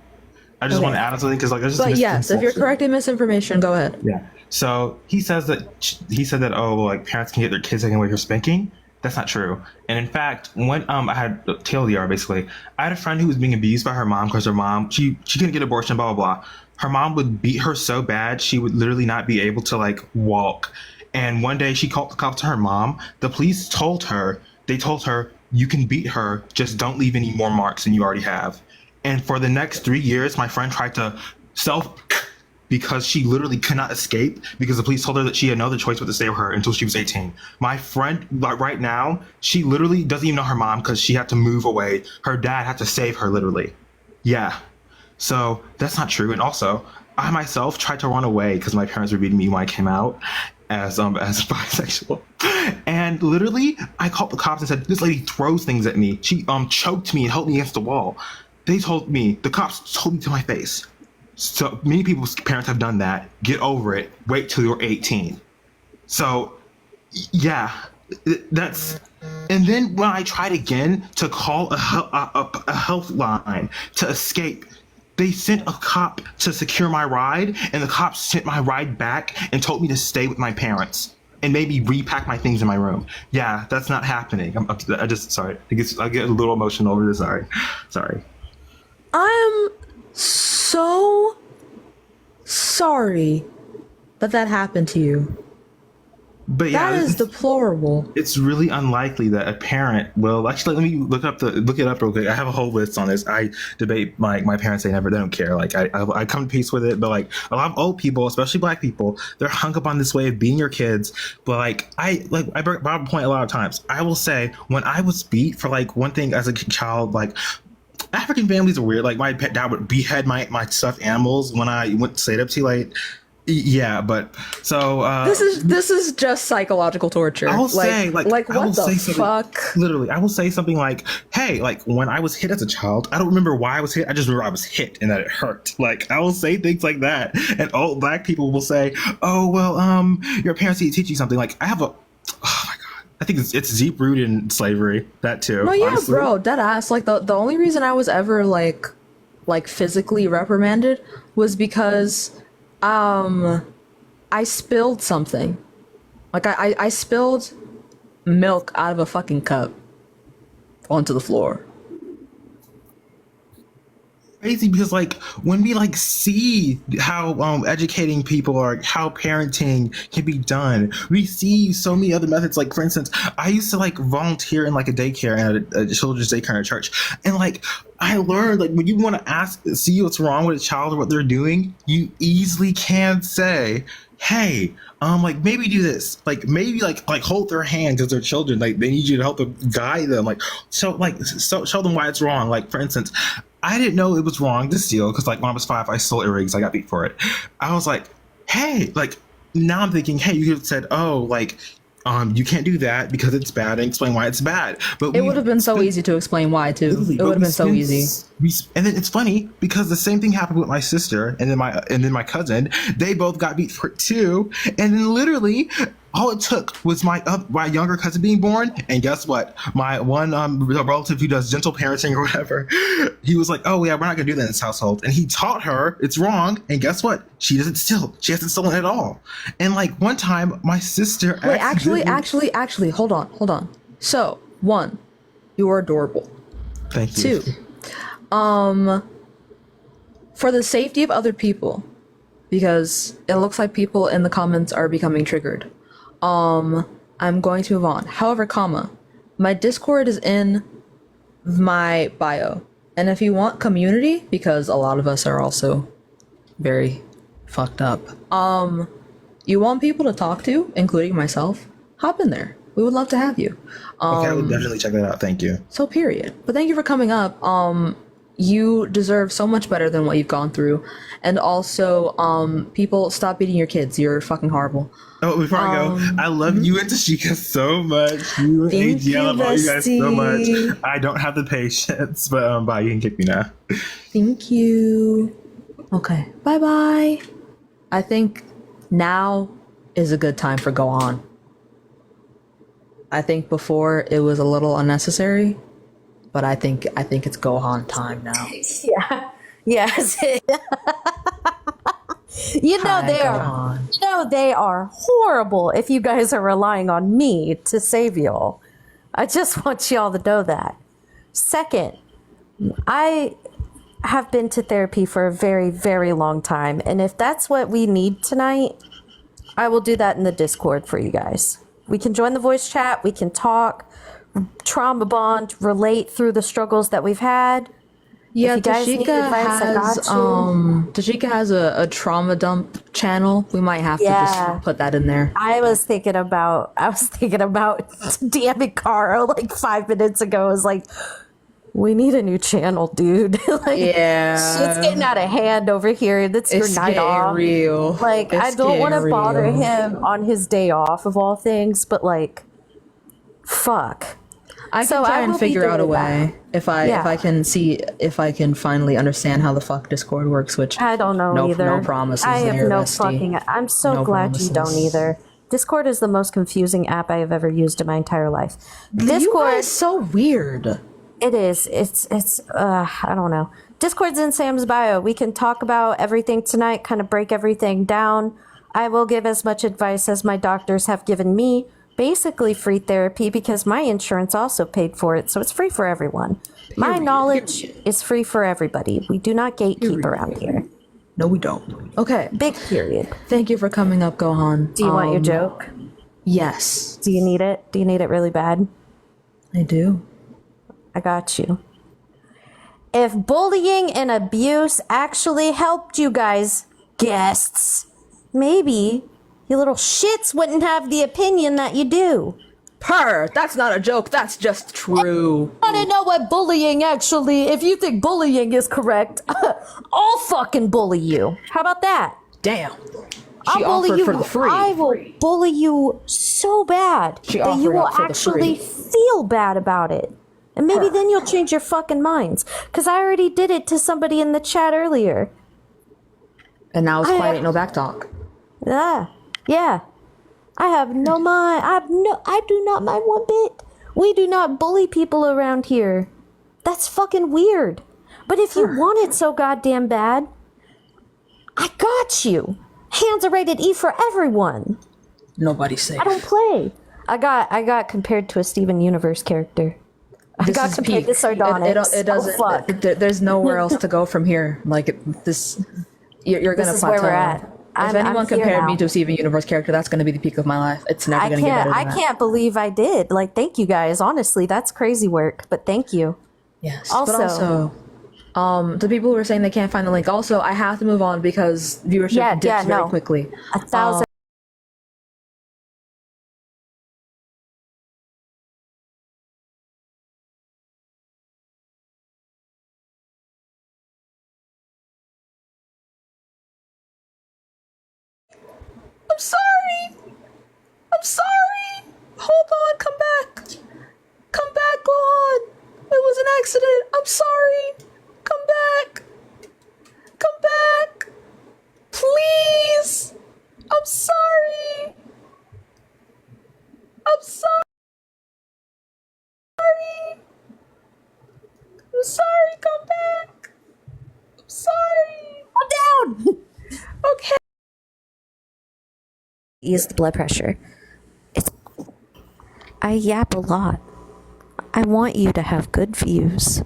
I just want to add on something because like there's just But yes, if you're misconception. correcting misinformation, go ahead. Yeah. So he said that oh like parents can get their kids taken away for spanking. That's not true. And in fact, when I had TLDR basically, I had a friend who was being abused by her mom because her mom she couldn't get an abortion, blah blah blah. Her mom would beat her so bad she would literally not be able to like walk. And one day she called the cops to her mom. The police told her you can beat her, just don't leave any more marks than you already have. And for the next 3 years, my friend tried to because she literally could not escape because the police told her that she had no other choice but to stay with her until she was 18. My friend, like right now, she literally doesn't even know her mom because she had to move away. Her dad had to save her literally. Yeah. So that's not true. And also, I myself tried to run away because my parents were beating me when I came out as bisexual. And literally, I called the cops and said, this lady throws things at me. She choked me and held me against the wall. The cops told me to my face. So many people's parents have done that. Get over it. Wait till you're 18. So, yeah, that's. And then when I tried again to call a health line to escape, they sent a cop to secure my ride, and the cops sent my ride back and told me to stay with my parents and maybe repack my things in my room. Yeah, that's not happening. I just sorry. I get a little emotional over this. Sorry. I am so sorry that happened to you. But yeah, that is deplorable. It's really unlikely that a parent will actually. Let me look it up real quick. I have a whole list on this. I debate my parents. They don't care. Like I come to peace with it. But like a lot of old people, especially Black people, they're hung up on this way of beating your kids. But I brought up a point a lot of times. I will say when I was beat for like one thing as a child, like African families are weird. Like my dad would behead my stuffed animals when I went to stay up too late. Yeah, but so this is just psychological torture. I will say what the fuck? Literally, I will say something like, "Hey, like when I was hit as a child, I don't remember why I was hit. I just remember I was hit and that it hurt." Like I will say things like that, and old Black people will say, "Oh, well, your parents need to teach you something." Like I have a, oh my god, I think it's deep rooted in slavery. That too. No, yeah, honestly. bro, dead ass. Like the only reason I was ever like physically reprimanded was because I spilled something. Like I spilled milk out of a fucking cup onto the floor. Crazy because like when we like see how educating people are, how parenting can be done, we see so many other methods. Like for instance, I used to like volunteer in like a daycare and a children's daycare in a church, and like I learned like when you want to see what's wrong with a child or what they're doing, you easily can say, hey, like maybe do this, like maybe like hold their hand because they're children, like they need you to help them guide them, like show them why it's wrong. Like for instance, I didn't know it was wrong to steal because like when I was 5, I stole earrings. I got beat for it. I was like, hey, like now I'm thinking, hey, you could have said, oh, like you can't do that because it's bad and explain why it's bad. But it would have been so easy to explain why too. It would have been so easy. And then it's funny because the same thing happened with my sister and then my cousin. They both got beat for it too. And then literally all it took was my younger cousin being born, and guess what? My one relative who does gentle parenting or whatever, he was like, "Oh yeah, we're not gonna do that in this household." And he taught her it's wrong, and guess what? She doesn't steal. She hasn't stolen at all. And like one time, my sister actually, hold on. So 1, you are adorable. Thank you. 2, for the safety of other people, because it looks like people in the comments are becoming triggered. I'm going to move on. However, my Discord is in my bio. And if you want community, because a lot of us are also very fucked up, you want people to talk to, including myself, hop in there. We would love to have you. Okay, I would definitely check that out. Thank you. So period. But thank you for coming up. You deserve so much better than what you've gone through. And also, people, stop beating your kids. You're fucking horrible. Oh, before I go, I love you and Tashika so much. You and AG, I love all you guys so much. I don't have the patience, but bye. You can kick me now. Thank you. Okay. Bye-bye. I think now is a good time for go on. I think before it was a little unnecessary, but I think it's Gohan time now. Yeah. Yes. You know they are. You know they are horrible if you guys are relying on me to save y'all. I just want y'all to know that. Second, I have been to therapy for a very, very long time, and if that's what we need tonight, I will do that in the Discord for you guys. We can join the voice chat, we can talk, trauma bond, relate through the struggles that we've had. Yeah, if you guys need advice, I got you. Tashika has a trauma dump channel. We might have to just put that in there. I was thinking about DMing Caro like 5 minutes ago. I was like, we need a new channel, dude. Like, shit's getting out of hand over here. That's your It's night getting off. real. Like, I It's don't want to getting bother real. him on his day off of all things, but like, fuck. I can try and figure out a way if I can finally understand how the fuck Discord works, which I don't know either. No promises. I have there, no bestie. fucking. I'm so No glad you don't promises. either. Discord is the most confusing app I have ever used in my entire life. The Discord UI is so weird. It is. It's. I don't know. Discord's in Sam's bio. We can talk about everything tonight. Kind of break everything down. I will give as much advice as my doctors have given me. Basically free therapy because my insurance also paid for it, so it's free for everyone. My knowledge is free for everybody. We do not gatekeep around here. No, we don't. Okay. Big period. Thank you for coming up, Gohan. Do you want your joke? Yes. Do you need it? Do you need it really bad? I do. I got you. If bullying and abuse actually helped you guys, guests, maybe you little shits wouldn't have the opinion that you do. That's not a joke. That's just true. I don't know what bullying actually, if you think bullying is correct, I'll fucking bully you. How about that? Damn. I'll She bully offered you. for the free. I will bully you so bad She that you offered will up for the actually feel bad about it. And maybe then you'll change your fucking minds. Because I already did it to somebody in the chat earlier. And now it's quiet, ain't no back talk. Yeah. I have no mind. I do not mind one bit. We do not bully people around here. That's fucking weird. But if you want it so goddamn bad, I got you. Hands are rated E for everyone. Nobody's safe. I don't play. I got compared to a Steven Universe character. I This got is compared peak. to Sardonyx. It doesn't. Oh, fuck. There's nowhere else to go from here. Like this, you're gonna This is plateau. where we're at. If I'm anyone here compared now. me to a Steven Universe character, that's gonna be the peak of my life. It's never gonna get better than I that. can't believe I did. Like, thank you guys. Honestly, that's crazy work. But thank you. Yes. Also, But also, the people who are saying they can't find the link. Also, I have to move on because viewership dips very quickly. 1,000. I'm sorry. I'm sorry. Hold on. Come back. Come back, Gohan. It was an accident. I'm sorry. Come back. Come back. Please. I'm sorry. I'm sorry. I'm sorry. Come back. I'm sorry. I'm down. Okay. Ease the blood pressure. I yap a lot. I want you to have good views.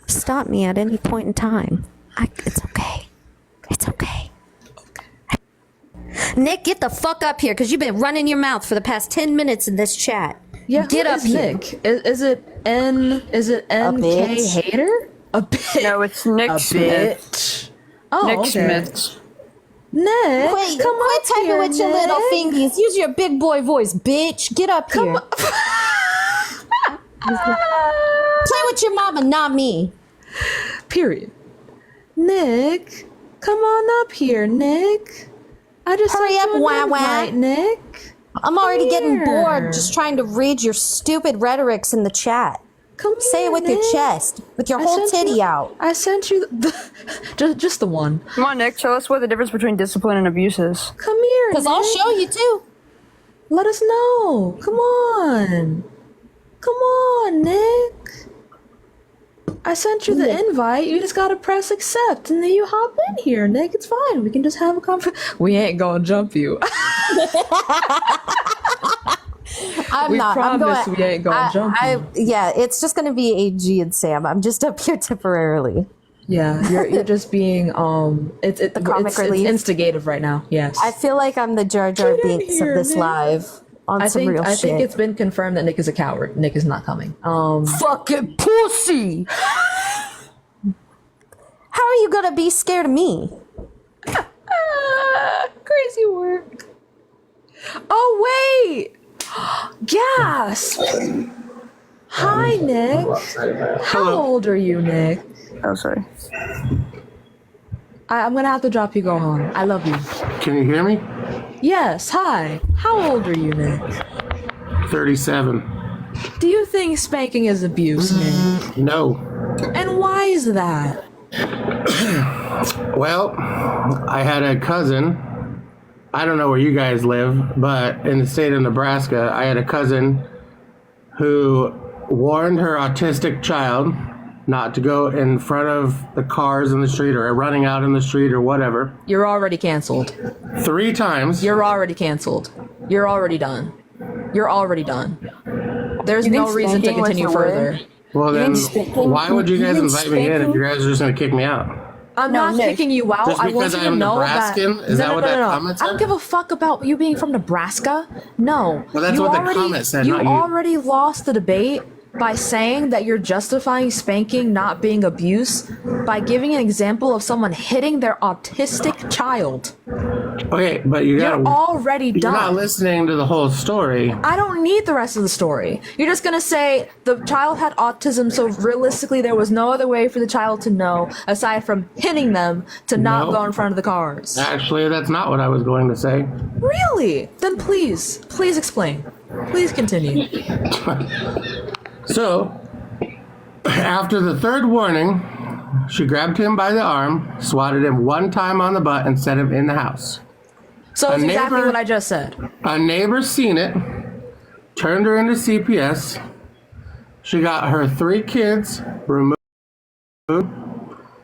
Stop me at any point in time. It's okay. It's okay. Nick, get the fuck up here because you've been running your mouth for the past 10 minutes in this chat. Yeah, get who up is here. Nick? Is it NK bitch. Hater? A bit. No, it's Nick a Smith. Bit. Oh, Nick okay. Smith. Nick, Quit come quit up typing here, with your little Nick. fingies. Use your big boy voice, bitch. Get up here. Play with your mama, not me. Period. Nick, come on up here, Nick. I just Hurry sent up, you an wah wah. invite, Nick. I'm already getting here. bored just trying to read your stupid rhetorics in the chat. Come Say here, it with your Nick. chest, with your I whole sent titty you- out. I sent you just the one. Come on, Nick. Tell us what the difference between discipline and abuse is. Come here, Because I'll Nick. show you too. Let us know. Come on. Come on, Nick. I sent you the invite. You just gotta press accept, and then you hop in here, Nick. It's fine. We can just have a conversation. We ain't gonna jump you. I'm not. I'm promise going, we ain't gonna jump you. Yeah, it's just going to be AG and Sam. I'm just up here temporarily. Yeah, you're just being comic it's relief. instigative right now. Yes. I feel like I'm the Jar Jar Binks of this Nick. live on some real I shit. think it's been confirmed that Nick is a coward. Nick is not coming. Fucking pussy! How are you gonna be scared of me? Crazy work. Oh wait! Gasp! Hi, Nick. How old are you, Nick? Oh, sorry. I'm gonna have to drop you go home. I love you. Can you hear me? Yes, hi. How old are you, Nick? 37. Do you think spanking is abuse, Nick? No. And why is that? Well, I had a cousin. I don't know where you guys live, but in the state of Nebraska, I had a cousin who warned her autistic child not to go in front of the cars in the street or running out in the street or whatever. You're already canceled. 3 times. You're already canceled. You're already done. You're already done. There's no reason to continue further. Well, then why would you guys invite me in if you guys are just going to kick me out? I'm not kicking you out. Just I want because you I to am know Nebraskan? that. Is that what that comment I don't said? give a fuck about you being from Nebraska. No. Well, that's You what the already- comment said, You not you. already lost the debate by saying that you're justifying spanking not being abuse by giving an example of someone hitting their autistic child. Okay, but you gotta. You're already You're not done. listening to the whole story. I don't need the rest of the story. You're just gonna say the child had autism, so realistically there was no other way for the child to know aside from hitting them to not No. go in front of the cars. Actually, that's not what I was going to say. Really? Then please explain. Please continue. So, after the 3rd warning, she grabbed him by the arm, swatted him 1 time on the butt, and set him in the house. So it's exactly what I just said. A neighbor seen it, turned her into CPS. She got her 3 kids removed.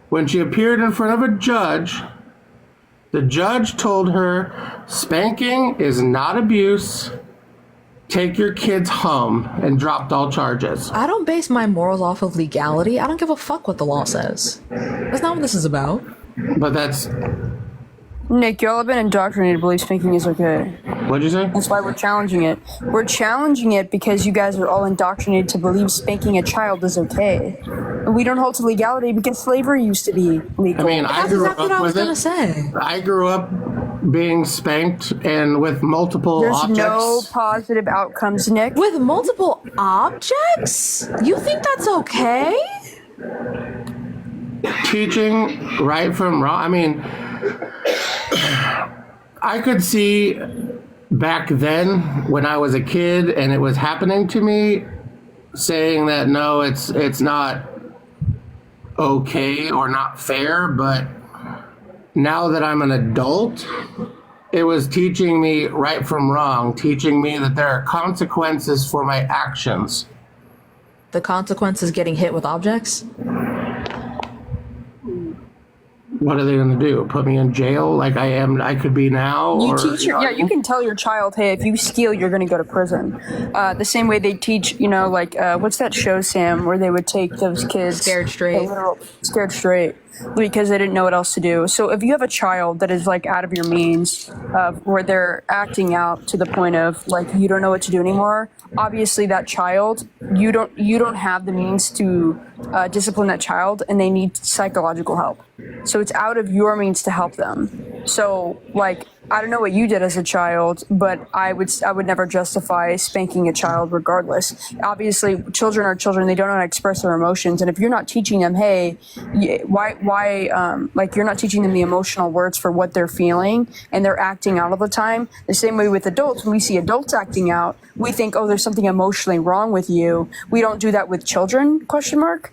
When she appeared in front of a judge, the judge told her, "Spanking is not abuse. Take your kids home," and dropped all charges. I don't base my morals off of legality. I don't give a fuck what the law says. That's not what this is about. But that's... Nick, y'all have been indoctrinated to believe spanking is okay. What'd you say? That's why we're challenging it. We're challenging it because you guys are all indoctrinated to believe spanking a child is okay. And we don't hold to legality because slavery used to be legal. I mean, I grew up with it. Say. I grew up being spanked and with multiple There's objects. no positive outcomes, Nick. With multiple objects? You think that's okay? Teaching right from wrong. I mean, I could see back then when I was a kid and it was happening to me, saying that no, it's not okay or not fair, but now that I'm an adult, it was teaching me right from wrong, teaching me that there are consequences for my actions. The consequence is getting hit with objects? What are they going to do? Put me in jail like I could be now? You or, teach your, yeah, you can tell your child, hey, if you steal, you're going to go to prison. The same way they teach, like, what's that show, Sam, where they would take those kids Scared Straight. Scared Straight, because they didn't know what else to do. So if you have a child that is like out of your means, where they're acting out to the point of like you don't know what to do anymore, obviously that child, you don't have the means to discipline that child and they need psychological help. So it's out of your means to help them. So like, I don't know what you did as a child, but I would never justify spanking a child regardless. Obviously, children are children; they don't know how to express their emotions. And if you're not teaching them, hey, like you're not teaching them the emotional words for what they're feeling, and they're acting out all the time. The same way with adults, when we see adults acting out, we think, oh, there's something emotionally wrong with you. We don't do that with children? Question mark.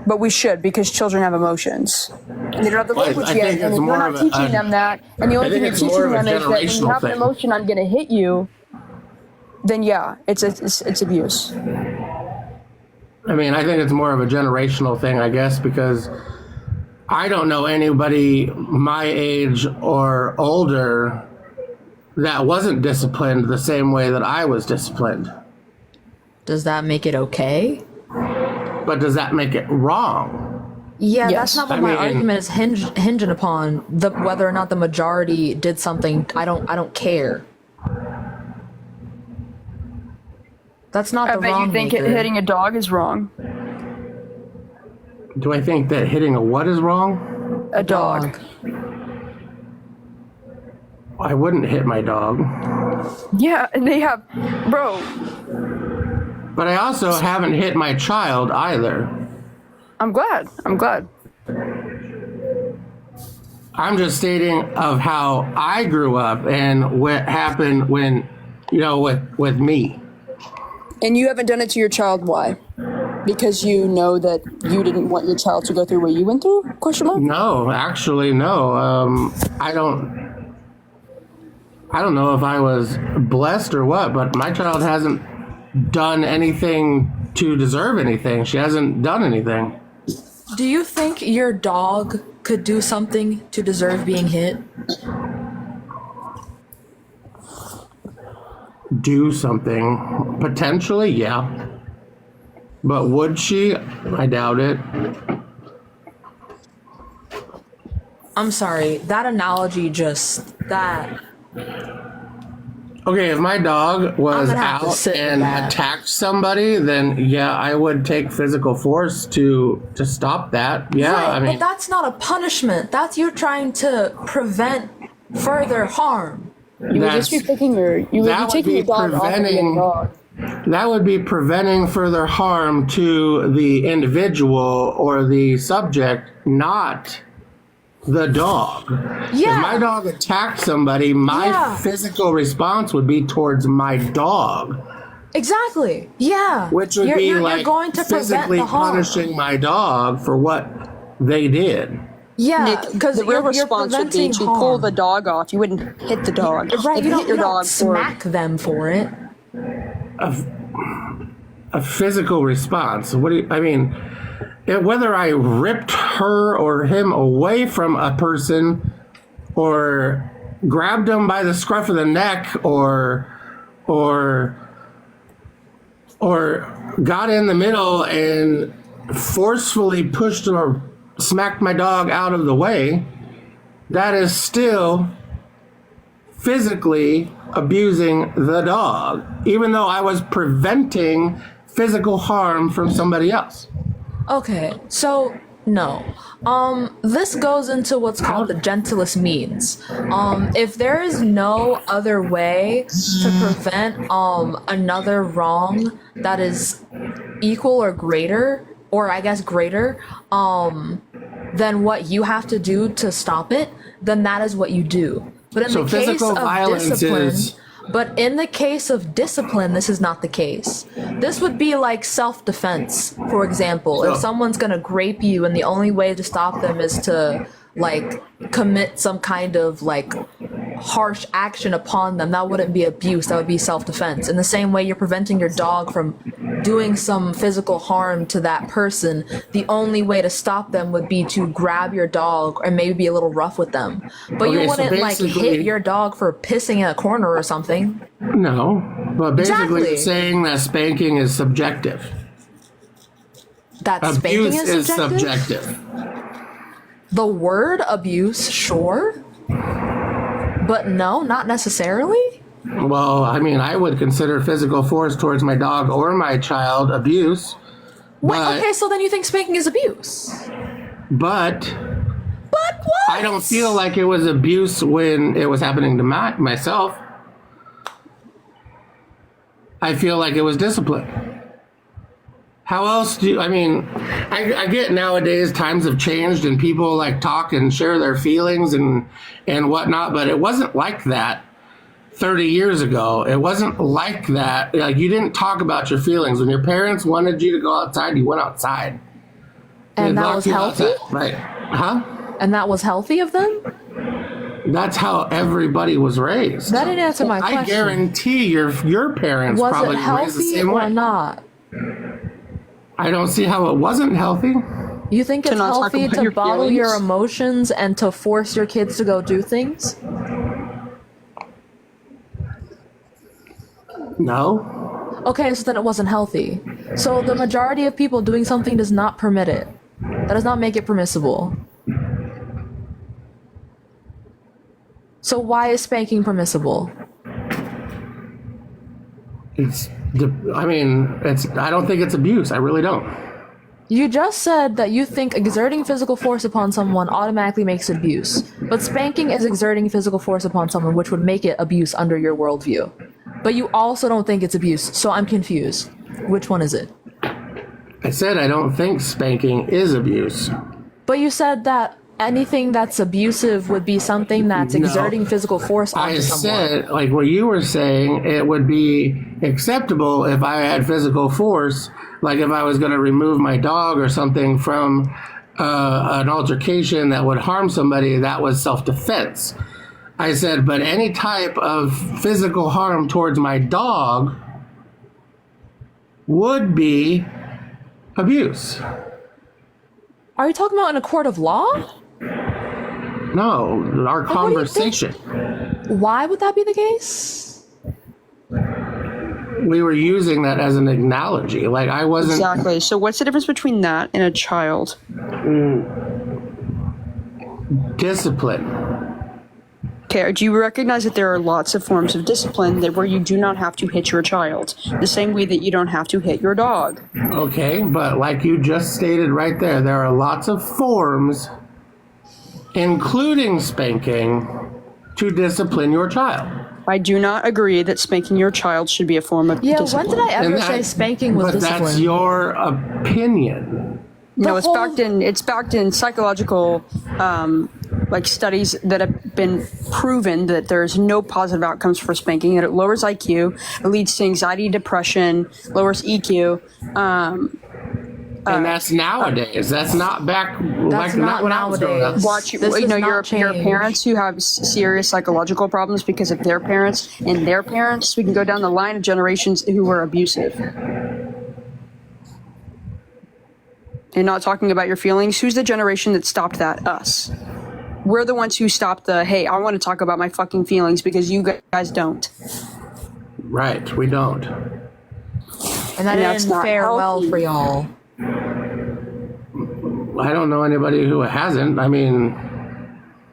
But we should, because children have emotions. And they don't have the language yet. And if you're not teaching them that, and the only thing you're teaching them is that when you have an emotion, I'm going to hit you, then yeah, it's abuse. I mean, I think it's more of a generational thing, I guess, because I don't know anybody my age or older that wasn't disciplined the same way that I was disciplined. Does that make it okay? But does that make it wrong? Yeah, that's not what my argument is hinging upon. Whether or not the majority did something, I don't care. That's not I the bet wrong you think maker. hitting a dog is wrong. Do I think that hitting a what is wrong? A dog. I wouldn't hit my dog. Yeah, and they have, bro. But I also haven't hit my child either. I'm glad. I'm just stating of how I grew up and what happened when, with me. And you haven't done it to your child, why? Because you know that you didn't want your child to go through what you went through? Question mark? No, actually, no. I don't know if I was blessed or what, but my child hasn't done anything to deserve anything. She hasn't done anything. Do you think your dog could do something to deserve being hit? Do something. Potentially, yeah. But would she? I doubt it. I'm sorry, that analogy that... Okay, if my dog was I'm gonna have to out sit with and that. attacked somebody, then yeah, I would take physical force to stop that. Yeah, right, I mean, but that's not a punishment. That's you trying to prevent further harm. You would just be taking your dog off and getting a dog. That would be preventing further harm to the individual or the subject, not the dog. Yeah. If my dog attacked somebody, my physical response would be towards my dog. Exactly. Yeah. Which would be like you're going to prevent physically the harm. punishing my dog for what they did. Yeah, because the real response would be to pull the dog off. You wouldn't hit the dog. Right, If you don't smack them for it. A physical response. What do you, I mean, whether I ripped her or him away from a person or grabbed him by the scruff of the neck or got in the middle and forcefully pushed or smacked my dog out of the way, that is still physically abusing the dog, even though I was preventing physical harm from somebody else. Okay, so no. This goes into what's called the gentlest means. If there is no other way to prevent another wrong that is equal or greater, or I guess greater, than what you have to do to stop it, then that is what you do. But in So the case physical of violence discipline, is- but in the case of discipline, this is not the case. This would be like self-defense, for example. If someone's gonna grape you and the only way to stop them is to like commit some kind of like harsh action upon them, that wouldn't be abuse, that would be self-defense. In the same way you're preventing your dog from doing some physical harm to that person, the only way to stop them would be to grab your dog and maybe be a little rough with them. But Okay, you so wouldn't like basically- hit your dog for pissing in a corner or something. No, but basically Exactly. saying that spanking is subjective. That spanking Abuse is subjective? The word abuse, sure. But no, not necessarily. Well, I mean, I would consider physical force towards my dog or my child abuse Wait, But- okay, so then you think spanking is abuse? But what? I don't feel like it was abuse when it was happening to myself. I feel like it was discipline. How else I mean, I get nowadays times have changed and people like talk and share their feelings and whatnot, but it wasn't like that 30 years ago. It wasn't like that. Like, you didn't talk about your feelings. When your parents wanted you to go outside, you went outside. And They'd that lock was you healthy? outside. Right. Huh? And that was healthy of them? That's how everybody was raised. That didn't answer my question. I guarantee your parents Was probably it were raised the healthy same or way. not? I don't see how it wasn't healthy. You think To it's not talk healthy about to your bottle feelings? your emotions and to force your kids to go do things? No. Okay, so then it wasn't healthy. So the majority of people doing something does not permit it. That does not make it permissible. So why is spanking permissible? I don't think it's abuse. I really don't. You just said that you think exerting physical force upon someone automatically makes it abuse. But spanking is exerting physical force upon someone, which would make it abuse under your worldview. But you also don't think it's abuse, so I'm confused. Which one is it? I said I don't think spanking is abuse. But you said that anything that's abusive would be something that's No. exerting physical force onto I someone. said, like what you were saying, it would be acceptable if I had physical force, like if I was going to remove my dog or something from an altercation that would harm somebody, that was self-defense. I said, but any type of physical harm towards my dog would be abuse. Are you talking about in a court of law? No, our conversation. Why would that be the case? We were using that as an analogy. Like, I wasn't. Exactly. So what's the difference between that and a child? Discipline. Okay, do you recognize that there are lots of forms of discipline that where you do not have to hit your child, the same way that you don't have to hit your dog? Okay, but like you just stated right there are lots of forms, including spanking, to discipline your child. I do not agree that spanking your child should be a form of discipline. When did I ever say spanking was but discipline? That's your opinion. No, it's backed in psychological like studies that have been proven that there's no positive outcomes for spanking, that it lowers IQ, it leads to anxiety, depression, lowers EQ. And that's nowadays. That's not back. Like not when I was growing up. Watch, your parents who have serious psychological problems because of their parents and their parents. We can go down the line of generations who were abusive. And not talking about your feelings. Who's the generation that stopped that? Us. We're the ones who stopped the, hey, I want to talk about my fucking feelings because you guys don't. Right, we don't. And that that's didn't not fare well healthy. for y'all. I don't know anybody who hasn't. I mean,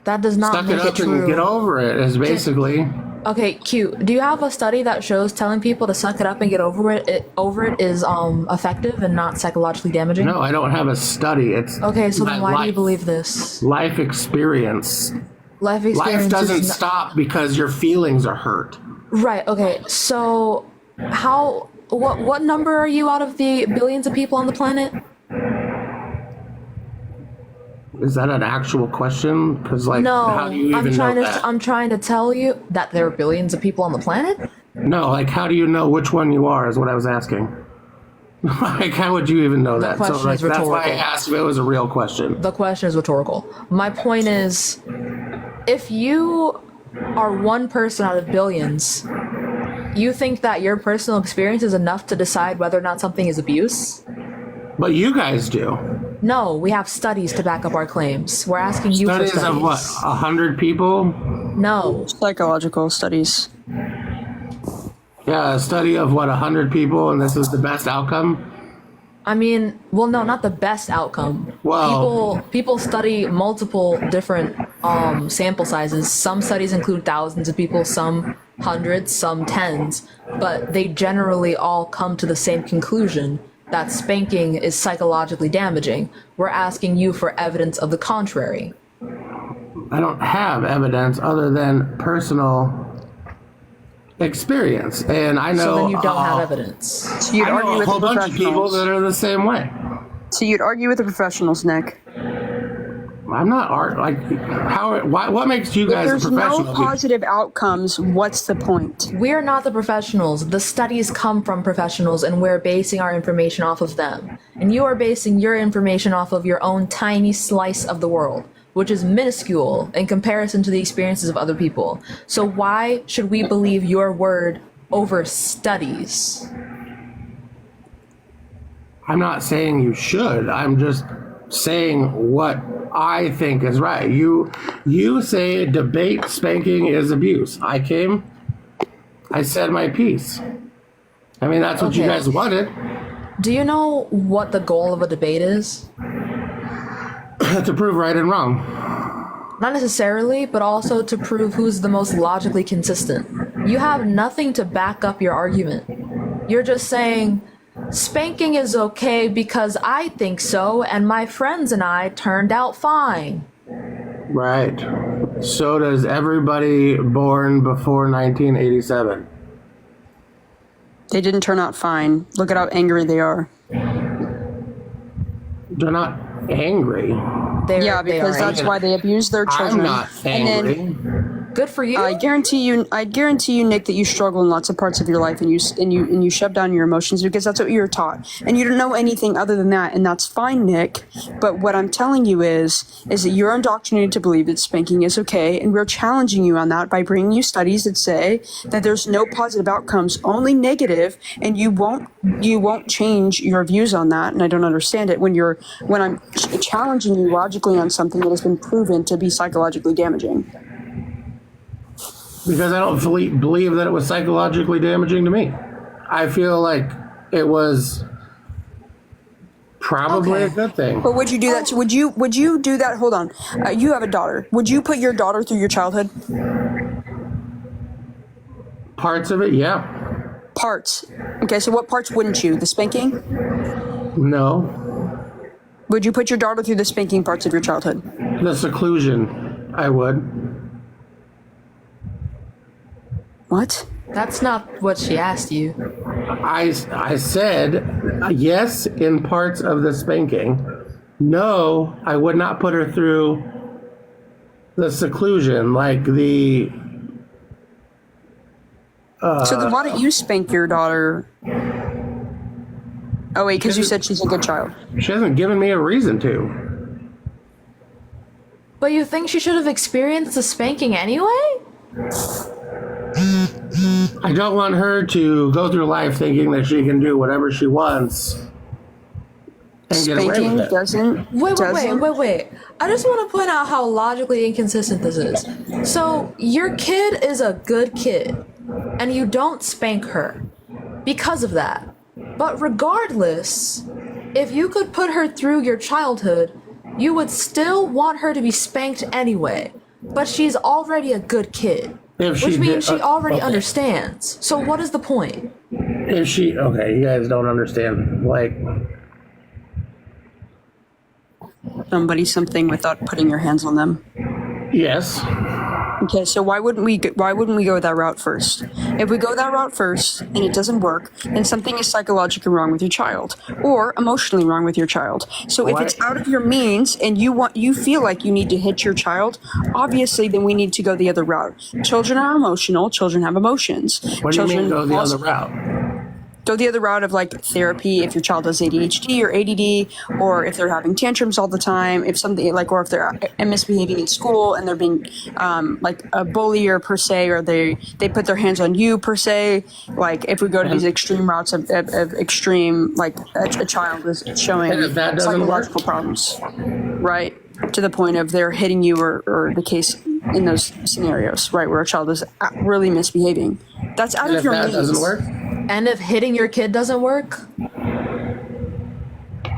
That does not suck make it up true. and get over it is basically. Okay, cute. Do you have a study that shows telling people to suck it up and get over it is effective and not psychologically damaging? No, I don't have a study. It's Okay, so then my why do you life. believe this? Life experience. Life experience Life doesn't is not- stop because your feelings are hurt. Right, okay. So what number are you out of the billions of people on the planet? Is that an actual question? Because like, No, how do you even know that? I'm trying to tell you that there are billions of people on the planet. No, like how do you know which one you are? Is what I was asking. Like how would you even know that? So question like is that's why I rhetorical. asked if it was a real question. The question is rhetorical. My point is, if you are one person out of billions, you think that your personal experience is enough to decide whether or not something is abuse? But you guys do. No, we have studies to back up our claims. We're asking you Studies for studies. of what? 100 people? No. Psychological studies. Yeah, a study of what, 100 people, and this is the best outcome? I mean, well, no, not the best outcome. Well- people study multiple different sample sizes. Some studies include thousands of people, some hundreds, some tens, but they generally all come to the same conclusion that spanking is psychologically damaging. We're asking you for evidence of the contrary. I don't have evidence other than personal experience, and I know. So then you don't have evidence. So you'd I know argue a with whole the bunch of people professionals. that are the same way. So you'd argue with the professionals, Nick. I'm not what makes you If guys a there's no professional? positive outcomes, what's the point? We're not the professionals. The studies come from professionals, and we're basing our information off of them. And you are basing your information off of your own tiny slice of the world, which is minuscule in comparison to the experiences of other people. So why should we believe your word over studies? I'm not saying you should. I'm just saying what I think is right. You say debate spanking is abuse. I said my piece. I mean, that's what you Okay. guys wanted. Do you know what the goal of a debate is? To prove right and wrong. Not necessarily, but also to prove who's the most logically consistent. You have nothing to back up your argument. You're just saying, spanking is okay because I think so, and my friends and I turned out fine. Right. So does everybody born before 1987. They didn't turn out fine. Look at how angry they are. They're not angry. Yeah, because that's why they abuse their children. I'm not angry. And then, good for you. I guarantee you, Nick, that you struggle in lots of parts of your life, and you shove down your emotions because that's what you were taught, and you don't know anything other than that, and that's fine, Nick. But what I'm telling you is that you're indoctrinated to believe that spanking is okay, and we're challenging you on that by bringing you studies that say that there's no positive outcomes, only negative, and you won't change your views on that. And I don't understand it when I'm challenging you logically on something that has been proven to be psychologically damaging. Because I don't believe that it was psychologically damaging to me. I feel like it was probably a good thing. But would you do that? Would you do that? Hold on. You have a daughter. Would you put your daughter through your childhood? Parts of it, yeah. Parts. Okay, so what parts wouldn't you? The spanking? No. Would you put your daughter through the spanking parts of your childhood? The seclusion, I would. What? That's not what she asked you. I said yes in parts of the spanking. No, I would not put her through the seclusion, like the. So then why don't you spank your daughter? Oh wait, because you said she's a good child. She hasn't given me a reason to. But you think she should have experienced the spanking anyway? I don't want her to go through life thinking that she can do whatever she wants and get away Spanking with it. doesn't. Wait. I just want to point out how logically inconsistent this is. So, your kid is a good kid, and you don't spank her because of that. But regardless, if you could put her through your childhood, you would still want her to be spanked anyway. But she's already a good kid. Which means she already understands. So what is the point? Okay, you guys don't understand. Like, somebody something without putting your hands on them. Yes. Okay, so why wouldn't we go that route first? If we go that route first and it doesn't work, then something is psychologically wrong with your child or emotionally wrong with your child. So if it's out of your means and you feel like you need to hit your child, obviously then we need to go the other route. Children are emotional, children have emotions. What do you mean go the other route? Go the other route of like therapy if your child has ADHD or ADD, or if they're having tantrums all the time, if something like, or if they're misbehaving in school and they're being like a bullier per se, or they put their hands on you per se. Like if we go to these extreme routes of extreme, like a child is showing psychological problems, right? To the point of they're hitting you or the case in those scenarios, right? Where a child is really misbehaving. That's out of your means. Doesn't work? And if hitting your kid doesn't work,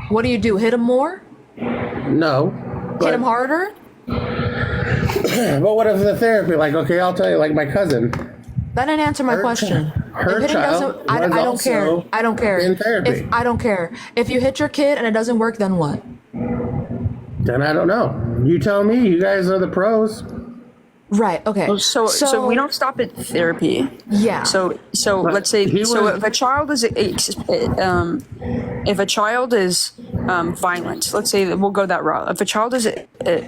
what do? Hit him more? No. Hit him harder? But what if the therapy, like, okay, I'll tell you, like my cousin. That didn't answer my question. her If hitting child doesn't, I was don't care. also I don't care. in therapy. If I don't care. If you hit your kid and it doesn't work, then what? Then I don't know. You tell me. You guys are the pros. Right. Okay. So we don't stop at therapy. Yeah. So But let's say he was- if a child is violent, let's say that we'll go that route. If a child is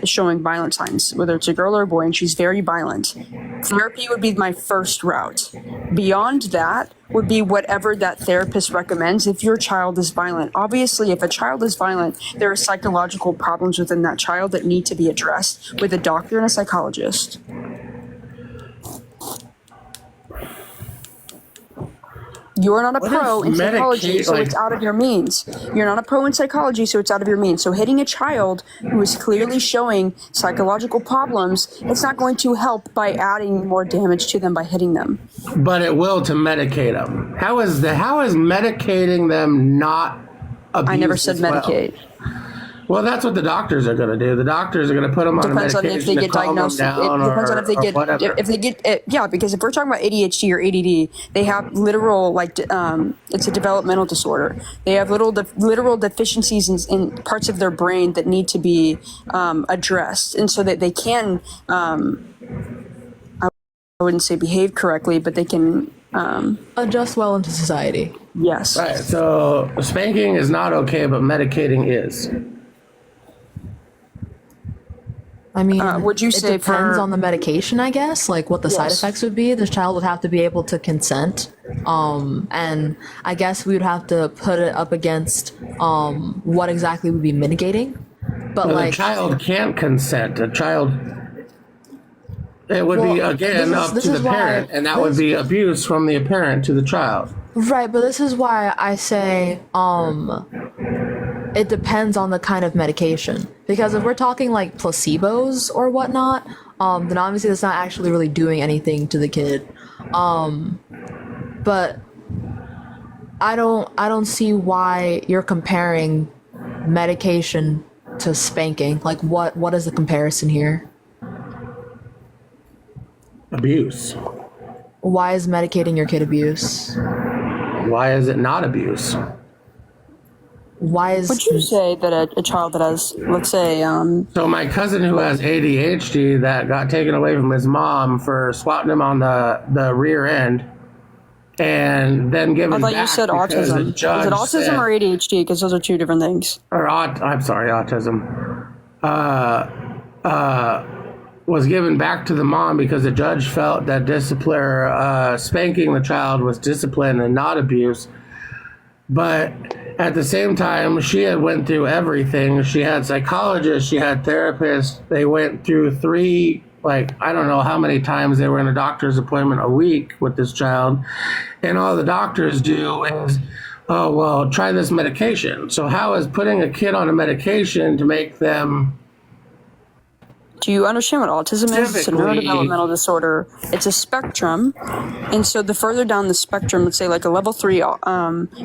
showing violent signs, whether it's a girl or a boy, and she's very violent, therapy would be my first route. Beyond that would be whatever that therapist recommends if your child is violent. Obviously, if a child is violent, there are psychological problems within that child that need to be addressed with a doctor and a psychologist. You're not a pro in psychology, so it's out of your means. You're not a pro in psychology, so it's out of your means. So hitting a child who is clearly showing psychological problems, it's not going to help by adding more damage to them by hitting them. But it will to medicate them. How is medicating them not abuse? I never said medicate. Well, that's what the doctors are going to do. The doctors are going to put them on Depends a on medication if they get diagnosed. It depends on if they get whatever. if they get yeah. Because if we're talking about ADHD or ADD, they have literal it's a developmental disorder. They have literal deficiencies in parts of their brain that need to be addressed, and so that they can I wouldn't say behave correctly, but they can adjust well into society. Yes. Right. So spanking is not okay, but medicating is. I mean, would you say it depends for- on the medication, I guess, like what the side Yes. effects would be. The child would have to be able to consent. And I guess we would have to put it up against what exactly would be mitigating. But Well, like a child can't consent. A child, it would be Well, again this is- up this to is the why- parent, and that would be abuse from the parent to the child. Right, but this is why I say it depends on the kind of medication. Because if we're talking like placebos or whatnot, then obviously that's not actually really doing anything to the kid. But I don't see why you're comparing medication to spanking. Like what is the comparison here? Abuse. Why is medicating your kid abuse? Why is it not abuse? Why is Would you say that a child that has, let's say, So my cousin who has ADHD that got taken away from his mom for swatting him on the rear end, and then given I thought back you said because the autism. Is judge it autism said- or ADHD? Because those are two different things. I'm sorry, autism. Was given back to the mom because the judge felt that spanking the child was discipline and not abuse. But at the same time, she had went through everything. She had psychologists, she had therapists. They went through three, I don't know how many times they were in a doctor's appointment a week with this child. And all the doctors do is, oh, well, try this medication. So how is putting a kid on a medication to make them... Do you understand what autism is? It's a Typically- neurodevelopmental disorder. It's a spectrum. And so the further down the spectrum, let's say like a level 3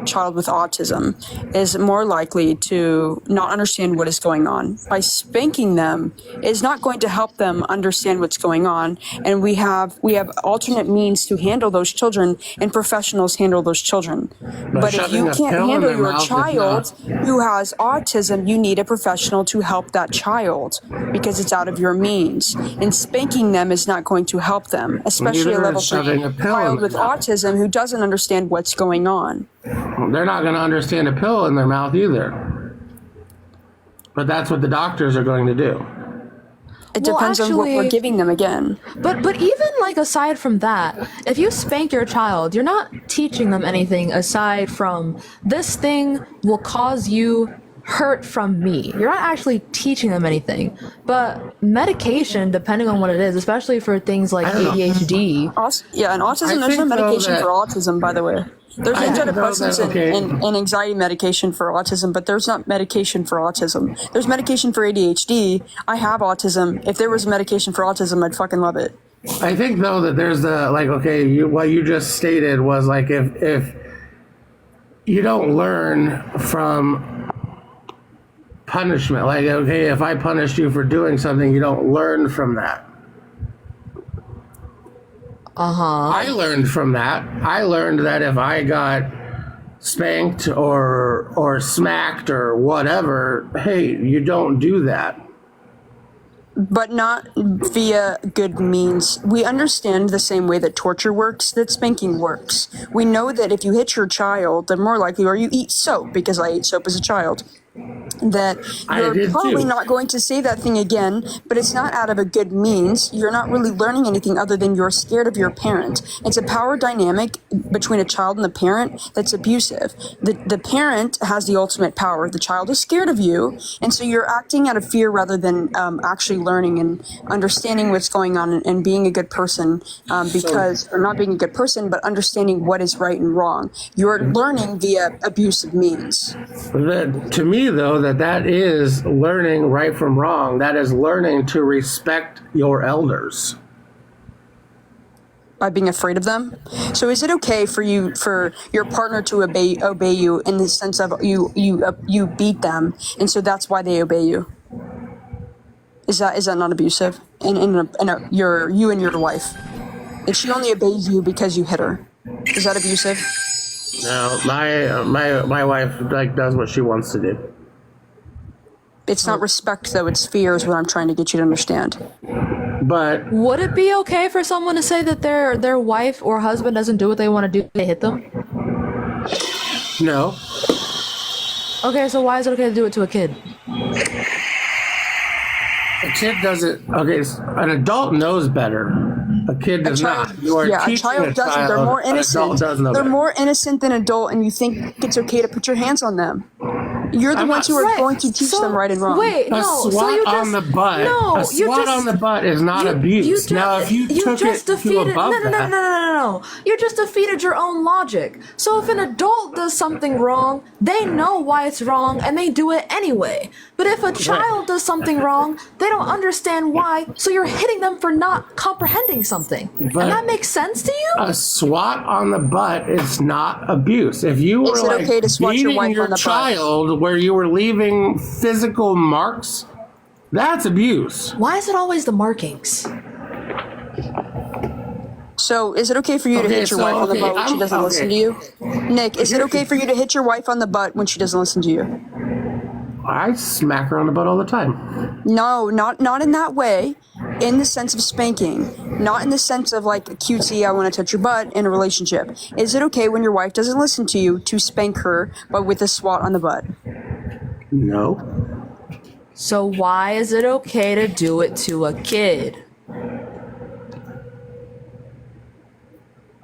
child with autism is more likely to not understand what is going on. By spanking them is not going to help them understand what's going on. And we have alternate means to handle those children, and professionals handle those children. But if shoving you a can't pill in handle their your mouth is child who has autism, you need a professional to help that child because it's out of your means. And spanking them is not going to help them, especially a Neither level is 3 shoving a pill in child their with mouth. autism who doesn't understand what's going on. They're not going to understand a pill in their mouth either. But that's what the doctors are going to do. It depends on what we're giving them again. But even aside from that, if you spank your child, you're not teaching them anything aside from this thing will cause you hurt from me. You're not actually teaching them anything. But medication, depending on what it is, especially for things like ADHD. Yeah, and autism, there's no medication for autism, by the way. There's antidepressants and anxiety medication for autism, but there's not medication for autism. There's medication for ADHD. I have autism. If there was medication for autism, I'd fucking love it. I think though that there's what you just stated was if you don't learn from punishment, if I punished you for doing something, you don't learn from that. I learned from that. I learned that if I got spanked or smacked or whatever, hey, you don't do that. But not via good means. We understand the same way that torture works, that spanking works. We know that if you hit your child, then more likely, or you eat soap, because I ate soap as a child, that you're probably not going to say that thing again, but it's not out of a good means. You're not really learning anything other than you're scared of your parent. It's a power dynamic between a child and the parent that's abusive. The parent has the ultimate power. The child is scared of you, and so you're acting out of fear rather than actually learning and understanding what's going on and being a good person, or not being a good person, but understanding what is right and wrong. You're learning via abusive means. To me, though, that is learning right from wrong. That is learning to respect your elders. By being afraid of them. So is it okay for your partner to obey you in the sense of you beat them, and so that's why they obey you? Is that not abusive? You and your wife, and she only obeys you because you hit her. Is that abusive? No, my wife does what she wants to do. It's not respect, though. It's fear is what I'm trying to get you to understand. But would it be okay for someone to say that their wife or husband doesn't do what they want to do? They hit them? No. Okay, so why is it okay to do it to a kid? A kid doesn't. Okay, an adult knows better. A kid does not. You are teaching a child doesn't. They're more innocent. They're more innocent than adult, and you think it's okay to put your hands on them. You're the ones who are going to teach them right and wrong. Wait, a swat on the butt. A swat on the butt is not abuse. Now, if you took it to above that, no. You just defeated your own logic. So if an adult does something wrong, they know why it's wrong and they do it anyway. But if a child does something wrong, they don't understand why. So you're hitting them for not comprehending something. And that makes sense to you? A swat on the butt is not abuse. If you were okay to swat your wife on the butt? Child where you were leaving physical marks, that's abuse. Why is it always the markings? So, is it okay for you to hit your wife on the butt when she doesn't listen to you? Nick, is it okay for you to hit your wife on the butt when she doesn't listen to you? I smack her on the butt all the time. No, not in that way. In the sense of spanking, not in the sense of like cutesy, I want to touch your butt in a relationship. Is it okay when your wife doesn't listen to you to spank her, but with a swat on the butt? No. So why is it okay to do it to a kid?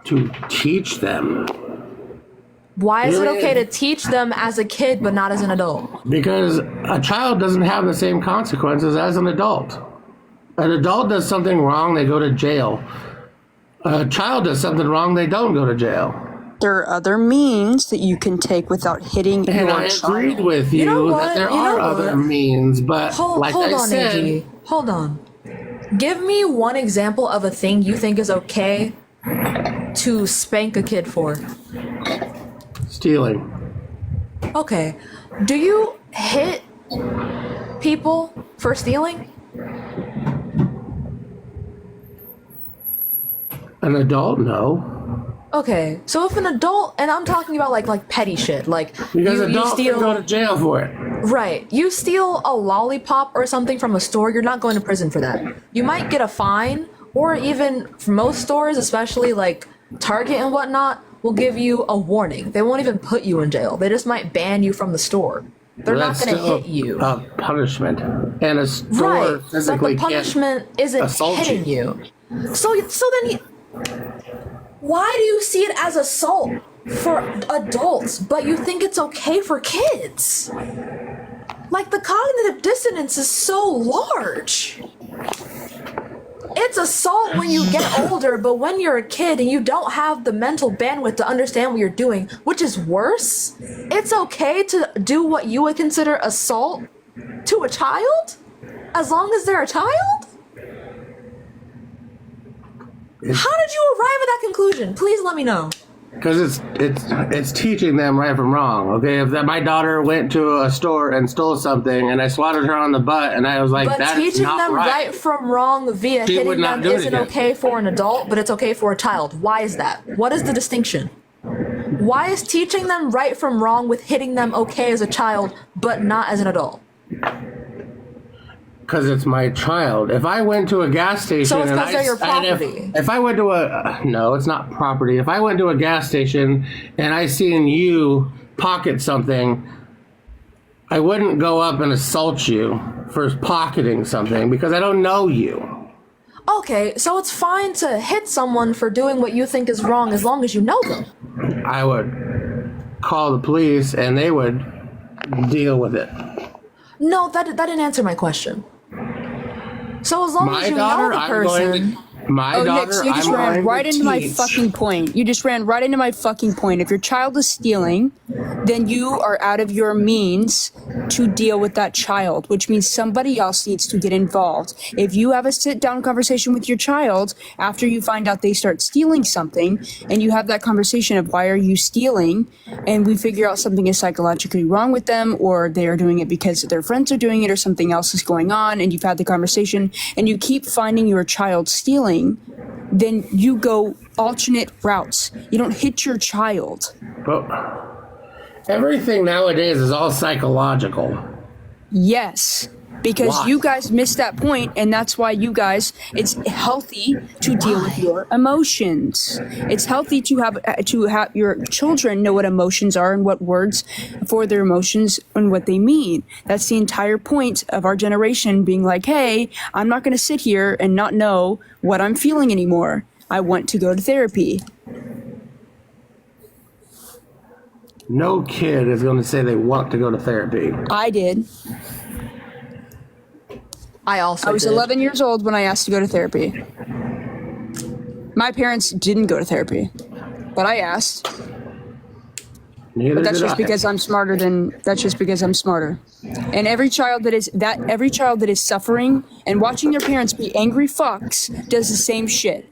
To teach them. Why is it okay to teach them as a kid but not as an adult? Because a child doesn't have the same consequences as an adult. An adult does something wrong, they go to jail. A child does something wrong, they don't go to jail. There are other means that you can take without hitting and your I child. agreed with you, that there are other means, but hold on, said... AG. Hold on. Give me one example of a thing you think is okay to spank a kid for. Stealing. Okay. Do you hit people for stealing? An adult, no. Okay, so if an adult, and I'm talking about like petty shit, like because you adults steal, can go to jail for it. Right, you steal a lollipop or something from a store, you're not going to prison for that. You might get a fine, or even for most stores, especially like Target and whatnot, will give you a warning. They won't even put you in jail. They just might ban you from the store. They're not going to hit you. A punishment, and a store physically but the punishment isn't hitting you. So then. Why do you see it as assault for adults, but you think it's okay for kids? Like, the cognitive dissonance is so large. It's assault when you get older, but when you're a kid and you don't have the mental bandwidth to understand what you're doing, which is worse, it's okay to do what you would consider assault to a child? As long as they're a child? How did you arrive at that conclusion? Please let me know. Because it's teaching them right from wrong. Okay, if my daughter went to a store and stole something, and I swatted her on the butt, and I was like, But "That is teaching not them right." right from wrong via She would hitting not them do it isn't again. okay for an adult, but it's okay for a child. Why is that? What is the distinction? Why is teaching them right from wrong with hitting them okay as a child, but not as an adult? Because it's my child. If I went to a gas station, So it's and 'cause they're your and property. if I went to no, it's not property. If I went to a gas station and I seen you pocket something, I wouldn't go up and assault you for pocketing something because I don't know you. Okay, so it's fine to hit someone for doing what you think is wrong as long as you know them. I would call the police and they would deal with it. No, that didn't answer my question. So as long My as you daughter, know the I'm person. going to. My Oh, daughter, Nick, so you just I'm ran going right to into my teach. fucking point. You just ran right into my fucking point. If your child is stealing, then you are out of your means to deal with that child, which means somebody else needs to get involved. If you have a sit-down conversation with your child after you find out they start stealing something, and you have that conversation of why are you stealing, and we figure out something is psychologically wrong with them, or they are doing it because their friends are doing it, or something else is going on, and you've had the conversation, and you keep finding your child stealing, then you go alternate routes. You don't hit your child. But everything nowadays is all psychological. Yes, because Why? you guys missed that point, and that's why you guys. It's healthy to deal with your emotions. It's healthy to have your children know what emotions are and what words for their emotions and what they mean. That's the entire point of our generation being like, "Hey, I'm not going to sit here and not know what I'm feeling anymore. I want to go to therapy." No kid is going to say they want to go to therapy. I did. I also I was did. 11 years old when I asked to go to therapy. My parents didn't go to therapy, but I asked. Neither But that's did just I. because I'm smarter than. That's just because I'm smarter. And every child that is suffering and watching their parents be angry fucks does the same shit.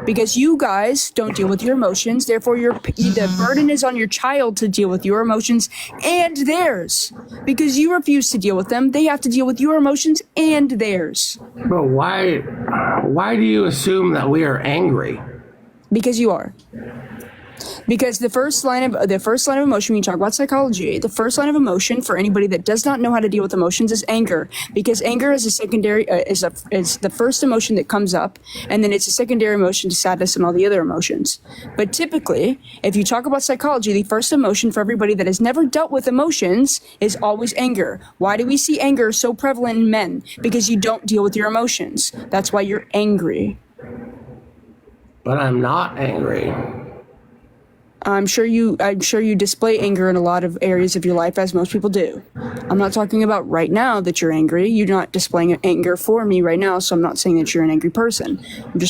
Because you guys don't deal with your emotions, therefore the burden is on your child to deal with your emotions and theirs. Because you refuse to deal with them, they have to deal with your emotions and theirs. But why do you assume that we are angry? Because you are. Because the first line of emotion, when you talk about psychology, the first line of emotion for anybody that does not know how to deal with emotions is anger. Because anger is a secondary is the first emotion that comes up, and then it's a secondary emotion to sadness and all the other emotions. But typically, if you talk about psychology, the first emotion for everybody that has never dealt with emotions is always anger. Why do we see anger so prevalent in men? Because you don't deal with your emotions. That's why you're angry. But I'm not angry. I'm sure you display anger in a lot of areas of your life, as most people do. I'm not talking about right now that you're angry. You're not displaying anger for me right now, so I'm not saying that you're an angry person.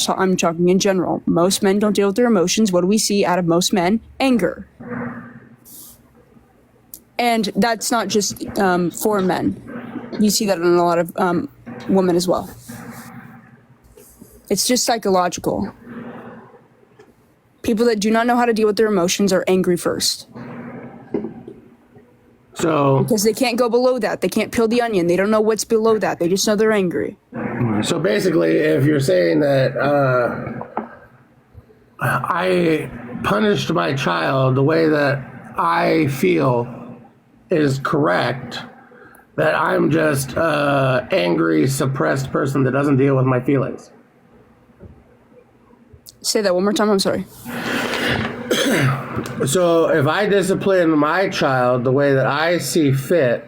I'm talking in general. Most men don't deal with their emotions. What do we see out of most men? Anger. And that's not just for men. You see that in a lot of women as well. It's just psychological. People that do not know how to deal with their emotions are angry first. So because they can't go below that. They can't peel the onion. They don't know what's below that. They just know they're angry. So basically, if you're saying that I punished my child the way that I feel is correct, that I'm just an angry, suppressed person that doesn't deal with my feelings. Say that one more time. I'm sorry. So if I discipline my child the way that I see fit,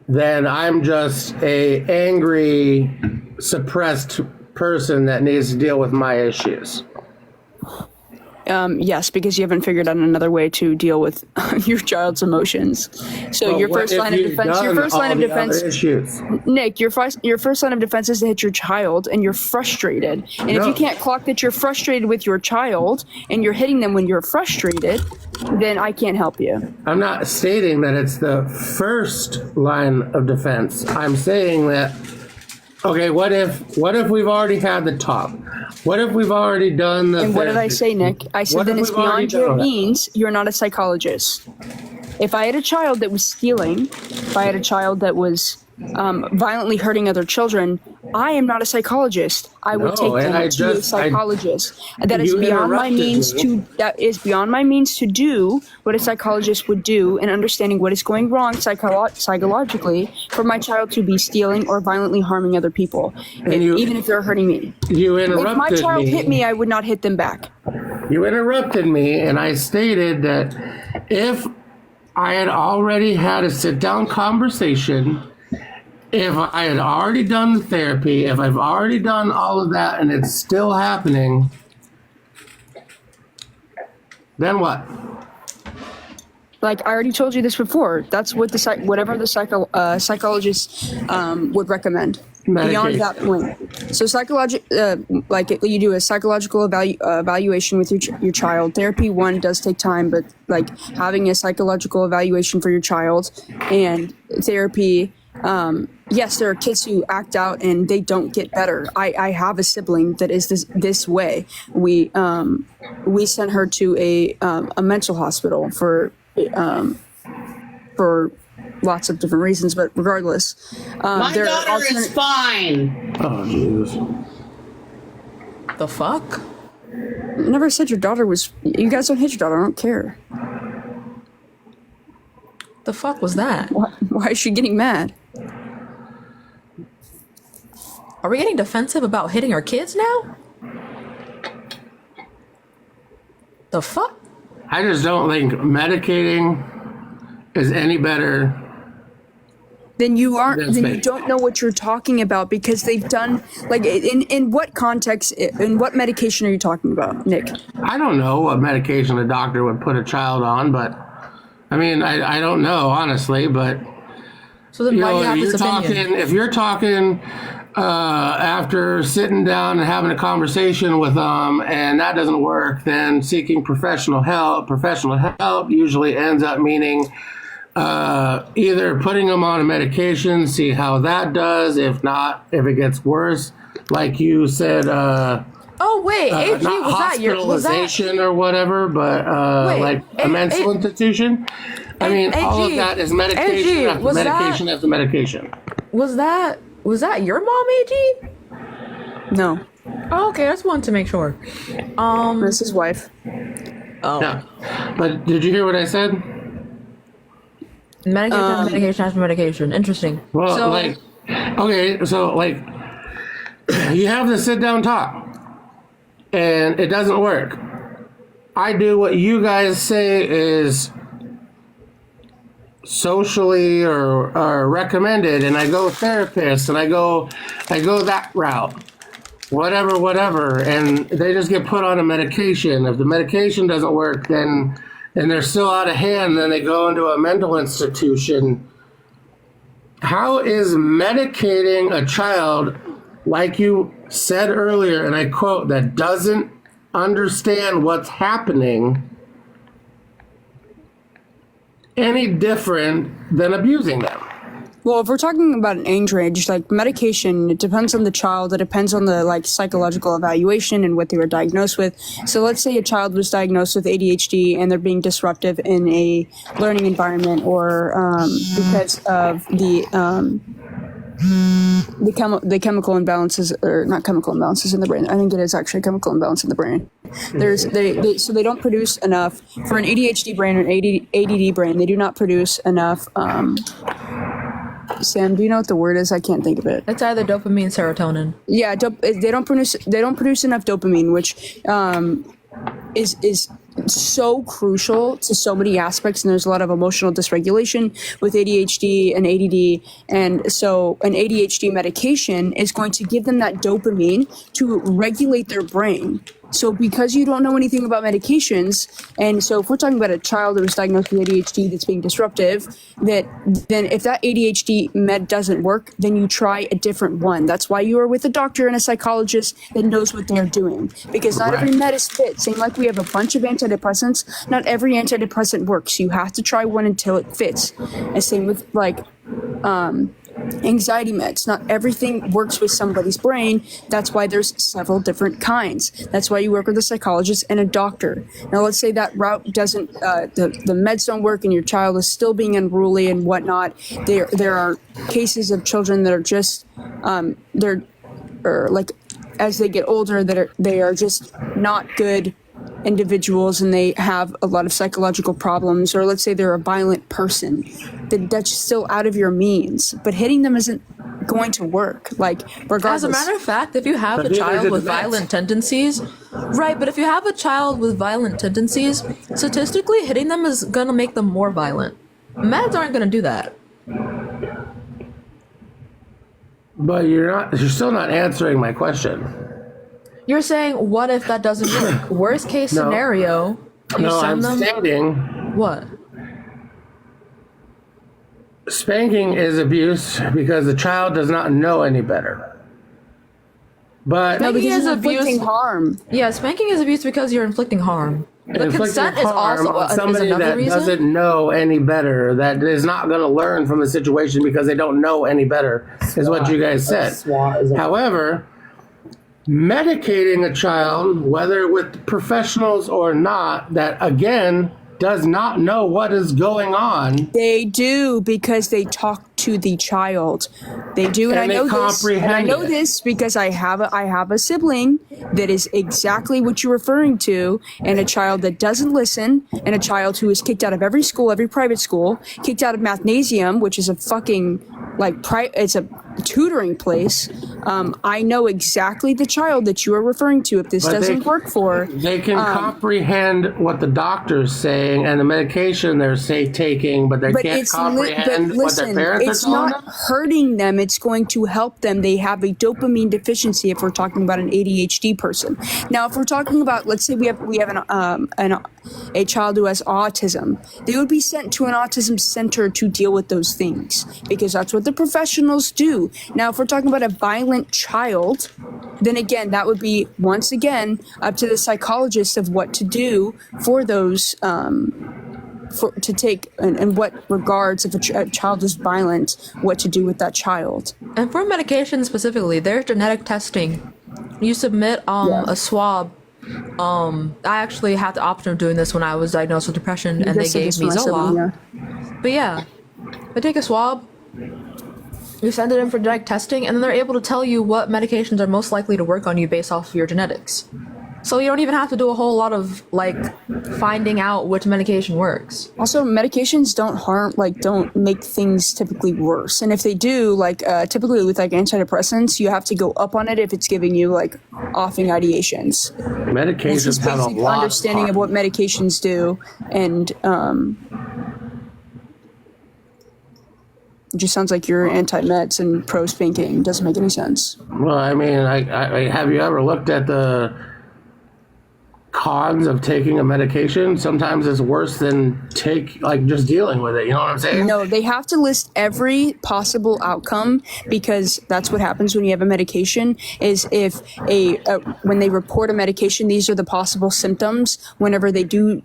then I'm just a angry, suppressed person that needs to deal with my issues. Yes, because you haven't figured out another way to deal with your child's emotions. So But your what first if line of you've defense. Your done first line all of the defense. other issues? Nick, your first line of defense is to hit your child, and you're frustrated. And if No. you can't clock that you're frustrated with your child, and you're hitting them when you're frustrated, then I can't help you. I'm not stating that it's the first line of defense. I'm saying that, okay, what if we've already had the top? What if we've already done the And what did I therapy? say, Nick? I said What then if it's we've already beyond your done that? means. You're not a psychologist. If I had a child that was stealing, if I had a child that was violently hurting other children, I am not a psychologist. I would No, take and them I to a just- psychologist. That is You beyond my interrupted means me. to. That is beyond my means to do what a psychologist would do in understanding what is going wrong psychologically for my child to be stealing or violently harming other people, even if they're hurting me. You If my interrupted child me. hit me, I would not hit them back. You interrupted me, and I stated that if I had already had a sit-down conversation, if I had already done the therapy, if I've already done all of that, and it's still happening, then what? Like I already told you this before. That's what whatever the psychologist would recommend. Beyond Medication. that point, so like you do a psychological evaluation with your child. Therapy one does take time, but like having a psychological evaluation for your child and therapy. Yes, there are kids who act out and they don't get better. I have a sibling that is this way. We sent her to a mental hospital for lots of different reasons, but regardless, My there are daughter is alternate- fine. Oh, jeez. The fuck? Never said your daughter was. You guys don't hit your daughter. I don't care. The fuck was that? Why is she getting mad? Are we getting defensive about hitting our kids now? The fuck? I just don't think medicating is any better. Then you aren't. That's Then you fake. don't know what you're talking about because they've done like in what context? In what medication are you talking about, Nick? I don't know what medication a doctor would put a child on, but I mean, I don't know honestly, but So then why do you have this opinion? if you're talking after sitting down and having a conversation with them and that doesn't work, then seeking professional help. Professional help usually ends up meaning either putting them on a medication, see how that does. If not, if it gets worse, like you said, Oh wait, AG, not was that your? Was that? hospitalization or whatever, but Wait, like a mental institution. I mean, all of AG, that is medication AG, after was medication that- after medication. Was that your mom, AG? No. Oh, okay, I just wanted to make sure. This is wife. Oh. Yeah. But did you hear what I said? Medication, medication after medication. Interesting. Well, so, like, okay, so like, you have the sit down talk, and it doesn't work. I do what you guys say is socially or recommended, and I go therapist, and I go that route, whatever, and they just get put on a medication. If the medication doesn't work, then and they're still out of hand, then they go into a mental institution. How is medicating a child, like you said earlier, and I quote, that doesn't understand what's happening, any different than abusing them? Well, if we're talking about an age range, like medication, it depends on the child. It depends on the like psychological evaluation and what they were diagnosed with. So let's say a child was diagnosed with ADHD and they're being disruptive in a learning environment, or because of the chemical imbalances, or not chemical imbalances in the brain. I think it is actually a chemical imbalance in the brain. So they don't produce enough for an ADHD brain or an ADD brain. They do not produce enough. Sam, do you know what the word is? I can't think of it. it's either dopamine, serotonin. Yeah, they don't produce enough dopamine, which is so crucial to so many aspects, and there's a lot of emotional dysregulation with ADHD and ADD, and so an ADHD medication is going to give them that dopamine to regulate their brain. So because you don't know anything about medications, and so if we're talking about a child that was diagnosed with ADHD that's being disruptive, then if that ADHD med doesn't work, then you try a different one. That's why you are with a doctor and a psychologist that knows what they're doing. Because not every med is fit. Same like we have a bunch of antidepressants, not every antidepressant works. You have to try one until it fits. And same with like anxiety meds. Not everything works with somebody's brain. That's why there's several different kinds. That's why you work with a psychologist and a doctor. Now, let's say that route doesn't, the meds don't work and your child is still being unruly and whatnot. There are cases of children that are just, or like, as they get older, they are just not good individuals and they have a lot of psychological problems, or let's say they're a violent person, that's still out of your means, but hitting them isn't going to work, like, regardless. As a matter of fact, if you have a child with violent tendencies, right, but if you have a child with violent tendencies, statistically hitting them is gonna make them more violent. Meds aren't gonna do that. But you're still not answering my question. You're saying, what if that doesn't work? Worst case scenario, you I'm send them. stating What? Spanking is abuse because the child does not know any better. But Spanking is abuse. Harm. Yeah, spanking is abuse because you're inflicting harm. The inflicting consent is harm also on somebody is another that reason. doesn't know any better, that is not going to learn from the situation because they don't know any better, is what you guys said. However, medicating a child, whether with professionals or not, that again does not know what is going on. They do, because they talk to the child. They do, and I know this. And I know this because I have a sibling that is exactly what you're referring to, and a child that doesn't listen, and a child who is kicked out of every school, every private school, kicked out of Mathnasium, which is a fucking it's a tutoring place. I know exactly the child that you are referring to. If this doesn't work for, they can comprehend what the doctor's saying and the medication they're taking, but they can't comprehend what their parents it's not hurting them. It's going to help them. They have a dopamine deficiency. If we're talking about an ADHD person, now if we're talking about, let's say we have a child who has autism, they would be sent to an autism center to deal with those things because that's what the professionals do. Now, if we're talking about a violent child, then again, that would be once again up to the psychologist of what to do for those. To take in what regards if a child is violent, what to do with that child. And for medication specifically, there's genetic testing. You submit a swab. I actually had the option of doing this when I was diagnosed with depression, and they gave me Zoloft. But yeah, they take a swab. You send it in for genetic testing, and then they're able to tell you what medications are most likely to work on you based off of your genetics. So you don't even have to do a whole lot of finding out which medication works. Also, medications don't make things typically worse. And if they do, typically with antidepressants, you have to go up on it if it's giving you offing ideations. Medications have a lot understanding of what medications do, and it just sounds like you're anti-meds and pro-spanking. Doesn't make any sense. Well, I mean, I have you ever looked at the cons of taking a medication? Sometimes it's worse than just dealing with it. You know what I'm saying? No, they have to list every possible outcome, because that's what happens when you have a medication. Is if when they report a medication, these are the possible symptoms. Whenever they do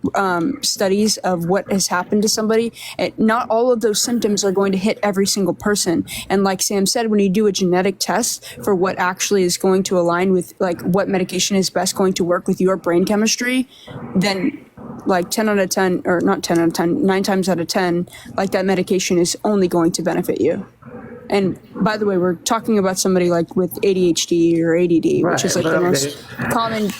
studies of what has happened to somebody, not all of those symptoms are going to hit every single person. And like Sam said, when you do a genetic test for what actually is going to align with what medication is best going to work with your brain chemistry, then 10 out of 10, or not 10 out of 10, 9 times out of 10, that medication is only going to benefit you. And by the way, we're talking about somebody with ADHD or ADD, which is the most common.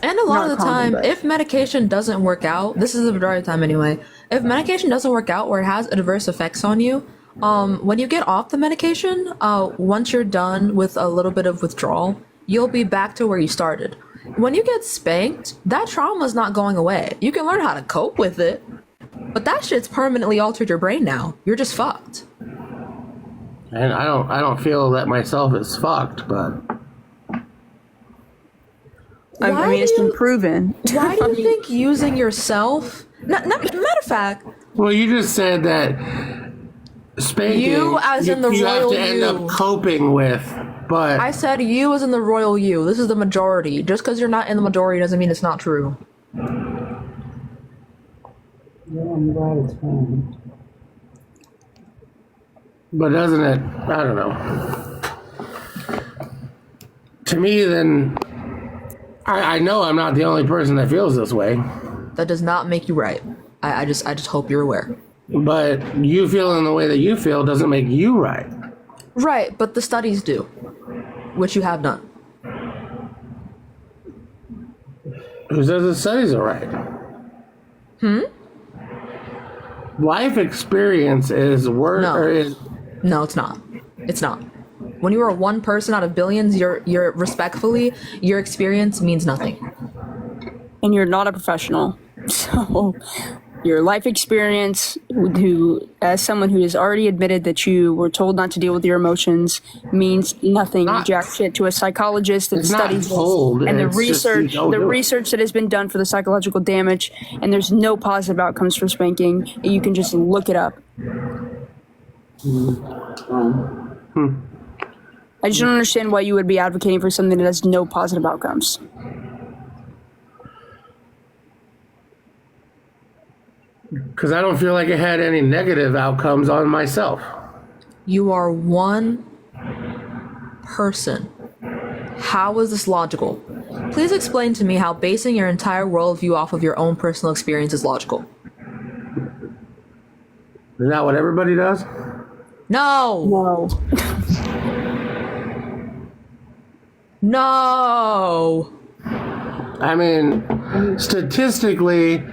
And a lot of the time, if medication doesn't work out, this is the majority of the time anyway, if medication doesn't work out or it has adverse effects on you, when you get off the medication, once you're done with a little bit of withdrawal, you'll be back to where you started. When you get spanked, that trauma's not going away. You can learn how to cope with it, but that shit's permanently altered your brain now. You're just fucked. And I don't feel that myself is fucked, but I mean, it's been proven. Why do you think using yourself? Matter of fact. Well, you just said that spanking. You as in the you royal have to end up coping with. But I said you as in the royal you. This is the majority. Just because you're not in the majority doesn't mean it's not true. Yeah, I'm glad it's fine. But doesn't it? I don't know. To me, then, I know I'm not the only person that feels this way. That does not make you right. I just hope you're aware. But you feeling the way that you feel doesn't make you right. Right, but the studies do, which you have done. Who says the studies are right? Life experience is worth. No. No, it's not. It's not. When you are one person out of billions, you're respectfully, your experience means nothing. And you're not a professional. So your life experience, as someone who has already admitted that you were told not to deal with your emotions, means nothing. Jack shit to a psychologist that studies this, and the research that has been done for the psychological damage, and there's no positive outcomes for spanking. You can just look it up. I just don't understand why you would be advocating for something that has no positive outcomes. Because I don't feel like it had any negative outcomes on myself. You are one person. How is this logical? Please explain to me how basing your entire worldview off of your own personal experience is logical. Isn't that what everybody does? No! No! I mean, statistically...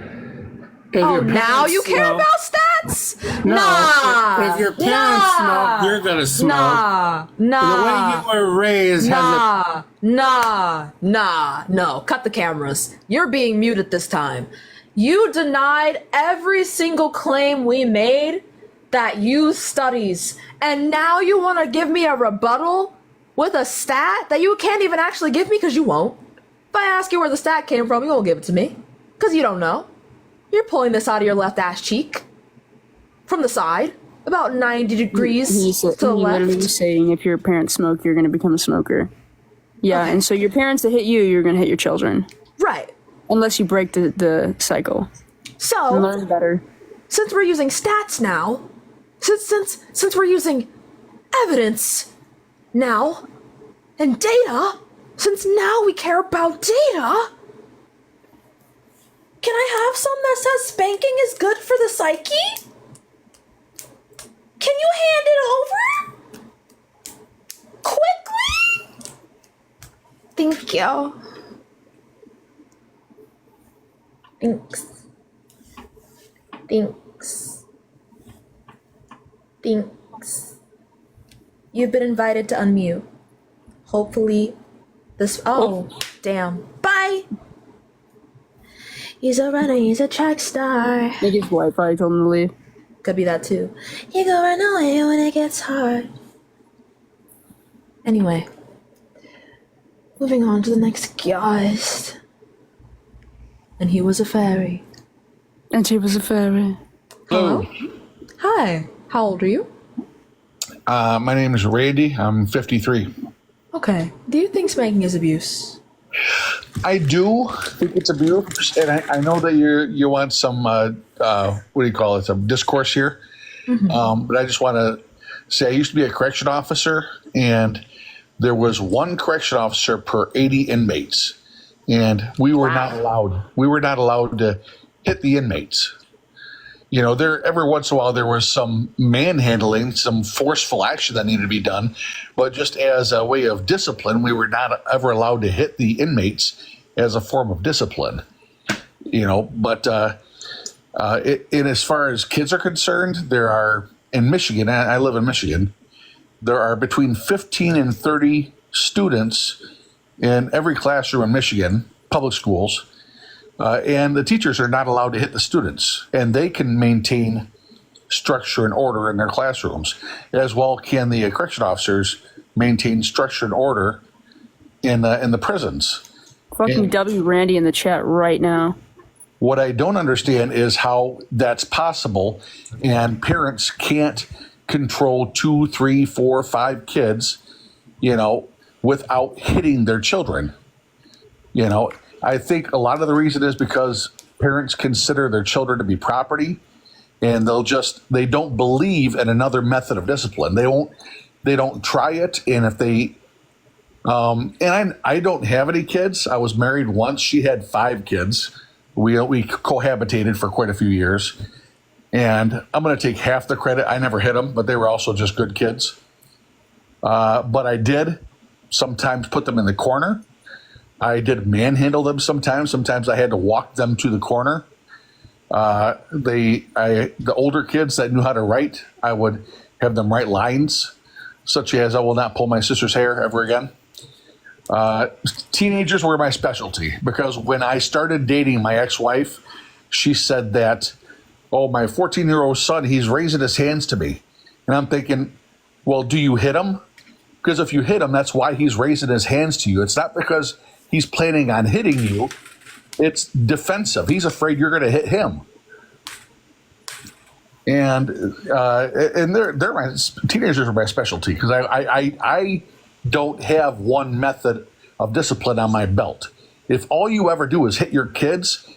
now you care about stats? No. Nah. If your parents smoke, you're gonna smoke. Nah. The way you were raised No. Cut the cameras. You're being muted this time. You denied every single claim we made that used studies, and now you want to give me a rebuttal with a stat that you can't even actually give me because you won't. If I ask you where the stat came from, you won't give it to me because you don't know. You're pulling this out of your left ass cheek. From the side. About 90 degrees to the left. Literally saying if your parents smoke, you're going to become a smoker. Yeah, okay. And so your parents that hit you, you're going to hit your children. Right. Unless you break the cycle. So, learn better. Since we're using stats now, since we're using evidence now, and data, since now we care about data... Can I have some that says spanking is good for the psyche? Can you hand it over? Quickly? Thank you. Thanks. You've been invited to unmute. Hopefully this... Oh, damn. Bye! He's a runner, he's a track star. I think his wife probably told him to leave. Could be that too. You go run away when it gets hard. Anyway. Moving on to the next guest. And he was a fairy. And she was a fairy. Hello. Hi. How old are you? My name is Randy. I'm 53. Okay. Do you think spanking is abuse? I do think it's abuse, and I know that you want some what do you call it, some discourse here. Mm-hmm. But I just want to say I used to be a correction officer, and there was one correction officer per 80 inmates, and we were not allowed to hit the inmates. You know, there every once in a while there was some manhandling, some forceful action that needed to be done, but just as a way of discipline, we were not ever allowed to hit the inmates as a form of discipline. You know, but in as far as kids are concerned, there are in Michigan. I live in Michigan. There are between 15 and 30 students in every classroom in Michigan, public schools. And the teachers are not allowed to hit the students, and they can maintain structure and order in their classrooms, as well can the correction officers maintain structure and order in the prisons. Fucking W Randy in the chat right now. What I don't understand is how that's possible, and parents can't control 2, 3, 4, 5 kids, you know, without hitting their children, you know. I think a lot of the reason is because parents consider their children to be property, and they don't believe in another method of discipline. They don't try it, and if they and I don't have any kids. I was married once. She had 5 kids. We cohabitated for quite a few years, and I'm going to take half the credit. I never hit them, but they were also just good kids. But I did sometimes put them in the corner. I did manhandle them sometimes. Sometimes I had to walk them to the corner. The older kids that knew how to write, I would have them write lines, such as "I will not pull my sister's hair ever again." Teenagers were my specialty because when I started dating my ex-wife, she said that, "Oh, my 14-year-old son, he's raising his hands to me," and I'm thinking, "Well, do you hit him? Because if you hit him, that's why he's raising his hands to you. It's not because he's planning on hitting you. It's defensive. He's afraid you're going to hit him." And they're my teenagers are my specialty because I don't have one method of discipline on my belt. If all you ever do is hit your kids,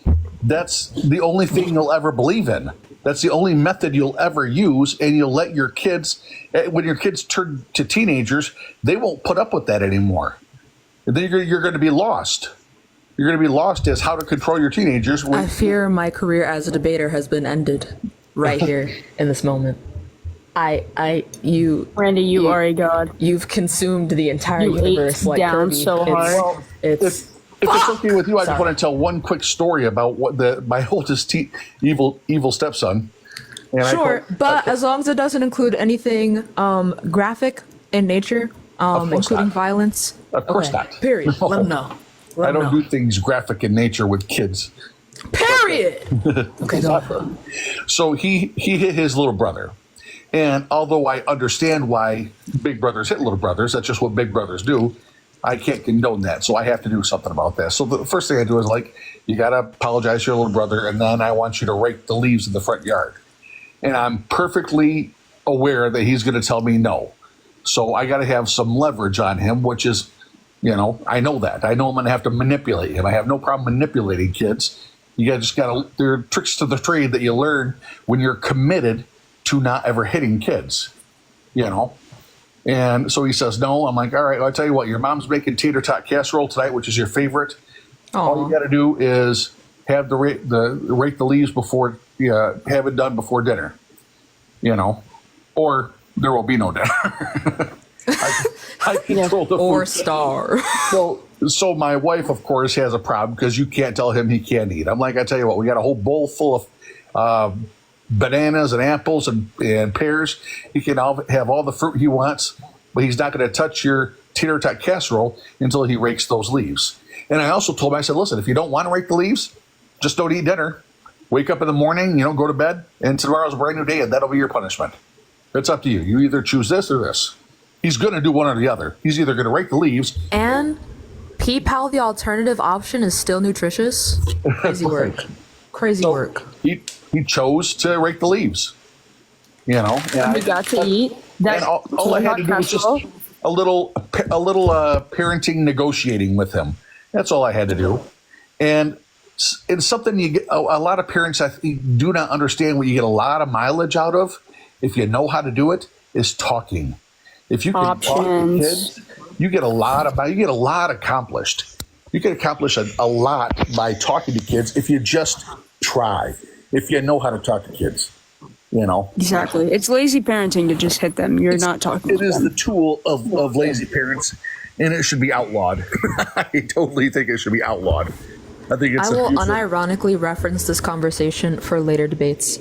that's the only thing you'll ever believe in. That's the only method you'll ever use, and you'll let your kids, when your kids turn to teenagers, they won't put up with that anymore. Then you're going to be lost. You're going to be lost as how to control your teenagers. I fear my career as a debater has been ended right here in this moment. Randy, you are a god. You've consumed the entire You universe ate like down Kirby. so hard. Well, if it's okay with you, I just want to tell one quick story about what my oldest evil stepson. And Sure, but as long as it doesn't include anything graphic in nature, including not. violence. Of course Okay, not. Period. No. Let them know. I don't do things graphic in nature with kids. Period. Okay, go. So he hit his little brother. And although I understand why big brothers hit little brothers, that's just what big brothers do, I can't condone that. So I have to do something about that. So the first thing I do is you got to apologize to your little brother, and then I want you to rake the leaves in the front yard. And I'm perfectly aware that he's going to tell me no. So I got to have some leverage on him, which is, I know that. I know I'm going to have to manipulate him. I have no problem manipulating kids. There are tricks to the trade that you learn when you're committed to not ever hitting kids, And so he says no. I'm like, all right, well, I'll tell you what, your mom's making tater tot casserole tonight, which is your favorite. All you got to do is have rake the leaves before, have it done before dinner, or there will be no dinner. I control the or food. star. So my wife, of course, has a problem because you can't tell him he can't eat. I'm like, I tell you what, we got a whole bowl full of bananas and apples and pears. He can have all the fruit he wants, but he's not going to touch your tater tot casserole until he rakes those leaves. And I also told him, I said, listen, if you don't want to rake the leaves, just don't eat dinner. Wake up in the morning, go to bed, and tomorrow's a brand new day, and that'll be your punishment. It's up to you. You either choose this or this. He's going to do one or the other. He's either going to rake the leaves. And peep how the alternative option is still nutritious. Crazy work. Crazy work. He chose to rake the leaves. And we got to eat. And all I had to do was just a little parenting negotiating with him. That's all I had to do. And it's something you get. A lot of parents, I think, do not understand what you get a lot of mileage out of. If you know how to do it, is talking. If you can talk to kids, you get a lot accomplished. You can accomplish a lot by talking to kids if you just try. If you know how to talk to kids, Exactly. It's lazy parenting to just hit them. You're not talking. It is the tool of lazy parents, and it should be outlawed. I totally think it should be outlawed. I think it's. I will unironically reference this conversation for later debates.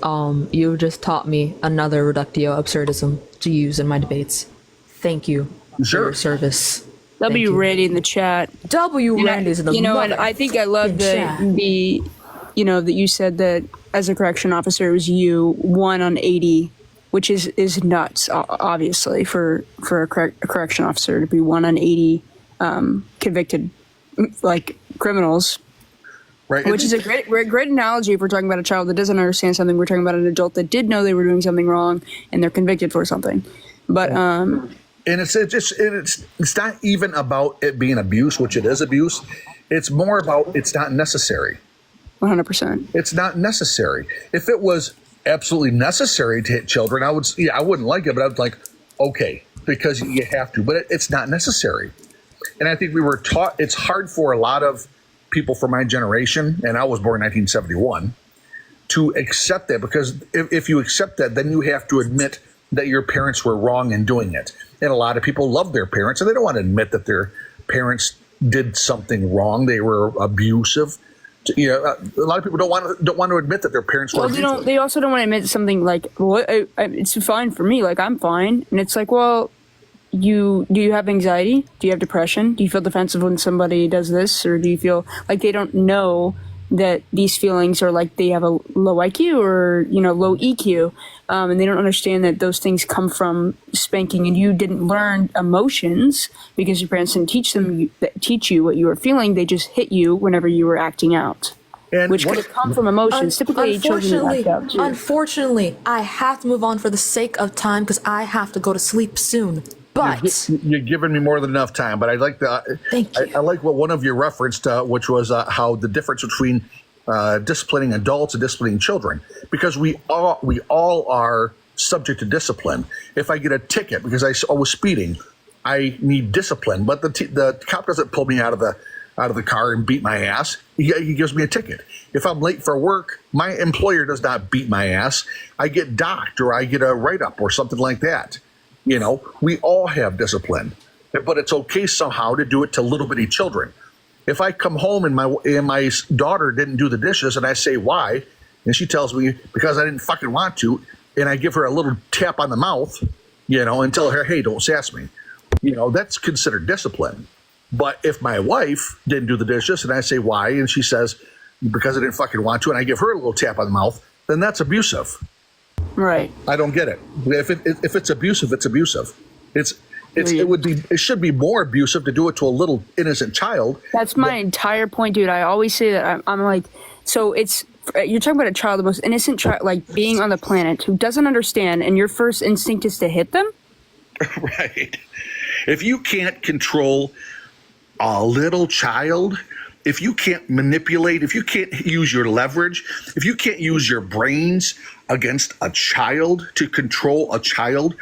You just taught me another reductio absurdism to use in my debates. Thank you for your service. W Randy in the chat. Randy's in the and I think I love that that you said that as a correction officer, it was you 1 on 80, which is nuts. Obviously, for a correction officer to be 1 on 80 convicted criminals. Right. Which is a great analogy if we're talking about a child that doesn't understand something. We're talking about an adult that did know they were doing something wrong and they're convicted for something. But and it's not even about it being abuse, which it is abuse. It's more about it's not necessary. 100%. It's not necessary. If it was absolutely necessary to hit children, I wouldn't like it, but I was like, okay, because you have to, but it's not necessary. And I think we were taught, it's hard for a lot of people from my generation, and I was born in 1971, to accept that, because if you accept that, then you have to admit that your parents were wrong in doing it. And a lot of people love their parents, and they don't want to admit that their parents did something wrong. They were abusive. A lot of people don't want to admit that their parents were abusive. They also don't want to admit something like, well, it's fine for me. Like, I'm fine. And it's like, well, do you have anxiety? Do you have depression? Do you feel defensive when somebody does this? Or do you feel like they don't know that these feelings are like they have a low IQ or, low EQ, and they don't understand that those things come from spanking, and you didn't learn emotions because your parents didn't teach you what you were feeling. They just hit you whenever you were acting out, which could come from emotions. Typically, children act out too. Unfortunately, I have to move on for the sake of time because I have to go to sleep soon. But you're giving me more than enough time. But I like Thank you. I like what one of you referenced, which was how the difference between disciplining adults and disciplining children, because we all are subject to discipline. If I get a ticket because I was speeding, I need discipline. But the cop doesn't pull me out of the car and beat my ass. He gives me a ticket. If I'm late for work, my employer does not beat my ass. I get docked, or I get a write-up or something like that. We all have discipline, but it's okay somehow to do it to little bitty children. If I come home and my daughter didn't do the dishes, and I say why, and she tells me because I didn't fucking want to, and I give her a little tap on the mouth, and tell her, hey, don't sass me, that's considered discipline. But if my wife didn't do the dishes and I say why, and she says because I didn't fucking want to, and I give her a little tap on the mouth, then that's abusive. Right. I don't get it. If it's abusive, it's abusive. It should be more abusive to do it to a little innocent child. That's my entire point, dude. I always say that. I'm like, so you're talking about a child, the most innocent child, like being on the planet, who doesn't understand, and your first instinct is to hit them? Right. If you can't control a little child, if you can't manipulate, if you can't use your leverage, if you can't use your brains against a child to control a child,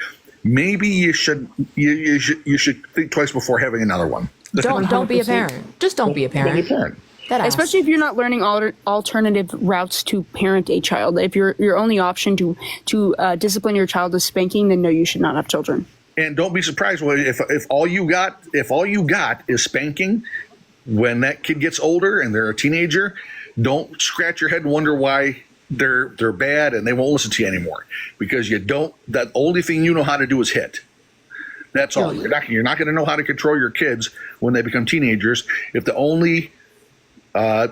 maybe you should think twice before having another one. Don't be a parent. Just don't be a parent. Don't be a parent. Especially if you're not learning alternative routes to parent a child. If your only option to discipline your child is spanking, then no, you should not have children. And don't be surprised if all you got is spanking. When that kid gets older and they're a teenager, don't scratch your head and wonder why they're bad and they won't listen to you anymore, because that only thing you know how to do is hit. That's all. You're not going to know how to control your kids when they become teenagers if the only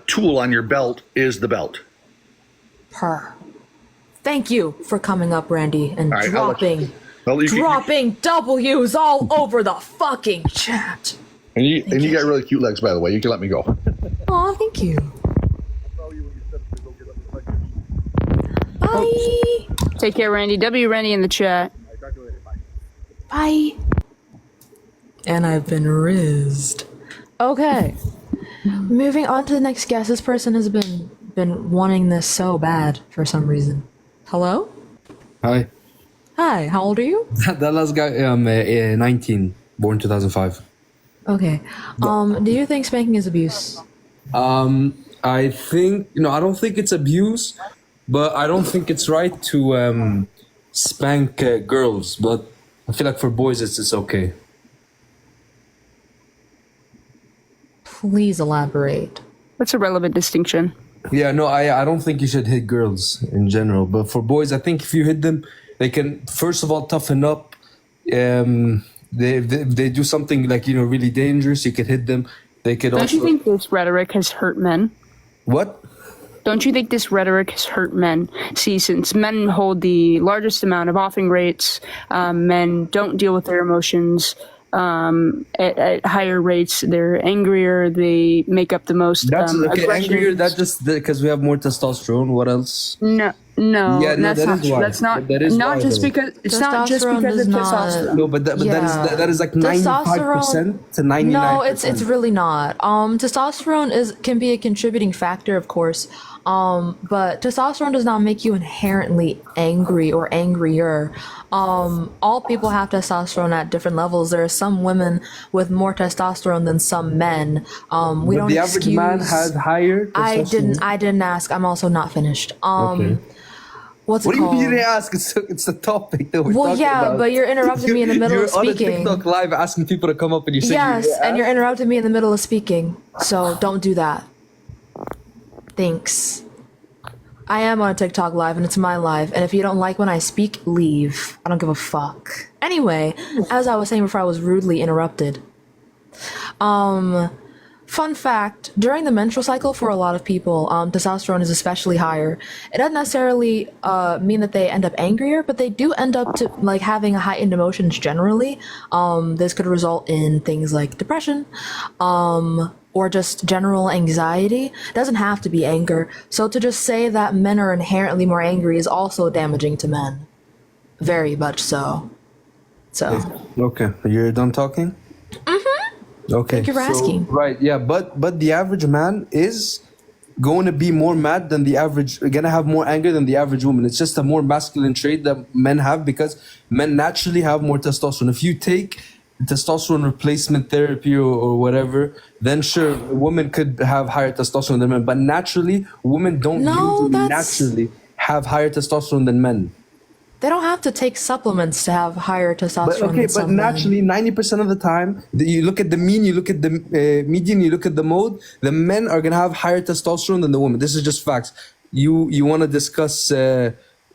tool on your belt is the belt. Thank you for coming up, Randy, and right, dropping W's all over the fucking chat. And you got really cute legs, by the way. You can let me go. Aw, thank you. Bye. Take care, Randy. Randy in the chat. Bye. And I've been rizzed. Okay. Moving on to the next guest. This person has been wanting this so bad for some reason. Hello? Hi. Hi, how old are you? That last guy, 19, born 2005. Okay. Do you think spanking is abuse? I think, I don't think it's abuse, but I don't think it's right to spank girls, but I feel like for boys it's okay. Please elaborate. That's a relevant distinction. Yeah, no, I don't think you should hit girls in general, but for boys, I think if you hit them, they can, first of all, toughen up. They do something like, really dangerous, you could hit them. They could Don't you think this rhetoric has hurt men? What? Don't you think this rhetoric has hurt men? See, since men hold the largest amount of offing rates, men don't deal with their emotions at higher rates. They're angrier. They make up the most. Angrier. That's just because we have more testosterone. What else? No, Yeah, that's not true. That's not. Not just because it's not just because of testosterone. No, but that is like 95% to 99%. No, it's really not. Testosterone can be a contributing factor, of course. But testosterone does not make you inherently angry or angrier. All people have testosterone at different levels. There are some women with more testosterone than some men. We But don't the average man excuse. has higher testosterone. I didn't ask. I'm also not finished. Okay. What's What it do you mean you called? didn't ask? It's the topic that we're Well, talking yeah, about. but you're interrupting me in the middle You're of on a speaking. TikTok live asking people to come up and you're saying Yes, you didn't and you're ask? interrupting me in the middle of speaking. So don't do that. Thanks. I am on a TikTok live and it's my live, and if you don't like when I speak, leave. I don't give a fuck. Anyway, as I was saying before I was rudely interrupted. Fun fact, during the menstrual cycle for a lot of people, testosterone is especially higher. It doesn't necessarily mean that they end up angrier, but they do end up to like having heightened emotions generally. This could result in things like depression, or just general anxiety. It doesn't have to be anger. So to just say that men are inherently more angry is also damaging to men. Very much so. So. Okay, you're done talking? Okay. Thank you for asking. Right, yeah, but the average man is going to be more mad than the average, gonna have more anger than the average woman. It's just a more masculine trait that men have because men naturally have more testosterone. If you take testosterone replacement therapy or whatever, then sure, women could have higher testosterone than men. But naturally, women don't usually naturally have higher testosterone than men. They don't have to take supplements to have higher testosterone But okay, than but some men. naturally, 90% of the time, you look at the mean, you look at the median, you look at the mode, the men are gonna have higher testosterone than the women. This is just facts. You want to discuss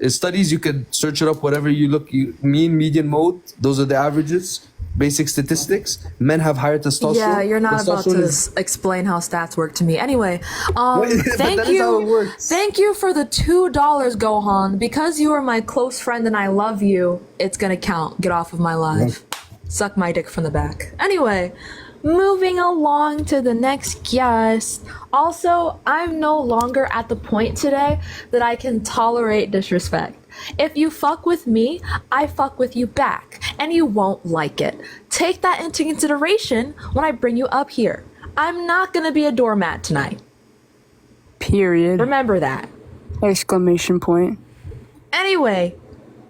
studies? You could search it up. Whatever you look, mean, median, mode. Those are the averages. Basic statistics. Men have higher testosterone. Yeah, you're not about to Testosterone explain how stats work to me. Anyway, But thank that is how it you. works. Thank you for the $2, Gohan. Because you are my close friend and I love you, it's gonna count. Get off of my live. Suck my dick from the back. Anyway, moving along to the next guest. Also, I'm no longer at the point today that I can tolerate disrespect. If you fuck with me, I fuck with you back, and you won't like it. Take that into consideration when I bring you up here. I'm not gonna be a doormat tonight. Period. Remember that. Exclamation point. Anyway,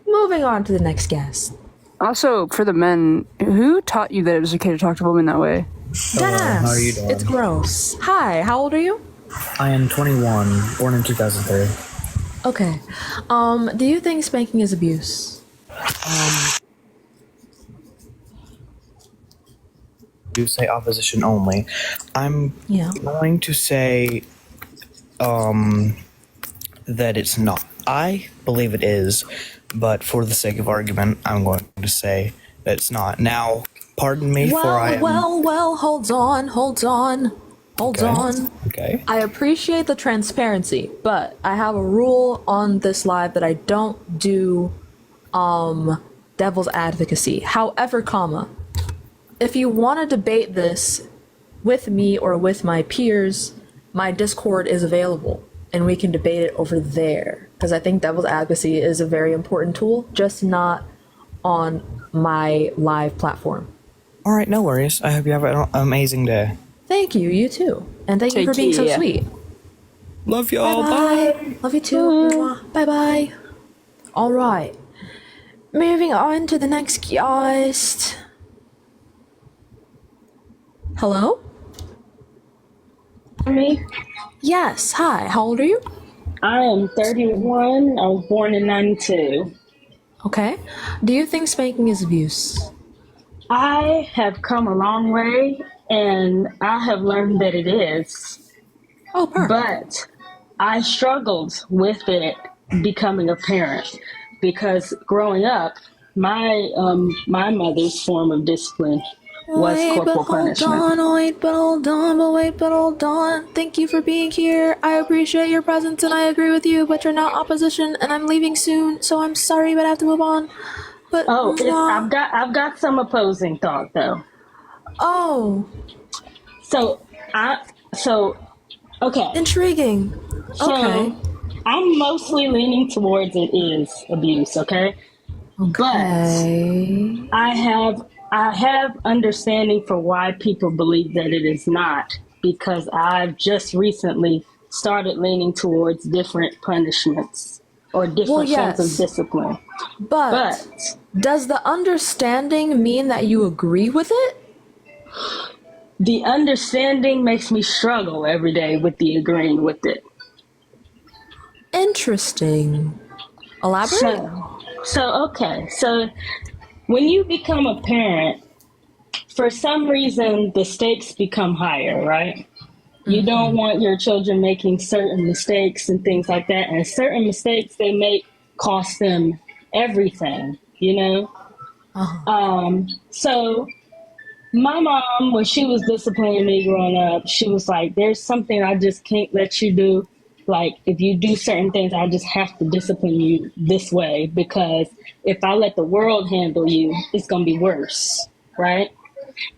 moving on to the next guest. Also, for the men, who taught you that it was okay to talk to women that way? Deadass. how are you doing? It's gross. Hi, how old are you? I am 21, born in 2003. Okay. Do you think spanking is abuse? You say opposition only. I'm going to say that it's not. I believe it is, but for the sake of argument, I'm going to say that it's not. Now, pardon me for I am... Well, hold on. Okay. I appreciate the transparency, but I have a rule on this live that I don't do devil's advocacy. However, if you want to debate this with me or with my peers, my Discord is available and we can debate it over there. Because I think devil's advocacy is a very important tool, just not on my live platform. All right, no worries. I hope you have an amazing day. Thank you, you too. And thank you for being so sweet. Love y'all. Bye. Love you too. Bye bye. All right. Moving on to the next guest. Hello? Me? Yes. Hi. How old are you? I am 31. I was born in 92. Okay. Do you think spanking is abuse? I have come a long way and I have learned that it is. Oh, perfect. But I struggled with it becoming a parent because growing up, my mother's form of discipline was corporal punishment. Wait, but hold on. Thank you for being here. I appreciate your presence and I agree with you, but you're not opposition and I'm leaving soon, so I'm sorry, but I have to move on. But I've got some opposing thought though. Oh. Okay. Intriguing. So, Okay. I'm mostly leaning towards it is abuse, okay? But I have understanding for why people believe that it is not, because I've just recently started leaning towards different punishments or different yes. sense of discipline. But does the understanding mean that you agree with it? The understanding makes me struggle every day with the agreeing with it. Interesting. Elaborate? So when you become a parent, for some reason the stakes become higher, right? You don't want your children making certain mistakes and things like that. And certain mistakes they make cost them everything, you know? So my mom, when she was disciplining me growing up, she was like, there's something I just can't let you do. Like, if you do certain things, I just have to discipline you this way, because if I let the world handle you, it's going to be worse, right?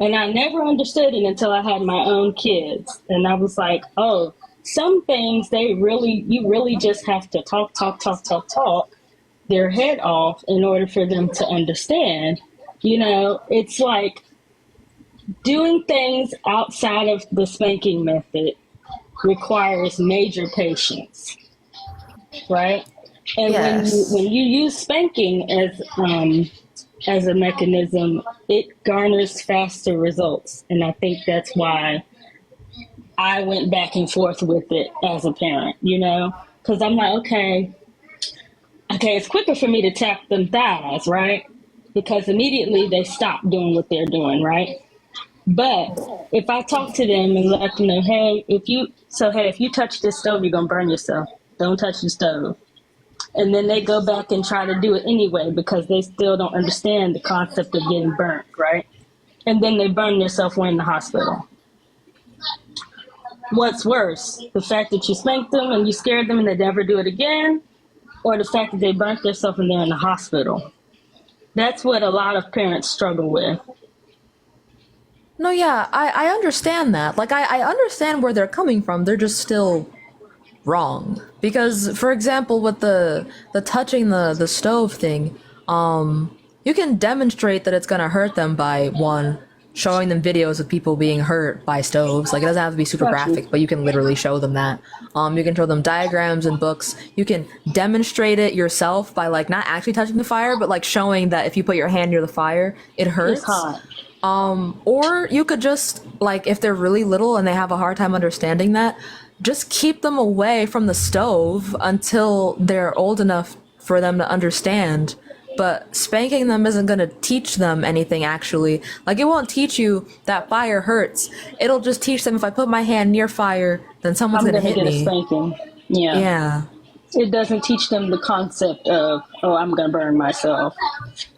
And I never understood it until I had my own kids. And I was like, oh, some things you really just have to talk their head off in order for them to understand. You know, it's like doing things outside of the spanking method requires major patience, right? And when you use spanking as a mechanism, it garners faster results. And I think that's why I went back and forth with it as a parent, you know? Because I'm like, okay, it's quicker for me to tap them thighs, right? Because immediately they stop doing what they're doing, right? But if I talk to them and let them know, hey, if you touch this stove, you're going to burn yourself. Don't touch the stove. And then they go back and try to do it anyway because they still don't understand the concept of getting burnt, right? And then they burn themselves when in the hospital. What's worse, the fact that you spanked them and you scared them and they never do it again, or the fact that they burnt themselves and they're in the hospital? That's what a lot of parents struggle with. No, yeah, I understand that. Like, I understand where they're coming from. They're just still wrong. Because, for example, with the touching the stove thing, you can demonstrate that it's gonna hurt them by, one, showing them videos of people being hurt by stoves. Like, it doesn't have to be super graphic, but you can literally show them that. You can show them diagrams and books. You can demonstrate it yourself by, like, not actually touching the fire, but, like, showing that if you put your hand near the fire, it hurts. It's hot. Or you could just, like, if they're really little and they have a hard time understanding that, just keep them away from the stove until they're old enough for them to understand. But spanking them isn't going to teach them anything, actually. Like, it won't teach you that fire hurts. It'll just teach them, if I put my hand near fire, then someone's going to hit get me. a spanking. Yeah. Yeah. It doesn't teach them the concept of, oh, I'm going to burn myself.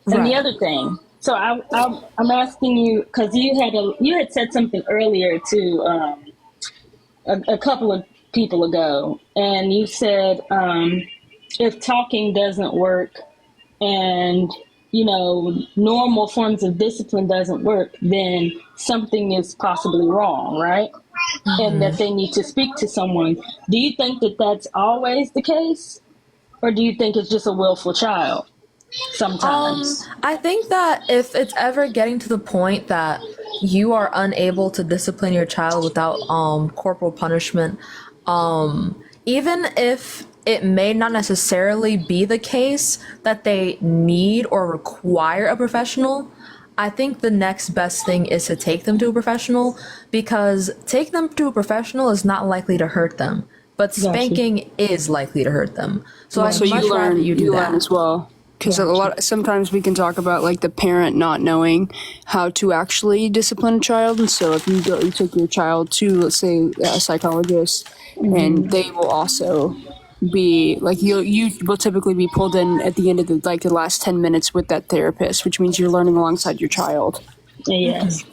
And the other thing, so I'm asking you, because you had said something earlier to a couple of people ago, and you said if talking doesn't work and, you know, normal forms of discipline doesn't work, then something is possibly wrong, right? And that they need to speak to someone. Do you think that that's always the case? Or do you think it's just a willful child sometimes? I think that if it's ever getting to the point that you are unable to discipline your child without corporal punishment, even if it may not necessarily be the case that they need or require a professional, I think the next best thing is to take them to a professional, because taking them to a professional is not likely to hurt them, but spanking is likely to hurt them. So I'd much rather you do that learn as well. Because sometimes we can talk about like the parent not knowing how to actually discipline a child, and so if you take your child to, let's say, a psychologist, and they will also be like, you will typically be pulled in at the end of the last 10 minutes with that therapist, which means you're learning alongside your child. Yes.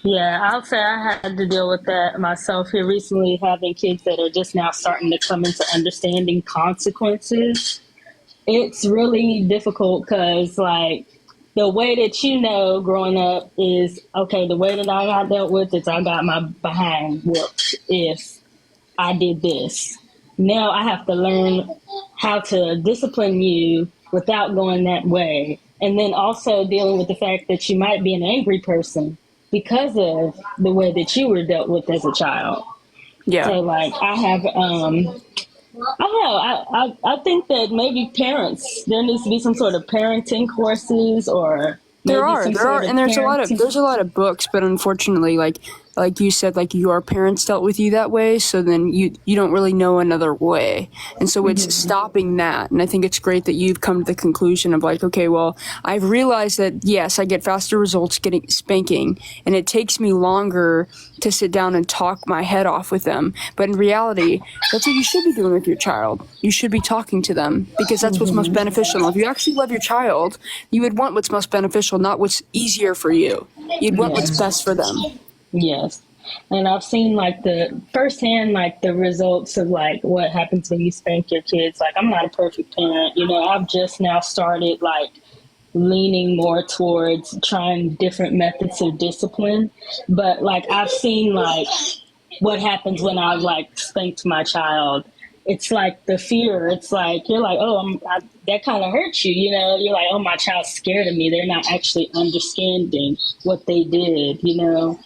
Yeah, I'll say I had to deal with that myself here recently, having kids that are just now starting to come into understanding consequences. It's really difficult because, like, the way that you know growing up is, okay, the way that I got dealt with is I got my behind whooped if I did this. Now I have to learn how to discipline you without going that way. And then also dealing with the fact that you might be an angry person because of the way that you were dealt with as a child. Yeah. So like I have I don't know. I think that maybe parents, there needs to be some sort of parenting courses or maybe some sort of And there's parenting. a lot of books, but unfortunately, like you said, like your parents dealt with you that way, so then you don't really know another way, and so it's stopping that. And I think it's great that you've come to the conclusion of like, okay, well, I've realized that yes, I get faster results getting spanking, and it takes me longer to sit down and talk my head off with them. But in reality, that's what you should be doing with your child. You should be talking to them because that's what's most beneficial. If you actually love your child, you would want what's most beneficial, not what's easier for you. You'd want what's best for them. Yes. And I've seen like the firsthand, like the results of like what happens when you spank your kids. Like I'm not a perfect parent, you know, I've just now started like leaning more towards trying different methods of discipline. But like I've seen like what happens when I like spanked my child. It's like the fear. It's like you're like, oh, that kind of hurts you. You know, you're like, oh, my child's scared of me. They're not actually understanding what they did. You know.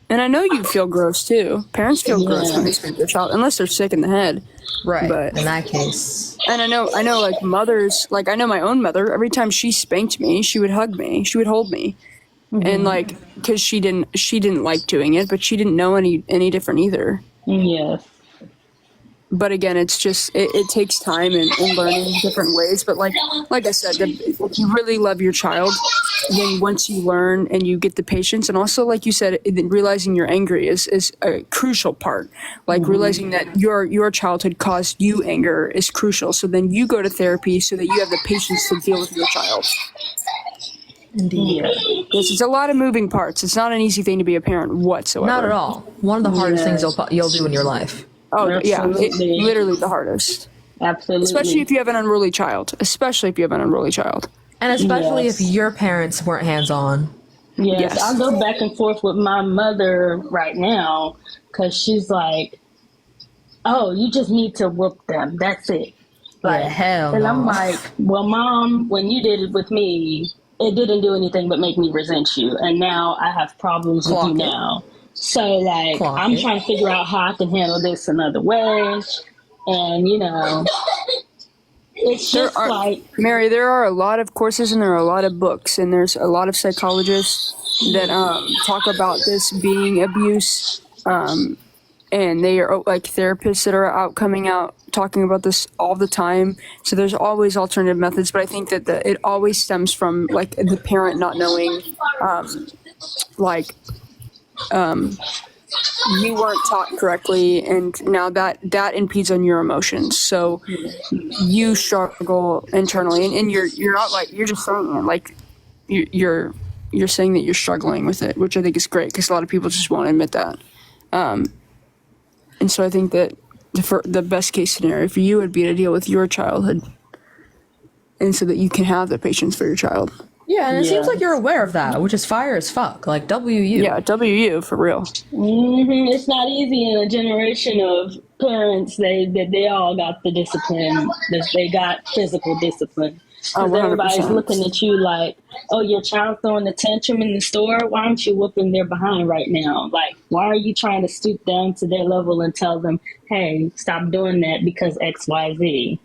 And I know you feel gross too. Parents feel gross when they spank their child, unless they're sick in the head. Right. But in that case. And I know like mothers, like I know my own mother, every time she spanked me, she would hug me, she would hold me. And like, cause she didn't like doing it, but she didn't know any different either. Yes. But again, it's just, it takes time and learning different ways. But like I said, if you really love your child, then once you learn and you get the patience, and also like you said, realizing you're angry is a crucial part. Like realizing that your childhood caused you anger is crucial. So then you go to therapy so that you have the patience to deal with your child. Indeed. Because it's a lot of moving parts. It's not an easy thing to be a parent whatsoever. Not at all. One of the hardest things you'll do in your life. Oh, yeah. Literally the hardest. Absolutely. Especially if you have an unruly child. And especially if your parents weren't hands-on. Yes, I go back and forth with my mother right now because she's like, oh, you just need to whoop them. That's it. Like, hell and no. I'm like, well, Mom, when you did it with me, it didn't do anything but make me resent you. And now I have problems with you now. So, like, I'm trying to figure out how I can handle this another way. And, you know, it's just Mary, there are a lot of courses and there are a lot of books and there's a lot of psychologists that talk about this being abuse. And they are like therapists that are coming out talking about this all the time. So there's always alternative methods, but I think that it always stems from like the parent not knowing, you weren't taught correctly, and now that impedes on your emotions. So you struggle internally, and you're not like, you're just saying it like you're saying that you're struggling with it, which I think is great because a lot of people just won't admit that. And so I think that the best case scenario for you would be to deal with your childhood, and so that you can have the patience for your child. Yeah, and it seems like you're aware of that, which is fire as fuck. Like, WU. Yeah, WU, for real. It's not easy in a generation of parents. They all got the discipline. They got physical discipline. Because everybody's looking at you like, oh, your child's throwing a tantrum in the store. Why aren't you whooping their behind right now? Like, why are you trying to stoop down to their level and tell them, hey, stop doing that because X, Y, Z?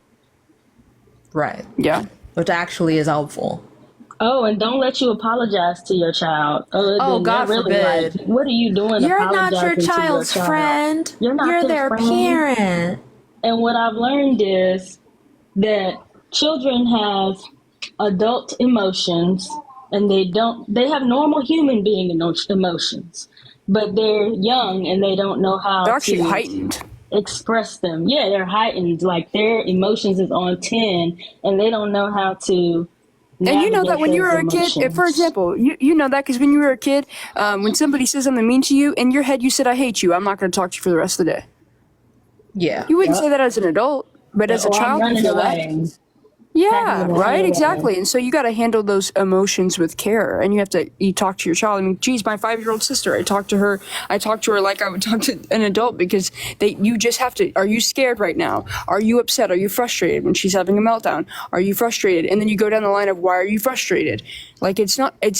Right. Yeah. Which actually is helpful. Oh, and don't let you apologize to your child. Oh, God forbid. Like, what are you doing? You're not your apologizing to child's your child? friend. You're not their friend. parent. And what I've learned is that children have adult emotions, and they have normal human being emotions, but they're young and they don't know how they're actually to heightened. Express them. Yeah, they're heightened. Like their emotions is on 10 and they don't know how to. And you know that when you were a kid, for example, you know that because when you were a kid, when somebody says something mean to you, in your head you said, I hate you, I'm not going to talk to you for the rest of the day. Yeah. You wouldn't say that as an adult, but as a child, you feel that. Yeah, Handle it right, well. exactly. And so you got to handle those emotions with care, and you talk to your child. I mean, geez, my 5-year-old sister, I talk to her like I would talk to an adult, because you just have to. Are you scared right now? Are you upset? Are you frustrated when she's having a meltdown? Are you frustrated? And then you go down the line of, why are you frustrated? Like, it's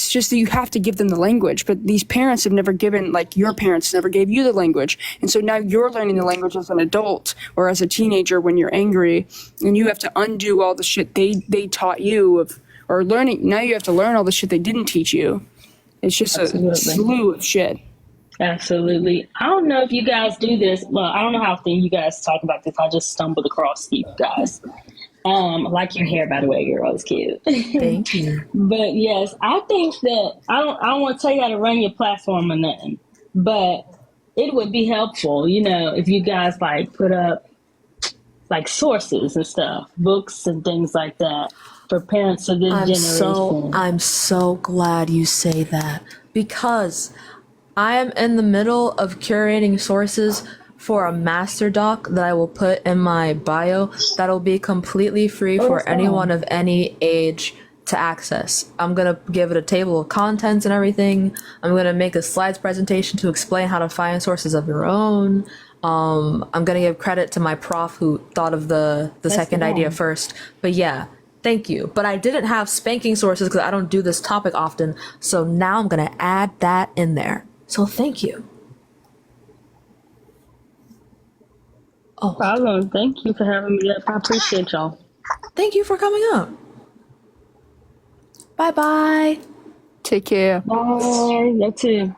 just that you have to give them the language, but these parents have never given, like, your parents never gave you the language. And so now you're learning the language as an adult or as a teenager when you're angry, and you have to undo all the shit they taught you or learning. Now you have to learn all the shit they didn't teach you. It's just Absolutely. a slew of shit. Absolutely. I don't know if you guys do this. Well, I don't know how often you guys talk about this. I just stumbled across you guys. Like your hair, by the way, girl, is cute. Thank you. But yes, I think that I don't want to tell you how to run your platform or nothing, but it would be helpful, if you guys like put up like sources and stuff, books and things like that for parents of this generation. I'm so glad you say that, because I am in the middle of curating sources for a master doc that I will put in my bio that'll be completely free for anyone of any age to access. I'm gonna give it a table of contents and everything. I'm gonna make a slides presentation to explain how to find sources of your own. I'm gonna give credit to my prof who thought of the second idea first. But yeah, thank you. But I didn't have spanking sources because I don't do this topic often. So now I'm gonna add that in there. So thank you. Oh, problem. Thank you for having me up. I appreciate y'all. Thank you for coming up. Bye bye. Take care. Bye. You too.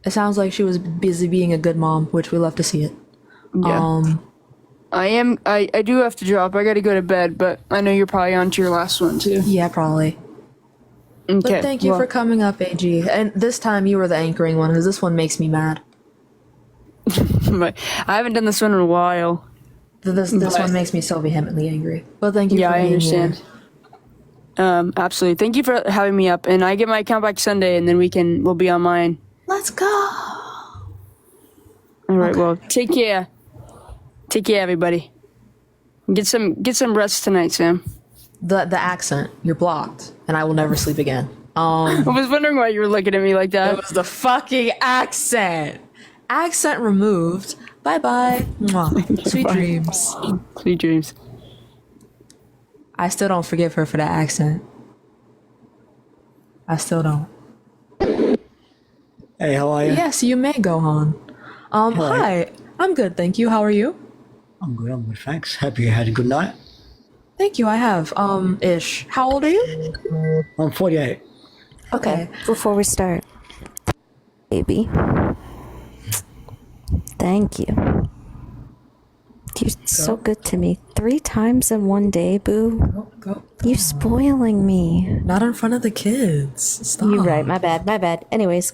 It sounds like she was busy being a good mom, which we love to see it. Yeah. I do have to drop. I gotta go to bed, but I know you're probably on to your last one too. Yeah, probably. Okay. But thank you for coming up, AG. And this time you were the anchoring one, because this one makes me mad. I haven't done this one in a while. This one makes me so vehemently angry. But thank you for being I understand. here. Absolutely. Thank you for having me up. And I get my account back Sunday, and then we'll be on mine. Let's go. All right. Well, take care. Take care, everybody. Get some rest tonight, Sam. The accent, you're blocked, and I will never sleep again. I was wondering why you were looking at me like that. It was the fucking accent. Accent removed. Bye bye. Sweet dreams. Sweet dreams. I still don't forgive her for that accent. I still don't. Hey, how are you? Yes, you may go on. Hi. I'm good, thank you. How are you? I'm good, thanks. Hope you had a good night. Thank you, I have. Ish. How old are you? I'm 48. Okay, before we start, baby, thank you. You're so good to me. 3 times in one day, boo. You spoiling me. Not in front of the kids. Stop. You're right. My bad. Anyways,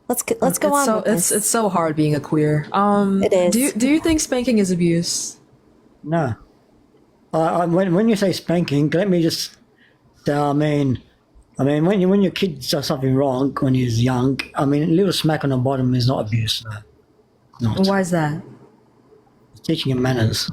let's go on with this. It's so hard being a queer. It is. Do you think spanking is abuse? No. When you say spanking, let me just say, I mean, when your kid does something wrong when he's young, a little smack on the bottom is not abuse. No. Why is that? Teaching him manners.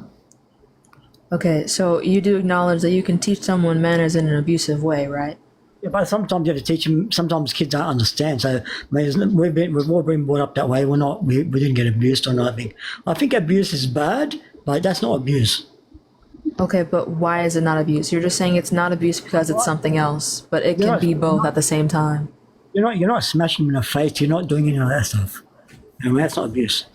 Okay, so you do acknowledge that you can teach someone manners in an abusive way, right? Yeah, but sometimes you have to teach them. Sometimes kids don't understand. So we've all been brought up that way. We didn't get abused or nothing. I think abuse is bad, but that's not abuse. Okay, but why is it not abuse? You're just saying it's not abuse because it's something else, but it can be both at the same time. You're not smashing them in the face. You're not doing any of that stuff. That's not abuse.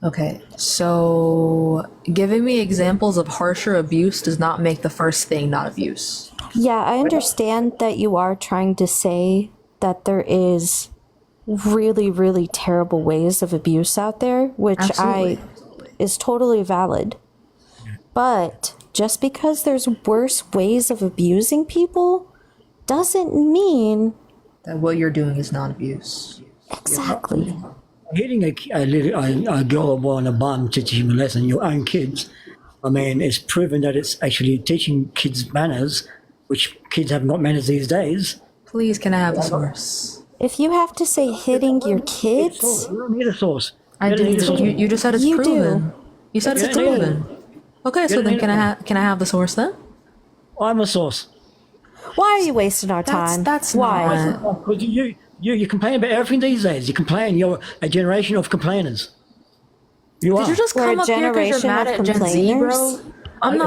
Okay, so giving me examples of harsher abuse does not make the first thing not abuse. Yeah, I understand that you are trying to say that there is really, really terrible ways of abuse out there, which is totally valid. But just because there's worse ways of abusing people doesn't mean that what you're doing is not abuse. Exactly. Hitting a girl or boy on the bum, teaching him a lesson, your own kids, it's proven that it's actually teaching kids manners, which kids haven't got manners these days. Please, can I have a source? If you have to say hitting your kids... You don't need a source. I do. You just said it's proven. You said it's proven. Okay, so then can I have the source then? I'm a source. Why are you wasting our time? That's why. Because you complain about everything these days. You complain. You're a generation of complainers. You are. Did you just come up here because you're mad at Gen Z, bro? I'm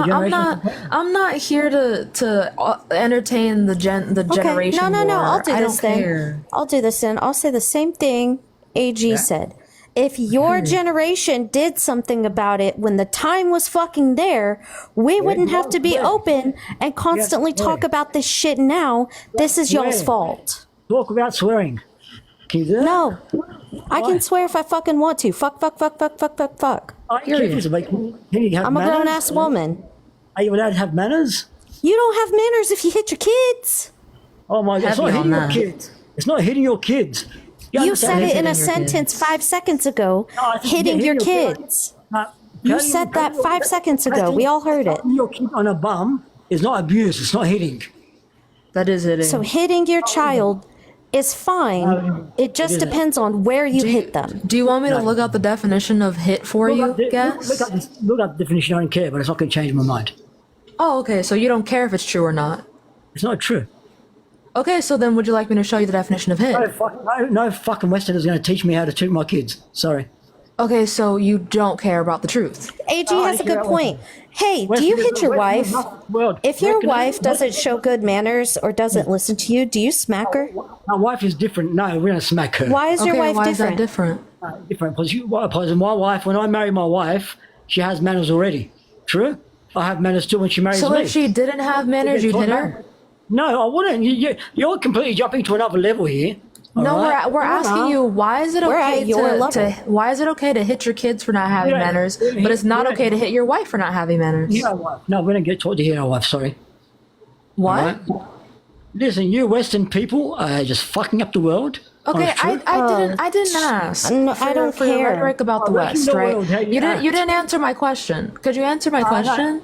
not here to entertain the generation. No. war. I'll do I this don't then. care. I'll do this then. I'll say the same thing AG said. If your generation did something about it when the time was fucking there, we wouldn't have to be open and constantly talk about this shit now. This is y'all's fault. Talk about swearing. Can you do that? No. I can swear if I fucking want to. Fuck. I'm I'm a grown ass woman. Are you allowed to have manners? You don't have manners if you hit your kids. Oh my God, it's not hitting your kids. It's not hitting your kids. You said it in a sentence 5 seconds ago, hitting your kids. You said that 5 seconds ago. We all heard it. Your kid on a bum is not abuse. It's not hitting. That is hitting. So hitting your child is fine. It just depends on where you hit them. Do you want me to look up the definition of hit for you, guess? Look up the definition. I don't care, but it's not going to change my mind. Oh, okay. So you don't care if it's true or not. It's not true. Okay, so then would you like me to show you the definition of hit? No fucking Westerner is going to teach me how to treat my kids. Sorry. Okay, so you don't care about the truth. AG has a good point. Hey, do you hit your wife? If your wife doesn't show good manners or doesn't listen to you, do you smack her? My wife is different. No, we don't smack her. Why is your wife why different? Is that different? Different. Because my wife, when I marry my wife, she has manners already. True? I have manners too when she marries me. So if she didn't have manners, you'd hit her? No, I wouldn't. You're completely jumping to another level here. No, we're asking you, why is it okay why is it okay to hit your kids for not having manners, but it's not okay to hit your wife for not having manners? No, we don't get taught to hit our wife, sorry. What? Listen, you Western people are just fucking up the world. Okay, I didn't ask. No, I don't for care. your rhetoric about the West, right? You didn't answer my question. Could you answer my question?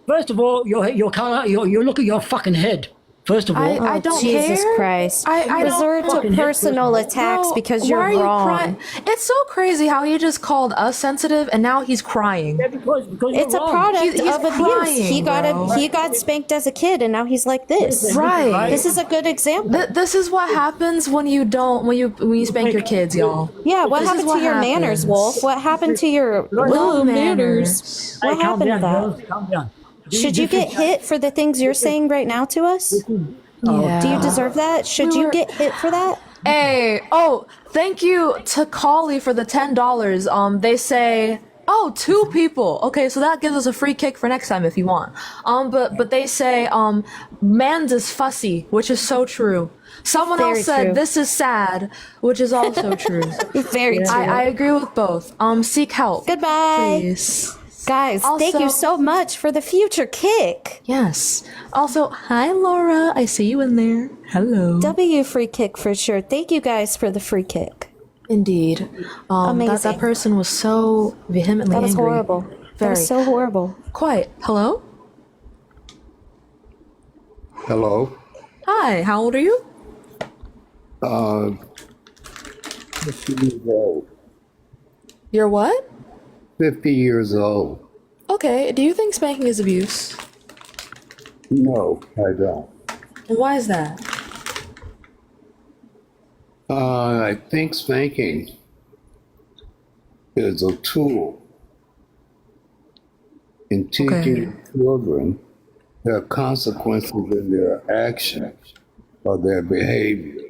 First of all, your color, you look at your fucking head. First of all, I don't Jesus care. Christ. I resort to personal attacks because you're why are wrong. You crying? It's so crazy how he just called us sensitive and now he's crying. Yeah, because It's a product He's of abuse. crying, He got spanked as a kid and now he's like this. Right. This is a good example. This is what happens when you spank your kids, y'all. Yeah, what happened to your manners, Wolf? What happened to your manners? What happened to that? Calm down. Should you get hit for the things you're saying right now to us? Yeah. Do you deserve that? Should you get hit for that? Hey, thank you to Kali for the $10. They say, 2 people. Okay, so that gives us a free kick for next time if you want. But they say, man's is fussy, which is so true. Someone else said, this is sad, which is also true. Very true. I agree with both. Seek help. Goodbye. Please. Guys, thank you so much for the future kick. Yes. Also, hi Laura. I see you in there. Hello. W free kick for sure. Thank you guys for the free kick. Indeed. Amazing. That person was so vehemently That was angry. horrible. That was so horrible. Quiet. Hello? Hello. Hi, how old are you? 50 years old. You're what? 50 years old. Okay, do you think spanking is abuse? No, I don't. Why is that? I think spanking is a tool in teaching children their consequences in their actions or their behavior.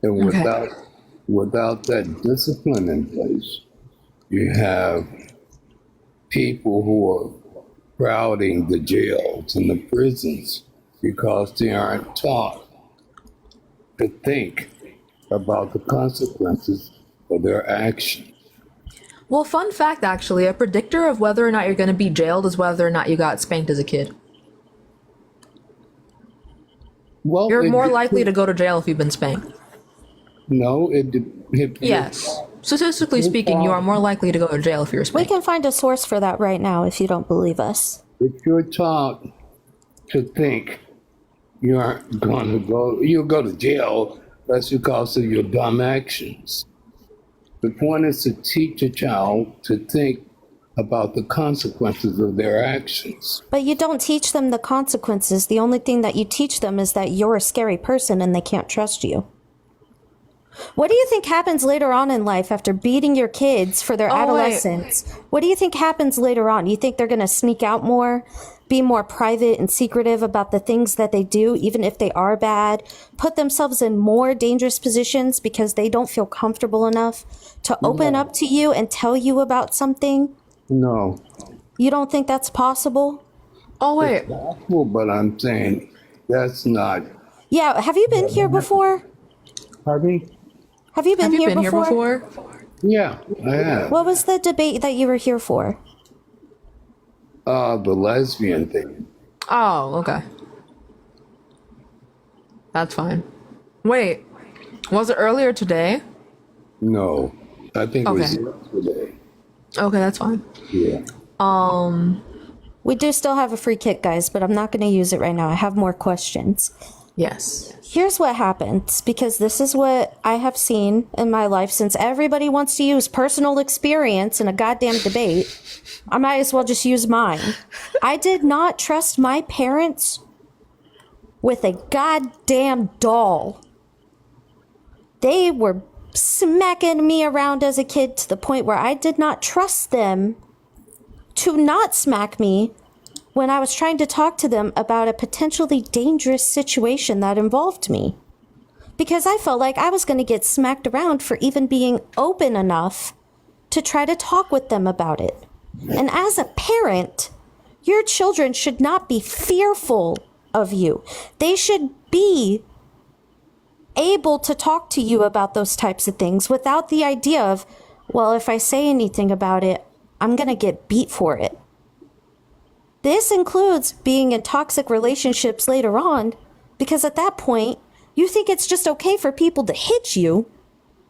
And without that discipline in place, you have people who are crowding the jails and the prisons because they aren't taught to think about the consequences of their actions. Well, fun fact actually, a predictor of whether or not you're going to be jailed is whether or not you got spanked as a kid. Well, you're more likely to go to jail if you've been spanked. No, yes. Statistically speaking, you are more likely to go to jail if you're spanked. We can find a source for that right now if you don't believe us. If you're taught to think you aren't going to you'll go to jail, that's because of your dumb actions. The point is to teach a child to think about the consequences of their actions. But you don't teach them the consequences. The only thing that you teach them is that you're a scary person and they can't trust you. What do you think happens later on in life after beating your kids for their adolescence? What do you think happens later on? You think they're going to sneak out more, be more private and secretive about the things that they do, even if they are bad, put themselves in more dangerous positions because they don't feel comfortable enough to open up to you and tell you about something? No. You don't think that's possible? Oh, wait. It's possible, but I'm saying that's not. Yeah, have you been here before? Pardon me? Have you been, here before? Yeah, I have. What was the debate that you were here for? The lesbian thing. Oh, okay. That's fine. Wait, was it earlier today? No, I think it was Okay. yesterday. Okay, that's fine. Yeah. We do still have a free kick, guys, but I'm not going to use it right now. I have more questions. Yes. Here's what happens, because this is what I have seen in my life. Since everybody wants to use personal experience in a goddamn debate, I might as well just use mine. I did not trust my parents with a goddamn doll. They were smacking me around as a kid to the point where I did not trust them to not smack me when I was trying to talk to them about a potentially dangerous situation that involved me. Because I felt like I was going to get smacked around for even being open enough to try to talk with them about it. And as a parent, your children should not be fearful of you. They should be able to talk to you about those types of things without the idea of, well, if I say anything about it, I'm going to get beat for it. This includes being in toxic relationships later on, because at that point, you think it's just okay for people to hit you,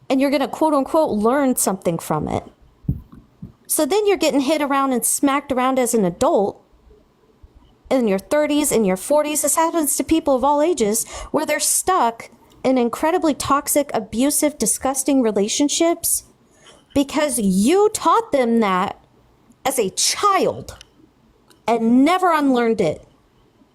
and you're going to quote unquote learn something from it. So then you're getting hit around and smacked around as an adult in your 30s, in your 40s. This happens to people of all ages where they're stuck in incredibly toxic, abusive, disgusting relationships because you taught them that as a child and never unlearned it.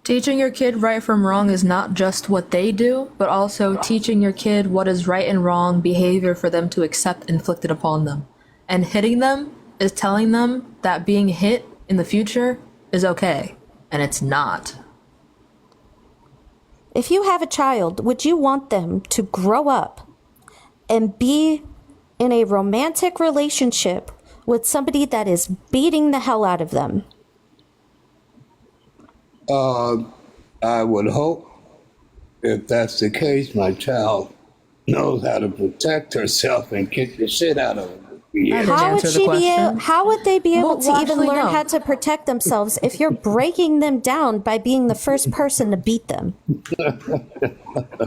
Teaching your kid right from wrong is not just what they do, but also teaching your kid what is right and wrong behavior for them to accept inflicted upon them. And hitting them is telling them that being hit in the future is okay, and it's not. If you have a child, would you want them to grow up and be in a romantic relationship with somebody that is beating the hell out of them? I would hope, if that's the case, my child knows how to protect herself and kick the shit out of her. Yeah. How would they be able to even actually, learn no. how to protect themselves if you're breaking them down by being the first person to beat them?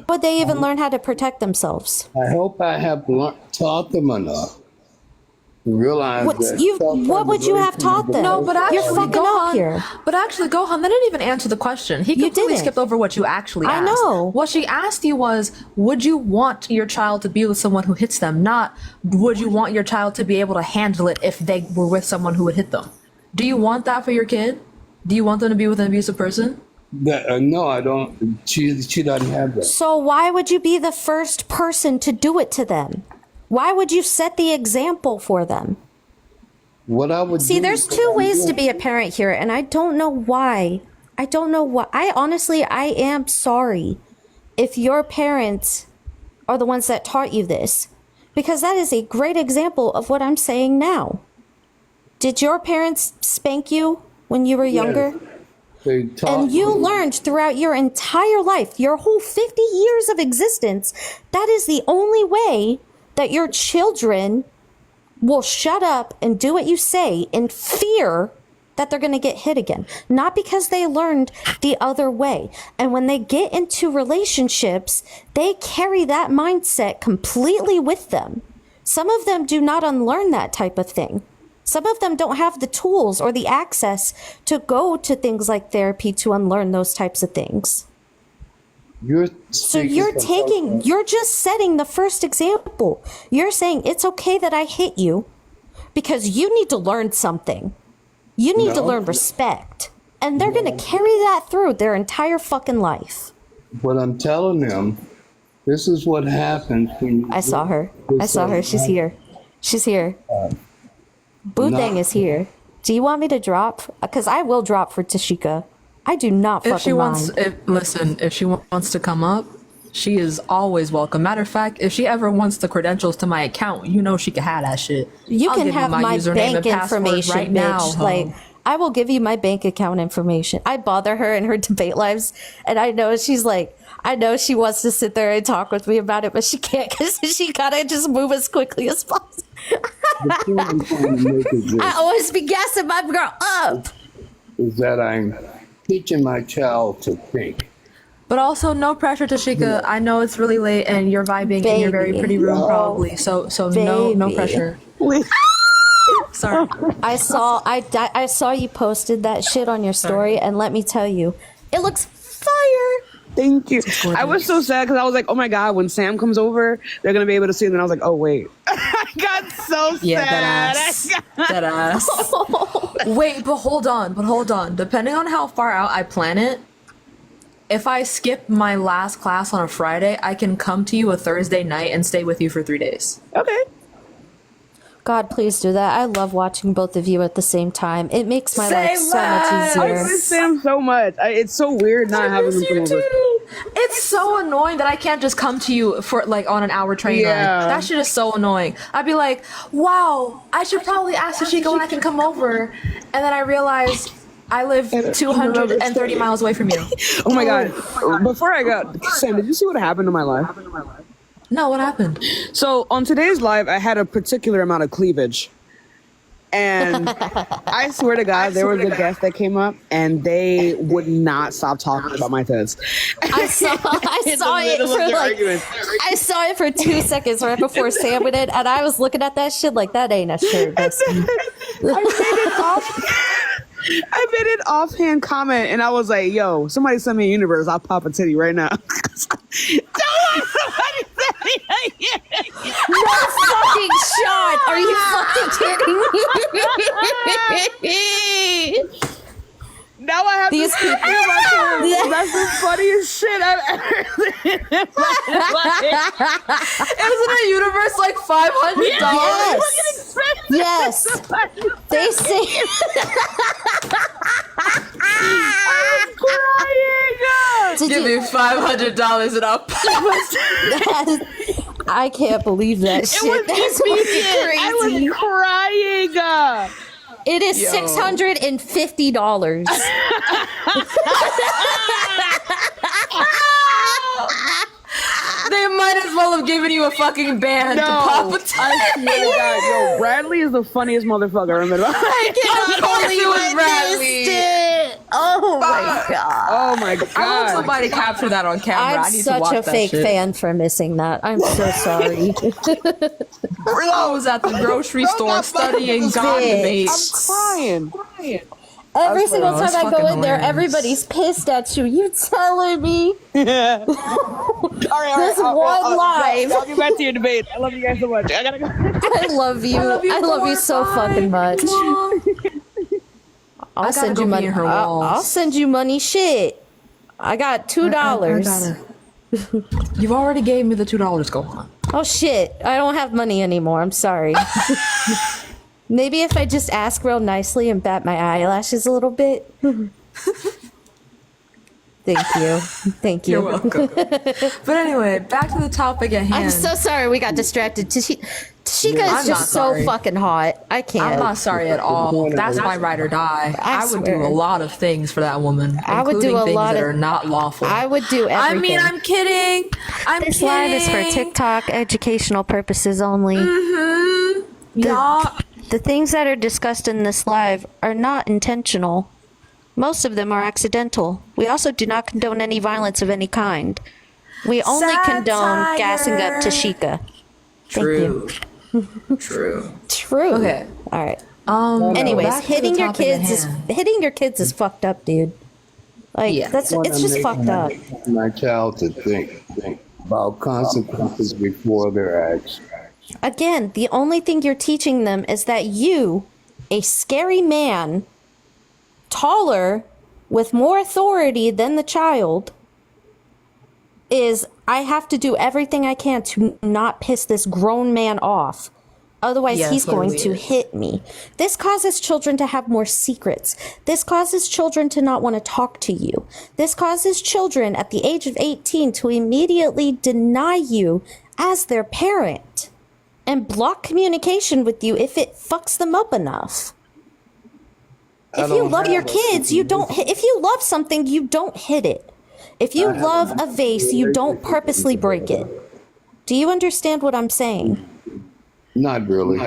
Would they even learn how to protect themselves? I hope I have taught them enough to realize What would you have taught them? No, but You're actually, fucking up here. But actually, Gohan, that didn't even answer the question. He completely didn't. skipped over what you actually I asked. know. What she asked you was, would you want your child to be with someone who hits them? Not, would you want your child to be able to handle it if they were with someone who would hit them? Do you want that for your kid? Do you want them to be with an abusive person? No, I don't. She doesn't have that. So why would you be the first person to do it to them? Why would you set the example for them? What I would See, do there's is- two ways to be a parent here, and I don't know why. I am sorry if your parents are the ones that taught you this, because that is a great example of what I'm saying now. Did your parents spank you when you were younger? They taught And you me. learned throughout your entire life, your whole 50 years of existence, that is the only way that your children will shut up and do what you say in fear that they're going to get hit again. Not because they learned the other way. And when they get into relationships, they carry that mindset completely with them. Some of them do not unlearn that type of thing. Some of them don't have the tools or the access to go to things like therapy to unlearn those types of things. So you're just setting the first example. You're saying it's okay that I hit you because you need to learn something. You need to No. learn respect. And they're going to carry that through their entire fucking life. But I'm telling them, this is what happens when you I saw her. I saw her. She's here. She's here. Boothang is here. Do you want me to drop? Because I will drop for Tashika. I do not fucking If she wants, mind. if she wants to come up, she is always welcome. Matter of fact, if she ever wants the credentials to my account, you know she can have that shit. You I'll can give have my username bank and password information, right bitch. now. Like, I will give you my bank account information. I bother her in her debate lives, and I know she's like, I know she wants to sit there and talk with me about it, but she can't because she gotta just move as quickly as possible. I always be gassing my girl up. Is that I'm teaching my child to think. But also, no pressure, Tashika. I know it's really late and you're vibing in your very pretty room, probably. So no Baby. pressure. Sorry. I saw you posted that shit on your story, and let me tell you, it looks fire. Thank you. I was so sad because I was like, oh my God, when Sam comes over, they're going to be able to see it. And then I was like, oh, wait. I got so sad. That ass. Wait, but hold on. Depending on how far out I plan it, if I skip my last class on a Friday, I can come to you a Thursday night and stay with you for 3 days. Okay. God, please do that. I love watching both of you at the same time. It makes my life so much I easier. miss Sam so much. It's so weird not having him come over. It's so annoying that I can't just come to you for like on an hour train ride. That shit is so annoying. I'd be like, wow, I should probably ask Tashika when I can come over. And then I realize I live 230 miles away from you. Oh my God. Before I got, Sam, did you see what happened to my life? No, what happened? So on today's live, I had a particular amount of cleavage. And I swear to God, there was a guest that came up and they would not stop talking about my tits. I saw I saw it for 2 seconds right before Sam went in, and I was looking at that shit like, that ain't a shirt. I made an offhand comment and I was like, yo, somebody send me a universe, I'll pop a titty right now. No fucking shot! Are you fucking kidding me? Now I have These to people. That's the funniest shit I've ever seen in my life. Isn't a universe like $500? Yes. They say. Give me $500 and I'll pop I can't believe that shit. That's fucking crazy. I was crying. It is Yo. $650. They might as well have given you a fucking band to pop a titty. I swear to God, yo, Bradley is the funniest motherfucker I've ever met. Of course it was Bradley. Oh my God. Oh my God. I hope somebody captured that on camera. I'm I need to such watch a that fake shit. fan for missing that. I'm so sorry. I was at the grocery store studying God debates. I'm crying. Every single That's time I go fucking in there, hilarious. everybody's pissed at you. You telling me? All right, This one live. I'll get back to your debate. I love you guys so much. I gotta go. I love you. I love you so fucking much. I'll send you money. I'll send you money. Shit. I got $2. You've already gave me the $2. Go on. Oh shit. I don't have money anymore. I'm sorry. Maybe if I just ask real nicely and bat my eyelashes a little bit. Thank you. Thank you. You're welcome. But anyway, back to the topic at hand. I'm so sorry we got distracted. Tashika I'm is not just so sorry. fucking hot. I can't. I'm not sorry at all. That's my ride or die. I would do swear. a lot of things for that woman. I would do including a things lot that of- are not lawful. I would do everything. I mean, I'm kidding. I'm This kidding. live is for TikTok educational purposes only. Mm-hmm. The things that are discussed in this live are not intentional. Most of them are accidental. We also do not condone any violence of any kind. We only condone gassing up Tashika. True. True. Okay. All right. back Anyways, to the hitting your topic at kids hand. hitting your kids is fucked up, dude. Like it's just fucked up. My child to think about consequences before their actions. Again, the only thing you're teaching them is that you, a scary man, taller, with more authority than the child, is I have to do everything I can to not piss this grown man off. Otherwise, Yes, he's going literally. to hit me. This causes children to have more secrets. This causes children to not want to talk to you. This causes children at the age of 18 to immediately deny you as their parent and block communication with you if it fucks them up enough. If you love your kids, you don't hit. If you love something, you don't hit it. If you love a vase, you don't purposely break it. Do you understand what I'm saying? Not really.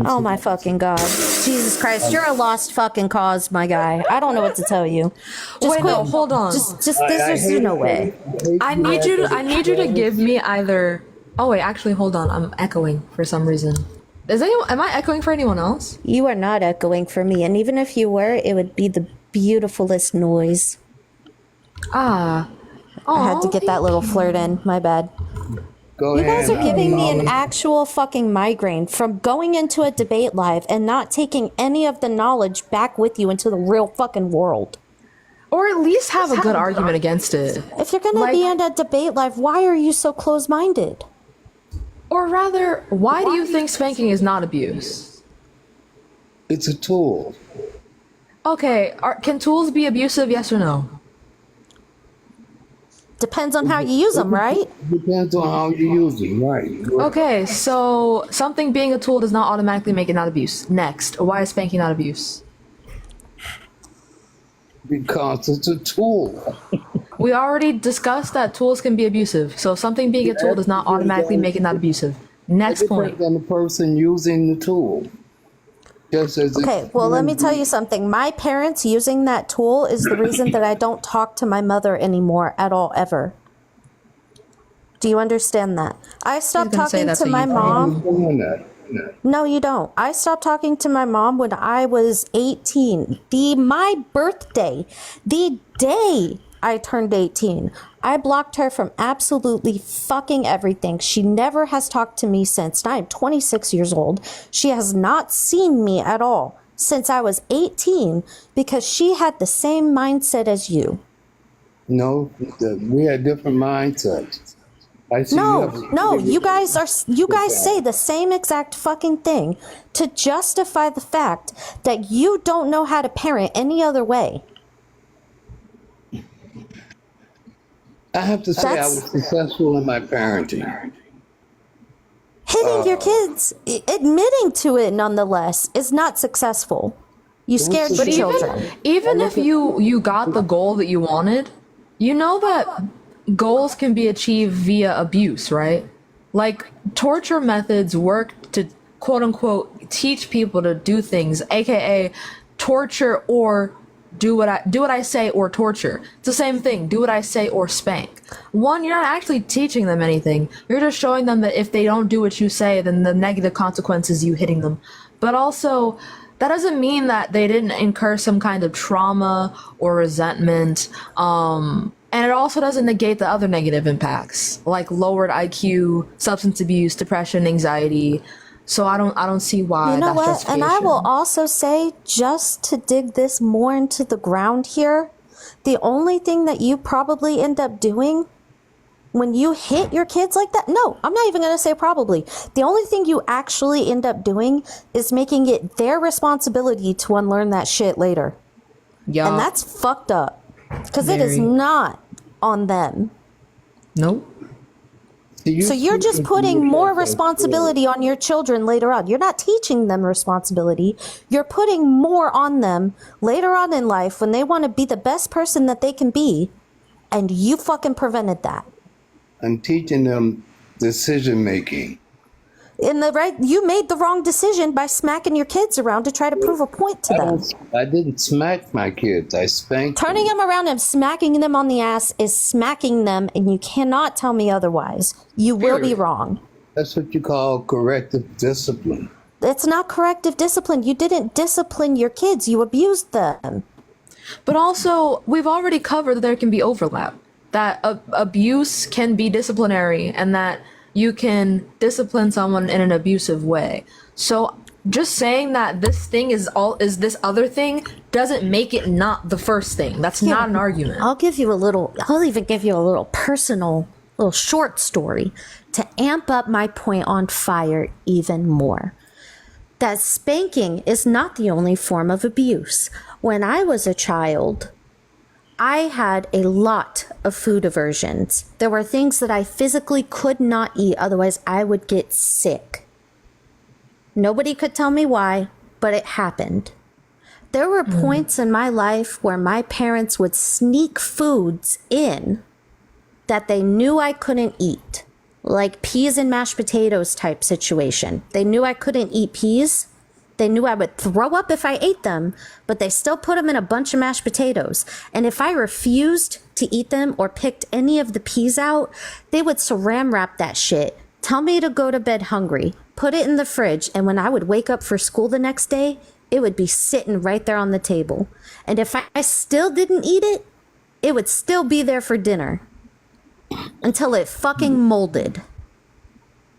Oh my fucking God. Jesus Christ, you're a lost fucking cause, my guy. I don't know what to tell you. Just Wait, quit. no, hold on. Just there's just no way. I need you to give me either. Oh wait, actually, hold on. I'm echoing for some reason. Am I echoing for anyone else? You are not echoing for me, and even if you were, it would be the beautifulest noise. Ah. I had to get that little flirt in. My bad. Go You guys ahead. are giving me an actual fucking migraine from going into a debate live and not taking any of the knowledge back with you into the real fucking world. Or at least have a good argument against it. If you're gonna be in a debate live, why are you so close-minded? Or rather, why do you think spanking is not abuse? It's a tool. Okay, can tools be abusive, yes or no? Depends on how you use them, right? Depends on how you use them, right? Okay, so something being a tool does not automatically make it not abuse. Next, why is spanking not abuse? Because it's a tool. We already discussed that tools can be abusive, so something being a tool does not automatically make it not abusive. Next point. It depends on the person using the tool. Just as Okay, well, let me tell you something. My parents using that tool is the reason that I don't talk to my mother anymore at all, ever. Do you understand that? I stopped talking to my mom. No, you don't. I stopped talking to my mom when I was 18. My birthday, the day I turned 18. I blocked her from absolutely fucking everything. She never has talked to me since. Now I'm 26 years old. She has not seen me at all since I was 18 because she had the same mindset as you. No, we had different mindsets. No, you guys say the same exact fucking thing to justify the fact that you don't know how to parent any other way. I have to say I was successful in my parenting. Hitting your kids, admitting to it nonetheless, is not successful. You scared your children. Even if you got the goal that you wanted, you know that goals can be achieved via abuse, right? Like, torture methods work to quote unquote teach people to do things, aka torture or do what I say or torture. It's the same thing. Do what I say or spank. One, you're not actually teaching them anything. You're just showing them that if they don't do what you say, then the negative consequence is you hitting them. But also, that doesn't mean that they didn't incur some kind of trauma or resentment. And it also doesn't negate the other negative impacts, like lowered IQ, substance abuse, depression, anxiety. So I don't see why. You know that's what? justification. And I will also say, just to dig this more into the ground here, the only thing that you probably end up doing when you hit your kids like that, no, I'm not even going to say probably. The only thing you actually end up doing is making it their responsibility to unlearn that shit later. Yeah. And that's fucked up. Because it is Very. not on them. Nope. So you're just putting more responsibility on your children later on. You're not teaching them responsibility. You're putting more on them later on in life when they want to be the best person that they can be. And you fucking prevented that. I'm teaching them decision making. You made the wrong decision by smacking your kids around to try to prove a point to them. I didn't smack my kids. I spanked Turning them around and smacking them on the ass is smacking them, and you cannot tell me otherwise. You will be wrong. That's what you call corrective discipline. It's not corrective discipline. You didn't discipline your kids. You abused them. But also, we've already covered that there can be overlap. That abuse can be disciplinary, and that you can discipline someone in an abusive way. So just saying that this thing is this other thing doesn't make it not the first thing. That's not an argument. I'll even give you a little personal, little short story to amp up my point on fire even more. That spanking is not the only form of abuse. When I was a child, I had a lot of food aversions. There were things that I physically could not eat, otherwise I would get sick. Nobody could tell me why, but it happened. There were points in my life where my parents would sneak foods in that they knew I couldn't eat, like peas and mashed potatoes type situation. They knew I couldn't eat peas. They knew I would throw up if I ate them, but they still put them in a bunch of mashed potatoes. And if I refused to eat them or picked any of the peas out, they would saran wrap that shit, tell me to go to bed hungry, put it in the fridge, and when I would wake up for school the next day, it would be sitting right there on the table. And if I still didn't eat it, it would still be there for dinner until it fucking molded.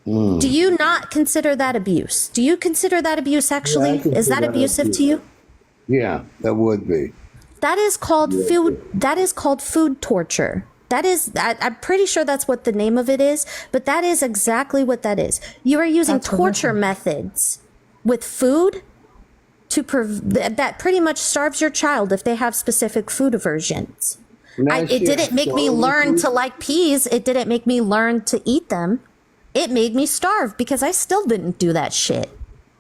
Do you not consider that abuse? Do you consider that abuse actually? Yeah, is that abusive to you? Yeah, that would be. That is called food. That is called food torture. That is, I'm pretty sure that's what the name of it is, but that is exactly what that is. You are using torture methods with food that pretty much starves your child if they have specific food aversions. It didn't make me learn to like peas. It didn't make me learn to eat them. It made me starve because I still didn't do that shit.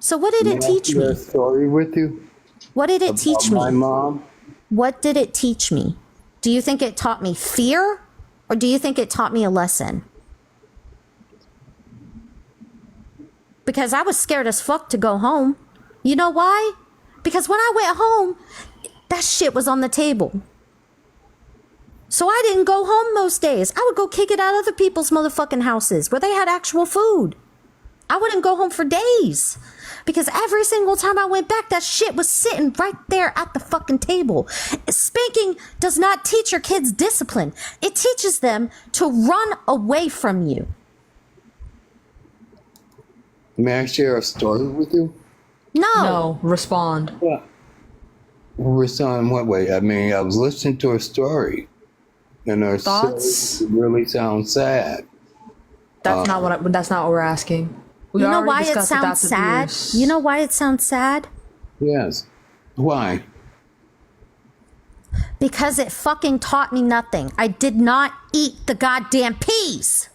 So what did it teach me? A story with you? What did it teach me? My mom. What did it teach me? Do you think it taught me fear, or do you think it taught me a lesson? Because I was scared as fuck to go home. You know why? Because when I went home, that shit was on the table. So I didn't go home most days. I would go kick it at other people's motherfucking houses where they had actual food. I wouldn't go home for days. Because every single time I went back, that shit was sitting right there at the fucking table. Spanking does not teach your kids discipline. It teaches them to run away from you. May I share a story with you? No, respond. Yeah. Respond in what way? I mean, I was listening to a story, and her thoughts really sound sad. That's not what we're asking. You know why it sounds sad? You know why it sounds sad? Yes. Why? Because it fucking taught me nothing. I did not eat the goddamn peas.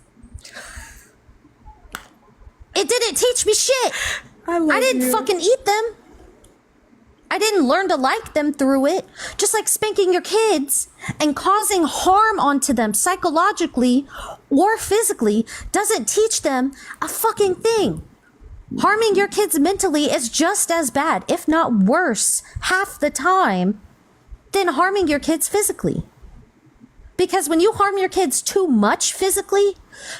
It didn't teach me shit. I didn't fucking eat them. I didn't learn to like them through it. Just like spanking your kids and causing harm onto them psychologically or physically doesn't teach them a fucking thing. Harming your kids mentally is just as bad, if not worse, half the time than harming your kids physically. Because when you harm your kids too much physically,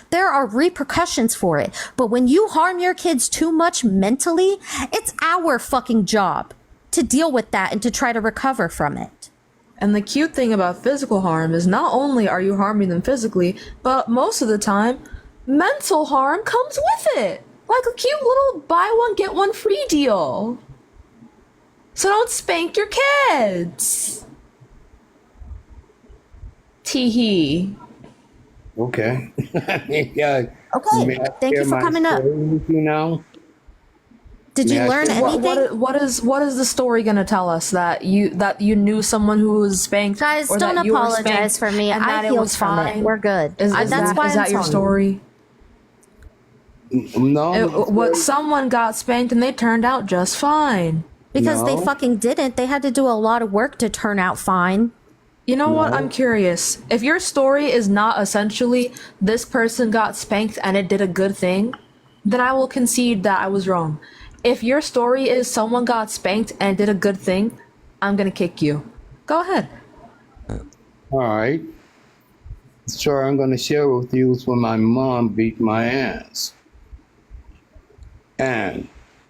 there are repercussions for it. But when you harm your kids too much mentally, it's our fucking job to deal with that and to try to recover from it. And the cute thing about physical harm is not only are you harming them physically, but most of the time, mental harm comes with it. Like a cute little buy one, get one free deal. So don't spank your kids. Teehee. Okay. Yeah. Okay. Thank you for coming up. With you now? Did you learn anything? What is the story gonna tell us that you knew someone who was spanked? Guys, or don't that you were apologize spanked for me. and I that it healed was from fine? it. We're good. Is That's that your telling you. story? No. Someone got spanked and they turned out just fine. Because they fucking didn't. They had to do a lot of work to turn out fine. You know what? I'm curious. If your story is not essentially this person got spanked and it did a good thing, then I will concede that I was wrong. If your story is someone got spanked and did a good thing, I'm gonna kick you. Go ahead. All right. So I'm going to share with you is when my mom beat my ass. And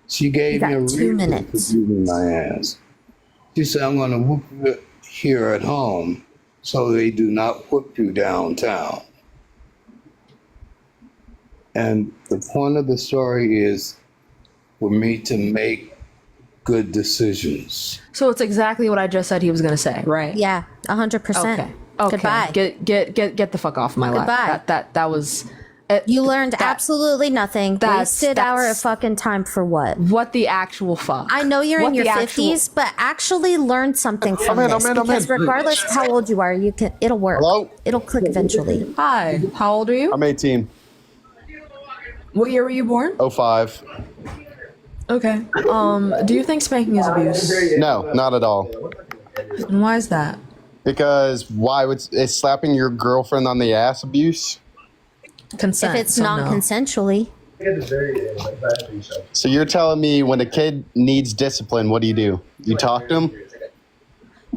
she gave me a reason for beating my ass. She said, I'm going to whoop you here at home so they do not whoop you downtown. And the point of the story is for me to make good decisions. So it's exactly what I just said he was going to say, right? Yeah, 100%. Okay. Okay. Goodbye. Get the fuck off my lap. Goodbye. That was. You learned absolutely nothing. Wasted our fucking time for what? What the actual fuck? I know you're What in your the actual- 50s, but actually learn something from this. Because regardless of how old you are, it'll work. Hello? It'll click eventually. Hi. How old are you? I'm 18. What year were you born? 05. Okay. Do you think spanking is abuse? No, not at all. And why is that? Because why would is slapping your girlfriend on the ass abuse? Consent. If it's so no. non-consensually. So you're telling me when a kid needs discipline, what do? You talk to them?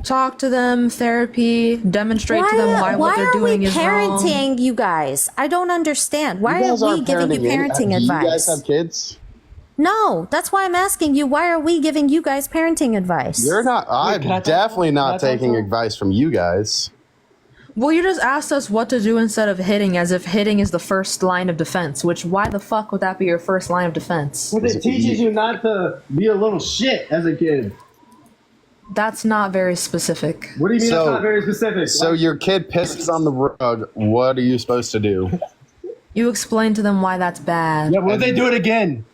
Talk to them, therapy, demonstrate to them why what they're doing is wrong. Why are we parenting you guys? I don't understand. Why are we giving you parenting Do advice? you guys have kids? No, that's why I'm asking you. Why are we giving you guys parenting advice? You're not. I'm definitely not taking advice from you guys. Well, you just asked us what to do instead of hitting, as if hitting is the first line of defense, which why the fuck would that be your first line of defense? Because it teaches you not to be a little shit as a kid. That's not very specific. What do you mean that's not very specific? So your kid pisses on the rug. What are you supposed to do? You explain to them why that's bad. Yeah, what if they do it again?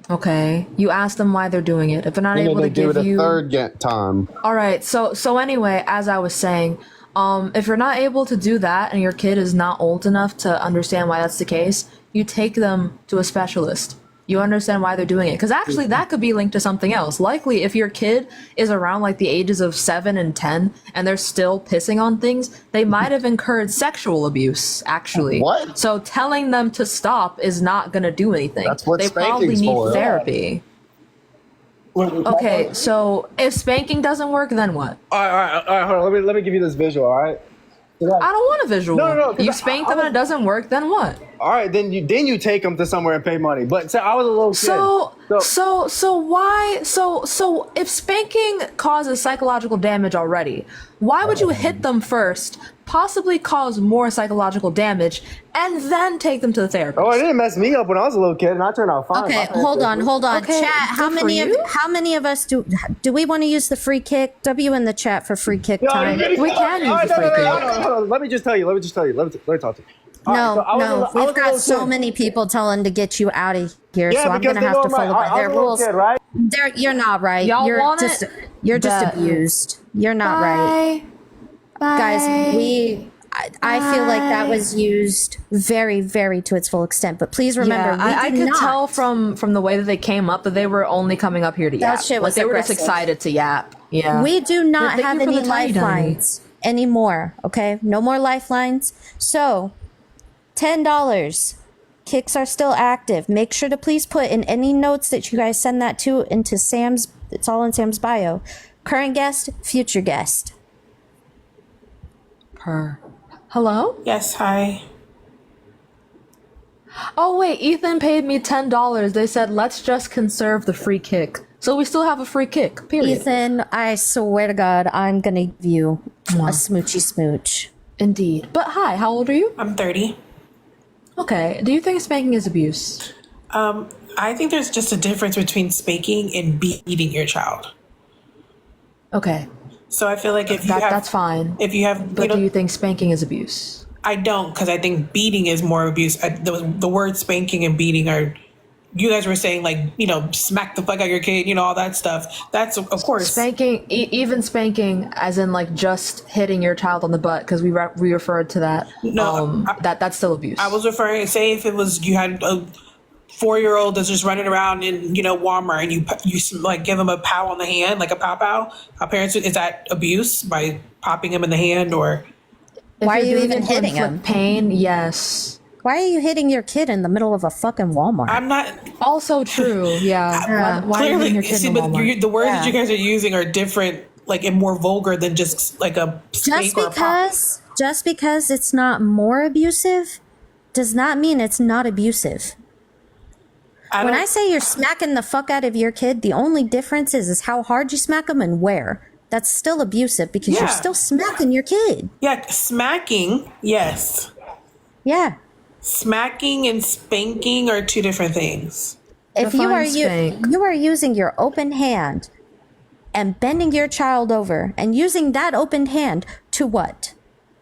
Okay. You ask them why they're doing it. If they're not And able then to they do give it a you third time. All right. So anyway, as I was saying, if you're not able to do that and your kid is not old enough to understand why that's the case, you take them to a specialist. You understand why they're doing it. Because actually, that could be linked to something else. Likely, if your kid is around like the ages of 7 and 10 and they're still pissing on things, they might have incurred sexual abuse, actually. What? So telling them to stop is not going to do anything. That's what they probably spanking's need for. therapy. Okay, so if spanking doesn't work, then what? All right, hold on. Let me give you this visual, all right? I don't want a visual. No. You spank them and it doesn't work, then what? All right, then you take them to somewhere and pay money. But so I was a little kid. So why? So if spanking causes psychological damage already, why would you hit them first, possibly cause more psychological damage, and then take them to the therapist? Oh, it didn't mess me up when I was a little kid, and I turned out fine. Okay, hold on. Okay, Chat, how good for many you. how many of us do we want to use the free kick? W in the chat for free kick time. We can use the free No, kick. hold on. Let me just tell you. Let me talk to you. All No, right, so I was a no, little- I we've was a got little so kid. many people telling to get you out of here, Yeah, so I'm because gonna they have know to I'm right. follow I by was their a little rules. kid, right? You're not right. Y'all you're want just it? you're just Bet. abused. You're not right, guys. I feel like that was used very, very to its full extent. But please remember, I we do could not. tell from the way that they came up that they were only coming up here to That yap. shit was like they were just aggressive. excited to yap. Yeah. We do not Thank have you for any the tiny dime. lifelines anymore. Okay, no more lifelines. So, $10. Kicks are still active. Make sure to please put in any notes that you guys send that to into Sam's. It's all in Sam's bio. Current guest, future guest. Hello? Yes, hi. Oh wait, Ethan paid me $10. They said let's just conserve the free kick. So we still have a free kick. Period. Ethan, I swear to God, I'm gonna give you a smoochy smooch. Indeed. But hi, how old are you? I'm 30. Okay. Do you think spanking is abuse? I think there's just a difference between spanking and beating your child. Okay. So I feel like if you have, that's fine. If you have, But do you think spanking is abuse? I don't, because I think beating is more abuse. The word spanking and beating are. You guys were saying like, smack the fuck out of your kid, all that stuff. That's of course spanking, even spanking, as in like just hitting your child on the butt, because we referred to that. No, that's still abuse. I was referring. Say if it was you had a 4-year-old that's just running around in Walmart and you like give him a pow on the hand, like a pow pow. Our parents, is that abuse by popping him in the hand or? Why are you doing even it to hitting him? inflict pain? Yes. Why are you hitting your kid in the middle of a fucking Walmart? I'm not. Also true. Yeah. Why are you hitting your kid See, in but Walmart? the words that you guys are using are different, like and more vulgar than just like a spank or a pop. Just because it's not more abusive does not mean it's not abusive. When I say you're smacking the fuck out of your kid, the only difference is how hard you smack them and where. That's still abusive because you're still smacking your kid. Yeah, smacking, yes. Yeah. Smacking and spanking are two different things. If you are you are using your open hand and bending your child over and using that open hand to what?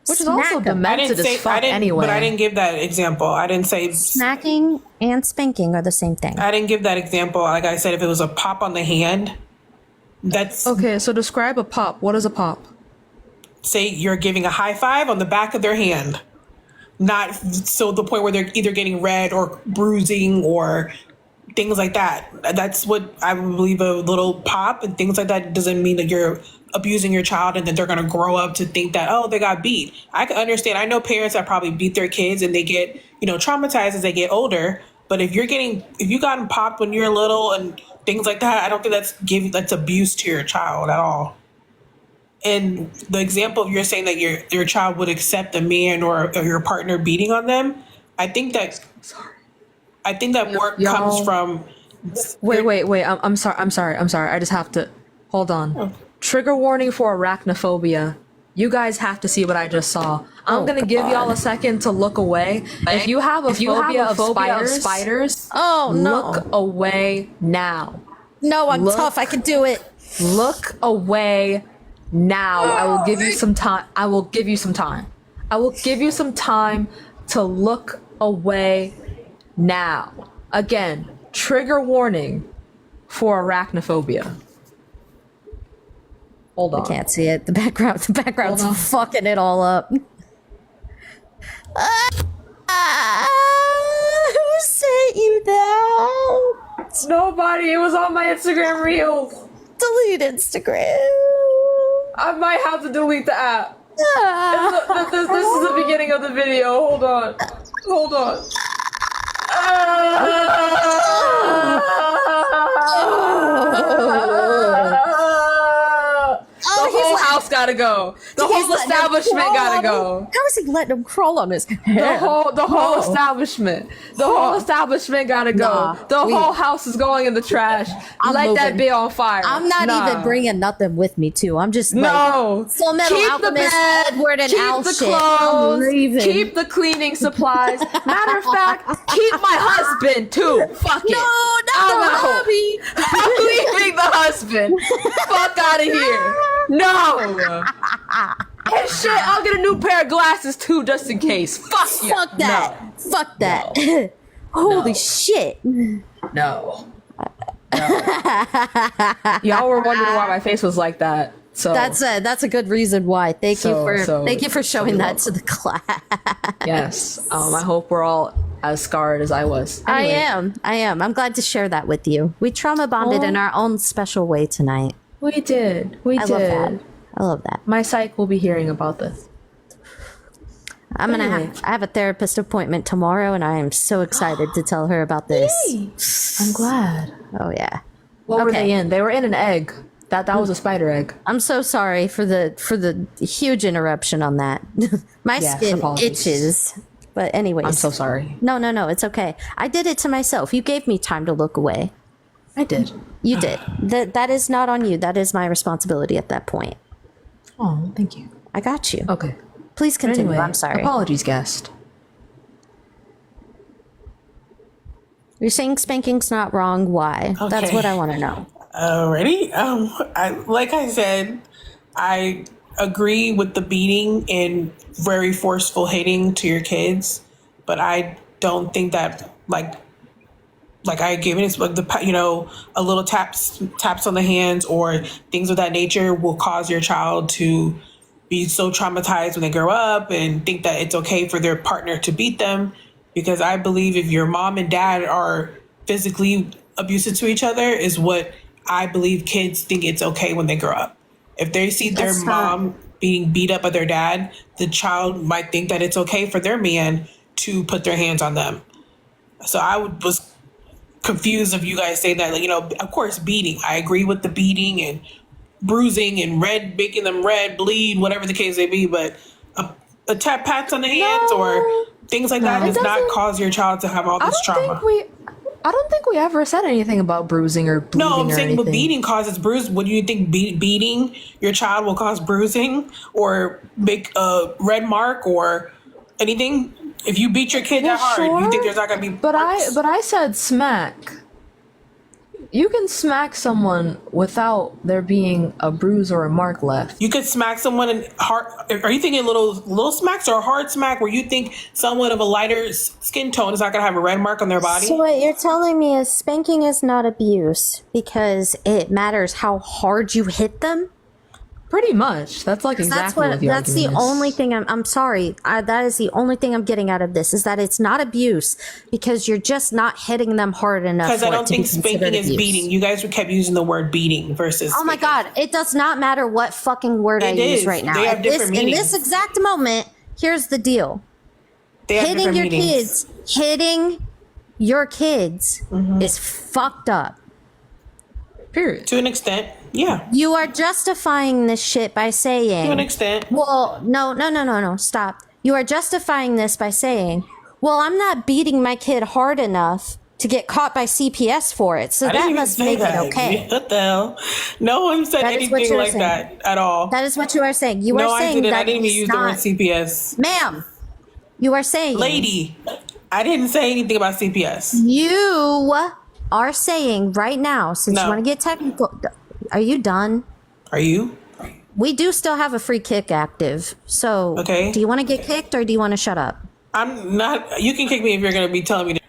Which is also demented as fuck anyway. But I didn't give that example. I didn't say smacking and spanking are the same thing. I didn't give that example. Like I said, if it was a pop on the hand, that's okay. So describe a pop. What is a pop? Say you're giving a high five on the back of their hand, not so the point where they're either getting red or bruising or things like that. That's what I would believe a little pop and things like that doesn't mean that you're abusing your child and then they're going to grow up to think that, oh, they got beat. I can understand. I know parents that probably beat their kids and they get, traumatized as they get older. But if you gotten popped when you're little and things like that, I don't think that's abuse to your child at all. And the example you're saying that your child would accept a man or your partner beating on them, I think that more comes from. Wait. I'm sorry. I just have to hold on. Oh. Trigger warning for arachnophobia. You guys have to see what I just saw. I'm gonna give y'all a second to look away. If you have a phobia of spiders, look away now. No, I'm tough. I can do it. Look away now. I will give you some time. I will give you some time to look away now. Again, trigger warning for arachnophobia. Hold on. I can't see it. The background's fucking it all up. Who sent you that? It's nobody. It was on my Instagram reels. Delete Instagram. I might have to delete the app. This is the beginning of the video. Hold on. The whole house gotta go. The whole establishment gotta go. How is he letting him crawl on his head? The whole establishment. The whole establishment gotta go. The whole house is going in the trash. Let that be on fire. I'm not even bringing nothing with me too. I'm just like Full Metal keep Alchemist, the bed, Edward and keep Al the shit. clothes, I'm leaving. keep the cleaning supplies. Matter of fact, keep my husband too. Fuck it. No, not the hubby. I'm leaving the husband. Fuck out of here. No. And shit, I'll get a new pair of glasses too, just in case. Fuck you. Fuck that. No. Fuck that. Holy shit. No. Y'all were wondering why my face was like that. So that's a good reason why. Thank you for showing that to the class. Yes. I hope we're all as scarred as I was. Anyway. I am. I'm glad to share that with you. We trauma bonded in our own special way tonight. We did. I love that. My psych will be hearing about this. I have a therapist appointment tomorrow, and I am so excited to tell her about this. Yay. I'm glad. Oh yeah. What were they in? They were in an egg. That was a spider egg. I'm so sorry for the huge interruption on that. My skin itches. But anyways. I'm so sorry. No, it's okay. I did it to myself. You gave me time to look away. I did. You did. That is not on you. That is my responsibility at that point. Oh, thank you. I got you. Okay. Please continue. Anyway, I'm sorry. Apologies, guest. You're saying spanking's not wrong. Why? Okay. That's what I want to know. Alrighty. Like I said, I agree with the beating and very forceful hitting to your kids, but I don't think that like I give it like a little taps on the hands or things of that nature will cause your child to be so traumatized when they grow up and think that it's okay for their partner to beat them. Because I believe if your mom and dad are physically abusive to each other is what I believe kids think it's okay when they grow up. If they see their mom being beat up by their dad, the child might think that it's okay for their man to put their hands on them. So I was confused of you guys saying that, of course, beating. I agree with the beating and bruising and making them red, bleed, whatever the case may be. But a pats on the hands or things like that does not cause your child to have all this trauma. I don't think we ever said anything about bruising or bleeding. No, I'm saying anything. but beating causes bruise. What do you think beating your child will cause bruising or make a red mark or anything? If you beat your kid that hard, you think there's not gonna be? But I said smack. You can smack someone without there being a bruise or a mark left. You could smack someone in hard. Are you thinking little smacks or a hard smack where you think someone of a lighter skin tone is not gonna have a red mark on their body? So what you're telling me is spanking is not abuse because it matters how hard you hit them? Pretty much. That's like exactly what the that's the argument is. only thing I'm sorry. That is the only thing I'm getting out of this is that it's not abuse because you're just not hitting them hard enough. Because I for it don't to think be considered spanking is abuse. beating. You guys kept using the word beating versus. Oh my god! It does not matter what fucking word I It use is. right now. They have different in meanings. this exact moment, here's the deal: They have hitting different your meanings. hitting your kids is fucked up. Period. To an extent, yeah. You are justifying this shit by saying. To an extent. Well, no. Stop. You are justifying this by saying, well, I'm not beating my kid hard enough to get caught by CPS for it, so I didn't that even must say make that. it okay. What the hell? No one said That is what anything you were like saying. that at all. That is what you are saying. You no, are I saying didn't. that I didn't even it's use the word not- CPS. Ma'am, you are saying. Lady, I didn't say anything about CPS. You are saying right now, since you want to get technical. Are you done? Are you? We do still have a free kick active. So, Okay. do you want to get kicked or do you want to shut up? I'm not. You can kick me if you're going to be telling me to.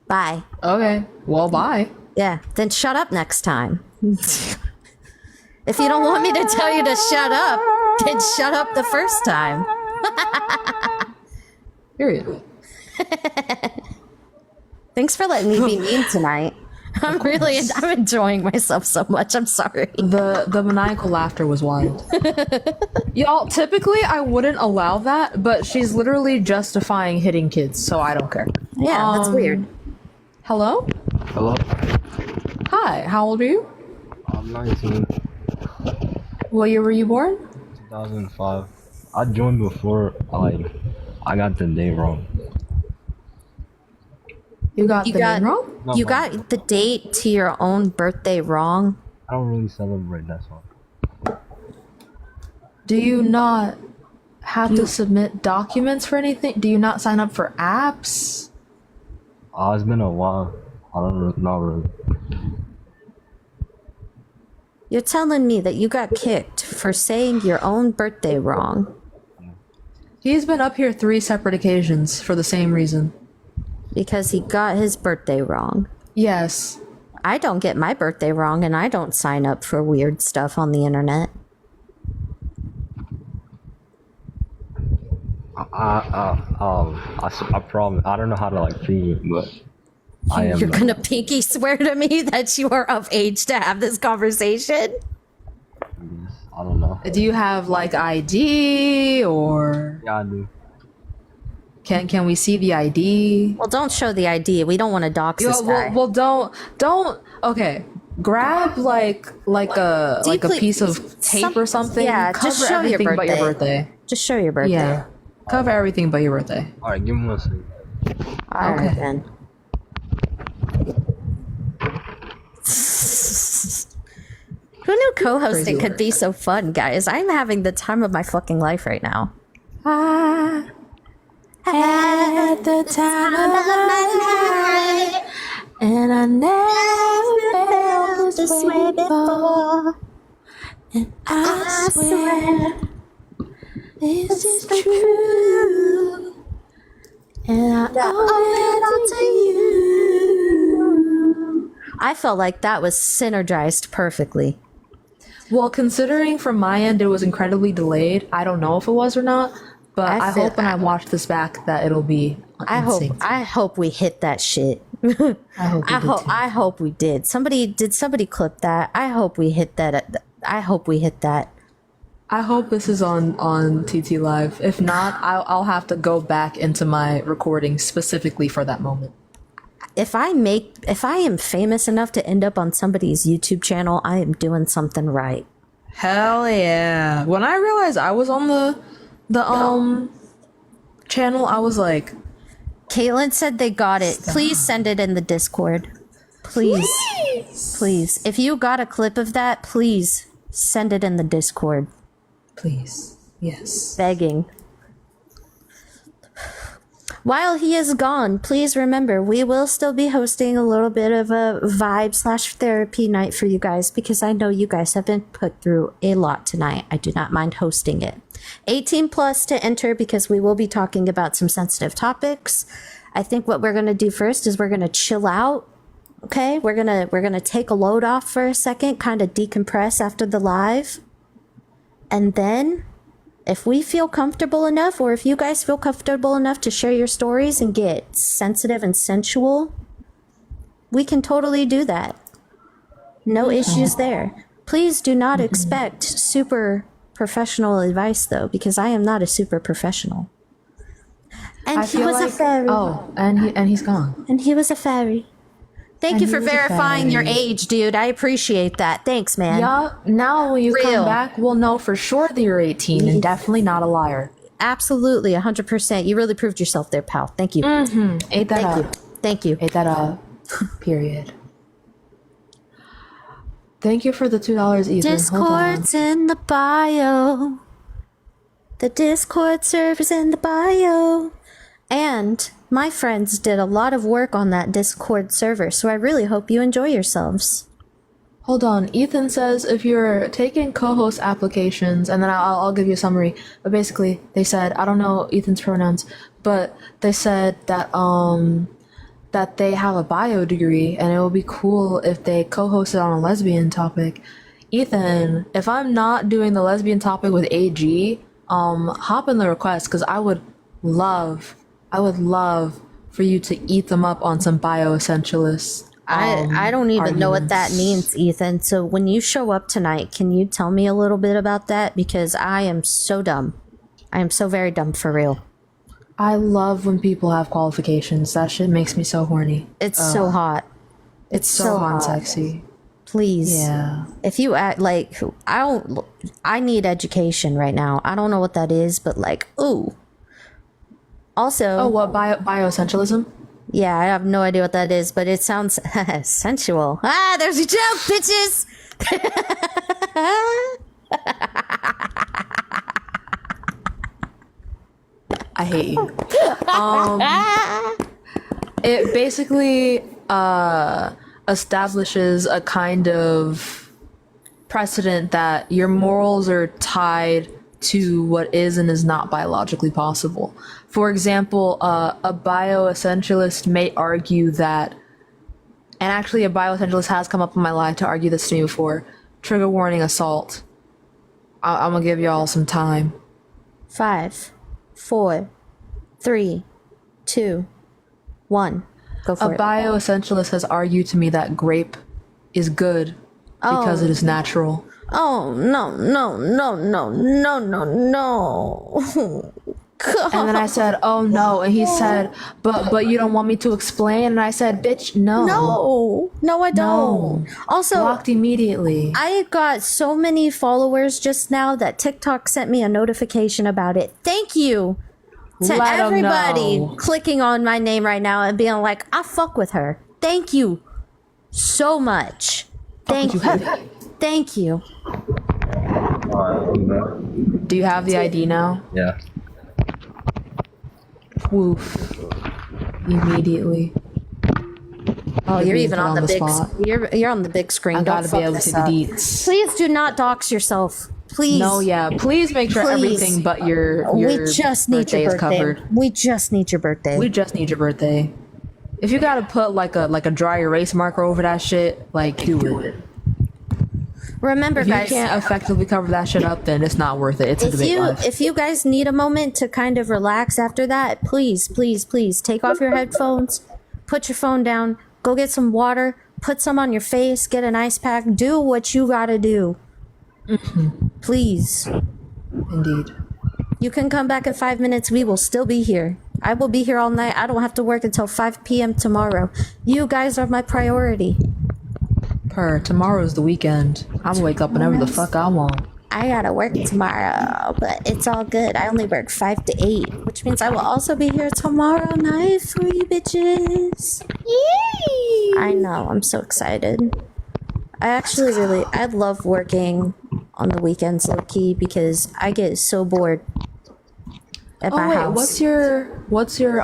Bye. Okay. Well, bye. Yeah. Then shut up next time. If you don't want me to tell you to shut up, then shut up the first time. Period. Thanks for letting me be mean tonight. I'm enjoying myself so much. I'm sorry. The maniacal laughter was wild. Y'all, typically I wouldn't allow that, but she's literally justifying hitting kids, so I don't care. Yeah, that's weird. Hello? Hello? Hi, how old are you? I'm 19, What year were you born? 2005. I joined before, I got the day wrong. You got the name wrong? No, You my- got the date to your own birthday wrong. I don't really celebrate that song. Do you not have to submit documents for anything? Do you not sign up for apps? It's been a while. I don't really, not really. You're telling me that you got kicked for saying your own birthday wrong. He's been up here 3 separate occasions for the same reason. Because he got his birthday wrong. Yes. I don't get my birthday wrong and I don't sign up for weird stuff on the internet. I promise. I don't know how to prove it, but I am. You're gonna pinky swear to me that you are of age to have this conversation? I don't know. Do you have ID or? Yeah, I do. Can we see the ID? Well, don't show the ID. We don't want to dox this guy. Well, don't. Okay, grab like a piece of tape or something. Yeah, cover just show your everything but your birthday. birthday. Just show your birthday. Yeah, cover everything but your birthday. All right, give me 1 second. All right, then. Who knew co-hosting Crazy could be so fun, guys? I'm having the time of my fucking life right now. I had the time of my life, and I never felt this way before. And I swear this is true, and I owe it all to you. I felt like that was synergized perfectly. Well, considering from my end it was incredibly delayed, I don't know if it was or not, but I hope when I watch this back that it'll be. I hope we hit that shit. I hope we did. Somebody clip that? I hope we hit that. I hope we hit that. I hope this is on TT Live. If not, I'll have to go back into my recording specifically for that moment. If I am famous enough to end up on somebody's YouTube channel, I am doing something right. Hell yeah. When I realized I was on the channel, I was like, Caitlin said they got it. Please send it in the Discord. Please. If you got a clip of that, please send it in the Discord. Please. Yes. Begging. While he is gone, please remember we will still be hosting a little bit of a vibe/therapy night for you guys because I know you guys have been put through a lot tonight. I do not mind hosting it. 18 plus to enter because we will be talking about some sensitive topics. I think what we're going to do first is we're going to chill out. Okay, we're gonna take a load off for a second, kind of decompress after the live, and then if we feel comfortable enough, or if you guys feel comfortable enough to share your stories and get sensitive and sensual, we can totally do that. No issues there. Please do not expect super professional advice though, because I am not a super professional. And he was a fairy. Oh, and he's gone. And he was a fairy. Thank And you he for was a verifying your fairy. age, dude. I appreciate that. Thanks, man. Yeah, now when you Real. come back, we'll know for sure that you're 18 and definitely not a liar. Absolutely, 100%. You really proved yourself there, pal. Thank you. Ate that Thank up. you. Thank you. Ate that up. Period. Thank you for the $2, Ethan. Discord's in the bio. The Discord server's in the bio. And my friends did a lot of work on that Discord server, so I really hope you enjoy yourselves. Hold on. Ethan says if you're taking co-host applications, and then I'll give you a summary. But basically, they said, I don't know Ethan's pronouns, but they said that that they have a bio degree, and it would be cool if they co-hosted on a lesbian topic. Ethan, if I'm not doing the lesbian topic with AG, hop in the request because I would love for you to eat them up on some bioessentialists. I don't even know what that arguments. means, Ethan. So when you show up tonight, can you tell me a little bit about that? Because I am so dumb. I am so very dumb for real. I love when people have qualifications. That shit makes me so horny. It's so hot. It's so hot and sexy. Please. Yeah. If you act like I need education right now. I don't know what that is, but like, ooh. Also, Oh, what bioessentialism? yeah, I have no idea what that is, but it sounds sensual. Ah, there's your joke, bitches. I hate you. It basically establishes a kind of precedent that your morals are tied to what is and is not biologically possible. For example, a bioessentialist may argue that, and actually a bioessentialist has come up in my life to argue this to me before, trigger warning assault. I'm gonna give y'all some time. 5, 4, 3, 2, 1. Go for A it. bioessentialist has argued to me that grape is good because Oh. it is natural. Oh, no, no, no, no, no, no, no. And then I said, "Oh no," and he said, "But you don't want me to explain?" And I said, "Bitch, no, No, I don't. Also, blocked immediately." I got so many followers just now that TikTok sent me a notification about it. Thank you to Let 'em everybody know. clicking on my name right now and being like, I fuck with her. Thank you so much. Thank you. Thank you. Do you have the ID now? Yeah. Woof. Immediately. Oh, you're being even put on the big. spot. You're on the big screen. I Don't gotta fuck be able this to the up. deets. Please do not dox yourself. Please. No, yeah. Please make sure Please. everything but your We just need birthday your is birthday. covered. We just need your birthday. We just need your birthday. If you gotta put like a dry erase marker over that shit, like do it. Remember, If you guys. can't effectively cover that shit up, then it's not worth it. It's a If debate life. if you guys need a moment to kind of relax after that, please take off your headphones, put your phone down, go get some water, put some on your face, get an ice pack, do what you gotta do. Please. Indeed. You can come back in 5 minutes. We will still be here. I will be here all night. I don't have to work until 5 p.m. tomorrow. You guys are my priority. Tomorrow's the weekend. I'll wake up whenever the fuck I want. I gotta work tomorrow, but it's all good. I only work 5 to 8, which means I will also be here tomorrow night for you bitches. Yay! I know, I'm so excited. I love working on the weekends low key because I get so bored. at Oh my wait, house. what's your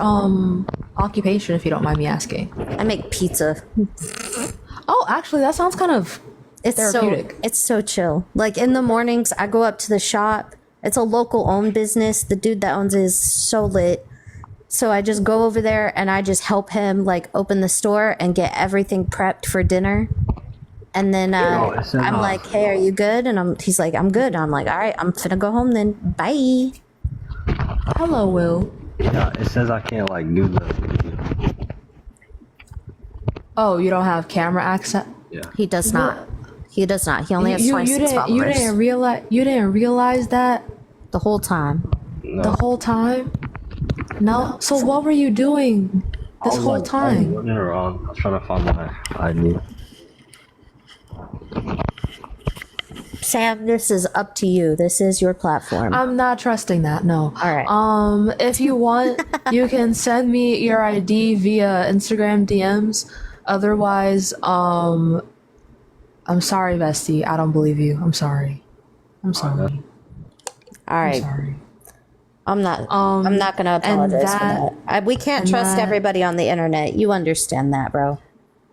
occupation, if you don't mind me asking? I make pizza. Oh, actually, that sounds kind of therapeutic. It's so chill. Like in the mornings, I go up to the shop. It's a local owned business. The dude that owns it is so lit. So I just go over there and I just help him like open the store and get everything prepped for dinner. And then I'm like, "Hey, are you good?" And he's like, "I'm good." And I'm like, "All right, I'm finna go home then. Bye." Hello, Will. Yeah, it says I can't like do the. Oh, you don't have camera access? Yeah. He does not. He does not. He only has 26 followers. You didn't realize that the whole time. No. The whole time? No. So what were you doing this whole I was time? running around. I was trying to find my ID. Sam, this is up to you. This is your platform. I'm not trusting that. No. All right. If you want, you can send me your ID via Instagram DMs. Otherwise, I'm sorry, Vesty. I don't believe you. I'm sorry. I'm sorry. All right. I'm sorry. I'm not gonna apologize for that. We can't trust that- everybody on the internet. You understand that, bro.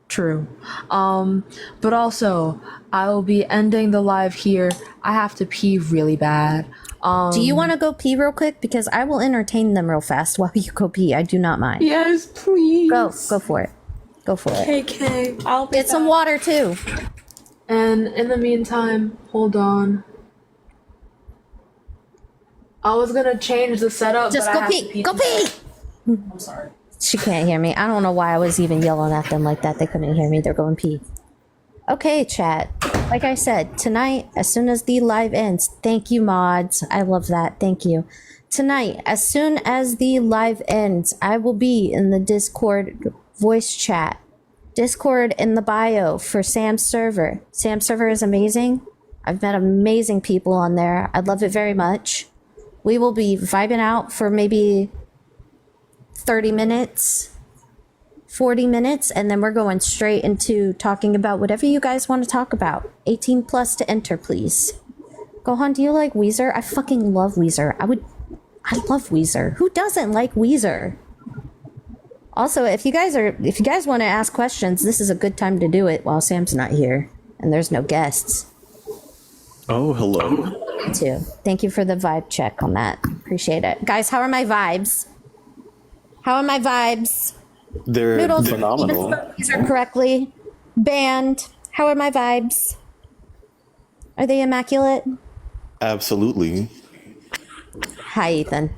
True. But also, I will be ending the live here. I have to pee really bad. Do you want to go pee real quick? Because I will entertain them real fast while you go pee. I do not mind. Yes, please. Go for it. Go for it. KK, I'll be Get some water too. And in the meantime, hold on. I was gonna change the setup. Just but go I have to pee. Go pee. I'm sorry. She can't hear me. I don't know why I was even yelling at them like that. They couldn't hear me. They're going pee. Okay, chat. Like I said, tonight, as soon as the live ends, thank you, mods. I love that. Thank you. Tonight, as soon as the live ends, I will be in the Discord voice chat. Discord in the bio for Sam's server. Sam's server is amazing. I've met amazing people on there. I love it very much. We will be vibing out for maybe 30 minutes, 40 minutes, and then we're going straight into talking about whatever you guys want to talk about. 18 plus to enter, please. Gohan, do you like Weezer? I fucking love Weezer. I love Weezer. Who doesn't like Weezer? Also, if you guys want to ask questions, this is a good time to do it while Sam's not here and there's no guests. Oh, hello. Me too. Thank you for the vibe check on that. Appreciate it. Guys, how are my vibes? How are my vibes? They're Noodles, phenomenal. Weezer correctly. Band, how are my vibes? Are they immaculate? Absolutely. Hi, Ethan.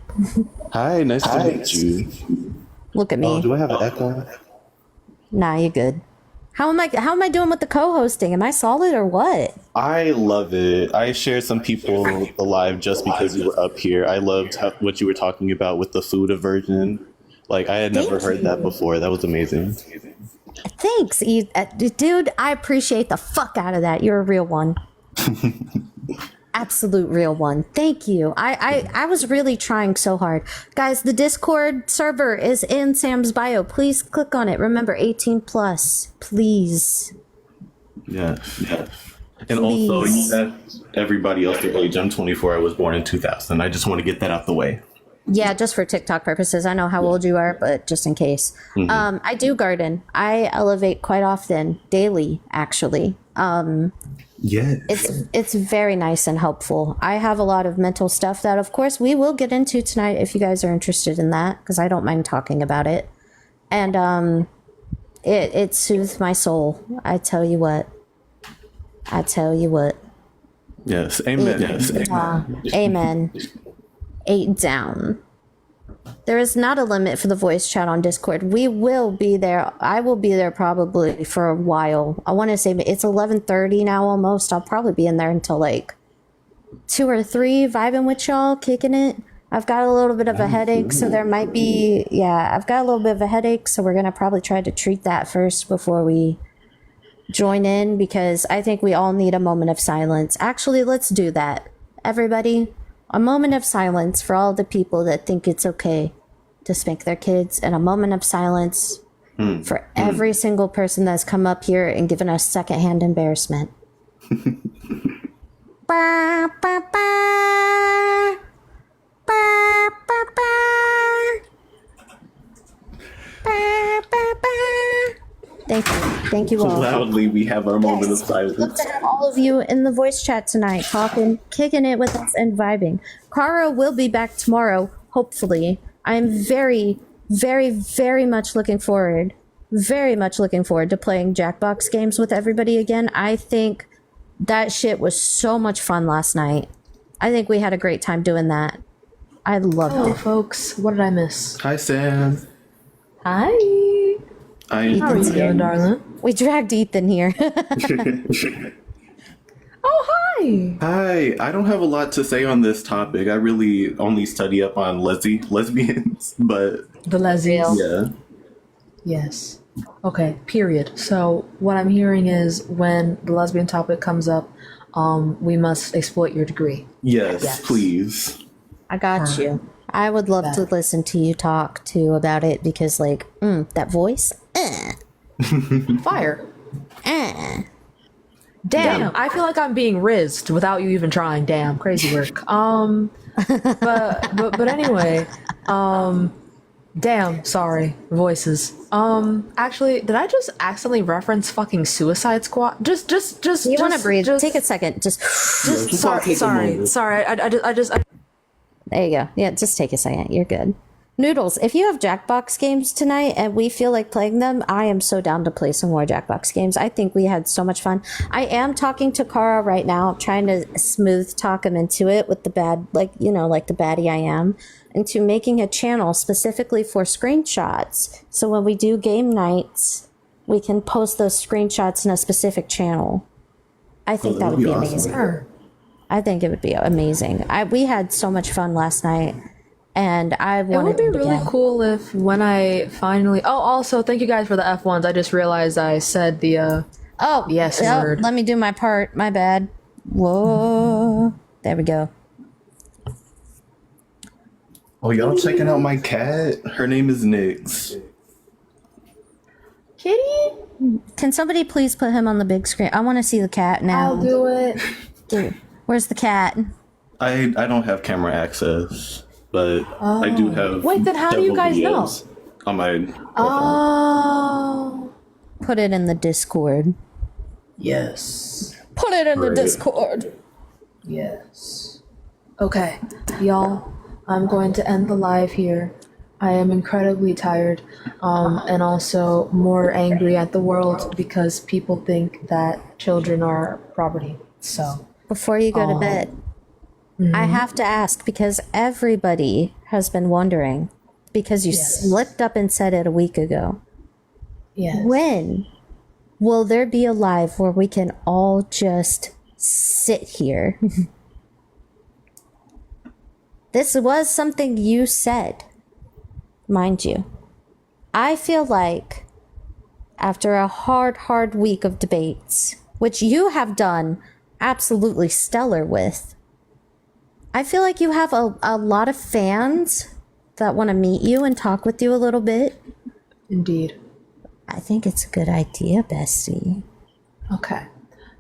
Hi, nice to meet you. Look at me. Oh, do I have an echo? Nah, you're good. How am I doing with the co-hosting? Am I solid or what? I love it. I shared some people alive just because you were up here. I loved what you were talking about with the food aversion. Like, I had never heard that before. That was amazing. Thanks, dude. I appreciate the fuck out of that. You're a real one. Absolute real one. Thank you. I was really trying so hard. Guys, the Discord server is in Sam's bio. Please click on it. Remember, 18 plus. Please. Yeah. And also, you asked everybody else their age. I'm 24. I was born in 2000. I just want to get that out the way. Yeah, just for TikTok purposes. I know how old you are, but just in case. Mm-hmm. I do garden. I elevate quite often, daily, actually. Yeah. It's very nice and helpful. I have a lot of mental stuff that, of course, we will get into tonight if you guys are interested in that, because I don't mind talking about it. And it soothes my soul. I tell you what. Yes. Amen. Yes. Amen. 8 down. There is not a limit for the voice chat on Discord. We will be there. I will be there probably for a while. I want to say it's 11:30 now almost. I'll probably be in there until like 2 or 3, vibing with y'all, kicking it. I've got a little bit of a headache, so there might be, I've got a little bit of a headache, so we're going to probably try to treat that first before we join in, because I think we all need a moment of silence. Actually, let's do that. Everybody, a moment of silence for all the people that think it's okay to spank their kids, and a moment of silence for every single person that's come up here and given us secondhand embarrassment. Ba, ba, ba. Ba, ba, Thank you. Thank you all. Loudly, we have our moment of Love silence. to have all of you in the voice chat tonight, talking, kicking it with us, and vibing. Kara will be back tomorrow, hopefully. I'm very, very, very much looking forward to playing Jackbox games with everybody again. I think that shit was so much fun last night. I think we had a great time doing that. I loved Hello, it. folks. What did I miss? Hi, Sam. Hi. How are you doing, darling? We dragged Ethan here. Oh, hi. Hi. I don't have a lot to say on this topic. I really only study up on lesbians, but The lesbians. yeah. Yes. Okay, period. So what I'm hearing is when the lesbian topic comes up, we must exploit your degree. Yes, please. I got you. I would love to listen to you talk too about it because, like, that voice. Fire. Damn, I feel like I'm being rizzed without you even trying. Damn, crazy work. But anyway, damn, sorry, voices. Actually, did I just accidentally reference fucking Suicide Squad? Just. You want to breathe? Take a second. Just sorry. I just. There you go. Yeah, just take a second. You're good. Noodles, if you have Jackbox games tonight and we feel like playing them, I am so down to play some more Jackbox games. I think we had so much fun. I am talking to Kara right now, trying to smooth talk him into it with the bad, like the baddie I am, into making a channel specifically for screenshots. So when we do game nights, we can post those screenshots in a specific channel. I think that would be amazing. Sure. I think it would be amazing. We had so much fun last night. And I wanted it would be really cool if when I finally. Oh, also thank you guys for the F1s. I just realized I said the yes word. Let me do my part. My bad. Whoa. There we go. Oh, y'all checking out my cat? Her name is Nyx. Kitty? Can somebody please put him on the big screen? I want to see the cat now. I'll do it. Dude, where's the cat? I don't have camera access, but I do have. Wait, then how do you guys know? On my. Oh. Put it in the Discord. Yes. Put it in the Great. Discord. Yes. Okay, y'all. I'm going to end the live here. I am incredibly tired, and also more angry at the world because people think that children are property. So Before you go to bed, I have to ask because everybody has been wondering because you slipped up and said it a week ago. Yes. When will there be a live where we can all just sit here? This was something you said, mind you. I feel like after a hard week of debates, which you have done absolutely stellar with, I feel like you have a lot of fans that want to meet you and talk with you a little bit. Indeed. I think it's a good idea, bestie. Okay.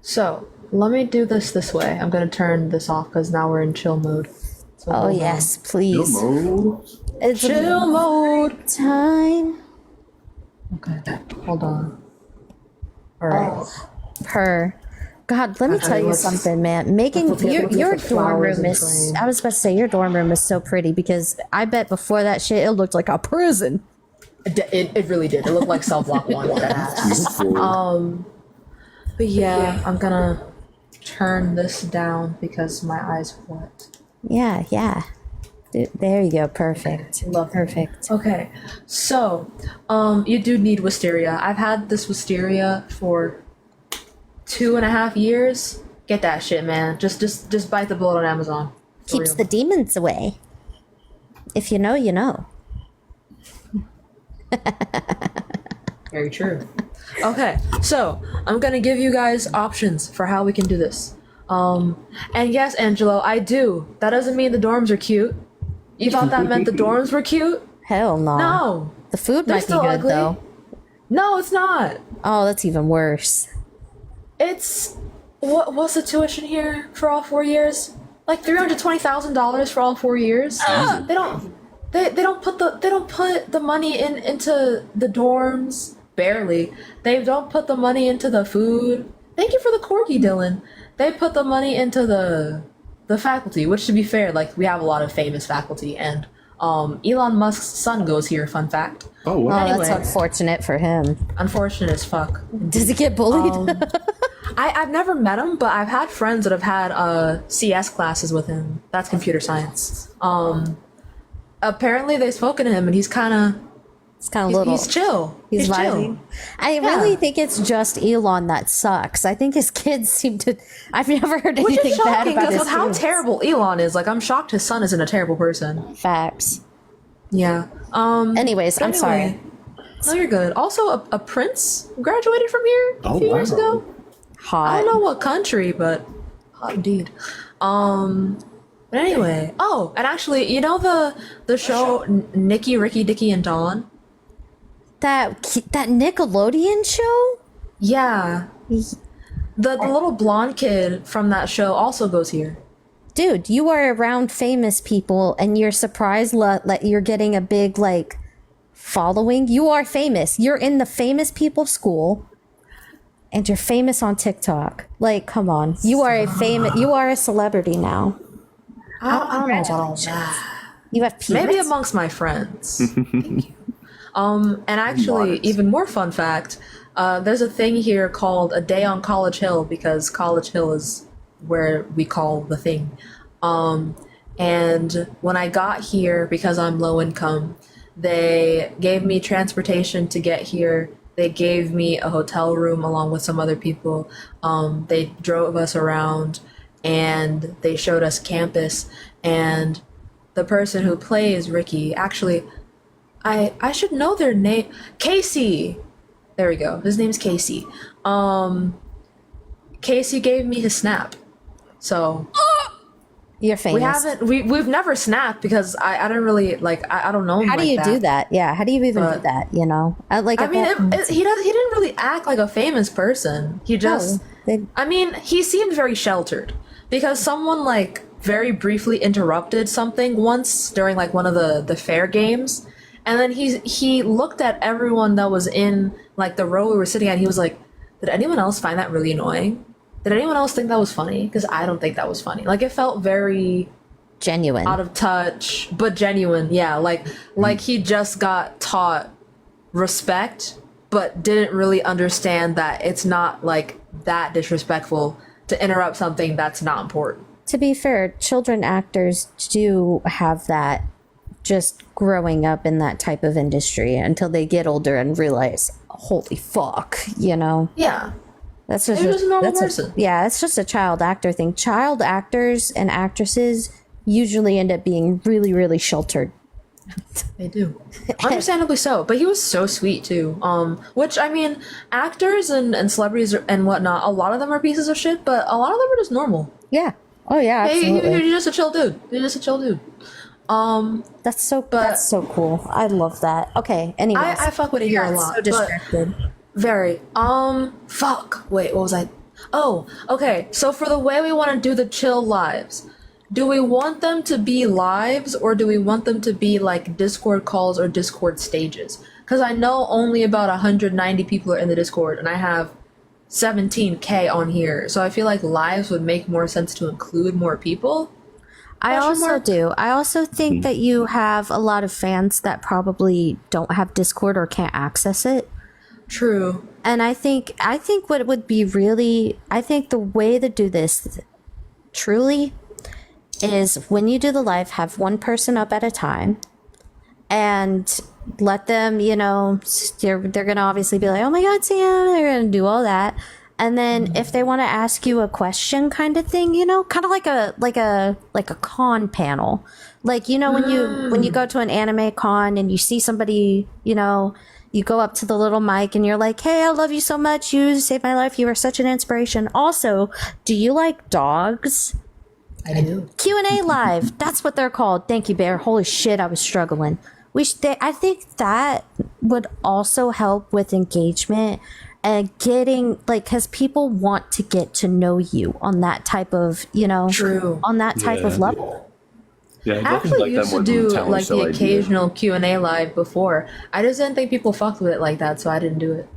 So let me do this way. I'm going to turn this off because now we're in chill mode. So Oh, yes, please. It's chill mode time. Okay, hold on. All right. God, let me tell you something, man. Making your dorm room is, I was about to say, your dorm room is so pretty because I bet before that shit, it looked like a prison. It really did. It looked like Cell Block 1. But yeah, I'm gonna turn this down because my eyes are wet. Yeah. There you go. Perfect. Perfect. Okay, so you do need wisteria. I've had this wisteria for 2.5 years. Get that shit, man. Just bite the bullet on Amazon. Keeps the demons away. If you know, you know. Very true. Okay, so I'm gonna give you guys options for how we can do this. And yes, Angelo, I do. That doesn't mean the dorms are cute. You thought that meant the dorms were cute? Hell no. No. The food They're might be still good ugly. though. No, it's not. Oh, that's even worse. It's what's the tuition here for all 4 years? Like $320,000 for all 4 years. They don't. They don't put the money into the dorms, barely. They don't put the money into the food. Thank you for the corgi, Dylan. They put the money into the faculty, which, to be fair, like, we have a lot of famous faculty, and Elon Musk's son goes here, fun fact. Oh, wow. That's unfortunate for him. Unfortunate as fuck. Does he get bullied? I've never met him, but I've had friends that have had CS classes with him. That's computer science. Apparently they've spoken to him, and he's kind of little. He's chill. He's chill. vibing. I really think it's just Elon that sucks. I think his kids seem to. I've never heard Which anything is bad shocking about because his of how kids. terrible Elon is. Like, I'm shocked his son isn't a terrible person. Facts. Yeah. Anyways, I'm sorry. No, you're good. Also, a prince graduated from here a few years ago. Hot. I don't know what country, but hot indeed. But anyway, and actually, you know the show Nikki, Ricky, Dicky, and Dawn? That Nickelodeon show? Yeah. The little blonde kid from that show also goes here. Dude, you are around famous people and you're surprised that you're getting a big, like, following. You are famous. You're in the famous people school and you're famous on TikTok. Like, come on. You are a celebrity now. I don't know about all that. You have peanuts? Maybe amongst my friends. Thank you. And actually, even more fun fact, there's a thing here called a day on College Hill, because College Hill is where we call the thing. And when I got here, because I'm low income, they gave me transportation to get here. They gave me a hotel room along with some other people. They drove us around and they showed us campus. And the person who plays Ricky, actually, I should know their name. Casey. There we go. His name's Casey. Casey gave me his snap. So you're famous. We've never snapped because I don't really I don't know him. How do you do that? Yeah, how do you even do that? You know, He didn't really act like a famous person. He just, he seemed very sheltered because someone like very briefly interrupted something once during like one of the fair games, and then he looked at everyone that was in like the row we were sitting at. He was like, "Did anyone else find that really annoying? Did anyone else think that was funny? Because I don't think that was funny." Like, it felt very genuine, out of touch, but genuine. Yeah, like he just got taught respect, but didn't really understand that it's not like that disrespectful to interrupt something that's not important. To be fair, children actors do have that just growing up in that type of industry until they get older and realize, holy fuck, you know? Yeah. That's just Maybe it was a normal person. It's just a child actor thing. Child actors and actresses usually end up being really, really sheltered. They do. Understandably so. But he was so sweet too. Which, I mean, actors and celebrities and whatnot, a lot of them are pieces of shit, but a lot of them are just normal. Yeah. Oh yeah, absolutely. You're just a chill dude. You're just a chill dude. That's so cool. I love that. Okay, anyways. I fuck with it here a lot. So distracted. Very. Fuck. Wait, what was I? Oh, okay. So for the way we want to do the chill lives, do we want them to be lives or do we want them to be like Discord calls or Discord stages? Because I know only about 190 people are in the Discord and I have 17K on here. So I feel like lives would make more sense to include more people. I also think that you have a lot of fans that probably don't have Discord or can't access it. True. And I think what would be really, I think the way to do this truly is when you do the live, have one person up at a time and let them, you know, they're going to obviously be like, oh my God, Sam, they're going to do all that. And then if they want to ask you a question kind of thing, you know, kind of like a con panel. Like, you know, when you go to an anime con and you see somebody, you know, you go up to the little mic and you're like, hey, I love you so much. You saved my life. You are such an inspiration. Also, do you like dogs? I do. Q&A live. That's what they're called. Thank you, Bear. Holy shit, I was struggling. I think that would also help with engagement and getting, like, because people want to get to know you on that type of, you know, True. on that type of level. Yeah, I I definitely actually like that used more to than do the talent like show the idea. occasional Q&A live before. I just didn't think people fucked with it like that, so I didn't do it.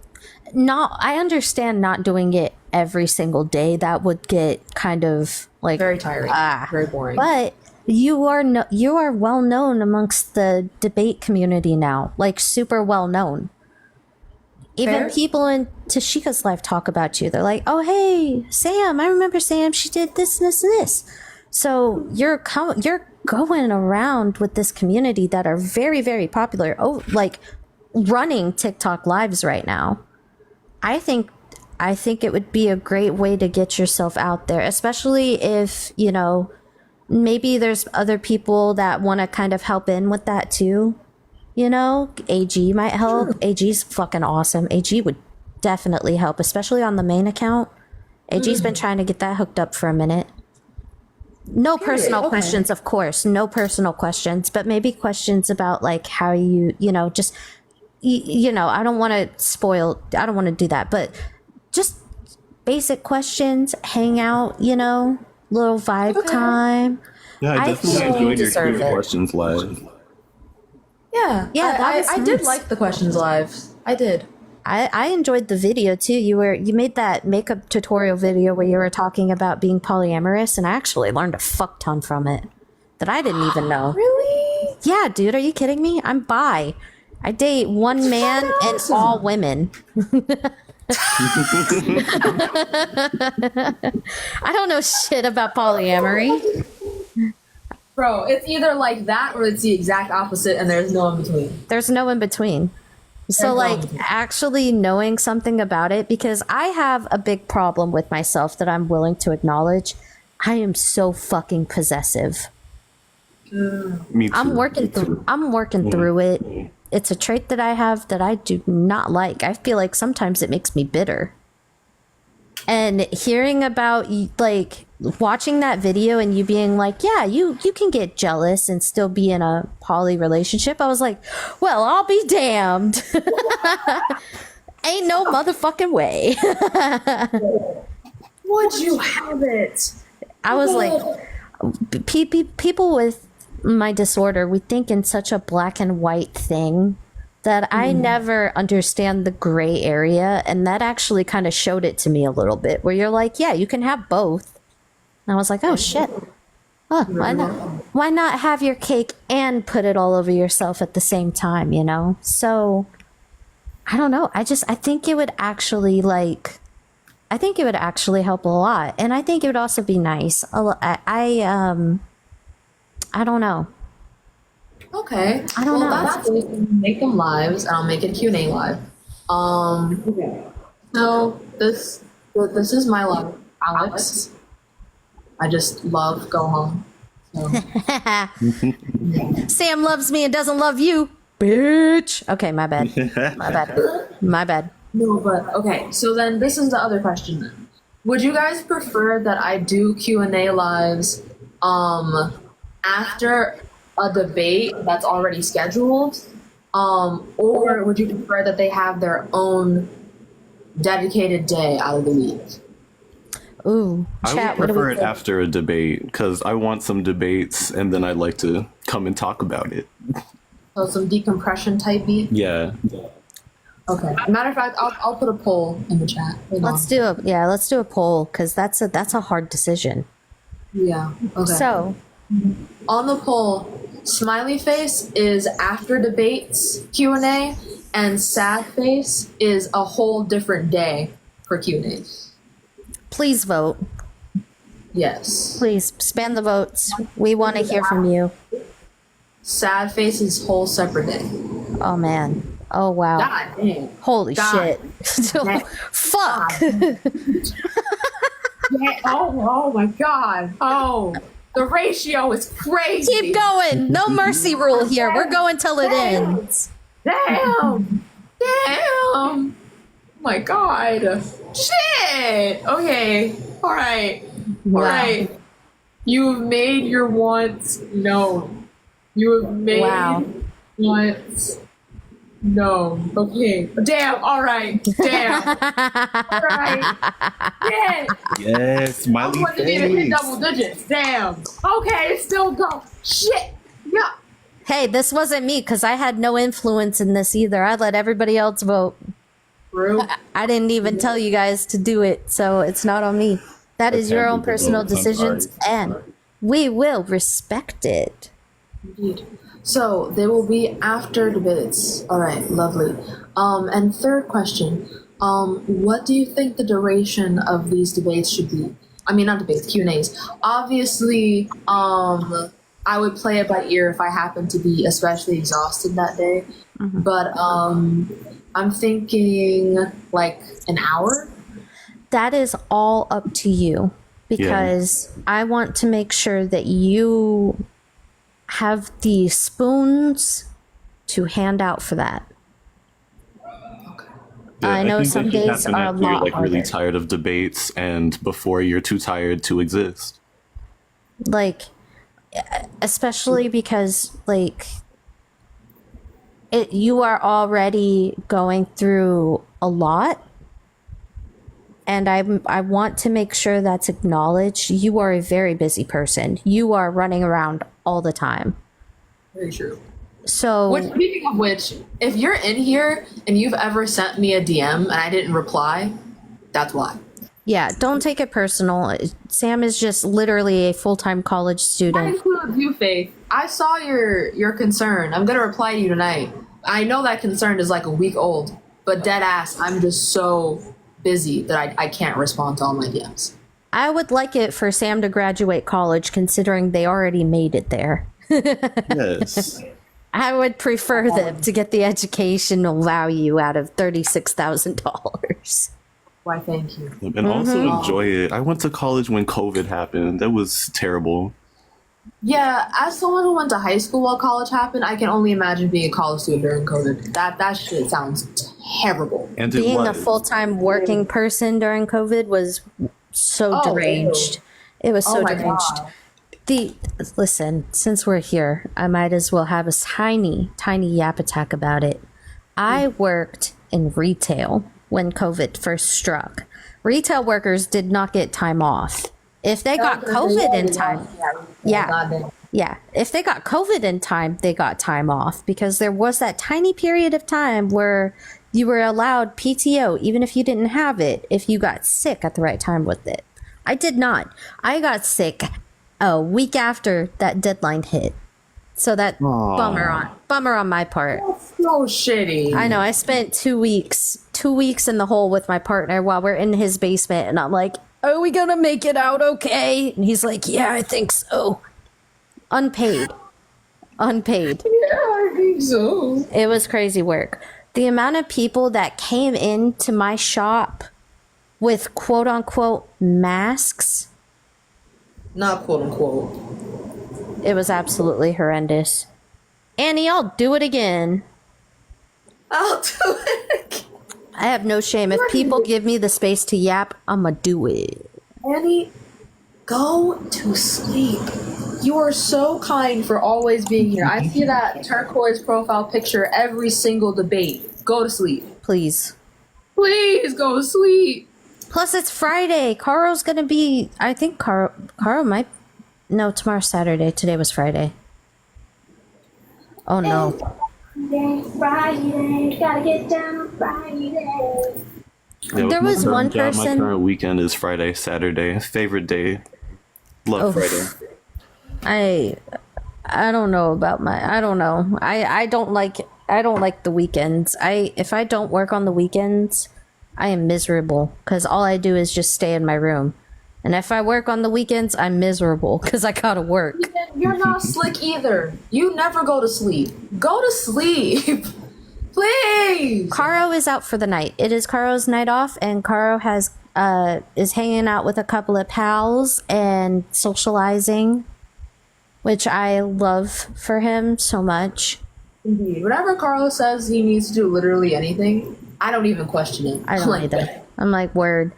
Not, I understand not doing it every single day. That would get kind of like Very tiring, very boring. But you are you are well known amongst the debate community now, like super well known. Even Fair. people in Tashika's life talk about you. They're like, "Oh, hey, Sam! I remember Sam. She did this, this, and this." So you're going around with this community that are very, very popular. Oh, like running TikTok lives right now. I think it would be a great way to get yourself out there, especially if, you know, maybe there's other people that want to kind of help in with that too. You know, AG might help. AG's fucking awesome. AG would definitely help, especially on the main account. AG's been trying to get that hooked up for a minute. No personal questions, of course. No personal questions, but maybe questions about like how you know, just you know, I don't want to do that, but just basic questions, hang out, you know, little vibe time. Yeah, I definitely feel enjoyed your deserve Q&A it. questions live. Yeah, I did like the questions live. I did. I enjoyed the video too. You made that makeup tutorial video where you were talking about being polyamorous, and I actually learned a fuck ton from it that I didn't even know. Really? Yeah, dude, are you kidding me? I'm bi. I date one man and all women. I don't know shit about polyamory. Bro, it's either like that or it's the exact opposite, and there's no in between. There's no in between. So, like, actually knowing something about it, because I have a big problem with myself that I'm willing to acknowledge. I am so fucking possessive. Me too. I'm working through it. It's a trait that I have that I do not like. I feel like sometimes it makes me bitter. And hearing about, like, watching that video and you being like, yeah, you can get jealous and still be in a poly relationship, I was like, well, I'll be damned. Ain't no motherfucking way. Would you have it? I was like, people with my disorder, we think in such a black and white thing that I never understand the gray area, and that actually kind of showed it to me a little bit, where you're like, yeah, you can have both. And I was like, oh shit. Huh, why not have your cake and put it all over yourself at the same time, you know? So I don't know. I think it would actually help a lot. And I think it would also be nice. I don't know. Okay. I don't know. That's make them lives, and I'll make it Q&A live. So this is my life, Alex. I just love go home. So. Sam loves me and doesn't love you, bitch. Okay, my bad. My bad. No, but okay. So then this is the other question then. Would you guys prefer that I do Q&A lives after a debate that's already scheduled? Or would you prefer that they have their own dedicated day out of the week? Ooh, I would prefer it after a debate because I want some debates and then I'd like to come and talk about it. So some decompression type beat? Yeah. Okay. Matter of fact, I'll put a poll in the chat. Let's do a poll because that's a hard decision. Yeah. Okay. So on the poll, smiley face is after debates Q&A, and sad face is a whole different day for Q&A. Please vote. Yes. Please spam the votes. We want to hear from you. Sad face is whole separate day. Oh man. Oh wow. God damn. Holy God. shit. Fuck. Yeah, oh my god. Oh, the ratio is crazy. Keep going. No mercy rule here. We're going till it ends. Damn. Oh my god. Shit. Okay. All right. Wow. All right. You've made your wants known. You have made wants No. Okay. Damn. All right. Damn. All right. Yeah. Yes, I smiley wanted to be to hit face. double digits. Damn. Okay. Still go. Shit. Yeah. Hey, this wasn't me because I had no influence in this either. I let everybody else vote. True. I didn't even tell you guys to do it, so it's not on me. That is your own personal decisions, and we will respect it. Indeed. So they will be after debates. All right, lovely. And third question. What do you think the duration of these debates should be? I mean, not debates, Q&As. Obviously, I would play it by ear if I happen to be especially exhausted that day. But I'm thinking like an hour. That is all up to you because I want to make sure that you have the spoons to hand out for that. Yeah, I know think some that should days happen are a after you're lot like really harder. tired of debates and before you're too tired to exist. Like, especially because like you are already going through a lot, and I want to make sure that's acknowledged. You are a very busy person. You are running around all the time. Very true. So, Speaking of which, if you're in here and you've ever sent me a DM and I didn't reply, that's why. yeah, don't take it personal. Sam is just literally a full-time college I student. include you, Faith. I saw your concern. I'm gonna reply to you tonight. I know that concern is like a week old, but dead ass, I'm just so busy that I can't respond to all my DMs. I would like it for Sam to graduate college, considering they already made it there. Yes. I would prefer them to get the educational value out of $36,000. Why, thank you. And also Mhm. enjoy it. I went to college when COVID happened. That was terrible. Yeah, as someone who went to high school while college happened, I can only imagine being a college student during COVID. That shit sounds terrible. And Being a full-time working person during COVID was so Oh, deranged. ew. It was so Oh my deranged. God. Listen, since we're here, I might as well have a tiny yap attack about it. I worked in retail when COVID first struck. Retail workers did not get time off. If they got COVID in time, if they got COVID in time, they got time off because there was that tiny period of time where you were allowed PTO even if you didn't have it, if you got sick at the right time with it. I did not. I got sick a week after that deadline hit. So that bummer on my part. So shitty. I know. I spent 2 weeks in the hole with my partner while we're in his basement, and I'm like, "Are we gonna make it out okay?" And he's like, "Yeah, I think so." Unpaid. Yeah, I think so. It was crazy work. The amount of people that came into my shop with quote unquote masks. Not quote unquote. It was absolutely horrendous. Annie, I'll do it again. I'll do it again. I have no shame. If people give me the space to yap, I'ma do it. Annie, go to sleep. You are so kind for always being here. I see that turquoise profile picture every single debate. Go to sleep. Please. Please go to sleep. Plus, it's Friday. Caro's gonna be. I think Caro might. No, tomorrow's Saturday. Today was Friday. Oh no. Friday, gotta get down on Friday. Yeah, There with my was one current job, my person- current weekend is Friday, Saturday. Favorite day. Love Oof. Friday. I don't know about I don't know. I don't like the weekends. If I don't work on the weekends, I am miserable because all I do is just stay in my room. And if I work on the weekends, I'm miserable because I gotta work. You're not slick either. You never go to sleep. Go to sleep. Please. Caro is out for the night. It is Caro's night off, and Caro is hanging out with a couple of pals and socializing, which I love for him so much. Indeed. Whenever Carlos says he needs to do literally anything, I don't even question it. I don't Like, either. I'm like, word.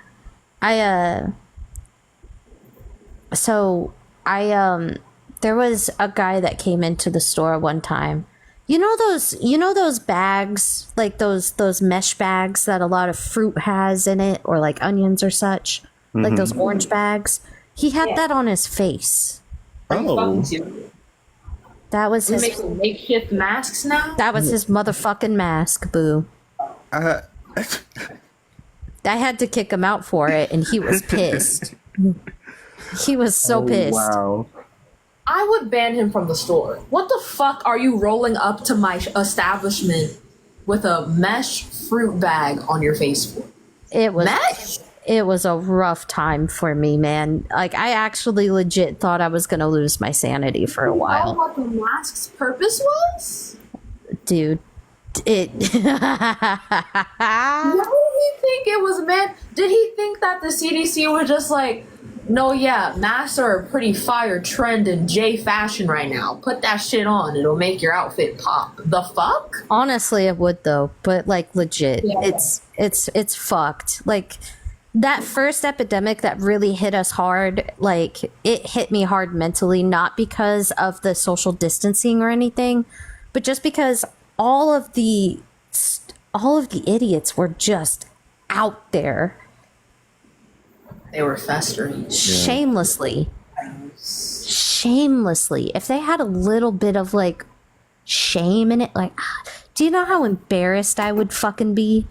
There was a guy that came into the store one time. You know those bags, like those mesh bags that a lot of fruit has in it, or like onions or such, like those orange bags. He had that on his face. Oh. That was his makeshift masks now. That was his motherfucking mask, boo. I had to kick him out for it, and he was pissed. He was so pissed. Wow. I would ban him from the store. What the fuck are you rolling up to my establishment with a mesh fruit bag on your face for? It was mesh? It was a rough time for me, man. Like, I actually legit thought I was gonna lose my sanity for a You know while. what the mask's purpose was? Dude, it What did he think it was meant? Did he think that the CDC was just like, no, yeah, masks are a pretty fire trend in J fashion right now. Put that shit on, it'll make your outfit pop. The fuck? honestly it would though, but like legit, Yeah. it's fucked. Like that first epidemic that really hit us hard, like it hit me hard mentally, not because of the social distancing or anything, but just because all of the idiots were just out there. They were festering. Shamelessly. If they had a little bit of like shame in it, like, do you know how embarrassed I would fucking be?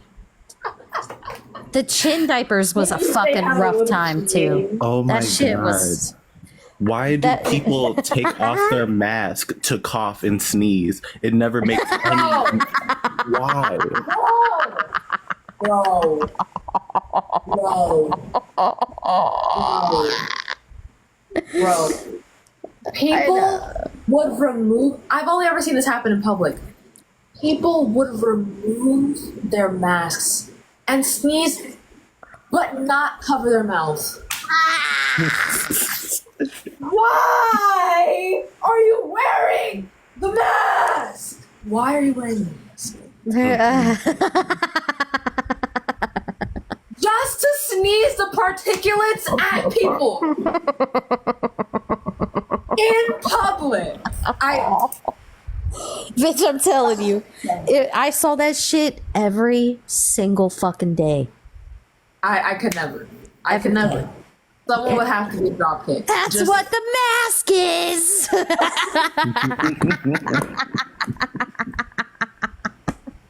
The chin diapers was a fucking rough time too. Oh my That shit god. was Why do people take off their mask to cough and sneeze? It never makes any. Why? Bro. People would remove. I've only ever seen this happen in public. People would remove their masks and sneeze, but not cover their mouth. Why are you wearing the mask? Why are you wearing the mask? Just to sneeze the particulates at people in public. Bitch, I'm telling you, I saw that shit every single fucking day. I could never. I could never. Someone would have to be drop kicked. That's what the mask is.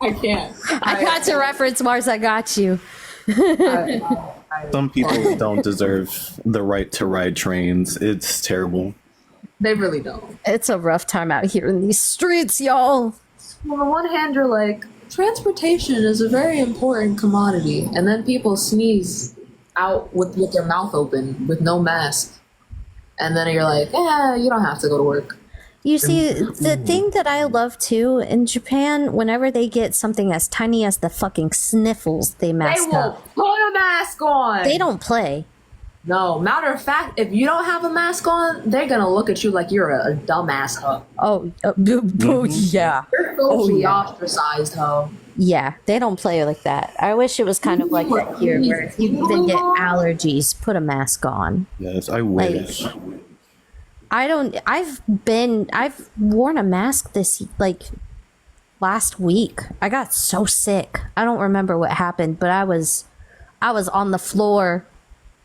I can't. I got your reference, Mars. I got you. Some people don't deserve the right to ride trains. It's terrible. They really don't. It's a rough time out here in these streets, y'all. On the one hand, you're like, transportation is a very important commodity, and then people sneeze out with their mouth open with no mask, and then you're like, you don't have to go to work. You see, the thing that I love too in Japan, whenever they get something as tiny as the fucking sniffles, they mask They will up. put a mask on. They don't play. No, matter of fact, if you don't have a mask on, they're gonna look at you like you're a dumbass hoe. Oh, yeah. You're socially ostracized hoe. Yeah, they don't play like that. I wish it was kind of like that here, where if you even get allergies, put a mask on. Yes, I wish. I've worn a mask this, like, last week. I got so sick. I don't remember what happened, but I was on the floor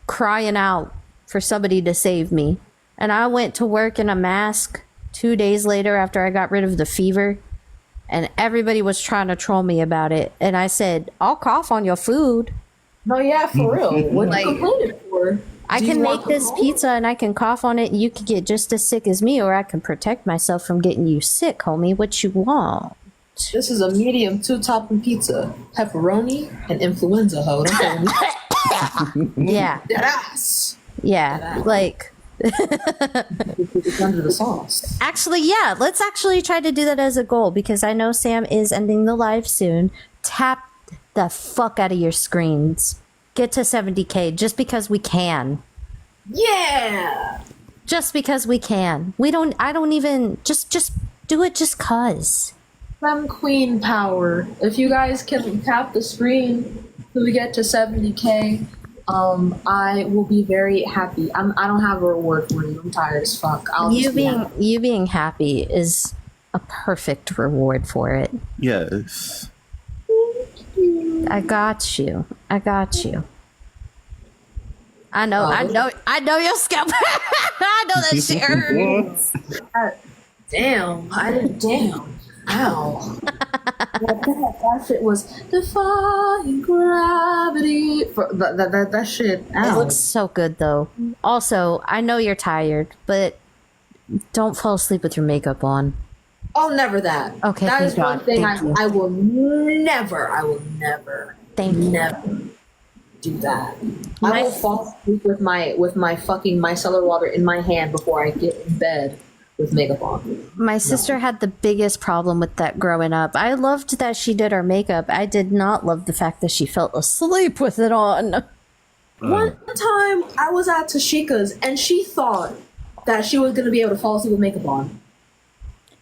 crying out for somebody to save me. And I went to work in a mask 2 days later after I got rid of the fever. And everybody was trying to troll me about it. And I said, I'll cough on your food. No, yeah, for real. What are you complaining for? I Do you can make want this to- pizza and I can cough on it and you can get just as sick as me, or I can protect myself from getting you sick, homie. What you want? This is a medium 2-topping pizza. Pepperoni and influenza hoe. Don't tell me. Yeah. Dead ass. Yeah. Like, It's under the sauce. actually, yeah, let's actually try to do that as a goal, because I know Sam is ending the live soon. Tap the fuck out of your screens. Get to 70K just because we can. Yeah. Just because we can. I don't even, just do it just cuz. Fem Queen power. If you guys can tap the screen till we get to 70K, I will be very happy. I don't have a reward for you. I'm tired as fuck. You being happy is a perfect reward for it. Yes. I got you. I got you. I know your scalp. I know that shit hurts. Damn. Ow. That shit was defying gravity. That shit. Ow. It looks so good though. Also, I know you're tired, but don't fall asleep with your makeup on. Oh, never that. Okay, that thank is one God. thing Thank you. I will never Thank you. never do that. I will fall asleep with my fucking micellar water in my hand before I get in bed with makeup on. My sister had the biggest problem with that growing up. I loved that she did her makeup. I did not love the fact that she fell asleep with it on. One time I was at Tashika's and she thought that she was gonna be able to fall asleep with makeup on.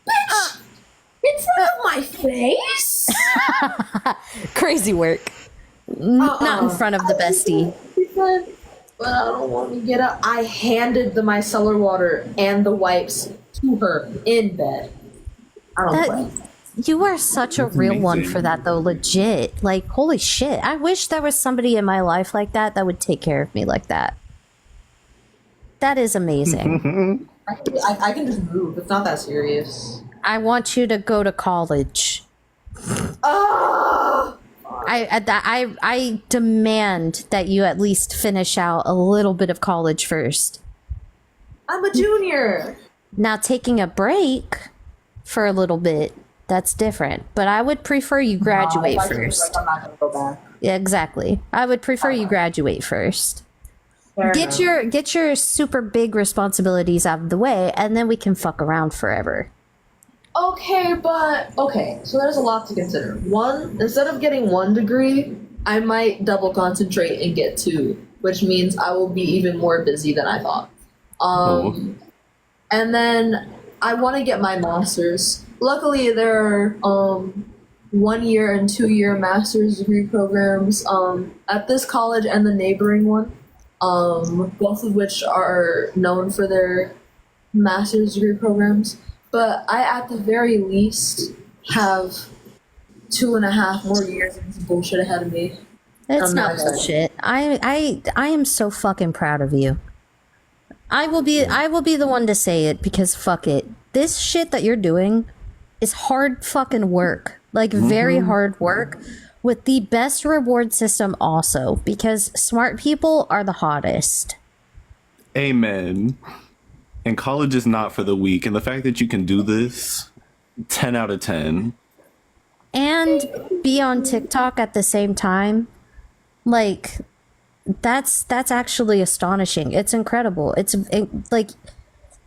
Bitch! In front of my face? Crazy work. Not in front of the bestie. But I don't want to get up. I handed the micellar water and the wipes to her in bed. I don't play. You are such a real one for that, though. Legit. Like, holy shit. I wish there was somebody in my life like that that would take care of me like that. That is amazing. I can just move. It's not that serious. I want you to go to college. I demand that you at least finish out a little bit of college first. I'm a junior. Now, taking a break for a little bit, that's different. But I would prefer you graduate first. I'm not gonna go back. Yeah, exactly. I would prefer you graduate first. Get your super big responsibilities out of the way, and then we can fuck around forever. Okay, so there's a lot to consider. One, instead of getting 1 degree, I might double concentrate and get 2, which means I will be even more busy than I thought. And then I want to get my master's. Luckily, there are 1 year and 2 year master's degree programs at this college and the neighboring one, both of which are known for their master's degree programs. But I, at the very least, have 2.5 more years of this bullshit ahead of me. It's not bullshit. I am so fucking proud of you. I will be the one to say it because fuck it. This shit that you're doing is hard fucking work. Like very hard work with the best reward system also because smart people are the hottest. Amen. And college is not for the weak. And the fact that you can do this, 10 out of 10. And be on TikTok at the same time. Like, that's actually astonishing. It's incredible.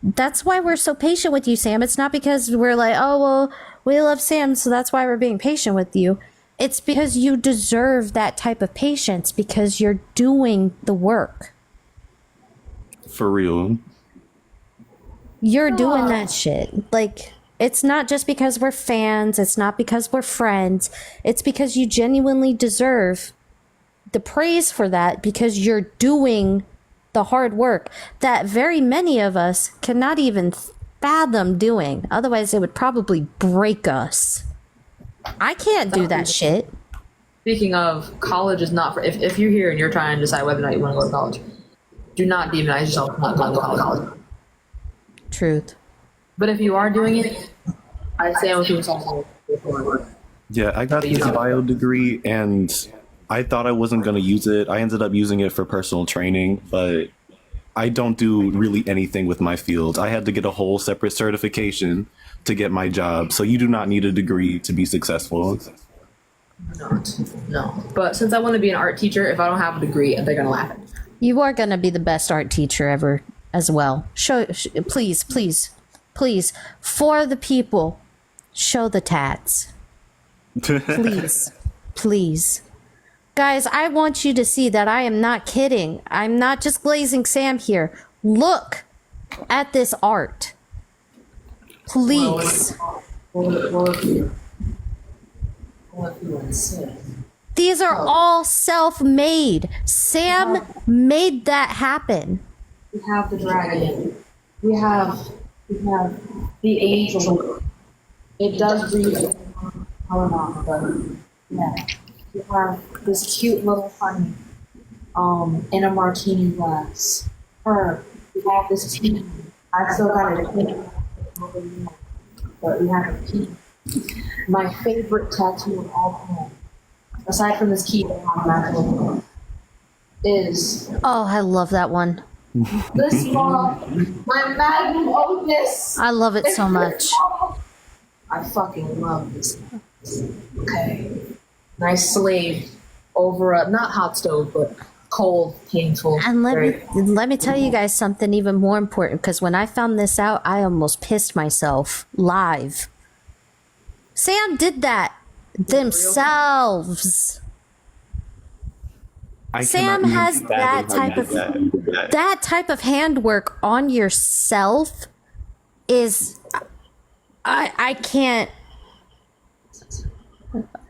That's why we're so patient with you, Sam. It's not because we're like, oh, well, we love Sam, so that's why we're being patient with you. It's because you deserve that type of patience because you're doing the work. For real. You're doing that shit. Like, it's not just because we're fans. It's not because we're friends. It's because you genuinely deserve the praise for that because you're doing the hard work that very many of us cannot even fathom doing. Otherwise, it would probably break us. I can't do that shit. Speaking of, college is not for... If you're here and you're trying to decide whether or not you want to go to college, do not demonize yourself for not going to college. Truth. But if you are doing it, I'd say I was doing something before. Yeah, I got this bio degree and I thought I wasn't going to use it. I ended up using it for personal training, but I don't do really anything with my field. I had to get a whole separate certification to get my job. So you do not need a degree to be successful. No. But since I want to be an art teacher, if I don't have a degree, they're going to laugh at me. You are going to be the best art teacher ever as well. Please, for the people, show the tats. Please. Guys, I want you to see that I am not kidding. I'm not just glazing Sam here. Look at this art. Please. These are all self-made. Sam made that happen. We have the dragon. We have the angel. It does breathe on, but yeah. You have this cute little honey in a martini glass. Or you have this tea. I still got it, but we have a tea. My favorite tattoo of all time, aside from this key is Oh, I love that one. this one, my magnum opus. I love it so much. I fucking love this. Okay. Nice slave over a, not hot stove, but cold, painful. And let me tell you guys something even more important, because when I found this out, I almost pissed myself live. Sam did that themselves. Sam has that type of handwork on yourself is I can't.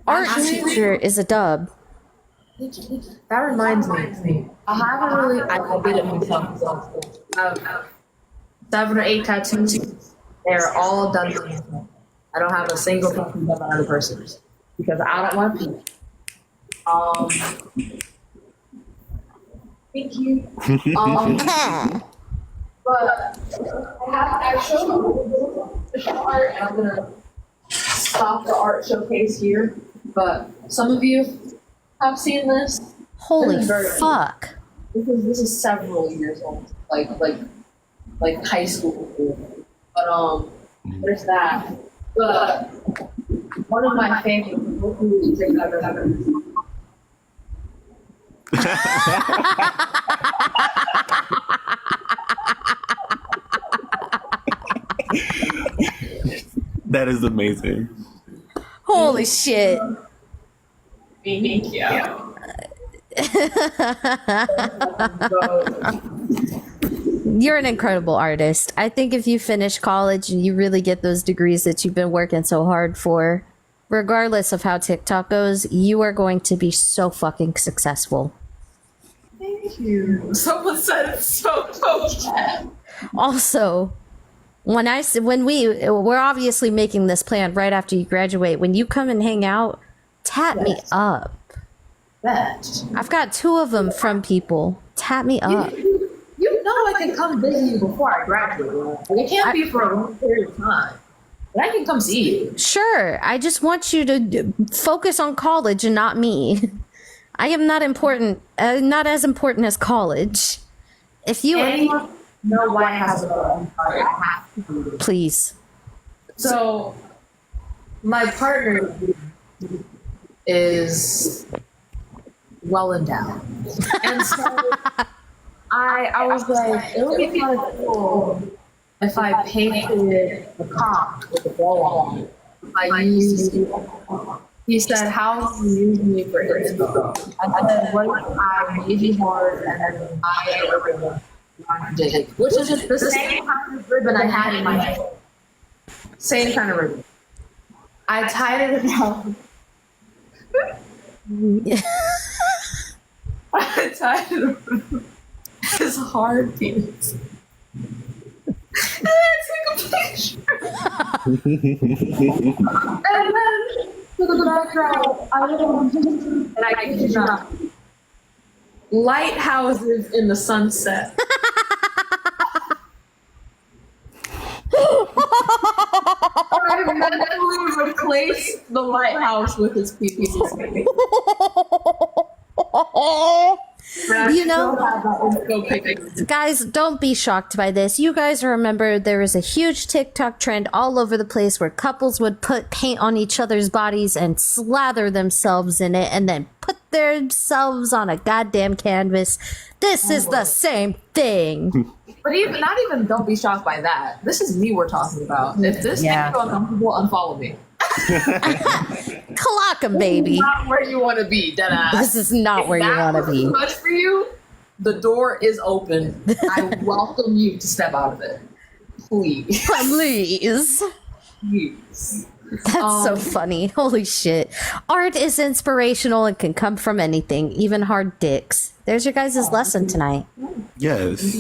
Art teacher is a dub. That reminds me. I haven't really. I did it myself. I have 7 or 8 tattoos. They're all done by myself. I don't have a single tattoo done by another person because I don't want to pee. Thank you. But I showed the art, and I'm gonna stop the art showcase here. But some of you have seen this. Holy This is very fuck! This is several years old, like high school. But there's that. But one of my favorite movies I've ever. That is amazing. Holy shit! Thank you. You're an incredible artist. I think if you finish college and you really get those degrees that you've been working so hard for, regardless of how TikTok goes, you are going to be so fucking successful. Thank you. Someone said it's so close. Also, we're obviously making this plan right after you graduate. When you come and hang out, tap me up. I've got 2 of them from people. Tap me up. You know I can come visit you before I graduate. It can't be for a long period of time. But I can come see you. Sure. I just want you to focus on college and not me. I am not important. Not as important as college. If you know why I have a please. So, my partner is well endowed, and so I was like, it would be kind of cool if I painted the cock with a bow on it. He said, how do you use me for inspo? I said, what if I made you hard and then I a ribbon did it? Which is just the same kind of ribbon I had in my head. Same kind of ribbon. I tied it around. I tied it around his hard penis. And I took a picture. And then for the background, and I kid you not, lighthouses in the sunset. I mentally replace the lighthouse with his penis. You know, guys, don't be shocked by this. You guys remember there was a huge TikTok trend all over the place where couples would put paint on each other's bodies and slather themselves in it and then put themselves on a goddamn canvas. This is the same thing. But not even don't be shocked by that. This is me we're talking about. If this makes you uncomfortable, unfollow me. Clock 'em, baby. This is not where you want to be, deadass. This is not where you want to be. Too much for you. The door is open. I welcome you to step out of it. Please. Please. Please. That's so funny. Holy shit. Art is inspirational and can come from anything, even hard dicks. There's your guys' lesson tonight. Yes.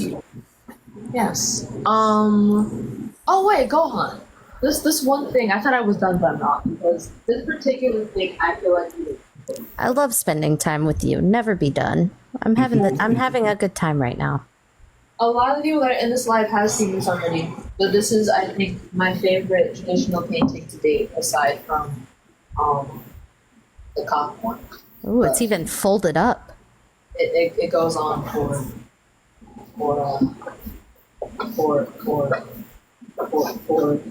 Yes. Oh wait, Gohan. This one thing, I thought I was done, but I'm not, because this particular thing, I feel like I love spending time with you. Never be done. I'm having a good time right now. a lot of the people that are in this live have seen this already, but this is, I think, my favorite traditional painting to date, aside from the cock one. Ooh, it's even folded up. It goes on for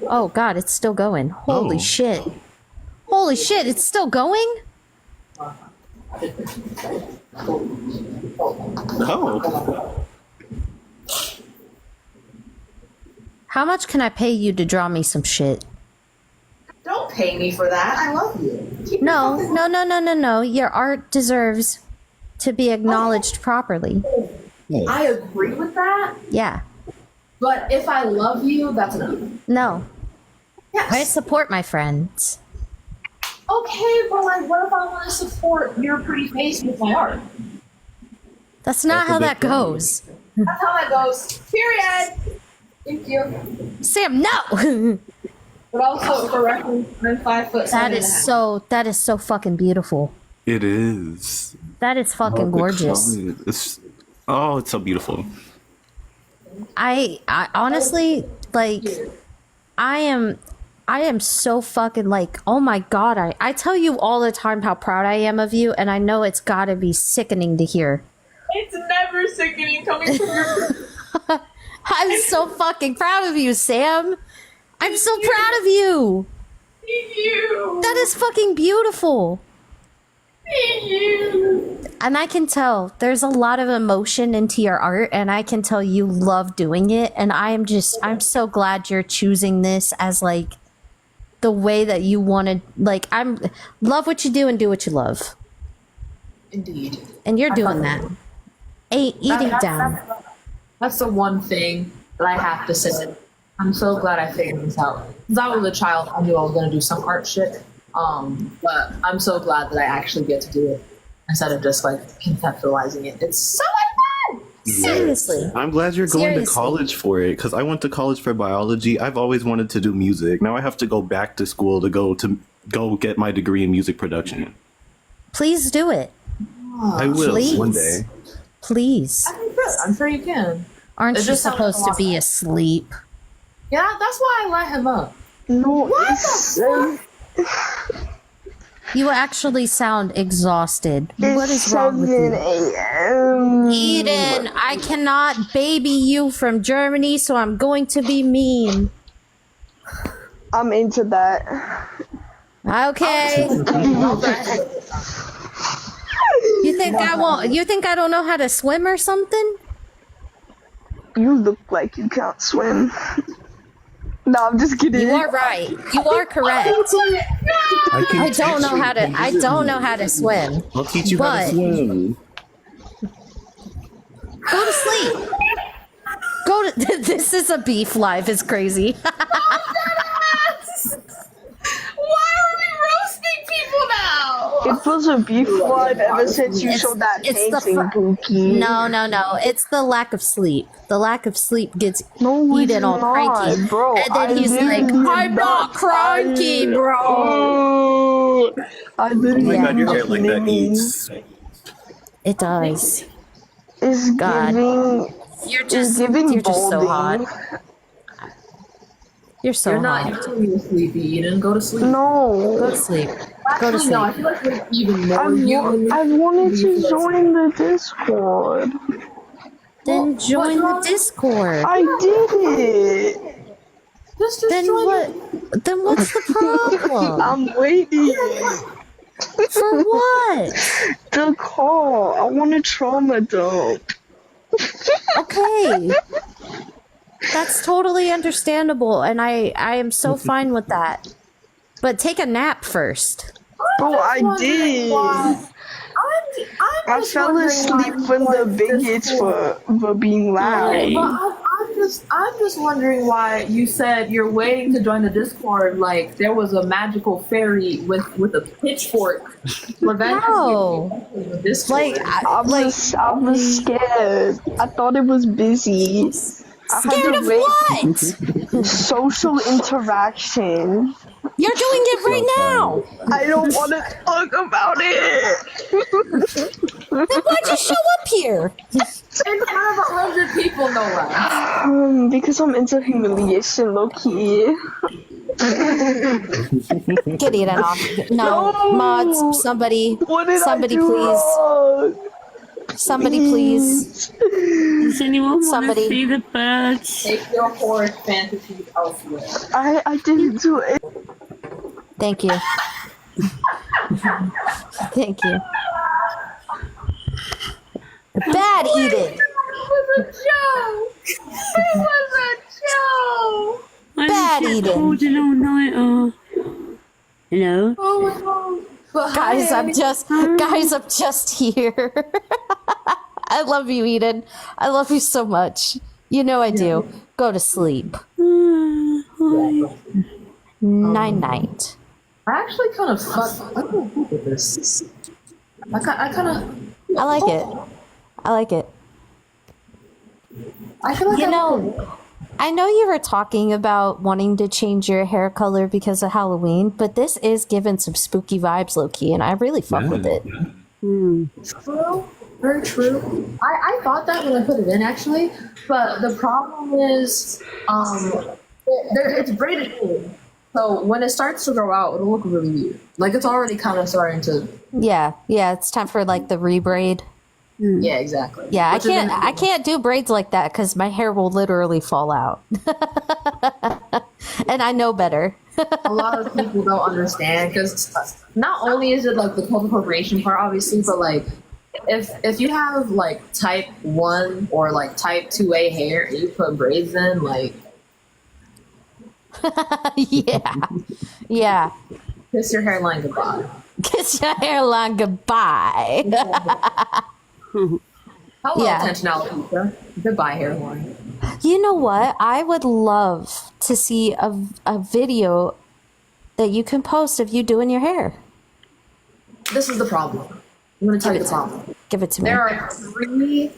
Oh god, it's still going. Holy shit. Holy shit, it's still going? Oh. How much can I pay you to draw me some shit? Don't pay me for that. I love you. No. Your art deserves to be acknowledged properly. I agree with that, Yeah. but if I love you, that's enough. No. Yes. I support my friends. Okay, but like, what if I want to support your pretty face with my art? That's not how that goes. That's how that goes. Period. Thank you. Sam, no! But also, for reference, I'm 5 foot. That is so fucking beautiful. It is. That is fucking gorgeous. It's so beautiful. I honestly, like, I am so fucking, like, oh my god, I tell you all the time how proud I am of you, and I know it's gotta be sickening to hear. It's never sickening coming from your. I'm so fucking proud of you, Sam. I'm so proud of you. Thank you. That is fucking beautiful. Thank you. And I can tell there's a lot of emotion into your art, and I can tell you love doing it. And I'm so glad you're choosing this as like the way that you want to, like, love what you do and do what you love. Indeed. And you're doing that. Eating down. That's the one thing that I have to say. I'm so glad I figured this out. Because I was a child, I knew I was going to do some art shit. But I'm so glad that I actually get to do it instead of just like conceptualizing it. It's so much fun! Seriously. I'm glad you're going to college for it, because I went to college for biology. I've always wanted to do music. Now I have to go back to school to go get my degree in music production. Please do it. I will Please. one day. Please. I'm sure you can. Aren't It's you just supposed to be awesome. asleep? Yeah, that's why I let him up. No, What the fuck? You actually sound exhausted. What is wrong with you? Eden, I cannot baby you from Germany, so I'm going to be mean. I'm into that. Okay. You think I won't? You think I don't know how to swim or something? You look like you can't swim. No, I'm just kidding. You are right. You are correct. I don't know how to. I don't know how to swim. I'll teach you how to swim. Go to sleep. Go to. This is a beef live. It's crazy. Why are we roasting people now? It was a beef live ever since you showed that painting, Pookie. No. It's the lack of sleep. The lack of sleep gets Eden all cranky. Bro, and then he's like, I'm not cranky, bro. I Oh my god, your hair like that eats. It does. It's God. giving. You're just so balding. hot. You're so You're hot. not usually sleepy. You didn't go to sleep. No. Go to sleep. Actually, Go to sleep. no. I feel like we're even more human. I wanted to join the Discord. Then join the Discord. I did it. Just then join what? Then what's the problem? I'm waiting. For what? The call. I want to trauma dump. Okay. That's totally understandable, and I am so fine with that. But take a nap first. Oh, I did. I fell asleep when the bigots were being loud. But I'm just wondering why you said you're waiting to join the Discord like there was a magical fairy with a pitchfork. No. Like I was scared. I thought it was busy. Scared of what? social interaction. You're doing it right now. I don't want to talk about it. Then why'd you show up here? In front of 100 people, no less. Because I'm into humiliation, low key. Get it off. No, mods, somebody, somebody, please. Somebody, please. Does anyone want Somebody. to see the birds? Take your horror fantasies elsewhere. I didn't do it. Thank you. Thank you. Bad Eden. It was a joke. It was a joke. Bad Eden. Called an all-nighter. Hello? Oh my god. But Guys, hi, I'm just here. I love you, Eden. I love you so much. You know I do. Go to sleep. Night night. I actually kind of fucked. I don't know with this. I kind of. I like it. I like it. I feel like You know, I know you were talking about wanting to change your hair color because of Halloween, but this is giving some spooky vibes, low-key, and I really fuck with it. True, very true. I thought that when I put it in actually, but the problem is, it's braided in. So when it starts to grow out, it'll look really weird. Like it's already kind of starting to. Yeah, it's time for like the rebraid. Yeah, exactly. Yeah, Which is I can't do braids like that because my hair will literally fall out. And I know better. A lot of people don't understand because not only is it like the cultural appropriation part, obviously, but like if you have like type 1 or like type 2A hair and you put braids in, like Yeah. kiss your hairline goodbye. Kiss your hairline goodbye. Hello, Yeah. intentional pizza. Goodbye, hairline. You know what? I would love to see a video that you can post of you doing your hair. This is the problem. I'm going to tell you the problem. Give it to me. There are 3.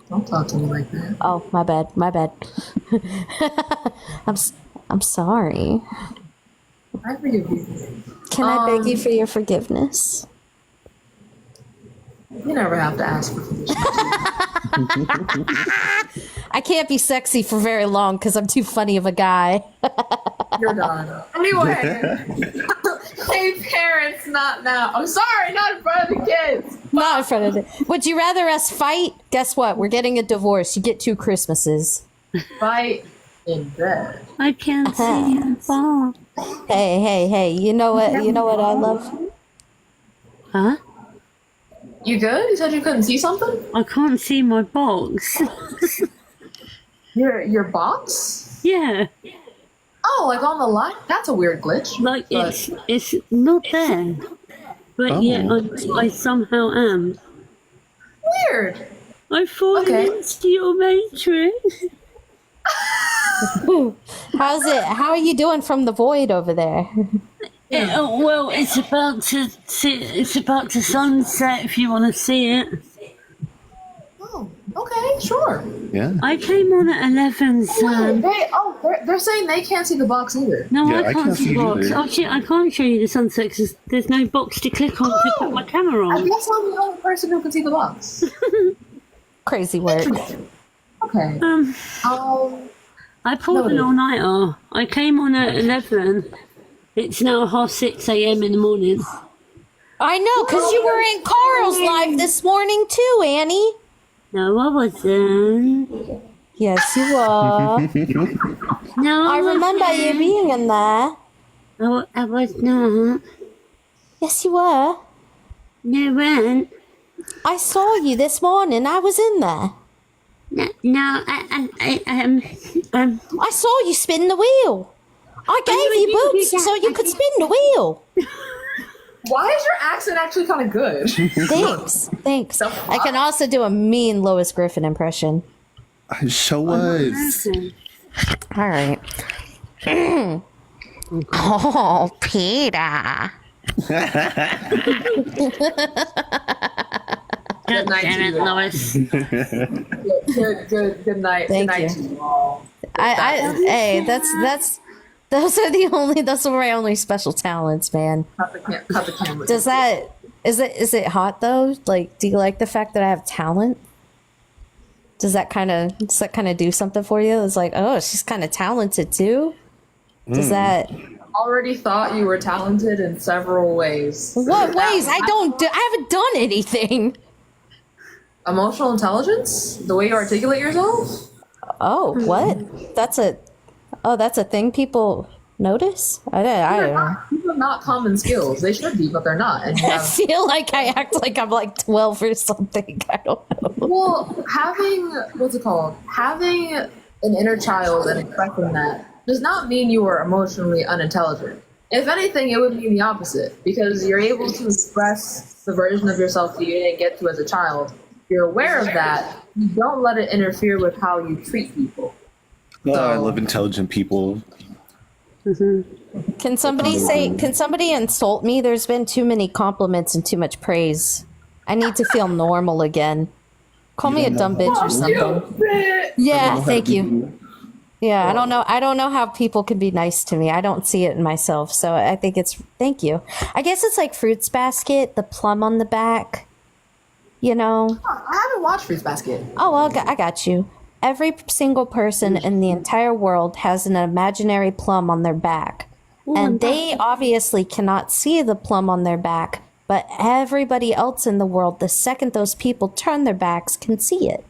Don't talk to me like that. Oh, my bad. I'm sorry. I forgive you. Can I beg you for your forgiveness? You never have to ask for permission. I can't be sexy for very long because I'm too funny of a guy. You're done. Anyway. Hey, parents, not now. I'm sorry, not in front of the kids. Not in front of the. Would you rather us fight? Guess what? We're getting a divorce. You get 2 Christmases. Fight in bed. I can't see you far. Hey. You know what I love? Huh? You good? You said you couldn't see something? I can't see my box. Your box? Yeah. Oh, like on the line? That's a weird glitch. Like it's not there. But yet I somehow am. Weird. I've fallen into your matrix. How's it? How are you doing from the void over there? Well, it's about to sunset. If you want to see it. Oh, okay, sure. Yeah. I came on at 11, son. They're saying they can't see the box either. No, I can't see the box. either. Oh shit, I can't show you the sunset because there's no box to click on to put my camera I on. guess I'm the only person who can see the box. Crazy work. Okay. I pulled an all-nighter. I came on at 11. It's now 6:30 a.m. in the morning. I know, because you were in Carl's live this morning too, Annie. No, I wasn't. Yes, you were. No, I remember you being in there. I was not. Yes, you were. No, I wasn't. I saw you this morning. I was in there. No, I saw you spin the wheel. I gave you boots so you could spin the wheel. Why is your accent actually kind of good? Thanks. I can also do a mean Lois Griffin impression. Show us. All right. Oh, Peter. Good night Damn to it, you all. Lois. Good night. Thank Good night you. to you all. Hey, that's those are my only special talents, man. Cut the camera. Does that is it hot though? Like, do you like the fact that I have talent? Does that kind of do something for you? It's like, oh, she's kind of talented too. Does that? Already thought you were talented in several ways. What ways? I haven't done anything. Emotional intelligence? The way you articulate yourself? Oh, what? That's a thing people notice? I don't know. These are not common skills. They should be, but they're not. And you I have, feel like I act like I'm like 12 or something. I don't know. well, having an inner child and expressing that does not mean you are emotionally unintelligent. If anything, it would mean the opposite, because you're able to express the version of yourself that you didn't get to as a child. You're aware of that. You don't let it interfere with how you treat people. I love intelligent people. Can somebody insult me? There's been too many compliments and too much praise. I need to feel normal again. Call me a dumb bitch or something. Yeah, thank you. Yeah, I don't know how people can be nice to me. I don't see it in myself. So I think thank you. I guess it's like Fruits Basket, the plum on the back. You know? I haven't watched Fruits Basket. Oh, well, I got you. Every single person in the entire world has an imaginary plum on their back. And they obviously cannot see the plum on their back, but everybody else in the world, the second those people turn their backs, can see it.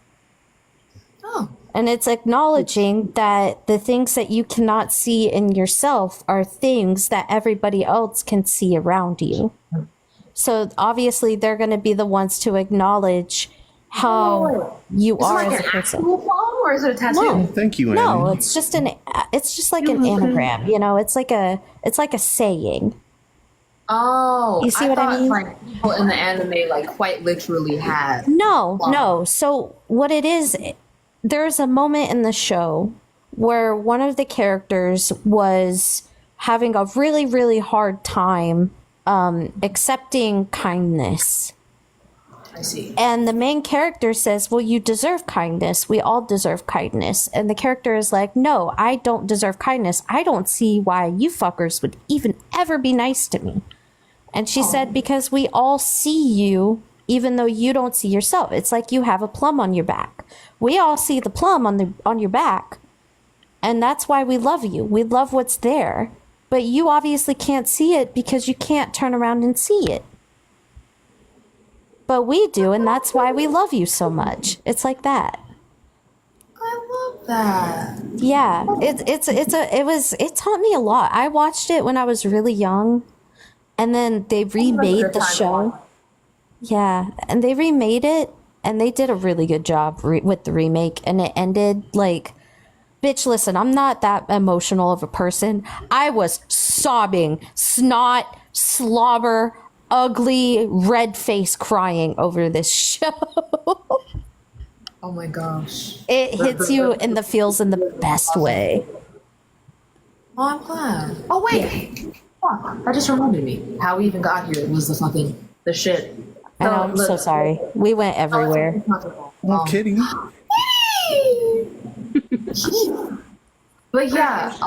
Oh. And it's acknowledging that the things that you cannot see in yourself are things that everybody else can see around you. So obviously they're going to be the ones to acknowledge how you are as a person. Or is it a tattoo? No, thank you, Annie. No, it's just like an anagram. You know, it's like a saying. Oh, You see what I mean? Like people in the anime, like quite literally had. No. So what it is, there's a moment in the show where one of the characters was having a really, really hard time accepting kindness. I see. And the main character says, well, you deserve kindness. We all deserve kindness. And the character is like, no, I don't deserve kindness. I don't see why you fuckers would even ever be nice to me. And she said, because we all see you, even though you don't see yourself. It's like you have a plum on your back. We all see the plum on your back. And that's why we love you. We love what's there. But you obviously can't see it because you can't turn around and see it. But we do, and that's why we love you so much. It's like that. I love that. Yeah, it taught me a lot. I watched it when I was really young, and then they remade the show. Yeah, and they remade it, and they did a really good job with the remake, and it ended like, bitch, listen, I'm not that emotional of a person. I was sobbing, snot, slobber, ugly, red face crying over this show. Oh my gosh. It hits you in the feels in the best way. Oh, I'm glad. Oh, wait. Fuck. That just reminded me. How we even got here was the shit. I know, I'm so sorry. We went everywhere. No kidding. But yeah,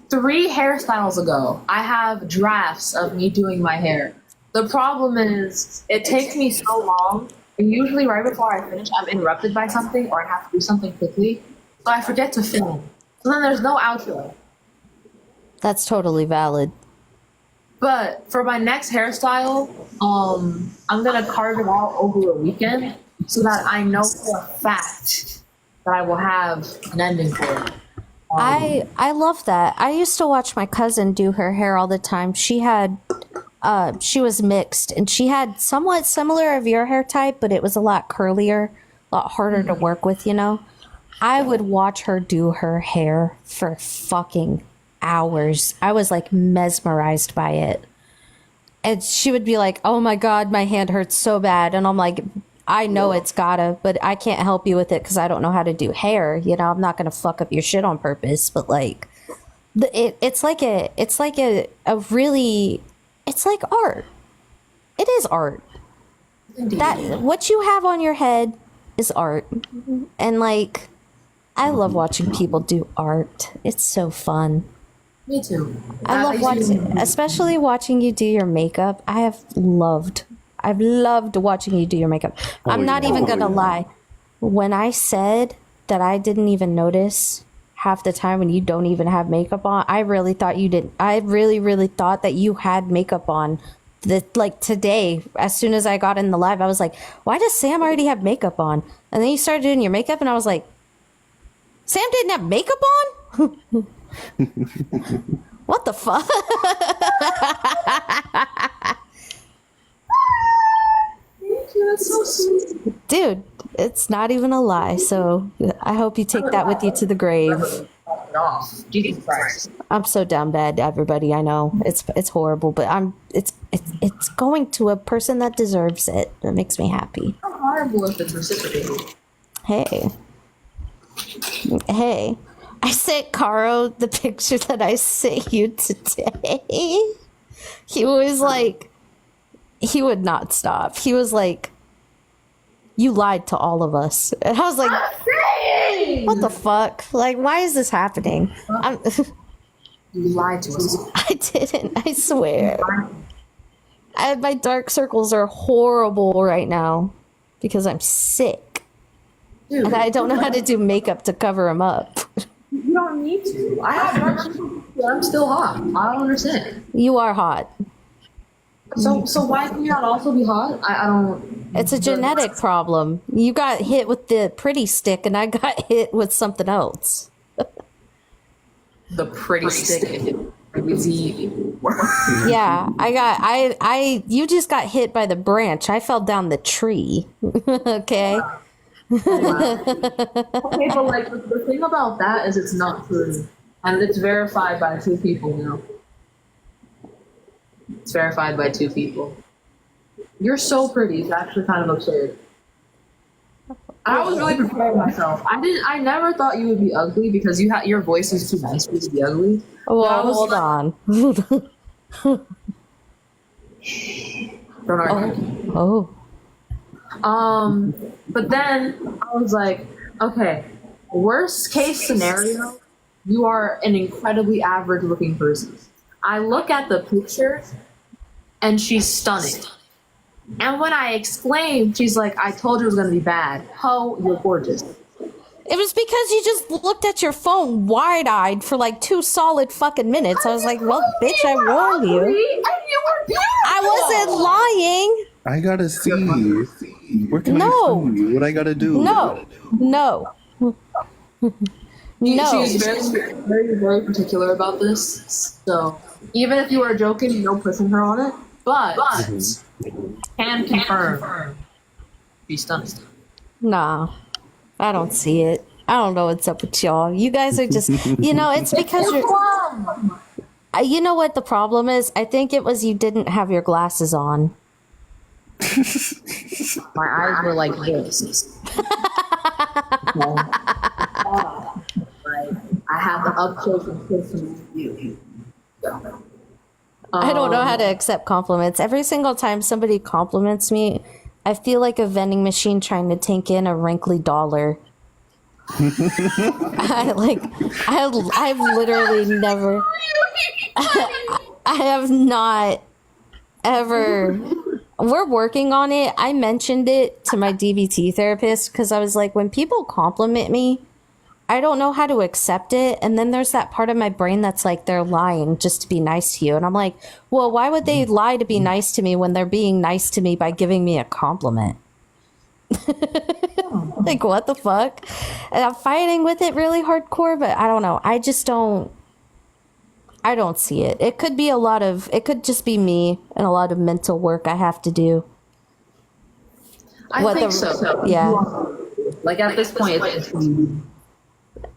3 hairstyles ago, I have drafts of me doing my hair. The problem is, it takes me so long, and usually right before I finish, I'm interrupted by something, or I have to do something quickly, so I forget to film. So then there's no outro. That's totally valid. But for my next hairstyle, I'm gonna carve it out over a weekend, so that I know for a fact that I will have an ending for it. I love that. I used to watch my cousin do her hair all the time. She was mixed, and she had somewhat similar of your hair type, but it was a lot curlier, a lot harder to work with, you know? I would watch her do her hair for fucking hours. I was like mesmerized by it. And she would be like, oh my God, my hand hurts so bad. And I'm like, I know it's gotta, but I can't help you with it because I don't know how to do hair. You know, I'm not gonna fuck up your shit on purpose. But like, it's like art. It is art. Indeed. That what you have on your head is art, and like, I love watching people do art. It's so fun. Me too. I love watching, especially watching you do your makeup. I've loved watching you do your makeup. I'm not even gonna lie. When I said that I didn't even notice half the time when you don't even have makeup on, I really thought you didn't. I really, really thought that you had makeup on. Like today, as soon as I got in the live, I was like, why does Sam already have makeup on? And then you started doing your makeup and I was like, Sam didn't have makeup on? What the fuck? That's so sweet. Dude, it's not even a lie. So I hope you take that with you to the grave. Jesus Christ. I'm so down bad, everybody. I know it's horrible, but it's going to a person that deserves it. That makes me happy. How horrible if it's reciprocated. Hey, I sent Caro the picture that I sent you today. He was like, he would not stop. He was like, you lied to all of us. And I was like, what the fuck? Like, why is this happening? You lied to us. I didn't, I swear. My dark circles are horrible right now because I'm sick. Dude, and I don't know how to do makeup to cover them up. You don't need to. I have dark circles. I'm still hot. I don't understand. You are hot. So why can you not also be hot? I don't. It's a genetic problem. You got hit with the pretty stick, and I got hit with something else. The pretty stick. Yeah, you just got hit by the branch. I fell down the tree. Okay. Okay, but like the thing about that is it's not true, and it's verified by 2 people now. It's verified by 2 people. You're so pretty. It's actually kind of absurd. I was really preparing myself. I never thought you would be ugly because your voice is too nice for you to be ugly. Well, hold on. Don't argue. Oh. But then I was like, okay, worst case scenario, you are an incredibly average looking person. I look at the picture and she's stunning. And when I exclaimed, she's like, I told you it was going to be bad. Ho, you're gorgeous. It was because you just looked at your phone wide-eyed for like 2 solid fucking minutes. I was like, well, bitch, I warned you. And you were beautiful. I wasn't lying. I gotta see. Where can I see you? What I gotta do? No. She's very, very, very particular about this. So even if you were joking, no pushing her on it. But can confirm she's stunning. Nah, I don't see it. I don't know what's up with y'all. You guys are just, it's because you're. You know what the problem is? I think it was you didn't have your glasses on. My eyes were like this. I have the up close and personal view. I don't know how to accept compliments. Every single time somebody compliments me, I feel like a vending machine trying to take in a wrinkly dollar. I've literally never. I have not ever. We're working on it. I mentioned it to my DBT therapist because I was like, when people compliment me, I don't know how to accept it. And then there's that part of my brain that's like, they're lying just to be nice to you. And I'm like, well, why would they lie to be nice to me when they're being nice to me by giving me a compliment? Like, what the fuck? And I'm fighting with it really hardcore, but I don't know. I don't see it. It could just be me and a lot of mental work I have to do. I think so. Yeah. Like at this point, it's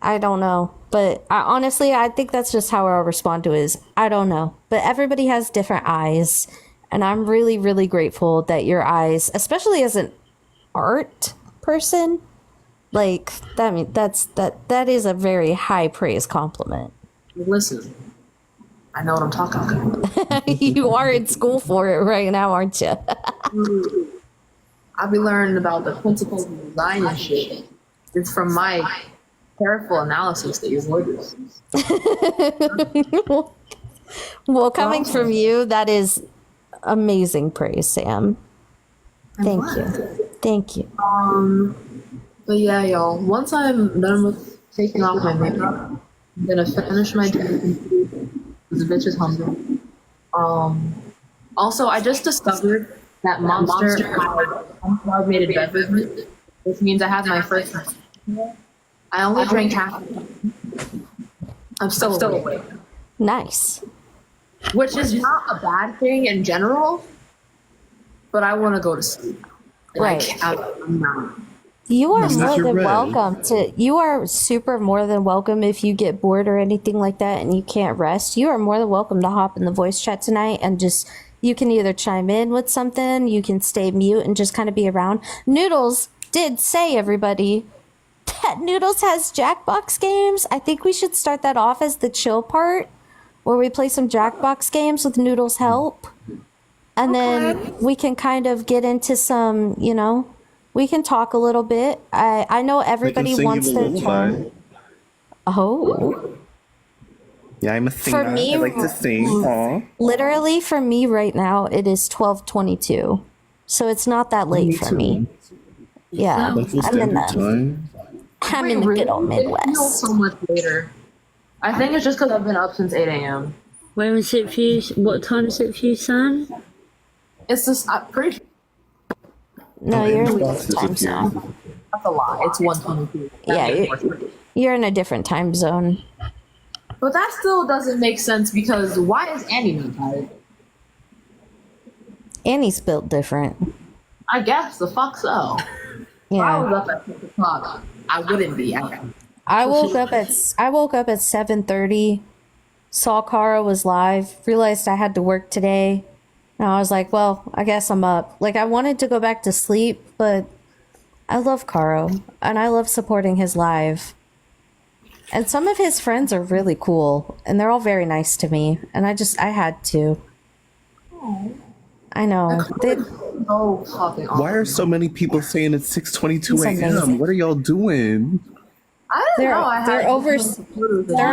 I don't know. But honestly, I think that's just how I'll respond to it is, I don't know. But everybody has different eyes. And I'm really, really grateful that your eyes, especially as an art person, like, that is a very high praise compliment. Listen, I know what I'm talking about. You are in school for it right now, aren't you? I'll be learning about the principles of design and shit. It's from my careful analysis that your word is. Well, coming from you, that is amazing praise, Sam. Thank you. Thank you. But yeah, y'all. Once I'm done with taking off my makeup, I'm gonna finish my drink because the bitch is hungry. Also, I just discovered that Monster has uncarbonated beverage, which means I have my first. I only drank half. I'm still awake. Nice. Which is not a bad thing in general, but I want to go to sleep. Right. I'm not. You are That's more your than red. welcome to. You are super more than welcome if you get bored or anything like that and you can't rest. You are more than welcome to hop in the voice chat tonight and just. You can either chime in with something, you can stay mute and just kind of be around. Noodles did say, everybody, that Noodles has Jackbox games. I think we should start that off as the chill part, where we play some Jackbox games with Noodles' help. And then we can kind of get into some, you know, we can talk a little bit. I know everybody wants their turn. Oh. Yeah, I'm a singer. For me, I like to sing. Aw. literally for me right now, it is 12:22. So it's not that late for me. Yeah. That's the I'm in standard the, time. I'm in the good old It feels Midwest. so much later. I think it's just because I've been up since 8 a.m. Where is it for you? What time is it for you, Sam? It's just, I'm pretty No, you're in a different time zone. That's a lie. It's 1:22. Yeah, you're in a different time zone. But that still doesn't make sense because why is Annie not tired? Annie's built different. I guess the fuck so. If I was up at 6 o'clock, I wouldn't be. I woke up at 7:30. Saw Kara was live. Realized I had to work today, and I was like, "Well, I guess I'm up." Like I wanted to go back to sleep, but I love Karo, and I love supporting his live. And some of his friends are really cool, and they're all very nice to me. And I had to. I know. So fucking Why are so many people saying it's 6:22 It's amazing. a.m.? What are y'all doing? I don't know. They're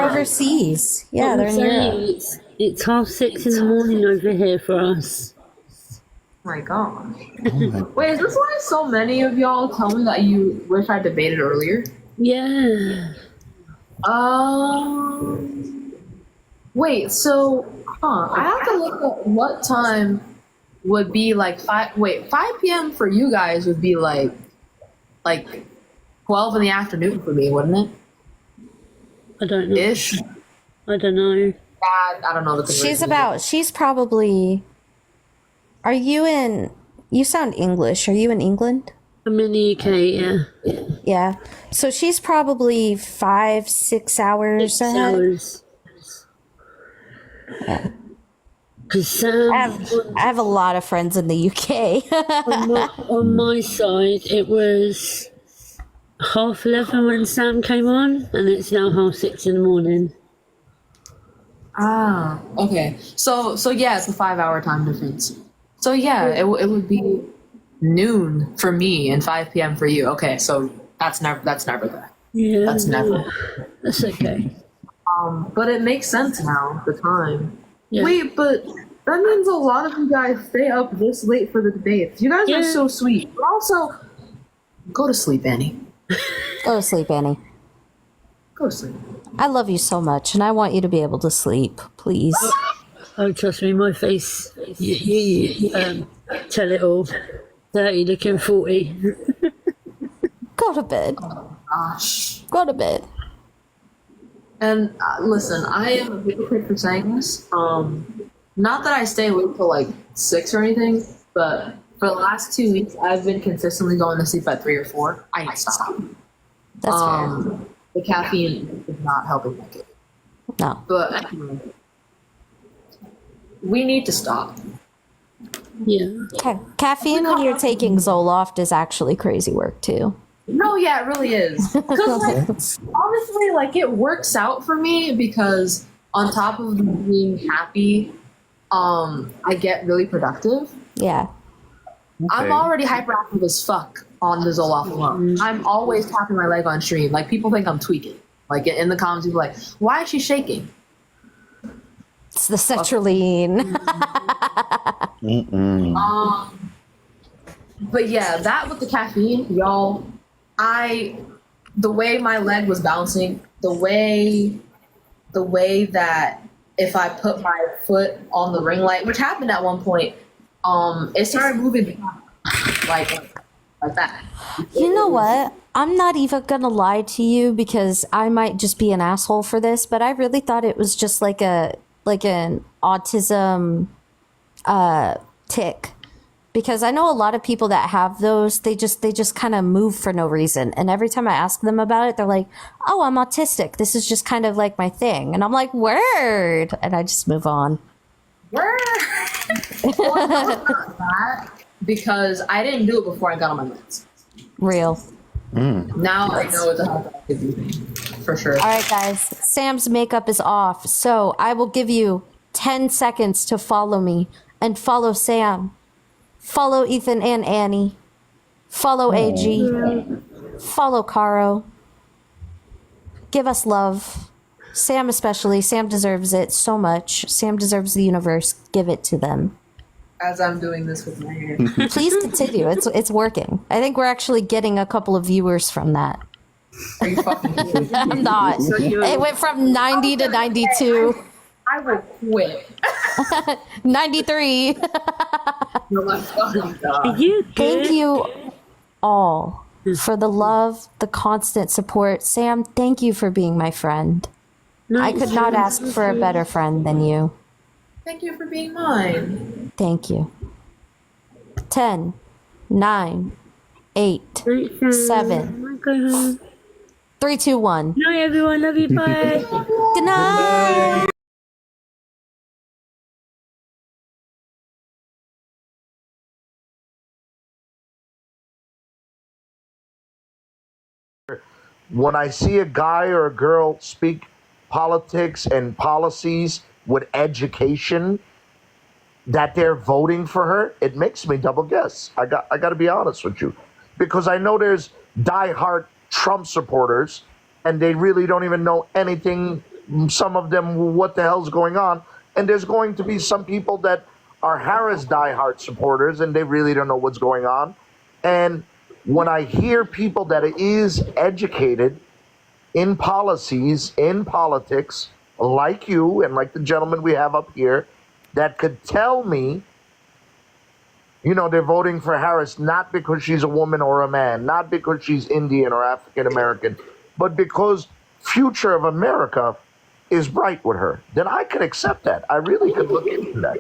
overseas. Yeah, they're in Europe. It's 6:30 in the morning over here for us. My gosh. Wait, is this why so many of y'all tell me that you wish I debated earlier? Yeah. Wait, so, I have to look at what time would be like 5 p.m. for you guys would be like 12 in the afternoon for me, wouldn't it? I don't know. Ish. I don't know. I don't know. She's probably, you sound English. Are you in England? I'm in the UK, yeah. Yeah. So she's probably 5-6 hours ahead. Yeah. I have a lot of friends in the UK. on my side, it was 11:30 when Sam came on, and it's now 6:30 in the morning. Okay. So yeah, it's a 5-hour time difference. So yeah, it would be noon for me and 5 p.m. for you. Okay, so that's never that. Yeah. That's never. That's okay. But it makes sense now, the time. Yeah. Wait, but that means a lot of you guys stay up this late for the debates. You guys are so sweet. But also, go to sleep, Annie. Go to sleep, Annie. Go to sleep. I love you so much, and I want you to be able to sleep, please. Oh, trust me, my face. You tell it all. 30 looking 40. Go to bed. Gosh. Go to bed. And listen, I am a hypocrite for saying this. Not that I stay awake till like 6 or anything, but for the last 2 weeks, I've been consistently going to sleep at 3 or 4. I need to stop. That's fair. The caffeine is not helping my kid. No. But anyway, we need to stop. Yeah. Caffeine when you're taking Zoloft is actually crazy work too. No, yeah, it really is. Because, like, honestly, like, it works out for me because on top of being happy, I get really productive. Yeah. I'm already hyperactive as fuck on the Zoloft alone. I'm always tapping my leg on stream. Like, people think I'm tweaking. Like, in the comments, people are like, why is she shaking? It's the sertraline. But yeah, that with the caffeine, y'all, the way my leg was bouncing, the way that if I put my foot on the ring light, which happened at one point, it started moving like that. You know what? I'm not even gonna lie to you because I might just be an asshole for this, but I really thought it was just like an autism tick. Because I know a lot of people that have those, they just kind of move for no reason. And every time I ask them about it, they're like, "Oh, I'm autistic. This is just kind of like my thing." And I'm like, "Word." And I just move on. Word. Well, no, it's not that, because I didn't do it before I got on my meds. Real. Now I know it's a hyperactivity thing, for sure. All right, guys. Sam's makeup is off. So I will give you 10 seconds to follow me and follow Sam. Follow Ethan and Annie. Follow AG. Follow Caro. Give us love. Sam especially. Sam deserves it so much. Sam deserves the universe. Give it to them. As I'm doing this with my hair. Please continue. It's working. I think we're actually getting a couple of viewers from that. Are you fucking kidding me? I'm not. It went from 90 to 92. I will quit. 93. You Thank you all for the love, the constant support. Sam, thank you for being my friend. I could not ask for a better friend than you. Thank you for being mine. Thank you. 10, 9, 8, 7, 3, 2, 1. Night, everyone. Love you. Bye. Good night. When I see a guy or a girl speak politics and policies with education that they're voting for her, it makes me double guess. I got to be honest with you, because I know there's diehard Trump supporters and they really don't even know anything, some of them, what the hell's going on. And there's going to be some people that are Harris diehard supporters and they really don't know what's going on. And when I hear people that is educated in policies, in politics, like you and like the gentleman we have up here, that could tell me, they're voting for Harris not because she's a woman or a man, not because she's Indian or African American, but because future of America is bright with her, then I could accept that. I really could look into that.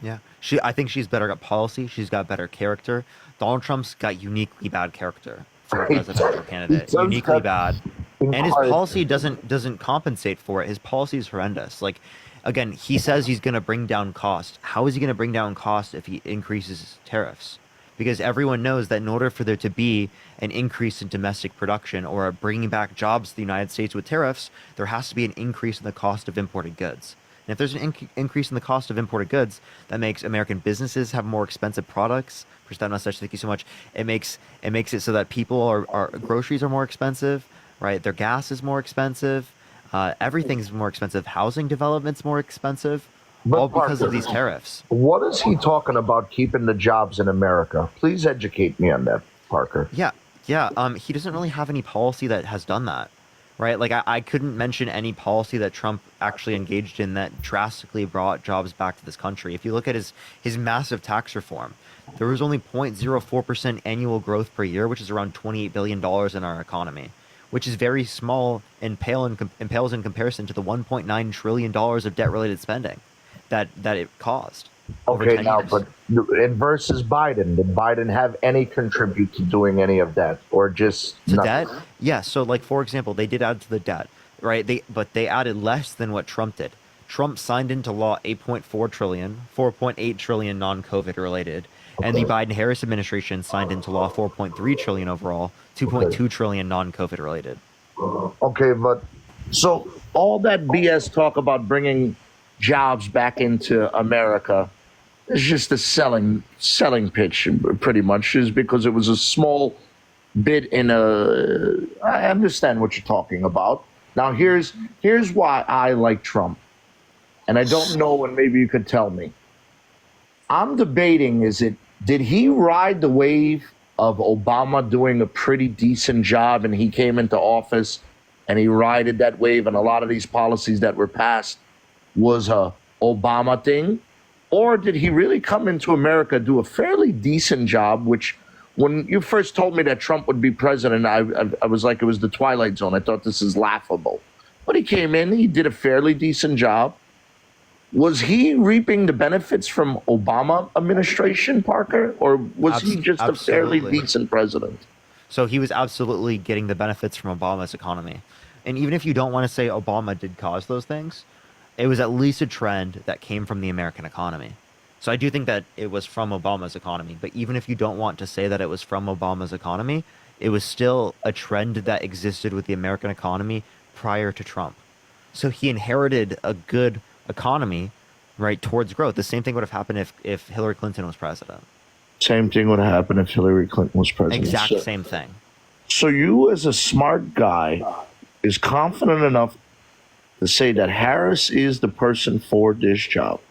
Yeah, I think she's better at policy. She's got better character. Donald Trump's got uniquely bad character for a presidential candidate. Uniquely bad, and his policy doesn't compensate for it. His policy is horrendous. Like, again, he says he's going to bring down cost. How is he going to bring down cost if he increases tariffs? Because everyone knows that in order for there to be an increase in domestic production or bringing back jobs to the United States with tariffs, there has to be an increase in the cost of imported goods. And if there's an increase in the cost of imported goods, that makes American businesses have more expensive products. Kristan Message, thank you so much. It makes it so that people are groceries are more expensive, right? Their gas is more expensive. Everything's more expensive. Housing development's more expensive, all because of these tariffs. What is he talking about keeping the jobs in America? Please educate me on that, Parker. Yeah. He doesn't really have any policy that has done that, right? Like, I couldn't mention any policy that Trump actually engaged in that drastically brought jobs back to this country. If you look at his massive tax reform, there was only 0.04% annual growth per year, which is around $28 billion in our economy, which is very small and pales in comparison to the $1.9 trillion of debt-related spending that it caused. Okay, now, but in versus Biden, did Biden have any contribute to doing any of that, or just to nothing? debt? Yeah. So, like, for example, they did add to the debt, right? But they added less than what Trump did. Trump signed into law 8.4 trillion, 4.8 trillion non-COVID related, and the Biden-Harris administration signed into law 4.3 trillion overall, 2.2 trillion non-COVID related. Okay, but so all that BS talk about bringing jobs back into America, It's just a selling pitch, pretty much, is because it was a small bit in a. I understand what you're talking about. Now here's why I like Trump, and I don't know, and maybe you could tell me. I'm debating: did he ride the wave of Obama doing a pretty decent job, and he came into office, and he rided that wave, and a lot of these policies that were passed was a Obama thing? Or did he really come into America, do a fairly decent job, which when you first told me that Trump would be president, I was like, it was the Twilight Zone. I thought this is laughable. But he came in, he did a fairly decent job. Was he reaping the benefits from Obama administration, Parker? Or was he just a fairly decent president? So he was absolutely getting the benefits from Obama's economy. And even if you don't want to say Obama did cause those things, it was at least a trend that came from the American economy. So I do think that it was from Obama's economy. But even if you don't want to say that it was from Obama's economy, it was still a trend that existed with the American economy prior to Trump. So he inherited a good economy, right, towards growth. The same thing would have happened if Hillary Clinton was president. Same thing would have happened if Hillary Clinton was president. Exact same thing. So you, as a smart guy, is confident enough to say that Harris is the person for this job?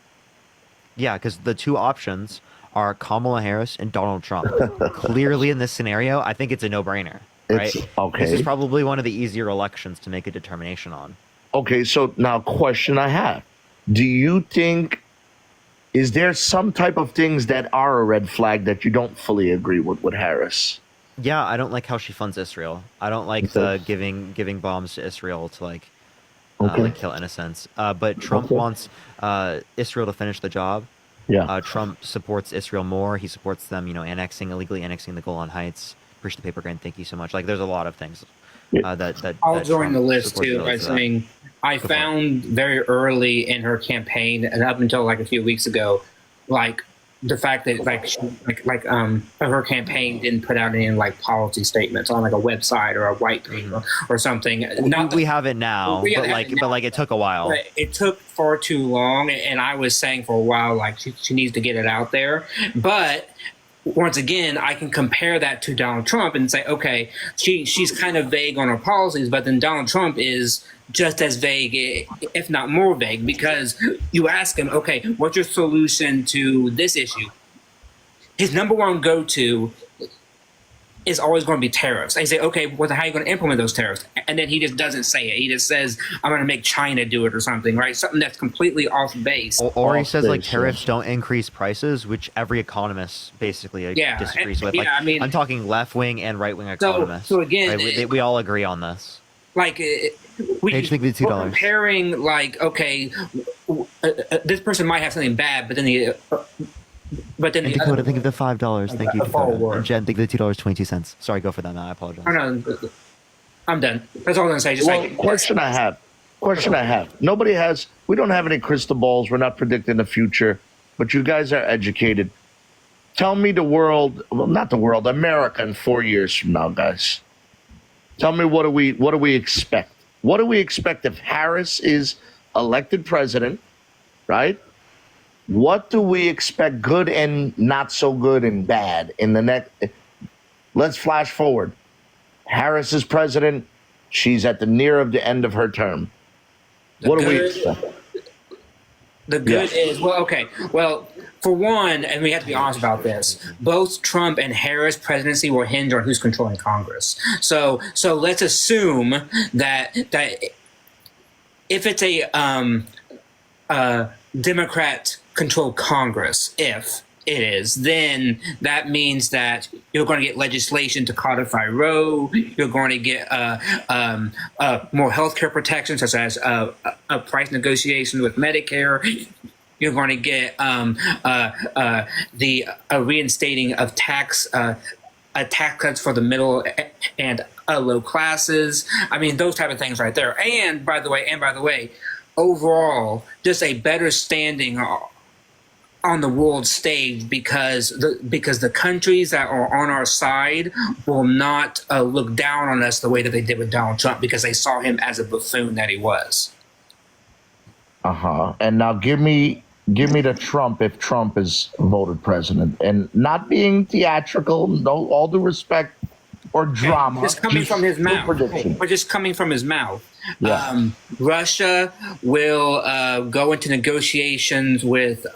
Yeah, because the two options are Kamala Harris and Donald Trump. Clearly, in this scenario, I think it's a no-brainer. Right? Okay. This is probably one of the easier elections to make a determination on. Okay, so now question I have. Do you think, is there some type of things that are a red flag that you don't fully agree with Harris? Yeah, I don't like how she funds Israel. I don't like the giving bombs to Israel to like kill innocents. But Trump wants Israel to finish the job. Yeah. Trump supports Israel more. He supports them, illegally annexing the Golan Heights. Appreciate the paper grant. Thank you so much. Like, there's a lot of things that I'll join Trump the list supports too by related to that. saying I found very early in her campaign and up until like a few weeks ago, like the fact that her campaign didn't put out any like policy statements on like a website or a white paper or something. We have it now, but it took a while. But it took far too long, and I was saying for a while like she needs to get it out there, but. Once again, I can compare that to Donald Trump and say, okay, she's kind of vague on her policies, but then Donald Trump is just as vague, if not more vague, because you ask him, okay, what's your solution to this issue? His number one go-to is always going to be tariffs. I say, okay, well, how are you going to implement those tariffs? And then he just doesn't say it. He just says, I'm going to make China do it or something, right? Something that's completely off base. Or he says, like, tariffs don't increase prices, which every economist basically disagrees with. Like, I'm talking left-wing and right-wing economists. So again... Right? We all agree on this. Like, we're comparing, like, okay, this person might have something bad, but then and Dakota, think of the $5. Thank you, Dakota. And Jen, think of the $2.22. Sorry, go for that. I apologize. Oh, no, I'm done. That's all I'm gonna say. Question I have. We don't have any crystal balls. We're not predicting the future, but you guys are educated. Tell me America in 4 years from now, guys. Tell me what do we expect? What do we expect if Harris is elected president, right? What do we expect, good and not so good and bad, in the next? Let's flash forward. Harris is president. She's at the near of the end of her term. What do we expect? The good is, well, for one, and we have to be honest about this, both Trump and Harris' presidency will hinge on who's controlling Congress. So let's assume that if it's a Democrat control Congress, if it is, then that means that you're going to get legislation to codify Roe. You're going to get more healthcare protections, such as a price negotiation with Medicare. You're going to get the reinstating of tax cuts for the middle and low classes. I mean, those type of things right there. And by the way, overall, just a better standing on the world stage because the countries that are on our side will not look down on us the way that they did with Donald Trump because they saw him as a buffoon that he was. And now give me give me the Trump if Trump is voted president. And not being theatrical, no, all due respect or drama. Just coming from his mouth. Prediction. But just coming from his mouth. Yeah. Russia will go into negotiations with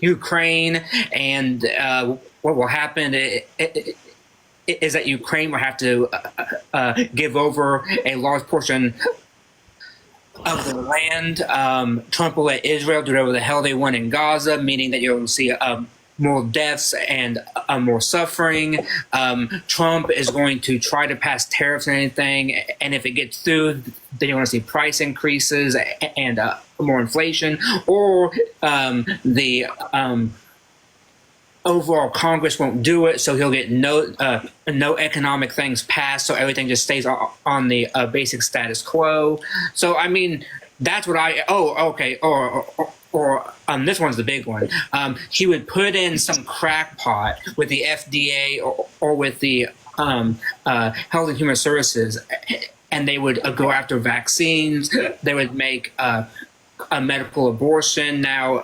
Ukraine, and what will happen is that Ukraine will have to give over a large portion of the land. Trump will let Israel do whatever the hell they want in Gaza, meaning that you'll see more deaths and more suffering. Trump is going to try to pass tariffs on anything, and if it gets through, then you want to see price increases and more inflation, or the overall Congress won't do it, so he'll get no economic things passed, so everything just stays on the basic status quo. So I mean, that's what I. Oh, okay. Or this one's the big one. He would put in some crackpot with the FDA or with the Health and Human Services, and they would go after vaccines. They would make a medical abortion now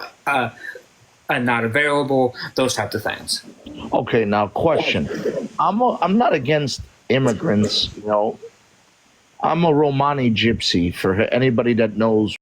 not available. Those types of things. Okay, now question. I'm not against immigrants. You know, I'm a Romani gypsy. For anybody that knows